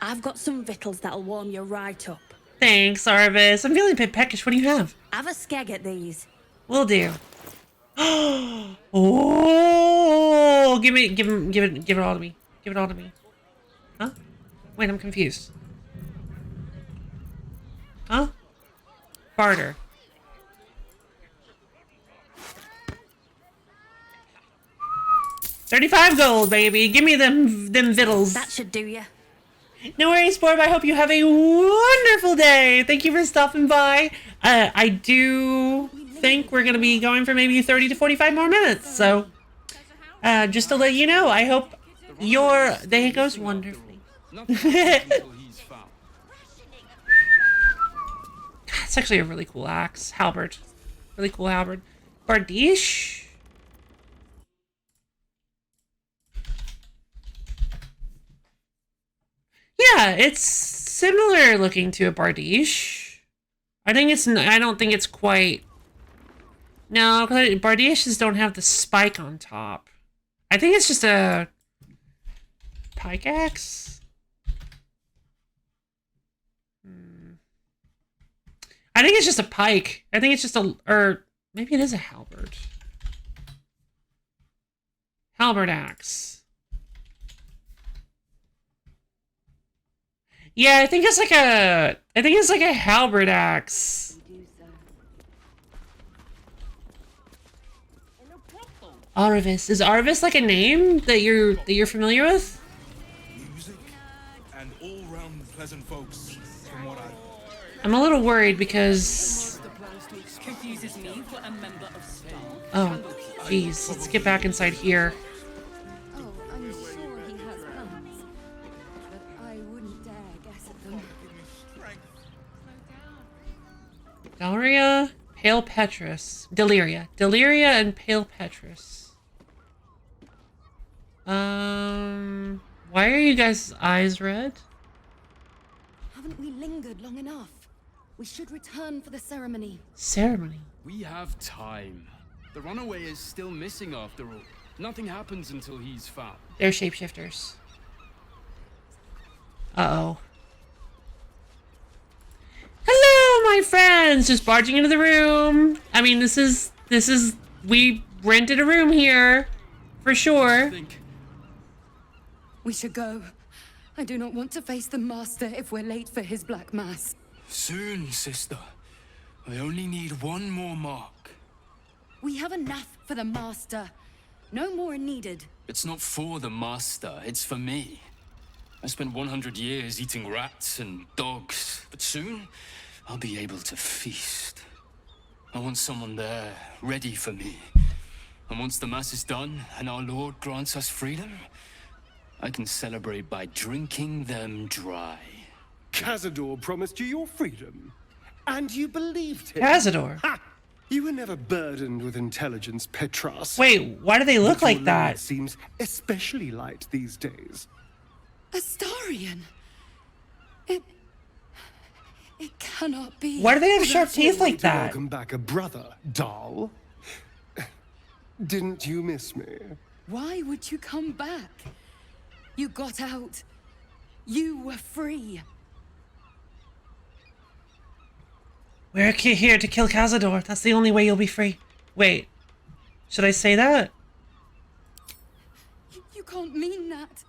Speaker 3: I've got some victuals that'll warm you right up.
Speaker 1: Thanks, Arvis. I'm feeling a bit peckish. What do you have?
Speaker 3: Have a skeg at these.
Speaker 1: Will do. Oh! Give it all to me. Give it all to me. Huh? Wait, I'm confused. Huh? Barter. $35 gold, baby. Give me them victuals.
Speaker 3: That should do ya.
Speaker 1: No worries, Borb. I hope you have a wonderful day. Thank you for stopping by. I do think we're going to be going for maybe 30 to 45 more minutes. So, just to let you know, I hope your day goes wonderfully. That's actually a really cool axe. Halberd. Really cool halberd. Bardiche? Yeah, it's similar looking to a Bardiche. I don't think it's quite... No, because Bardiches don't have the spike on top. I think it's just a... pickaxe? I think it's just a pike. I think it's just a... Or maybe it is a halberd. Halberd axe. Yeah, I think it's like a... I think it's like a halberd axe. Arvis. Is Arvis like a name that you're familiar with?
Speaker 15: Music and all-round pleasant folks, from what
Speaker 1: I'm a little worried because...
Speaker 17: Confuses me for a member of staff.
Speaker 1: Oh, jeez. Let's get back inside here.
Speaker 12: Oh, I'm sure he has plans, but I wouldn't dare guess at them.
Speaker 1: Deliria, Pale Petrus. Deliria and Pale Petrus. Why are you guys' eyes red?
Speaker 12: Haven't we lingered long enough? We should return for the ceremony.
Speaker 1: Ceremony?
Speaker 5: We have time. The runaway is still missing after all. Nothing happens until he's found.
Speaker 1: They're shapeshifters. Uh-oh. Hello, my friends! Just barging into the room. I mean, this is... We rented a room here. For sure.
Speaker 12: We should go. I do not want to face the Master if we're late for his Black Mass.
Speaker 5: Soon, sister. I only need one more mark.
Speaker 12: We have enough for the Master. No more are needed.
Speaker 5: It's not for the Master, it's for me. I spent 100 years eating rats and dogs, but soon I'll be able to feast. I want someone there, ready for me. And once the Mass is done and our Lord grants us freedom, I can celebrate by drinking them dry.
Speaker 19: Cazador promised you your freedom, and you believed him.
Speaker 1: Cazador?
Speaker 19: Ha! You were never burdened with intelligence, Petras.
Speaker 1: Wait, why do they look
Speaker 19: But your
Speaker 1: like that?
Speaker 19: Lord seems especially light these days.
Speaker 12: Astarion! It cannot be.
Speaker 1: Why do they have sharp
Speaker 19: That's
Speaker 1: teeth
Speaker 19: no way
Speaker 1: like
Speaker 19: to
Speaker 1: that?
Speaker 19: Welcome back a brother, doll. Didn't you miss me?
Speaker 12: Why would you come back? You got out. You were free.
Speaker 1: We're here to kill Cazador. That's the only way you'll be free. Wait. Should I say that?
Speaker 12: You can't mean that.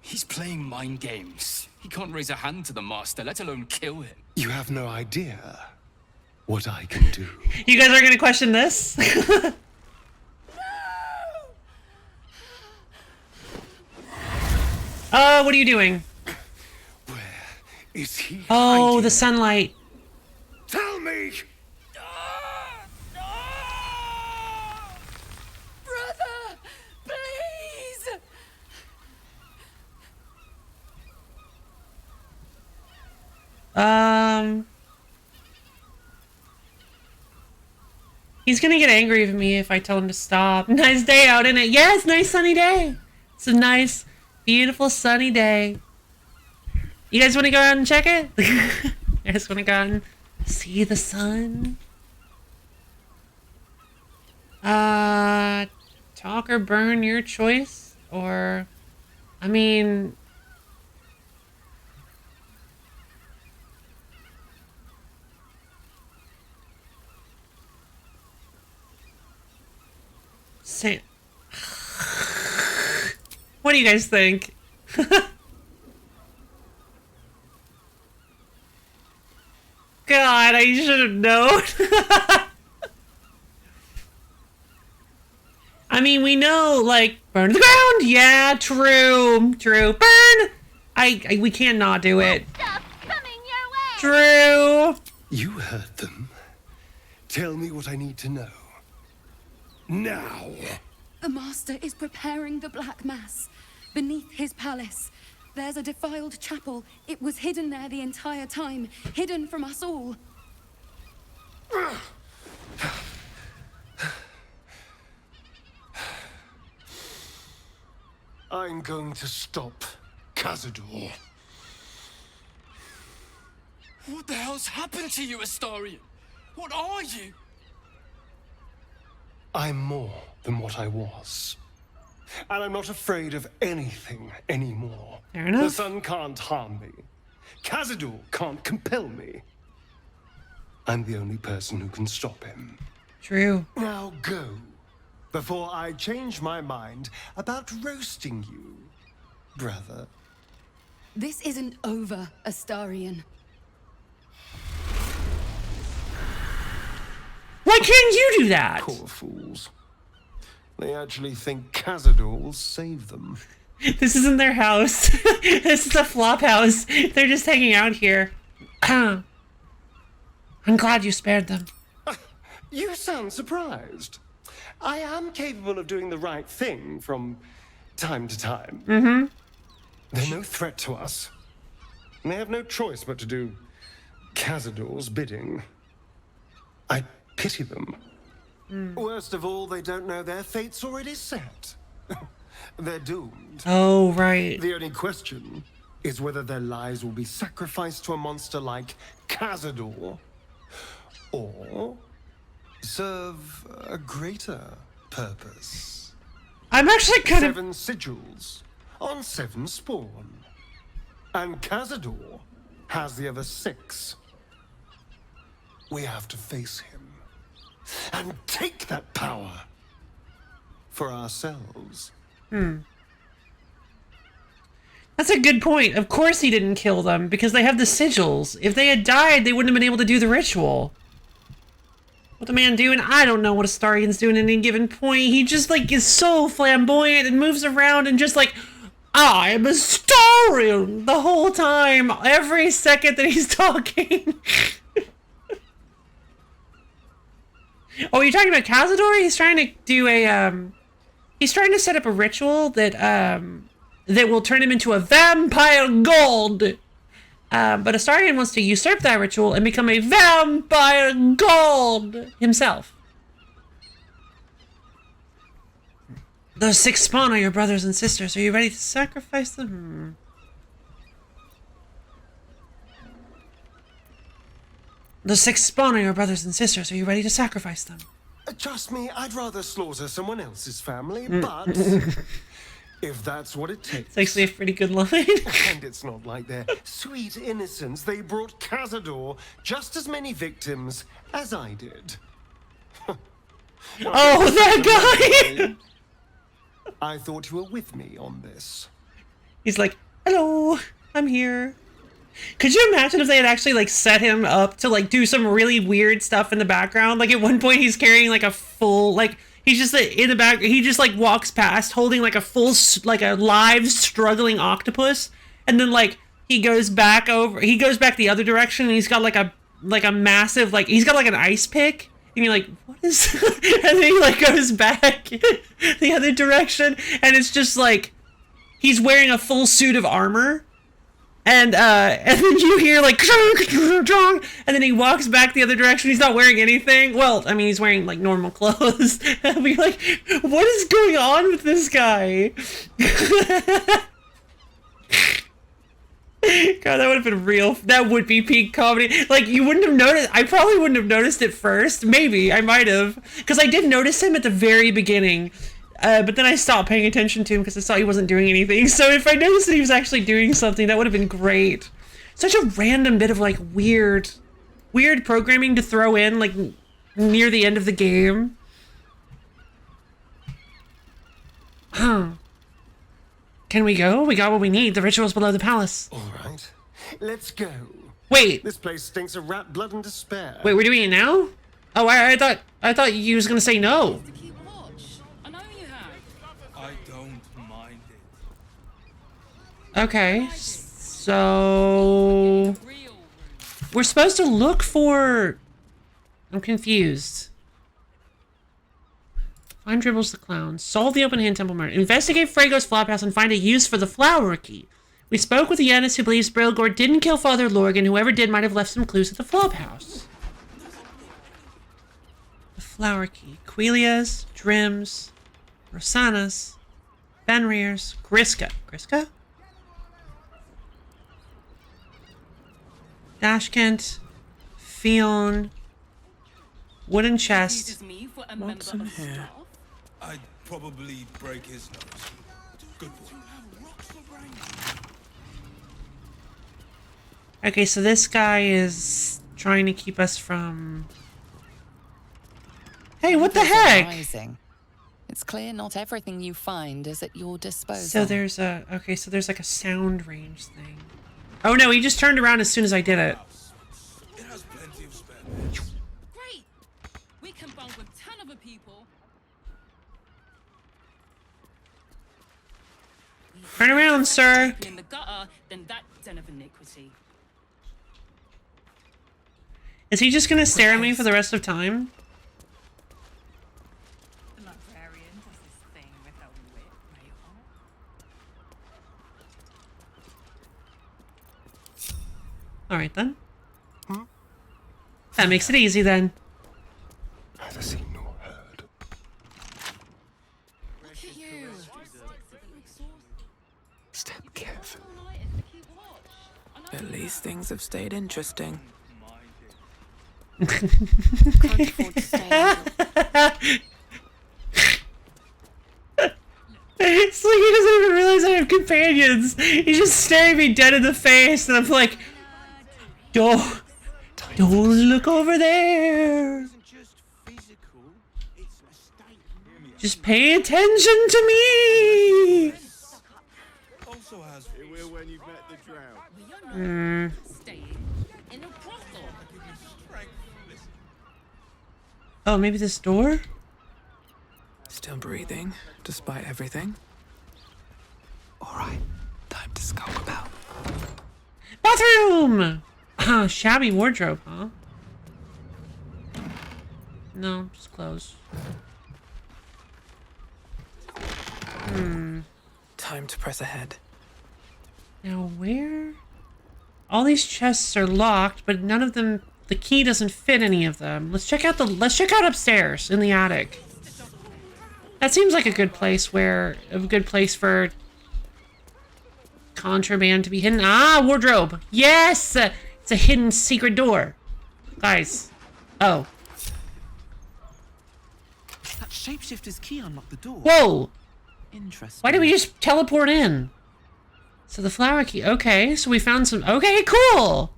Speaker 5: He's playing mind games. He can't raise a hand to the Master, let alone kill him.
Speaker 19: You have no idea what I can do.
Speaker 1: You guys are gonna question this? What are you doing?
Speaker 19: Is he?
Speaker 1: Oh, the sunlight.
Speaker 19: Tell me!
Speaker 12: Brother! Please!
Speaker 1: He's gonna get angry with me if I tell him to stop. Nice day out, isn't it? Yes, nice sunny day. It's a nice, beautiful sunny day. You guys want to go out and check it? You guys want to go out and see the sun? Talk or burn, your choice. Or, I mean... Say... What do you guys think? God, I should have known. I mean, we know, like, burn to the ground. Yeah, true. True. Burn! We can't not do it. True.
Speaker 19: You heard them. Tell me what I need to know. Now.
Speaker 12: The Master is preparing the Black Mass. Beneath his palace, there's a defiled chapel. It was hidden there the entire time, hidden from us all.
Speaker 19: I'm going to stop Cazador.
Speaker 5: What the hell's happened to you, Astarion? What are you?
Speaker 19: I'm more than what I was. And I'm not afraid of anything anymore.
Speaker 1: Fair enough.
Speaker 19: The sun can't harm me. Cazador can't compel me. I'm the only person who can stop him.
Speaker 1: True.
Speaker 19: Now go, before I change my mind about roasting you, brother.
Speaker 12: This isn't over, Astarion.
Speaker 1: Why can't you do that?
Speaker 19: Poor fools. They actually think Cazador will save them.
Speaker 1: This isn't their house. This is a flop house. They're just hanging out here. I'm glad you spared them.
Speaker 19: You sound surprised. I am capable of doing the right thing from time to time.
Speaker 1: Mm-hmm.
Speaker 19: They're no threat to us. And they have no choice but to do Cazador's bidding. I pity them. Worst of all, they don't know their fate's already set. They're doomed.
Speaker 1: Oh, right.
Speaker 19: The only question is whether their lives will be sacrificed to a monster like Cazador, or serve a greater purpose.
Speaker 1: I'm actually kind of...
Speaker 19: 7 sigils on 7 spawn. And Cazador has the other 6. We have to face him and take that power for ourselves.
Speaker 1: That's a good point. Of course he didn't kill them, because they have the sigils. If they had died, they wouldn't have been able to do the ritual. What the man doing? I don't know what Astarion's doing at any given point. He just, like, is so flamboyant and moves around and just, like, I'm Astarion the whole time. Every second that he's talking. Oh, you're talking about Cazador? He's trying to do a, he's trying to set up a ritual that, that will turn him into a vampire god. But Astarion wants to usurp that ritual and become a vampire god himself. Those 6 spawn are your brothers and sisters. Are you ready to sacrifice them? The 6 spawn are your brothers and sisters. Are you ready to sacrifice them?
Speaker 19: Trust me, I'd rather slaughter someone else's family, but if that's what it takes.
Speaker 1: It's actually a pretty good line.
Speaker 19: And it's not like their sweet innocence. They brought Cazador just as many victims as I did.
Speaker 1: Oh, that guy!
Speaker 19: I thought you were with me on this.
Speaker 1: He's like, hello, I'm here. Could you imagine if they had actually, like, set him up to, like, do some really weird stuff in the background? Like, at one point he's carrying, like, a full, like, he's just in the back, he just, like, walks past holding, like, a full, like, a live struggling octopus. And then, like, he goes back the other direction, and he's got, like a massive, like, he's got, like, an ice pick. And you're like, what is... And then he, like, goes back the other direction, and it's just, like, he's wearing a full suit of armor. And then you hear, like, and then he walks back the other direction. He's not wearing anything. Well, I mean, he's wearing, like, normal clothes. And you're like, what is going on with this guy? God, that would have been real. That would be peak comedy. Like, you wouldn't have noticed. I probably wouldn't have noticed it first. Maybe. I might have. Because I did notice him at the very beginning. But then I stopped paying attention to him because I saw he wasn't doing anything. So if I noticed that he was actually doing something, that would have been great. Such a random bit of, like, weird programming to throw in, like, near the end of the game. Huh. Can we go? We got what we need. The ritual's below the palace.
Speaker 19: All right. Let's go.
Speaker 1: Wait.
Speaker 19: This place stinks of rat blood and despair.
Speaker 1: Wait, we're doing it now? Oh, I thought you was gonna say no.
Speaker 16: I don't mind it.
Speaker 1: Okay, so we're supposed to look for... I'm confused. Find Dribbles the Clown. Solve the Open Hand Temple murder. Investigate Frago's flophouse and find a use for the flower key. We spoke with Yanis, who believes Brilgor didn't kill Father Lorgan. Whoever did might have left some clues at the flophouse. Flower key. Quelias, Drims, Rosanas, Fenrir's, Griska. Griska? Dashkent, Fionn, wooden chest.
Speaker 2: What's in here?
Speaker 15: I'd probably break his nose. Good boy.
Speaker 1: Okay, so this guy is trying to keep us from... Hey, what the heck?
Speaker 6: Surprising. It's clear not everything you find is at your disposal.
Speaker 1: So there's a... Okay, so there's like a sound range thing. Oh no, he just turned around as soon as I did it.
Speaker 15: It has plenty of spare.
Speaker 17: Great! We can bond with 10 other people.
Speaker 1: Turn around, sir.
Speaker 17: In the gutter, then that den of iniquity.
Speaker 1: Is he just gonna stare at me for the rest of time?
Speaker 21: The librarian does this thing with her whip right on.
Speaker 1: Alright then. That makes it easy then.
Speaker 19: Neither seen nor heard.
Speaker 17: Look at you!
Speaker 19: Step carefully.
Speaker 2: At least things have stayed interesting.
Speaker 1: It's like he doesn't even realize I have companions. He's just staring me dead in the face, and I'm like, don't look over there. Just pay attention to me.
Speaker 15: Also has. It will when you've met the drought.
Speaker 1: Oh, maybe this door?
Speaker 2: Still breathing, despite everything. Alright, time to skulk about.
Speaker 1: Bathroom! Shabby wardrobe, huh? No, just clothes.
Speaker 2: Time to press ahead.
Speaker 1: Now where? All these chests are locked, but none of them... The key doesn't fit any of them. Let's check out upstairs in the attic. That seems like a good place for contraband to be hidden. Ah, wardrobe. Yes! It's a hidden secret door. Guys. Oh.
Speaker 9: That shapeshifter's key unlocked the door.
Speaker 1: Whoa!
Speaker 9: Interesting.
Speaker 1: Why did we just teleport in? So the flower key. Okay, so we found some... Okay, cool!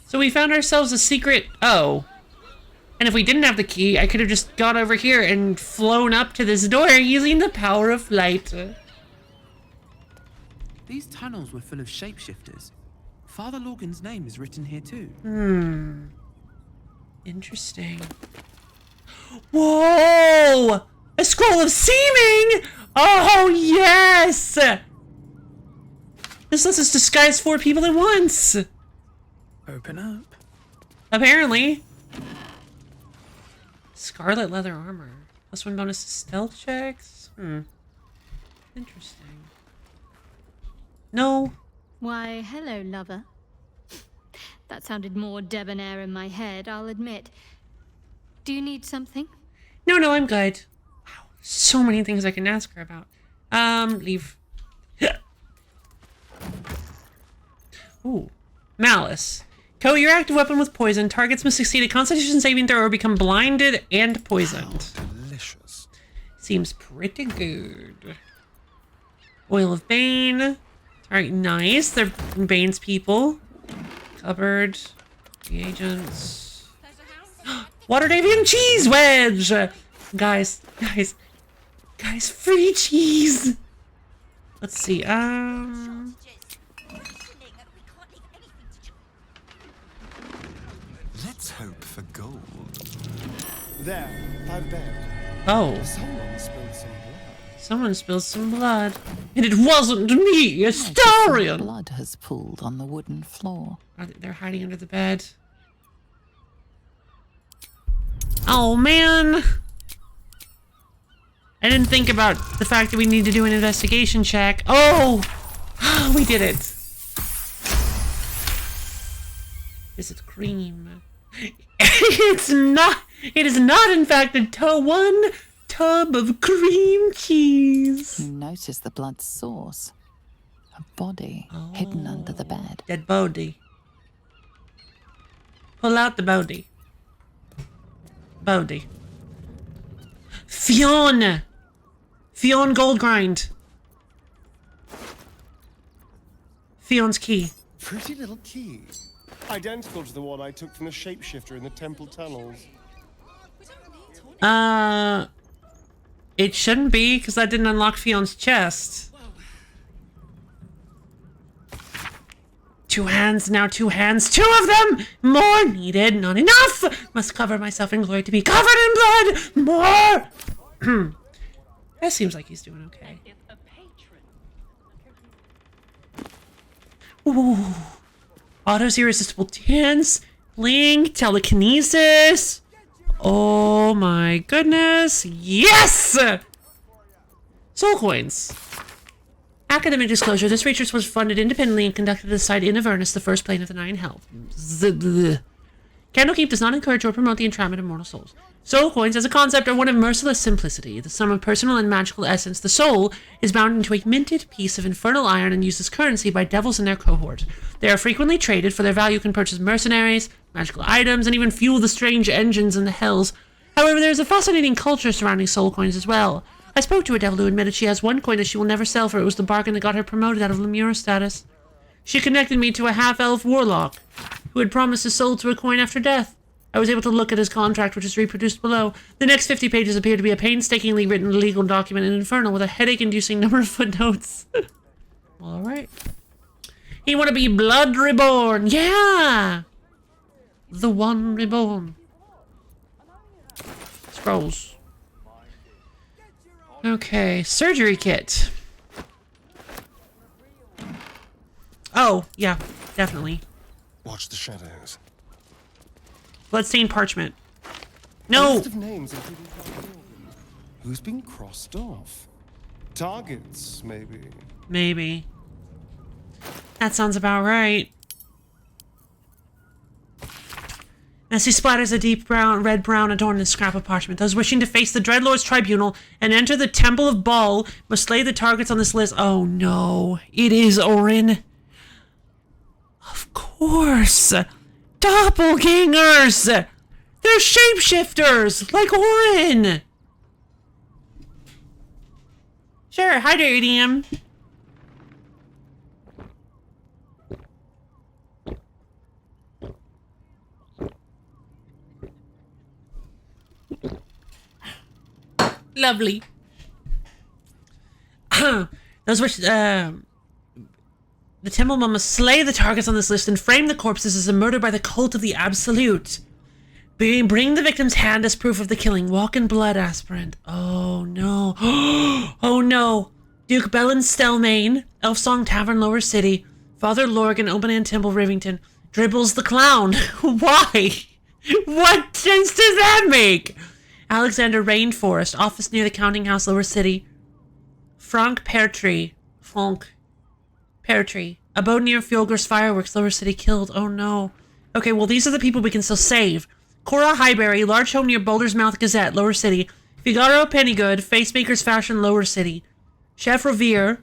Speaker 1: So we found ourselves a secret... Oh. And if we didn't have the key, I could have just gone over here and flown up to this door using the power of flight.
Speaker 9: These tunnels were full of shapeshifters. Father Logan's name is written here too.
Speaker 1: Interesting. Whoa! A scroll of seeming! Oh, yes! This lets us disguise 4 people at once.
Speaker 2: Open up.
Speaker 1: Apparently. Scarlet leather armor. +1 bonus to stealth checks? Interesting. No.
Speaker 14: Why, hello, lover. That sounded more debonair in my head, I'll admit. Do you need something?
Speaker 1: No, I'm good. Wow, so many things I can ask her about. Leave. Ooh. Malice. Coat your active weapon with poison. Targets must succeed a Constitution saving throw or become blinded and poisoned.
Speaker 19: Delicious.
Speaker 1: Seems pretty good. Oil of Bane. Alright, nice. They're Bane's people. Cupboard. Reagents. Water Davian cheese wedge! Guys, free cheese! Let's see,
Speaker 19: Let's hope for gold.
Speaker 10: There, by the bed.
Speaker 1: Oh. Someone spilled some blood. And it wasn't me, Astarion!
Speaker 6: Blood has pooled on the wooden floor.
Speaker 1: They're hiding under the bed. Oh, man! I didn't think about the fact that we need to do an investigation check. Oh! We did it! Is it cream? It's not. It is not, in fact, one tub of cream cheese.
Speaker 6: You notice the blood's source. A body hidden under the bed.
Speaker 1: Dead body. Pull out the body. Body. Fionn Goldgrind. Fionn's key.
Speaker 7: Pretty little key. Identical to the one I took from the shapeshifter in the temple tunnels.
Speaker 1: It shouldn't be, because that didn't unlock Fionn's chest. Two hands, now 2 hands. 2 of them! More needed, not enough! Must cover myself in glory to be covered in blood! More! That seems like he's doing okay. Ooh. Auto's irresistible dance. Link, telekinesis. Oh my goodness. Yes! Soul coins. Academic disclosure. This research was funded independently and conducted at the site in Avernus, the first plane of the Nine Hells. Candlekeep does not encourage or promote the entrapment of mortal souls. Soul coins as a concept are one of merciless simplicity, the sum of personal and magical essence. The soul is bound into a minted piece of infernal iron and used as currency by devils in their cohort. They are frequently traded, for their value can purchase mercenaries, magical items, and even fuel the strange engines in the hells. However, there is a fascinating culture surrounding soul coins as well. I spoke to a devil who admitted she has one coin that she will never sell, for it was the bargain that got her promoted out of Lemure status. She connected me to a half-elf warlock who had promised his soul to a coin after death. I was able to look at his contract, which is reproduced below. The next 50 pages appear to be a painstakingly written legal document in Infernal with a headache-inducing number of footnotes. All right. He want to be blood reborn. Yeah! The one reborn. Scrolls. Okay, surgery kit. Oh, yeah, definitely.
Speaker 7: Watch the shadows.
Speaker 1: Bloodstained parchment. No!
Speaker 7: A list of names including who's been crossed off? Targets, maybe.
Speaker 1: Maybe. That sounds about right. Messy splatters a deep brown, red-brown adorned in scrap of parchment. Those wishing to face the Dreadlord's tribunal and enter the Temple of Baal must slay the targets on this list. Oh no, it is Orin. Of course. Doppelgangers! They're shapeshifters, like Orin! Sure, hi there, EDM. Lovely. Those which, the Temple Mum must slay the targets on this list and frame the corpses as a murder by the cult of the Absolute. Bring the victim's hand as proof of the killing. Walk in blood, aspirant. Oh no. Oh no. Duke Bellin Stelmane, Elfsong Tavern, Lower City. Father Lorgan, Openan Temple, Rivington. Dribbles the Clown. Why? What sense does that make? Alexander Rainforest, office near the Counting House, Lower City. Frank Peartree. Abode near Fjolger's Fireworks, Lower City, killed. Oh no. Okay, well these are the people we can still save. Cora Highbury, large home near Boulder's Mouth Gazette, Lower City. Figaro Pennygood, Facemaker's Fashion, Lower City. Chef Revere,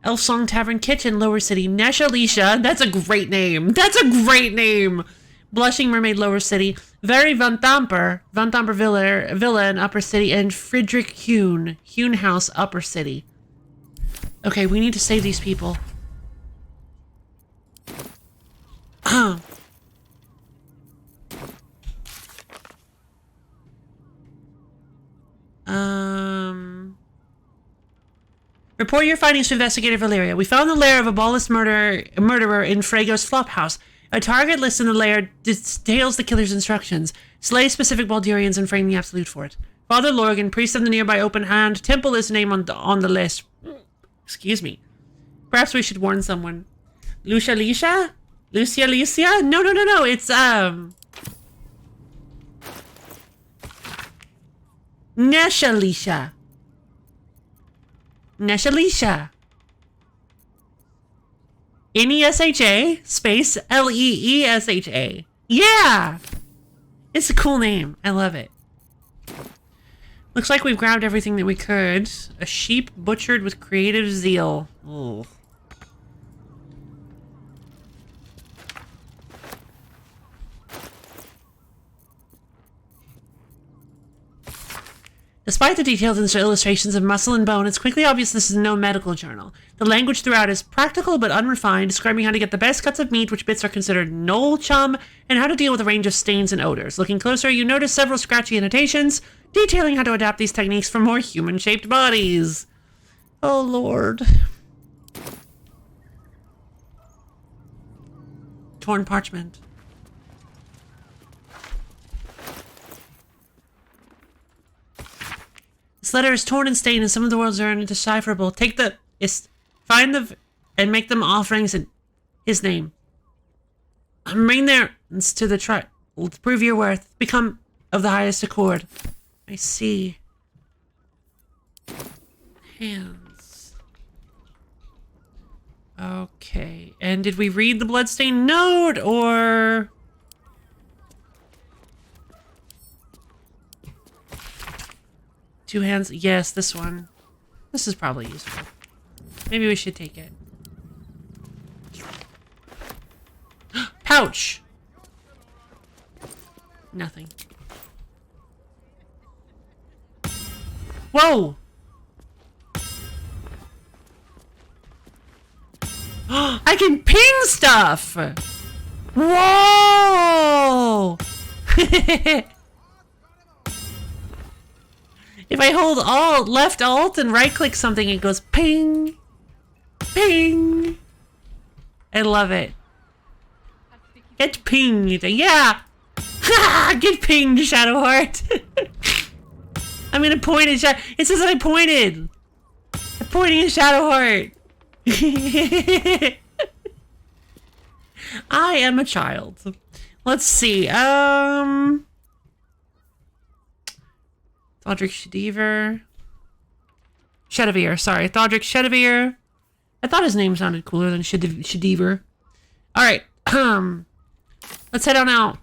Speaker 1: Elfsong Tavern Kitchen, Lower City. Nesh Alicia, that's a great name. That's a great name. Blushing Mermaid, Lower City. Very Van Tamper Villa in Upper City. And Friedrich Hune House, Upper City. Okay, we need to save these people. Report your findings to Investigator Valeria. We found the lair of a Ballist murderer in Frago's Flophouse. A target list in the lair details the killer's instructions. Slay specific Baldurians and frame the Absolute for it. Father Lorgan, priest of the nearby Open Hand Temple, is name on the list. Excuse me. Perhaps we should warn someone. Lucia? No. It's, Neshalisha. Nesha. Nesha. space Leesha. Yeah! It's a cool name. I love it. Looks like we've grabbed everything that we could. A sheep butchered with creative zeal. Ooh. Despite the detailed illustrations of muscle and bone, it's quickly obvious this is no medical journal. The language throughout is practical but unrefined, describing how to get the best cuts of meat, which bits are considered knoll chum, and how to deal with a range of stains and odors. Looking closer, you notice several scratchy annotations, detailing how to adapt these techniques for more human-shaped bodies. Oh, Lord. Torn parchment. This letter is torn and stained, and some of the words are indecipherable. Find and make them offerings in his name. Bring their to the to prove your worth. Become of the highest accord. I see. Hands. Okay. And did we read the bloodstained note, or... Two hands. Yes, this one. This is probably useful. Maybe we should take it. Pouch! Nothing. Whoa! I can ping stuff! Whoa! If I hold Alt, left Alt, and right-click something, it goes ping, ping. I love it. Get pinged. Yeah! Get pinged, Shadowheart. I'm gonna point at Shadow. It says that I pointed. I'm pointing at Shadowheart. I am a child. Let's see. Thodrick Shedivir, sorry. Thodrick Shedivir. I thought his name sounded cooler than Shedivir. Alright, let's head on out.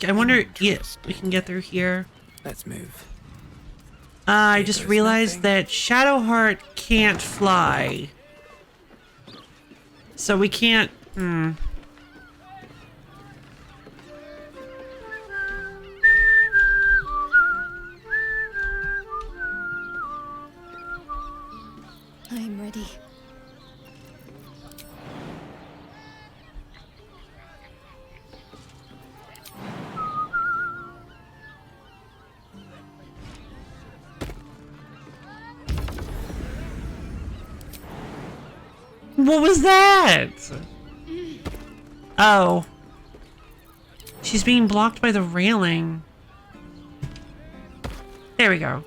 Speaker 1: I wonder if we can get through here.
Speaker 2: Let's move.
Speaker 1: I just realized that Shadowheart can't fly. So we can't...
Speaker 22: I'm ready.
Speaker 1: What was that? Oh. She's being blocked by the railing. There we go.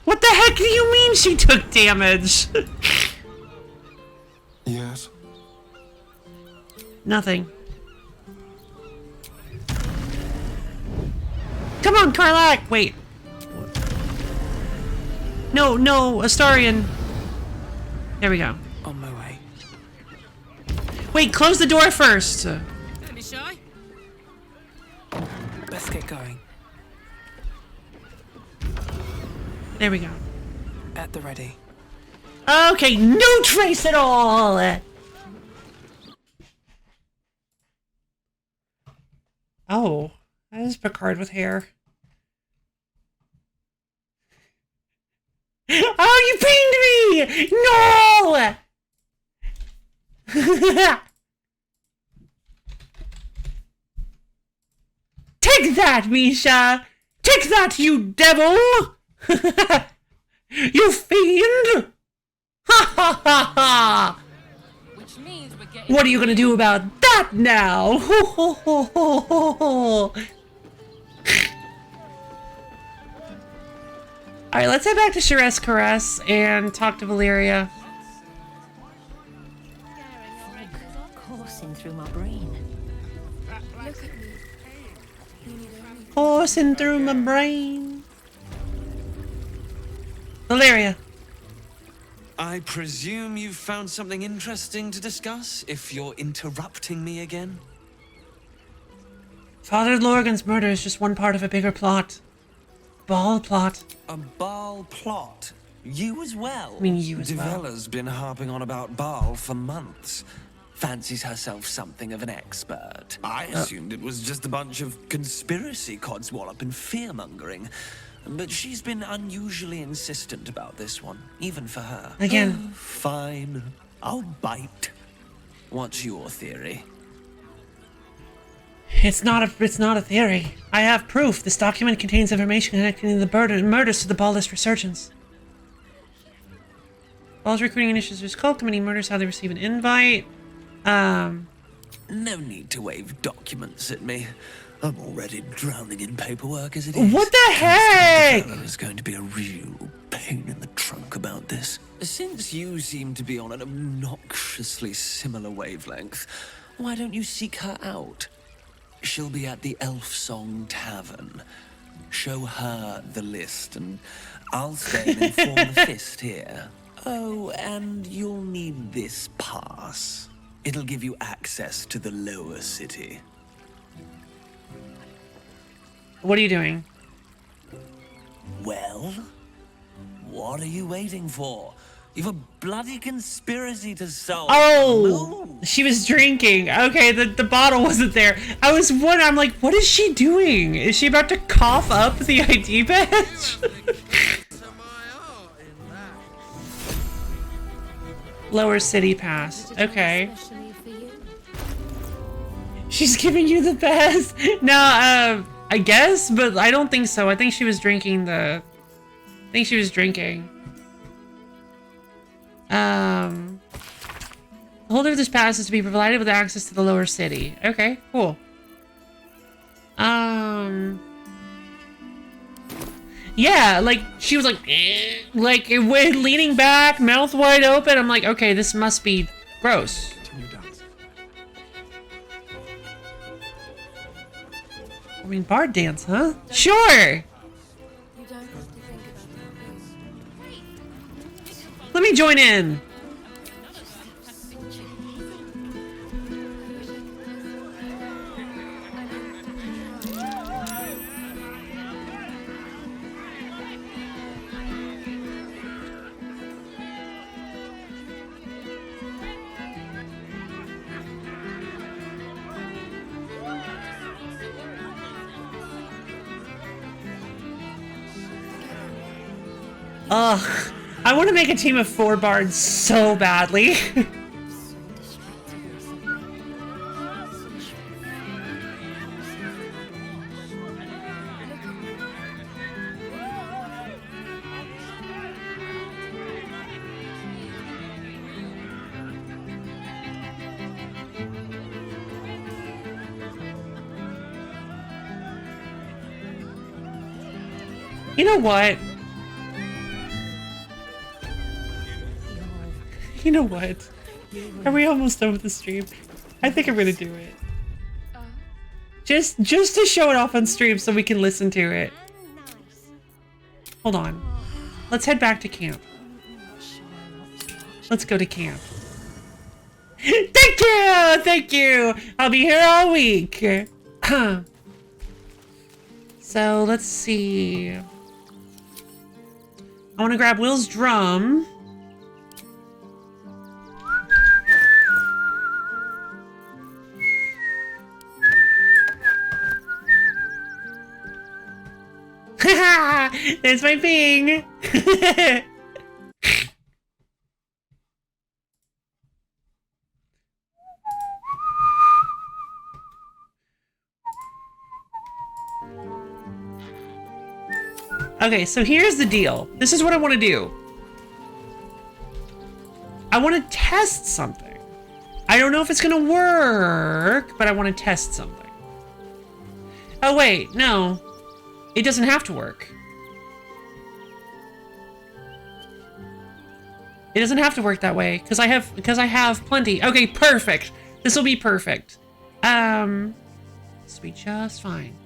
Speaker 1: What the heck do you mean she took damage?
Speaker 7: Yes.
Speaker 1: Nothing. Come on, Karlak! Wait. No, no, Astarion. There we go.
Speaker 2: On my way.
Speaker 1: Wait, close the door first.
Speaker 17: Don't be shy.
Speaker 2: Let's get going.
Speaker 1: There we go.
Speaker 2: At the ready.
Speaker 1: Okay, no trace at all! Oh, that is Picard with hair. Oh, you pinged me! No! Take that, Misha! Take that, you devil! You fiend! Ha ha ha ha!
Speaker 17: Which means we're getting...
Speaker 1: What are you gonna do about that now? Ho ho ho ho ho ho! Alright, let's head back to Sharess Caress and talk to Valeria.
Speaker 11: Coursing through my brain.
Speaker 1: Coursing through my brain. Valeria.
Speaker 4: I presume you've found something interesting to discuss, if you're interrupting me again?
Speaker 1: Father Lorgan's murder is just one part of a bigger plot. Ball plot.
Speaker 4: A Baal plot? You as well?
Speaker 1: I mean, you as well.
Speaker 4: Devella's been harping on about Baal for months. Fancies herself something of an expert. I assumed it was just a bunch of conspiracy codswallop and fear-mongering. But she's been unusually insistent about this one, even for her.
Speaker 1: Again.
Speaker 4: Fine. I'll bite. What's your theory?
Speaker 1: It's not a theory. I have proof. This document contains information connecting the murders to the Ballist resurgence. Ball's recruiting initiatives cult committee murders how they receive an invite.
Speaker 4: No need to wave documents at me. I'm already drowning in paperwork as it is.
Speaker 1: What the heck?
Speaker 4: There's going to be a real pain in the trunk about this. Since you seem to be on an obnoxiously similar wavelength, why don't you seek her out? She'll be at the Elf Song Tavern. Show her the list, and I'll stay and inform the Fist here. Oh, and you'll need this pass. It'll give you access to the lower city.
Speaker 1: What are you doing?
Speaker 4: Well, what are you waiting for? You've a bloody conspiracy to solve.
Speaker 1: Oh, she was drinking. Okay, the bottle wasn't there. I was wondering, I'm like, what is she doing? Is she about to cough up the ID badge? Lower city pass. Okay. She's giving you the best. No, I guess, but I don't think so. I think she was drinking the... I think she was drinking. The holder of this pass is to be provided with access to the lower city. Okay, cool. Yeah, like, she was like, like, leaning back, mouth wide open. I'm like, okay, this must be gross. I mean, bard dance, huh? Sure! Let me join in. Ugh. I want to make a team of 4 bards so badly. You know what? You know what? Are we almost done with the stream? I think I'm gonna do it. Just to show it off on stream so we can listen to it. Hold on. Let's head back to camp. Let's go to camp. Thank you! Thank you! I'll be here all week. So, let's see. I want to grab Will's drum. There's my ping. Okay, so here's the deal. This is what I want to do. I want to test something. I don't know if it's going to work, but I want to test something. Oh, wait, no. It doesn't have to work. It doesn't have to work that way because I have plenty. Okay, perfect. This will be perfect. This will be just fine.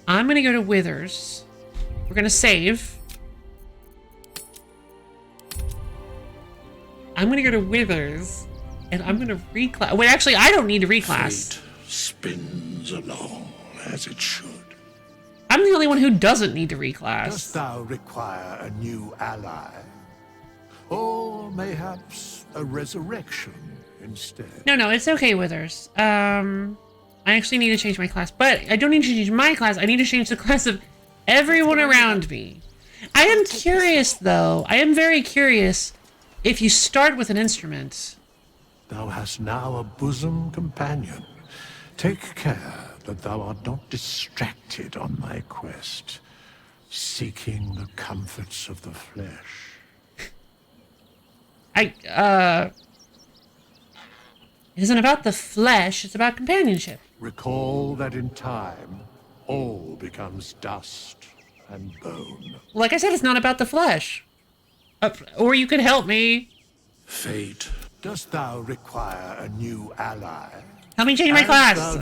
Speaker 1: I'm gonna go to Withers. We're gonna save. I'm gonna go to Withers, and I'm gonna reclass. Wait, actually, I don't need to reclass.
Speaker 11: Fate spins along as it should.
Speaker 1: I'm the only one who doesn't need to reclass.
Speaker 11: Dost thou require a new ally? Or mayhaps a resurrection instead?
Speaker 1: No, it's okay, Withers. I actually need to change my class, but I don't need to change my class. I need to change the class of everyone around me. I am curious, though. I am very curious if you start with an instrument.
Speaker 11: Thou hast now a bosom companion. Take care that thou art not distracted on thy quest, seeking the comforts of the flesh.
Speaker 1: It isn't about the flesh, it's about companionship.
Speaker 11: Recall that in time, all becomes dust and bone.
Speaker 1: Like I said, it's not about the flesh. Or you could help me.
Speaker 11: Fate, dost thou require a new ally?
Speaker 1: Help me change my class.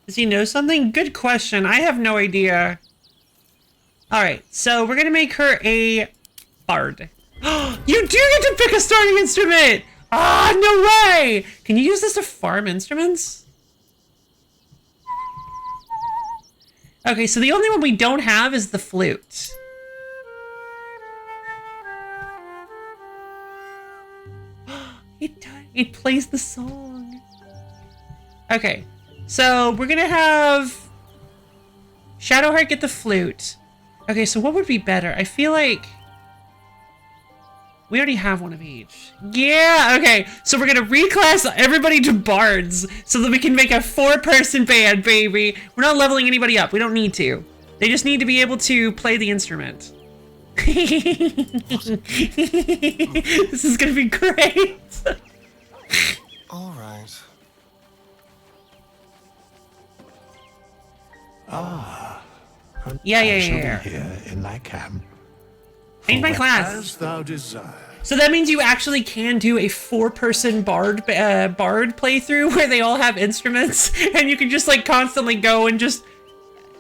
Speaker 1: Does he know something? Good question. I have no idea. Alright, so we're gonna make her a bard. You do get to pick a starting instrument! Ah, no way! Can you use this to farm instruments? Okay, so the only one we don't have is the flute. It plays the song. Okay, so we're gonna have Shadowheart get the flute. Okay, so what would be better? I feel like we already have one of each. Yeah, okay. So we're gonna reclass everybody to bards so that we can make a 4-person band, baby. We're not leveling anybody up. We don't need to. They just need to be able to play the instrument. This is gonna be great.
Speaker 19: All right.
Speaker 1: Yeah.
Speaker 11: Here in thy camp.
Speaker 1: Change my class.
Speaker 11: As thou desire.
Speaker 1: So that means you actually can do a 4-person bard playthrough where they all have instruments and you can just like constantly go and just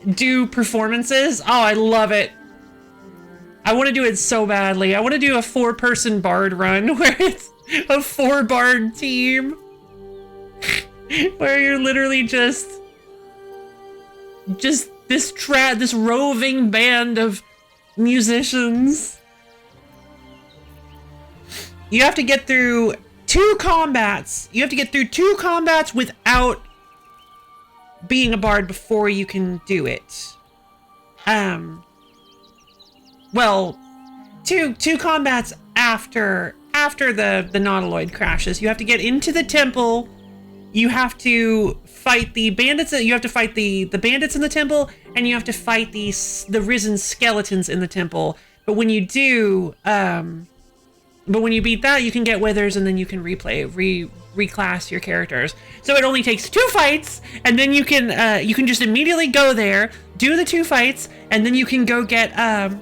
Speaker 1: do performances. Oh, I love it. I want to do it so badly. I want to do a 4-person bard run where it's a 4-bard team where you're literally just this roving band of musicians. You have to get through 2 combats. You have to get through 2 combats without being a bard before you can do it. Well, two combats after the Nautiloid crashes. You have to get into the temple. You have to fight the bandits. You have to fight the bandits in the temple, and you have to fight the risen skeletons in the temple. But when you do, but when you beat that, you can get Withers, and then you can reclass your characters. So it only takes 2 fights, and then you can just immediately go there, do the 2 fights, and then you can go get a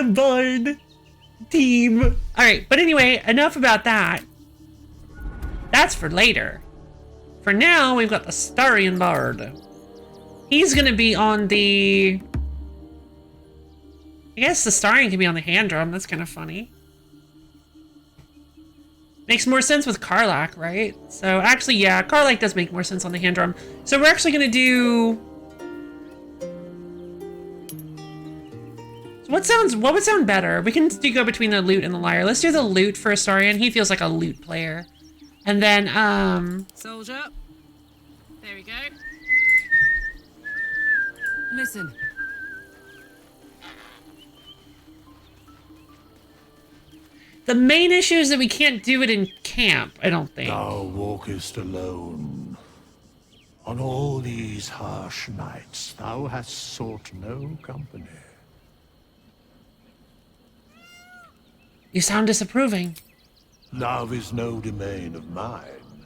Speaker 1: bard team. All right, but anyway, enough about that. That's for later. For now, we've got the Starian Bard. He's gonna be on the... I guess the Starian can be on the hand drum. That's kind of funny. Makes more sense with Karlach, right? So actually, yeah, Karlach does make more sense on the hand drum. So we're actually gonna do... So what would sound better? We can go between the lute and the lyre. Let's do the lute for Astarion. He feels like a lute player. And then,
Speaker 17: Soldier. There we go. Listen.
Speaker 1: The main issue is that we can't do it in camp, I don't think.
Speaker 11: Thou walkest alone. On all these harsh nights, thou hast sought no company.
Speaker 1: You sound disapproving.
Speaker 11: Love is no domain of mine,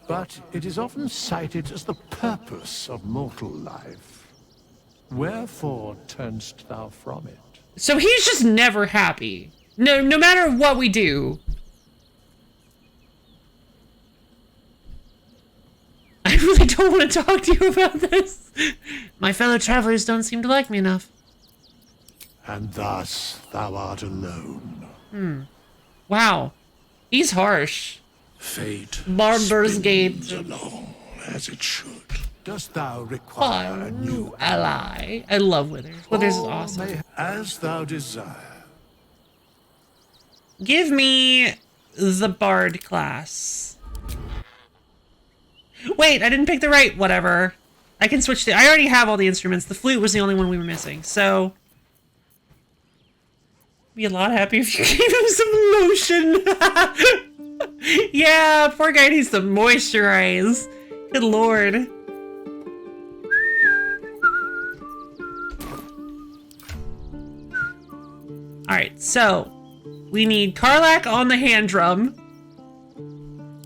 Speaker 11: but it is often cited as the purpose of mortal life. Wherefore turnst thou from it?
Speaker 1: So he's just never happy. No matter what we do. I really don't want to talk to you about this. My fellow travelers don't seem to like me enough.
Speaker 11: and thus thou art alone.
Speaker 1: Wow. He's harsh.
Speaker 11: Fate
Speaker 1: Baldur's Gate.
Speaker 11: spins along as it should. Dost thou require a new
Speaker 1: ally? I love Withers. Withers is awesome.
Speaker 11: As thou desire.
Speaker 1: Give me the Bard class. Wait, I didn't pick the right whatever. I can switch to... I already have all the instruments. The flute was the only one we were missing, so... Be a lot happier if you gave him some lotion. Yeah, poor guy needs to moisturize. Good lord. Alright, so... We need Karlach on the hand drum.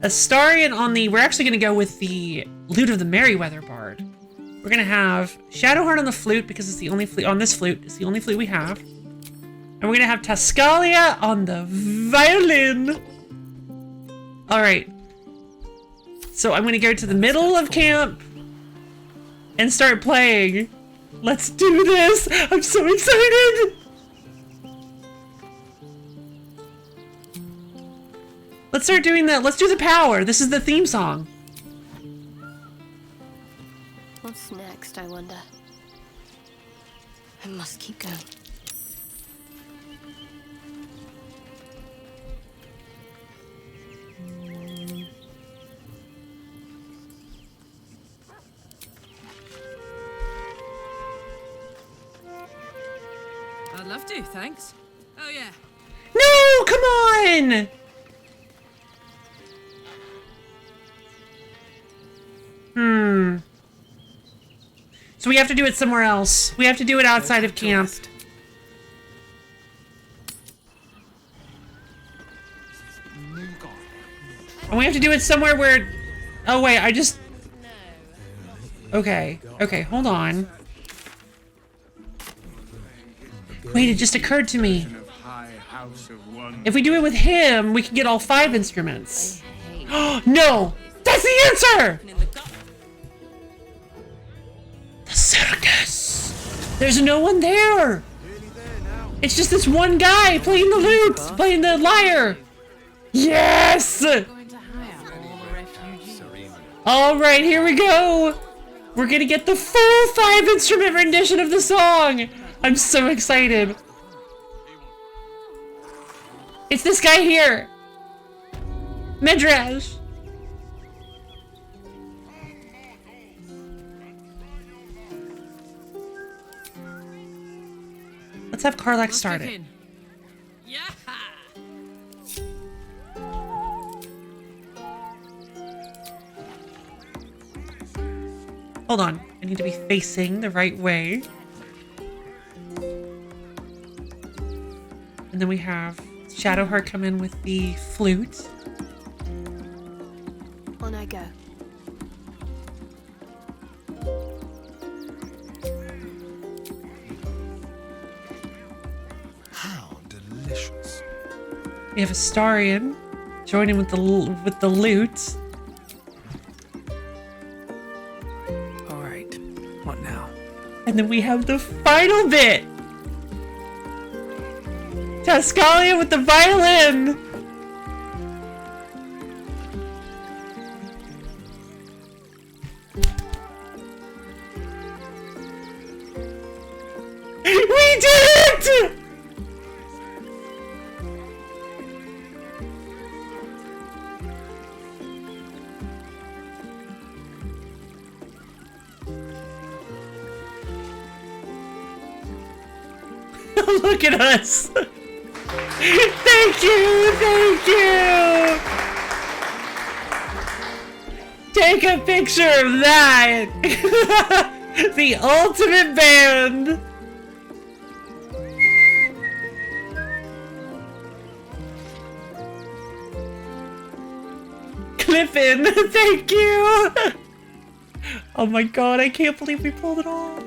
Speaker 1: Astarion on the... We're actually going to go with the Lute of the Merryweather Bard. We're going to have Shadowheart on the flute because it's the only flute... On this flute, it's the only flute we have. And we're going to have Tascalia on the violin. Alright. So I'm going to go to the middle of camp and start playing. Let's do this! I'm so excited! Let's start doing that. Let's do the power. This is the theme song.
Speaker 22: What's next, I wonder? I must keep going.
Speaker 17: I'd love to, thanks. Oh yeah.
Speaker 1: No, come on! So we have to do it somewhere else. We have to do it outside of camp. And we have to do it somewhere where... Oh wait, I just... Okay, okay, hold on. Wait, it just occurred to me. If we do it with him, we can get all 5 instruments. No! That's the answer! The circus! There's no one there! It's just this one guy playing the lute, playing the lyre! Yes! Alright, here we go! We're gonna get the full 5 instrument rendition of the song! I'm so excited! It's this guy here! Medrash! Let's have Karlach start it.
Speaker 17: Yeah.
Speaker 1: Hold on, I need to be facing the right way. And then we have Shadowheart come in with the flute.
Speaker 22: On I go.
Speaker 19: How delicious.
Speaker 1: We have Astarion joining with the lute.
Speaker 2: All right, what now?
Speaker 1: And then we have the final bit. Tascalia with the violin. We did it! Look at us! Thank you! Thank you! Take a picture of that! The ultimate band! Cliffin, thank you! Oh my god, I can't believe we pulled it off!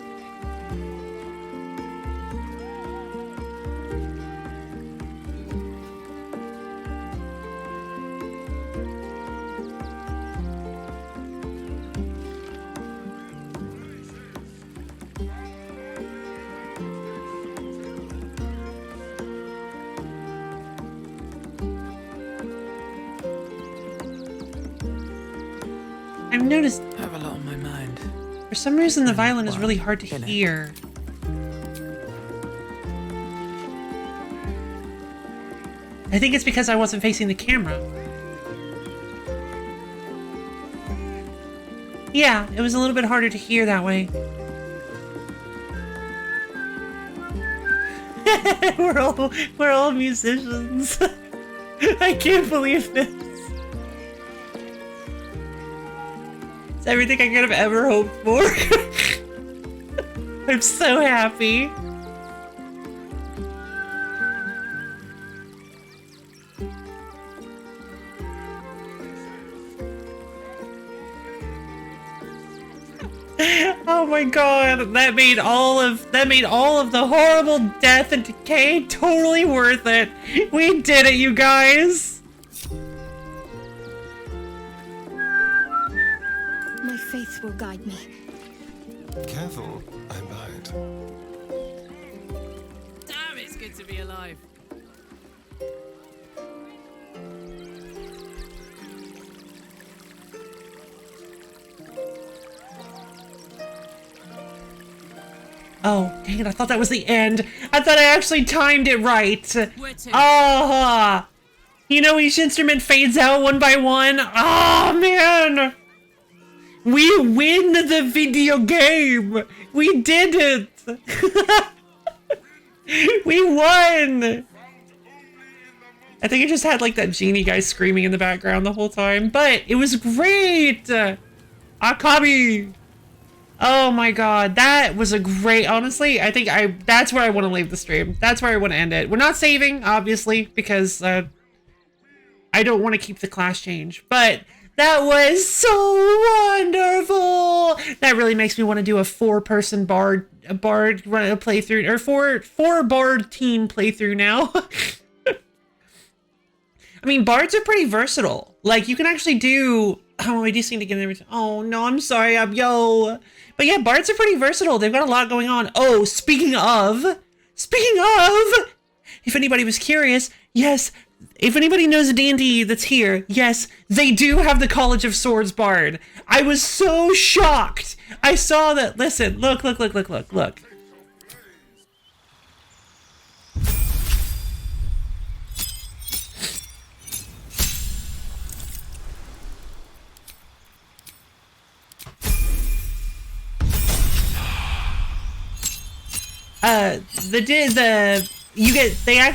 Speaker 1: noticed.
Speaker 2: I have a lot on my mind.
Speaker 1: For some reason, the violin is really hard to hear. I think it's because I wasn't facing the camera. Yeah, it was a little bit harder to hear that way. we're all musicians. I can't believe this. It's everything I could have ever hoped for. I'm so happy. Oh my god, that made all of the horrible death and decay totally worth it. We did it, you guys.
Speaker 3: My faith will guide me.
Speaker 19: Careful, I might.
Speaker 17: Damn, it's good to be alive.
Speaker 1: Oh, dang it, I thought that was the end. I thought I actually timed it right. Ah, you know, each instrument fades out one by one. Oh, man. We win the video game. We did it. We won. I think it just had like that genie guy screaming in the background the whole time, but it was great. Akabi. Oh my god, that was a great, honestly, I think that's where I want to leave the stream. That's where I want to end it. We're not saving, obviously, because I don't want to keep the class change, but that was so wonderful. That really makes me want to do a 4-person bard playthrough, or four bard team playthrough now. I mean, bards are pretty versatile. Like, you can actually do, oh, I do seem to get everything. Oh no, I'm sorry, yo. But yeah, bards are pretty versatile. They've got a lot going on. Oh, speaking of, if anybody was curious, yes, if anybody knows a D&D that's here, yes, they do have the College of Swords bard. I was so shocked. I saw that. Listen, look.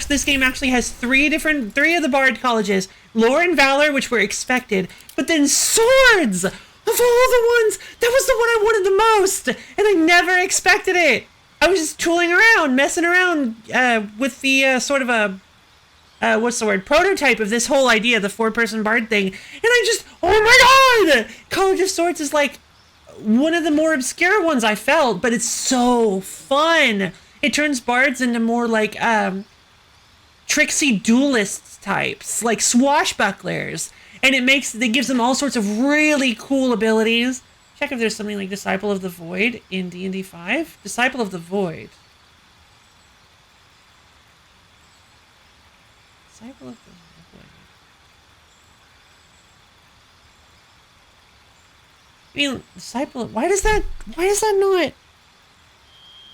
Speaker 1: This game actually has three of the bard colleges. Lore and Valor, which were expected, but then Swords! Of all the ones, that was the one I wanted the most, and I never expected it. I was just tooling around, messing around with the sort of a, what's the word, prototype of this whole idea, the 4-person bard thing, and I just, oh my god! College of Swords is like one of the more obscure ones I felt, but it's so fun. It turns bards into more like tricksy duelist types, like swashbucklers, and it gives them all sorts of really cool abilities. Check if there's something like Disciple of the Void in D&D 5. Disciple of the Void. Disciple of the Void. I mean, Disciple of, why is that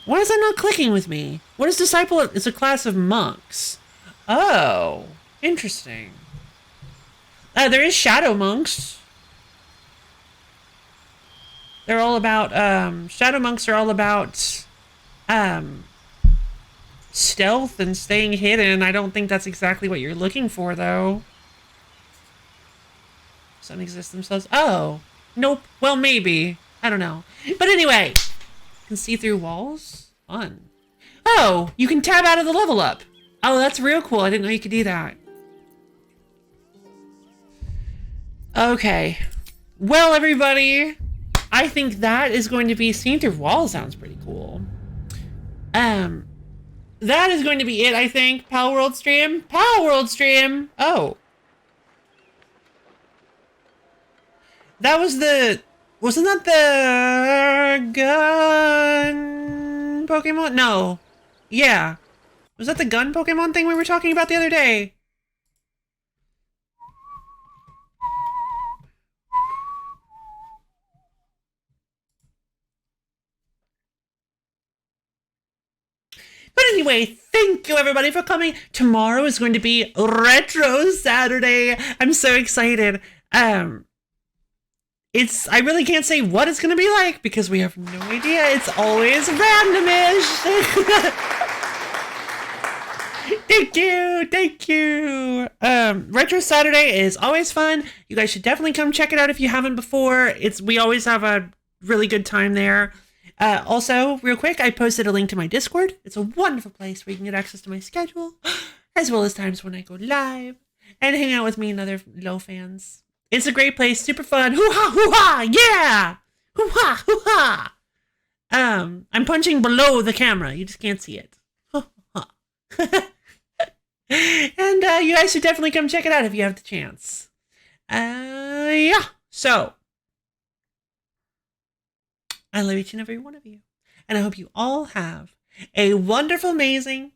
Speaker 1: not clicking with me? What is Disciple of? It's a class of monks. Oh, interesting. There is Shadow Monks. They're all about, Shadow Monks are all about, stealth and staying hidden. I don't think that's exactly what you're looking for, though. Some exist themselves. Oh, nope. Well, maybe. I don't know. But anyway, you can see through walls. Fun. Oh, you can tab out of the level up. Oh, that's real cool. I didn't know you could do that. Okay. Well, everybody, I think that is going to be, seeing through walls sounds pretty cool. That is going to be it, I think. Pal World stream. Pal World stream. Oh. That was the, wasn't that the gun Pokemon? No. Yeah. Was that the gun Pokemon thing we were talking about the other day? But anyway, thank you everybody for coming. Tomorrow is going to be Retro Saturday. I'm so excited. I really can't say what it's going to be like because we have no idea. It's always randomish. Thank you. Retro Saturday is always fun. You guys should definitely come check it out if you haven't before. We always have a really good time there. Also, real quick, I posted a link to my Discord. It's a wonderful place where you can get access to my schedule, as well as times when I go live and hang out with me and other low fans. It's a great place, super fun. Hoo-ha, yeah! Hoo-ha, hoo-ha! I'm punching below the camera. You just can't see it. And you guys should definitely come check it out if you have the chance. Yeah. So, I love each and every one of you. And I hope you all have a wonderful, amazing,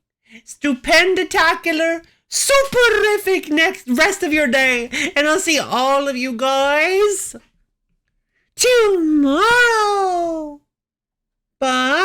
Speaker 1: stupenditacular, superific next rest of your day. And I'll see all of you guys tomorrow. Bye.